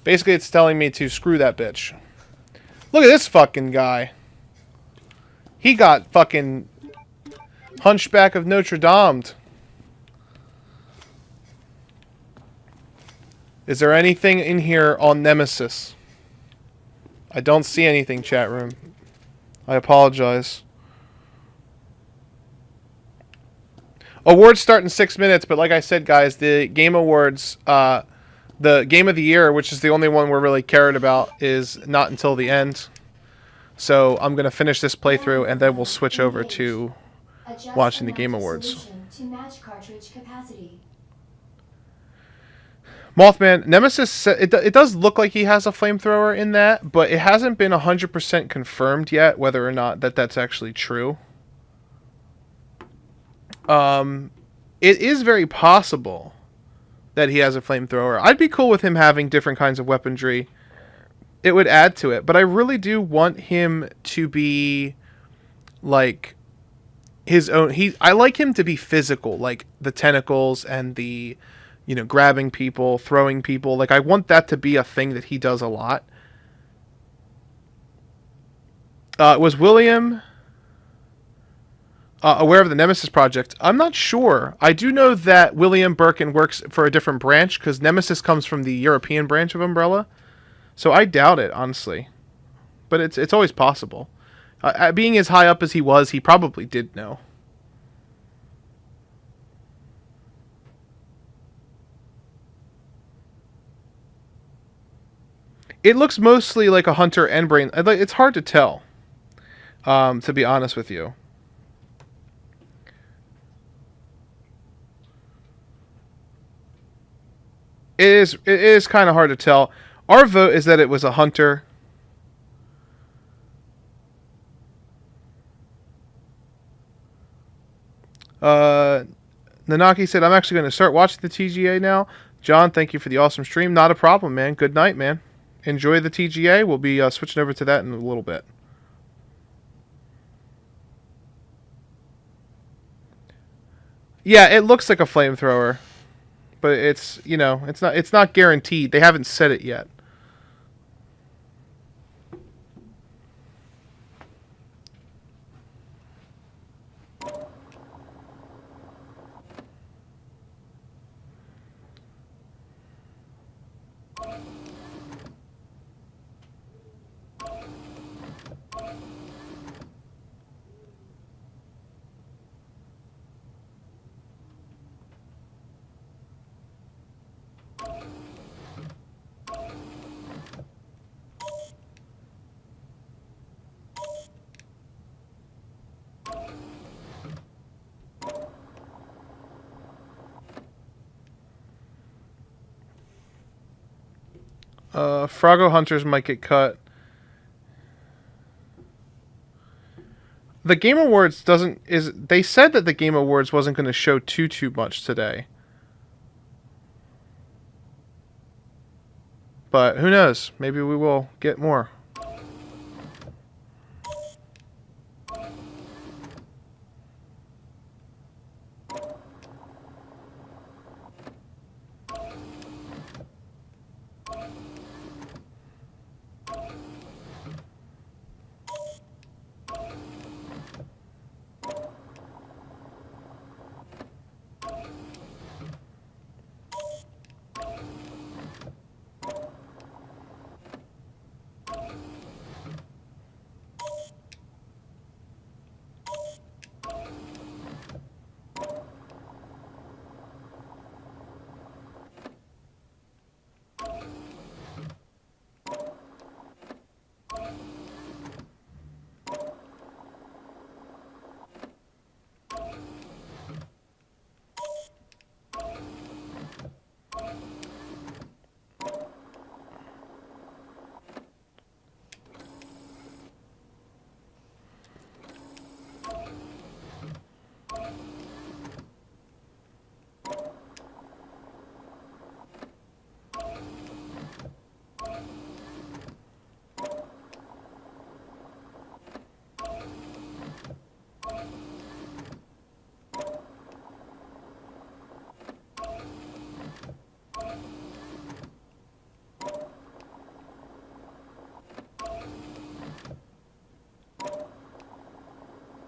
Basically, it's telling me to screw that bitch. Look at this fucking guy. He got fucking Hunchback of Notre Dame. Is there anything in here on Nemesis? I don't see anything, chat room. I apologize. Awards start in 6 minutes, but like I said, guys, the Game Awards, the Game of the Year, which is the only one we're really cared about, is not until the end. So I'm going to finish this playthrough, and then we'll switch over to watching the Game Awards. To match cartridge capacity. Mothman, Nemesis, it does look like he has a flamethrower in that, but it hasn't been 100% confirmed yet whether or not that's actually true. It is very possible that he has a flamethrower. I'd be cool with him having different kinds of weaponry. It would add to it, but I really do want him to be like his own. I like him to be physical, like the tentacles and the, you know, grabbing people, throwing people. Like, I want that to be a thing that he does a lot. Was William aware of the Nemesis project? I'm not sure. I do know that William Birkin works for a different branch, because Nemesis comes from the European branch of Umbrella. So I doubt it, honestly. But it's always possible. Being as high up as he was, he probably did know. It looks mostly like a hunter and brain. It's hard to tell, to be honest with you. It is kind of hard to tell. Our vote is that it was a hunter. Nanaki said, I'm actually going to start watching the TGA now. John, thank you for the awesome stream. Not a problem, man. Good night, man. Enjoy the TGA. We'll be switching over to that in a little bit. Yeah, it looks like a flamethrower. But it's, you know, it's not guaranteed. They haven't said it yet. Froggo Hunters might get cut. The Game Awards they said that the Game Awards wasn't going to show too much today. But who knows? Maybe we will get more.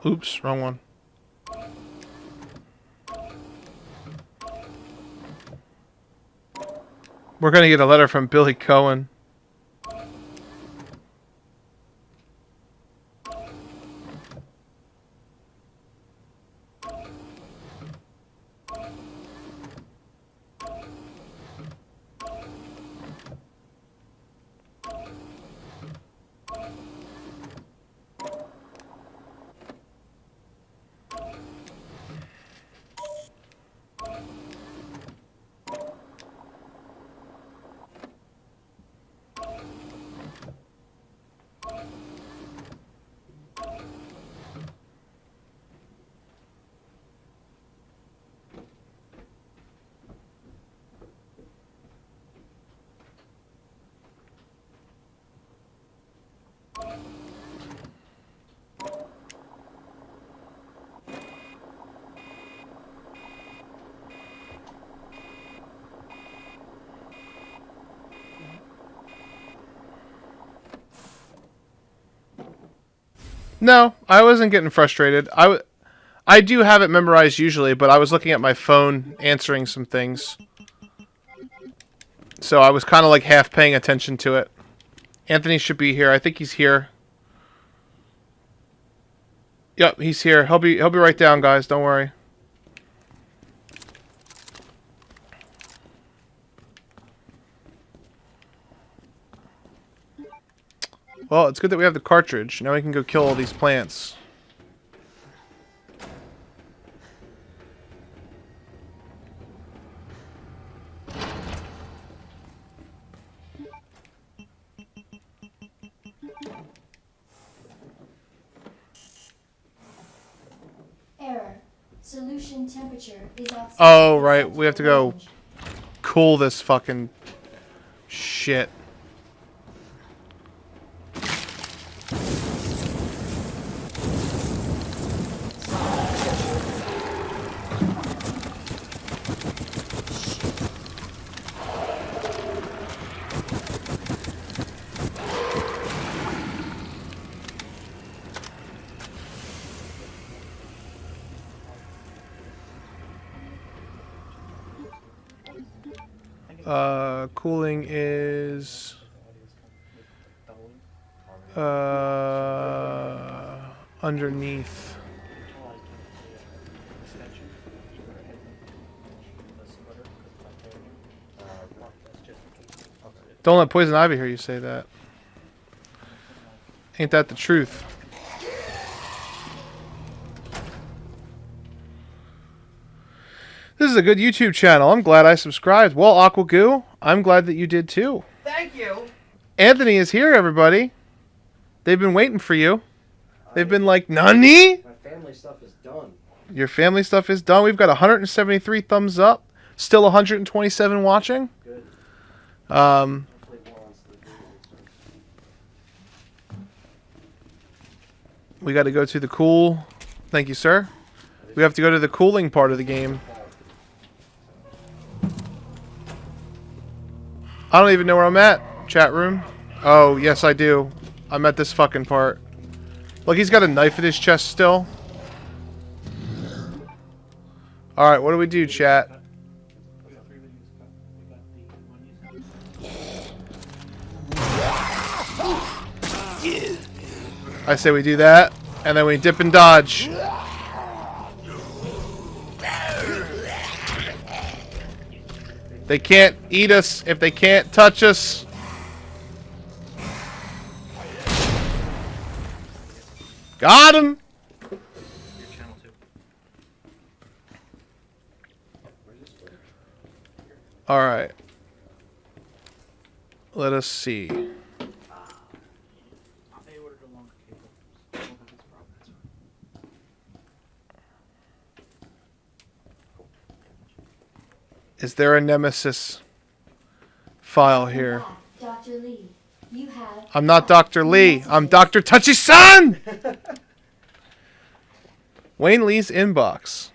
Oops, wrong one. We're gonna get a letter from Billy Cohen. No, I wasn't getting frustrated. I do have it memorized usually, but I was looking at my phone answering some things. So I was kind of like half paying attention to it. Anthony should be here. I think he's here. Yep, he's here. He'll be right down, guys. Don't worry. Well, it's good that we have the cartridge. Now we can go kill all these plants. Error. Solution temperature is outside. Oh, right. We have to go cool this fucking shit. Cooling is underneath. Don't let Poison Ivy hear you say that. Ain't that the truth? This is a good YouTube channel. I'm glad I subscribed. Well, Aqua Goo, I'm glad that you did too. Thank you. Anthony is here, everybody. They've been waiting for you. They've been like, Nani? My family stuff is done. Your family stuff is done. We've got 173 thumbs up. Still 127 watching. Good. We got to go to the cool. Thank you, sir. We have to go to the cooling part of the game. I don't even know where I'm at, chat room. Oh, yes, I do. I'm at this fucking part. Look, he's got a knife in his chest still. Alright, what do we do, chat? I say we do that, and then we dip and dodge. They can't eat us if they can't touch us. Got him! Alright. Let us see. Is there a Nemesis file here? Dr. Lee, you have... I'm not Dr. Lee. I'm Dr. Touchy-san! Wayne Lee's inbox.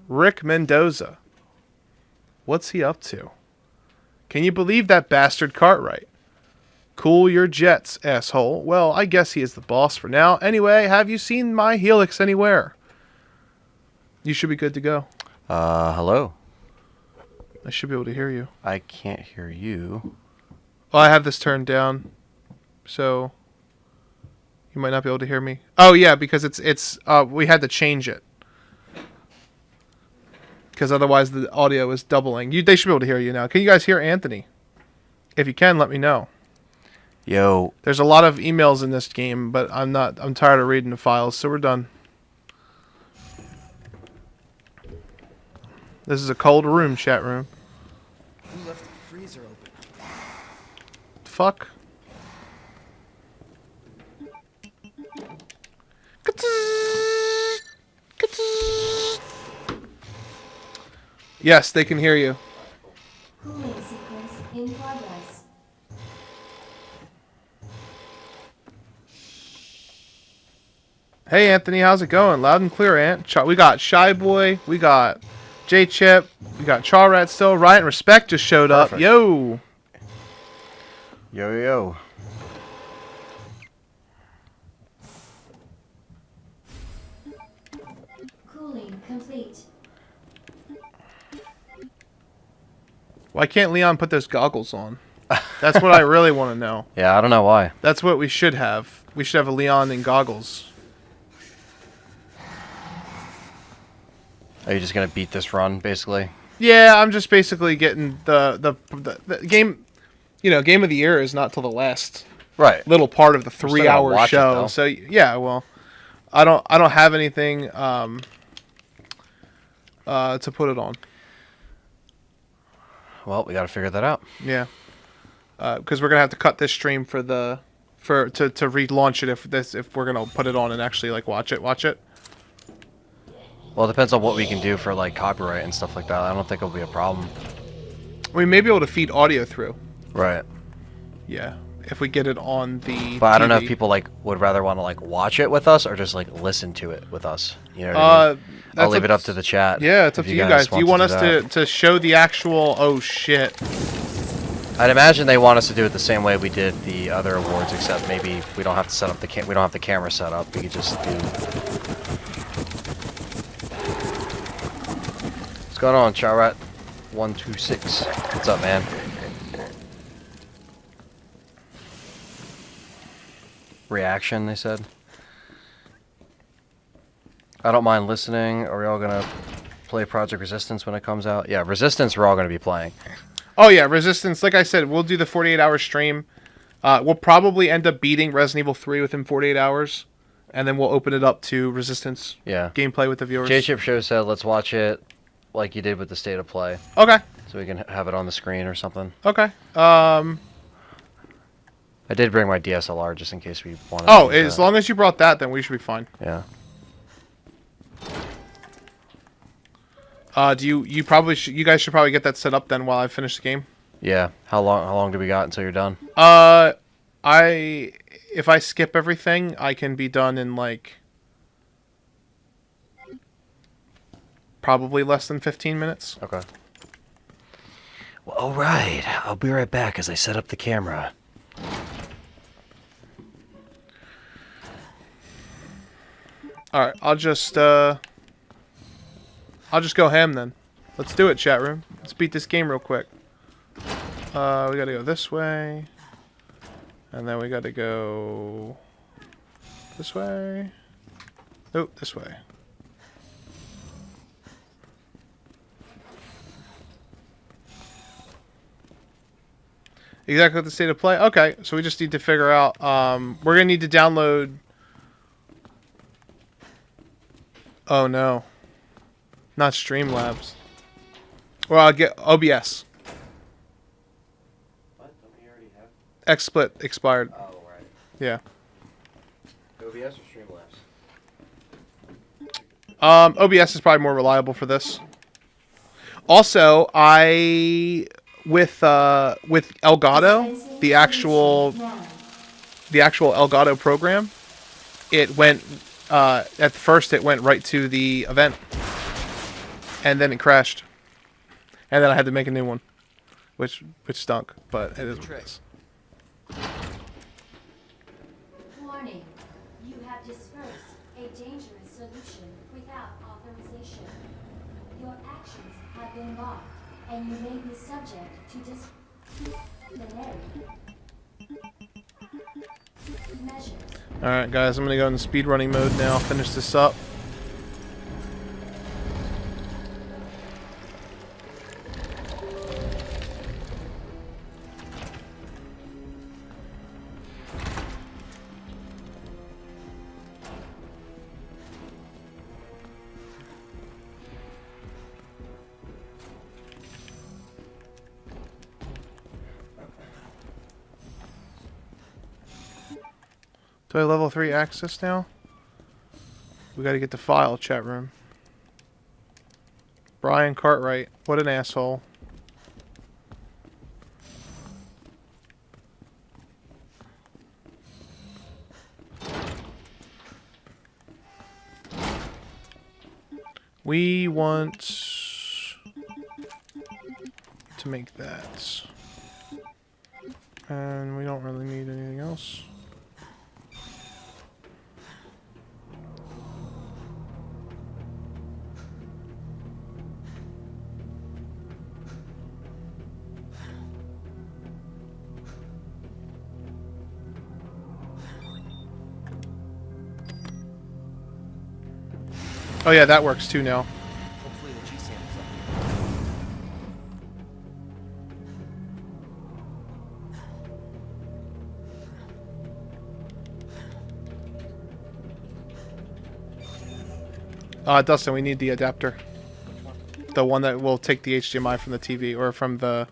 Rick Mendoza. What's he up to? Can you believe that bastard Cartwright? Cool your jets, asshole. Well, I guess he is the boss for now. Anyway, have you seen my helix anywhere? You should be good to go. Hello? I should be able to hear you. I can't hear you. Oh, I have this turned down, so you might not be able to hear me. Oh yeah, because we had to change it. Because otherwise the audio is doubling. They should be able to hear you now. Can you guys hear Anthony? If you can, let me know. Yo. There's a lot of emails in this game, but I'm tired of reading the files, so we're done. This is a cold room, chat room. Who left the freezer open? Fuck. Yes, they can hear you. Cooling sequence in progress. Hey Anthony, how's it going? Loud and clear, Ant. We got Shy Boy, we got J Chip, we got Charrat still. Riot and Respect just showed up. Yo. Yo. Cooling complete. Why can't Leon put those goggles on? That's what I really want to know. Yeah, I don't know why. That's what we should have. We should have a Leon in goggles. Are you just gonna beat this run, basically? Yeah, I'm just basically getting the game. You know, game of the year is not till the last little part of the 3-hour show. So yeah, well, I don't have anything to put it on. Well, we got to figure that out. Yeah, because we're gonna have to cut this stream to relaunch it if we're gonna put it on and actually like watch it. Well, it depends on what we can do for like copyright and stuff like that. I don't think it'll be a problem. We may be able to feed audio through. Right. Yeah, if we get it on the. But I don't know TV. if people like would rather want to like watch it with us or just like listen to it with us. You know what I mean? I'll leave it up to the chat. Yeah, it's up to you guys. Do you want us to show the actual? Oh shit. I'd imagine they want us to do it the same way we did the other awards, except maybe we don't have to set up we don't have the camera set up. We could just do. What's going on, Charrat? 126. What's up, man? Reaction, they said. I don't mind listening. Are we all gonna play Project Resistance when it comes out? Yeah, Resistance we're all gonna be playing. Oh yeah, Resistance. Like I said, we'll do the 48-hour stream. We'll probably end up beating Resident Evil 3 within 48 hours, and then we'll open it up to Resistance. Yeah. Gameplay with the viewers. J-Chip Show said, let's watch it like you did with the State of Play. Okay. So we can have it on the screen or something. Okay. I did bring my DSLR just in case we wanted to. Oh, as long as you brought that, then we should be fine. Yeah. You probably you guys should probably get that set up then while I finish the game. Yeah. How long do we got until you're done? If I skip everything, I can be done in like probably less than 15 minutes. Okay. Well, all right. I'll be right back as I set up the camera. All right, I'll just go ham then. Let's do it, chat room. Let's beat this game real quick. We gotta go this way, and then we gotta go this way. Nope, this way. Exactly what the State of Play. Okay, so we just need to figure out. We're gonna need to download. Oh no. Not Streamlabs. Well, I'll get OBS. What? Don't we already have? XSplit expired. Oh, right. Yeah. OBS or Streamlabs? OBS is probably more reliable for this. Also, with Elgato, the actual Elgato program, it went at first it went right to the event, and then it crashed, and then I had to make a new one, which stunk, but it is what it is. been locked, and you may be subject to disciplinary measures. Alright guys, I'm gonna go in speedrunning mode now, finish this up. Do I level 3 access now? We gotta get the file, chat room. Brian Cartwright, what an asshole. We want to make that. And we don't really need anything else. Oh yeah, that works too now. Hopefully the G sample's up here. Dustin, we need the adapter. The one that will take the HDMI from the TV, or from the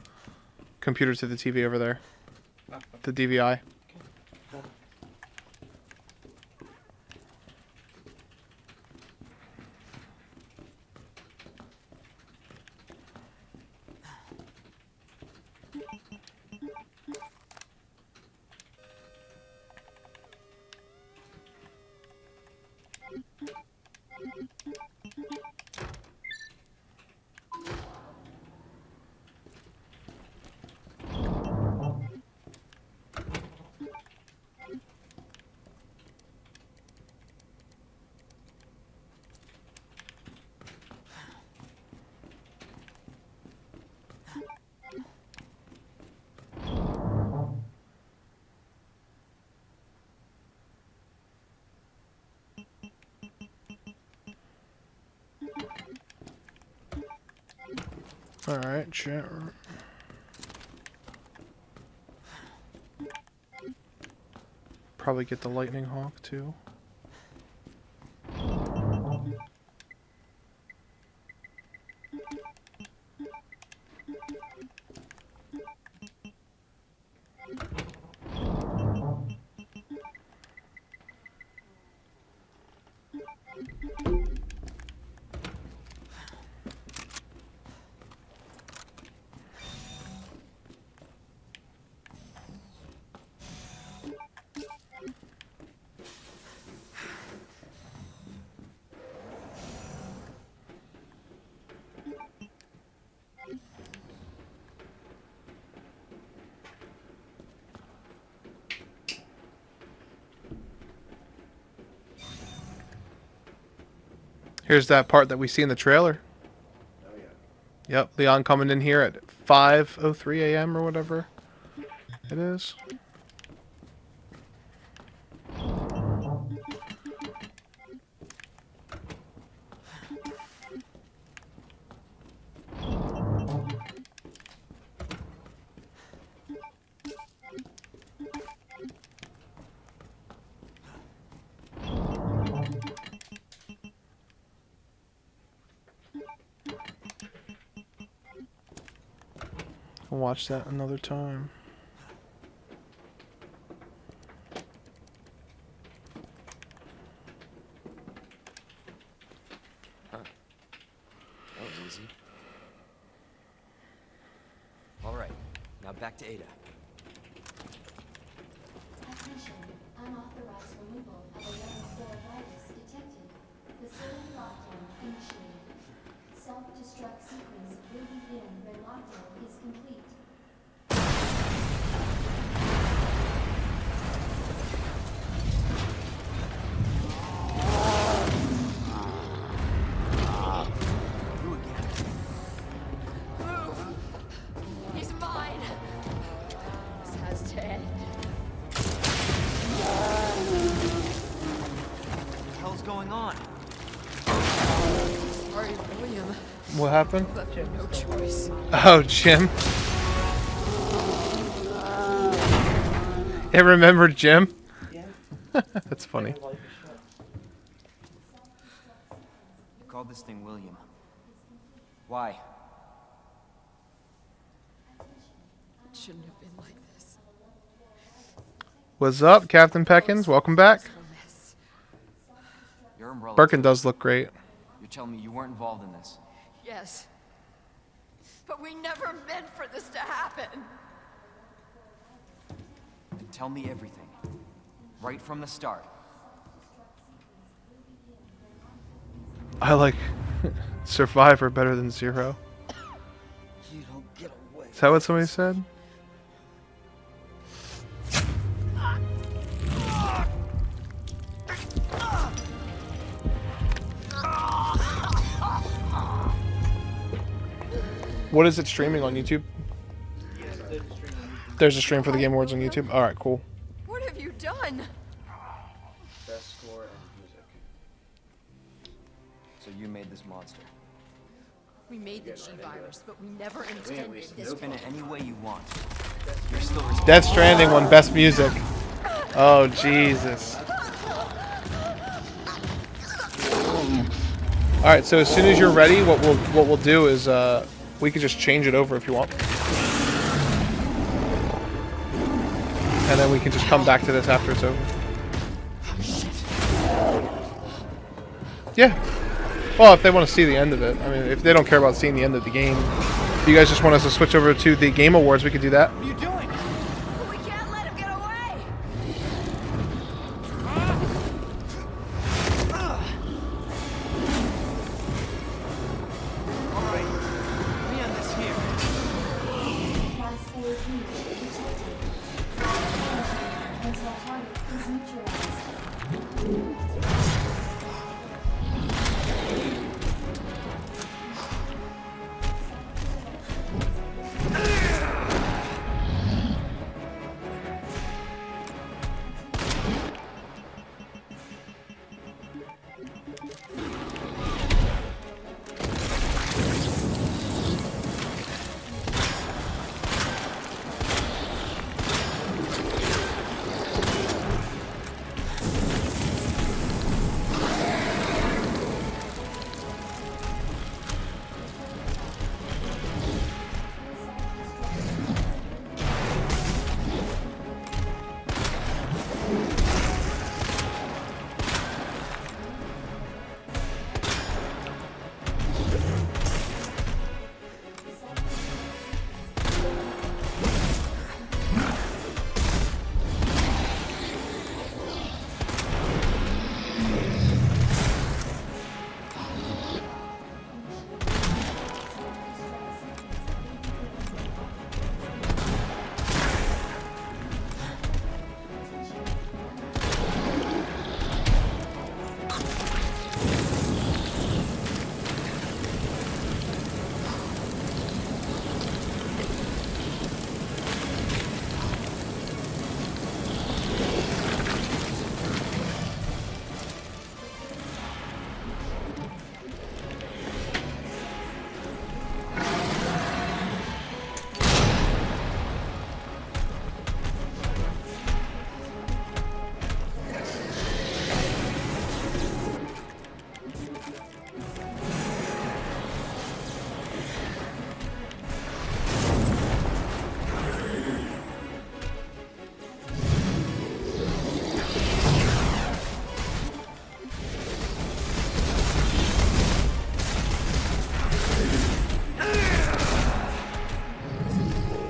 computer to the TV over there. The DVI. Alright, chat. Probably get the Lightning Hawk too. Here's that part that we see in the trailer. Oh yeah. Yep, Leon coming in here at 5:03 a.m. or whatever it is. I'll watch that another time. Huh. That was easy. Alright, now back to Ada. Attention, unauthorized removal of a level 4 virus detected. Facility lockdown initiated. Self-destruct sequence will begin when lockdown is complete. You again. What happened? Left you no choice. Oh, Jim. It remembered Jim? Yeah. That's funny. You called this thing William. Why? It shouldn't have been like this. What's up, Captain Peckins? Welcome back. Your umbrella. Birkin does look great. You're telling me you weren't involved in this? Yes. But we never meant for this to happen. Then tell me everything. Right from the start. I like Survivor better than Zero. You don't get away. Is that what somebody said? What is it streaming on YouTube? Yes, there's a stream on YouTube. There's a stream for the Game Awards on YouTube? Alright, cool. What have you done? Best score and music. So you made this monster. We made the G-Virus, but we never intended this. Spin it any way you want. You're still responsible. Death Stranding won Best Music. Oh, Jesus. Alright, so as soon as you're ready, what we'll do is we could just change it over if you want. And then we can just come back to this after it's over. Yeah. Well, if they want to see the end of it. I mean, if they don't care about seeing the end of the game. If you guys just want us to switch over to the Game Awards, we could do that. What are you doing? We can't let him get away! Alright. Me on this here. Class A detected. Until target is neutralized.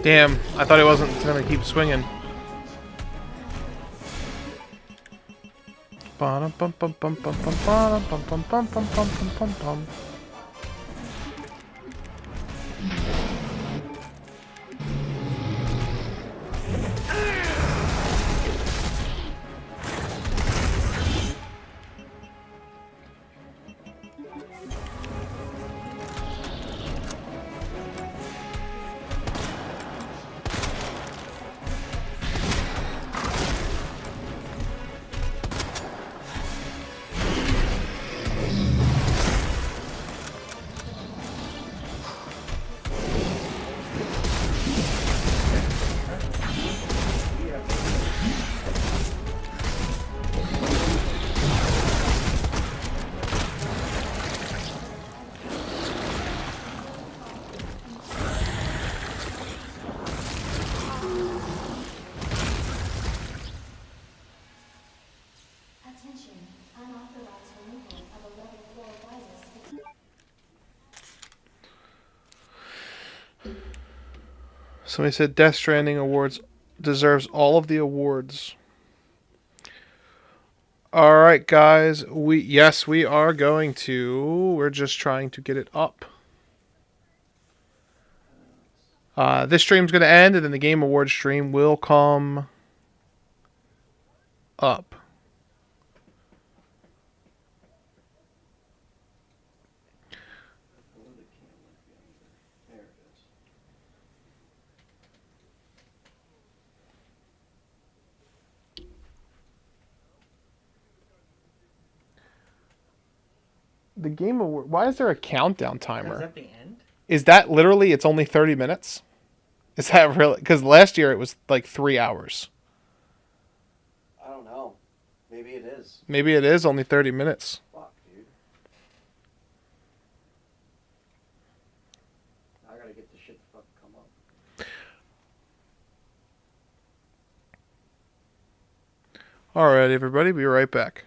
Damn, I thought he wasn't gonna keep swinging. Somebody said Death Stranding awards deserves all of the awards. All right, guys. We are going to. We're just trying to get it up. This stream's going to end, and then the Game Awards stream will come up. The Game Award. Why is there a countdown timer? Is that the end? Is that literally? It's only 30 minutes. Is that really? Because last year it was like 3 hours. I don't know. Maybe it is. Maybe it is only 30 minutes. Fuck, dude. I gotta get this shit to fucking come up. All right, everybody. Be right back.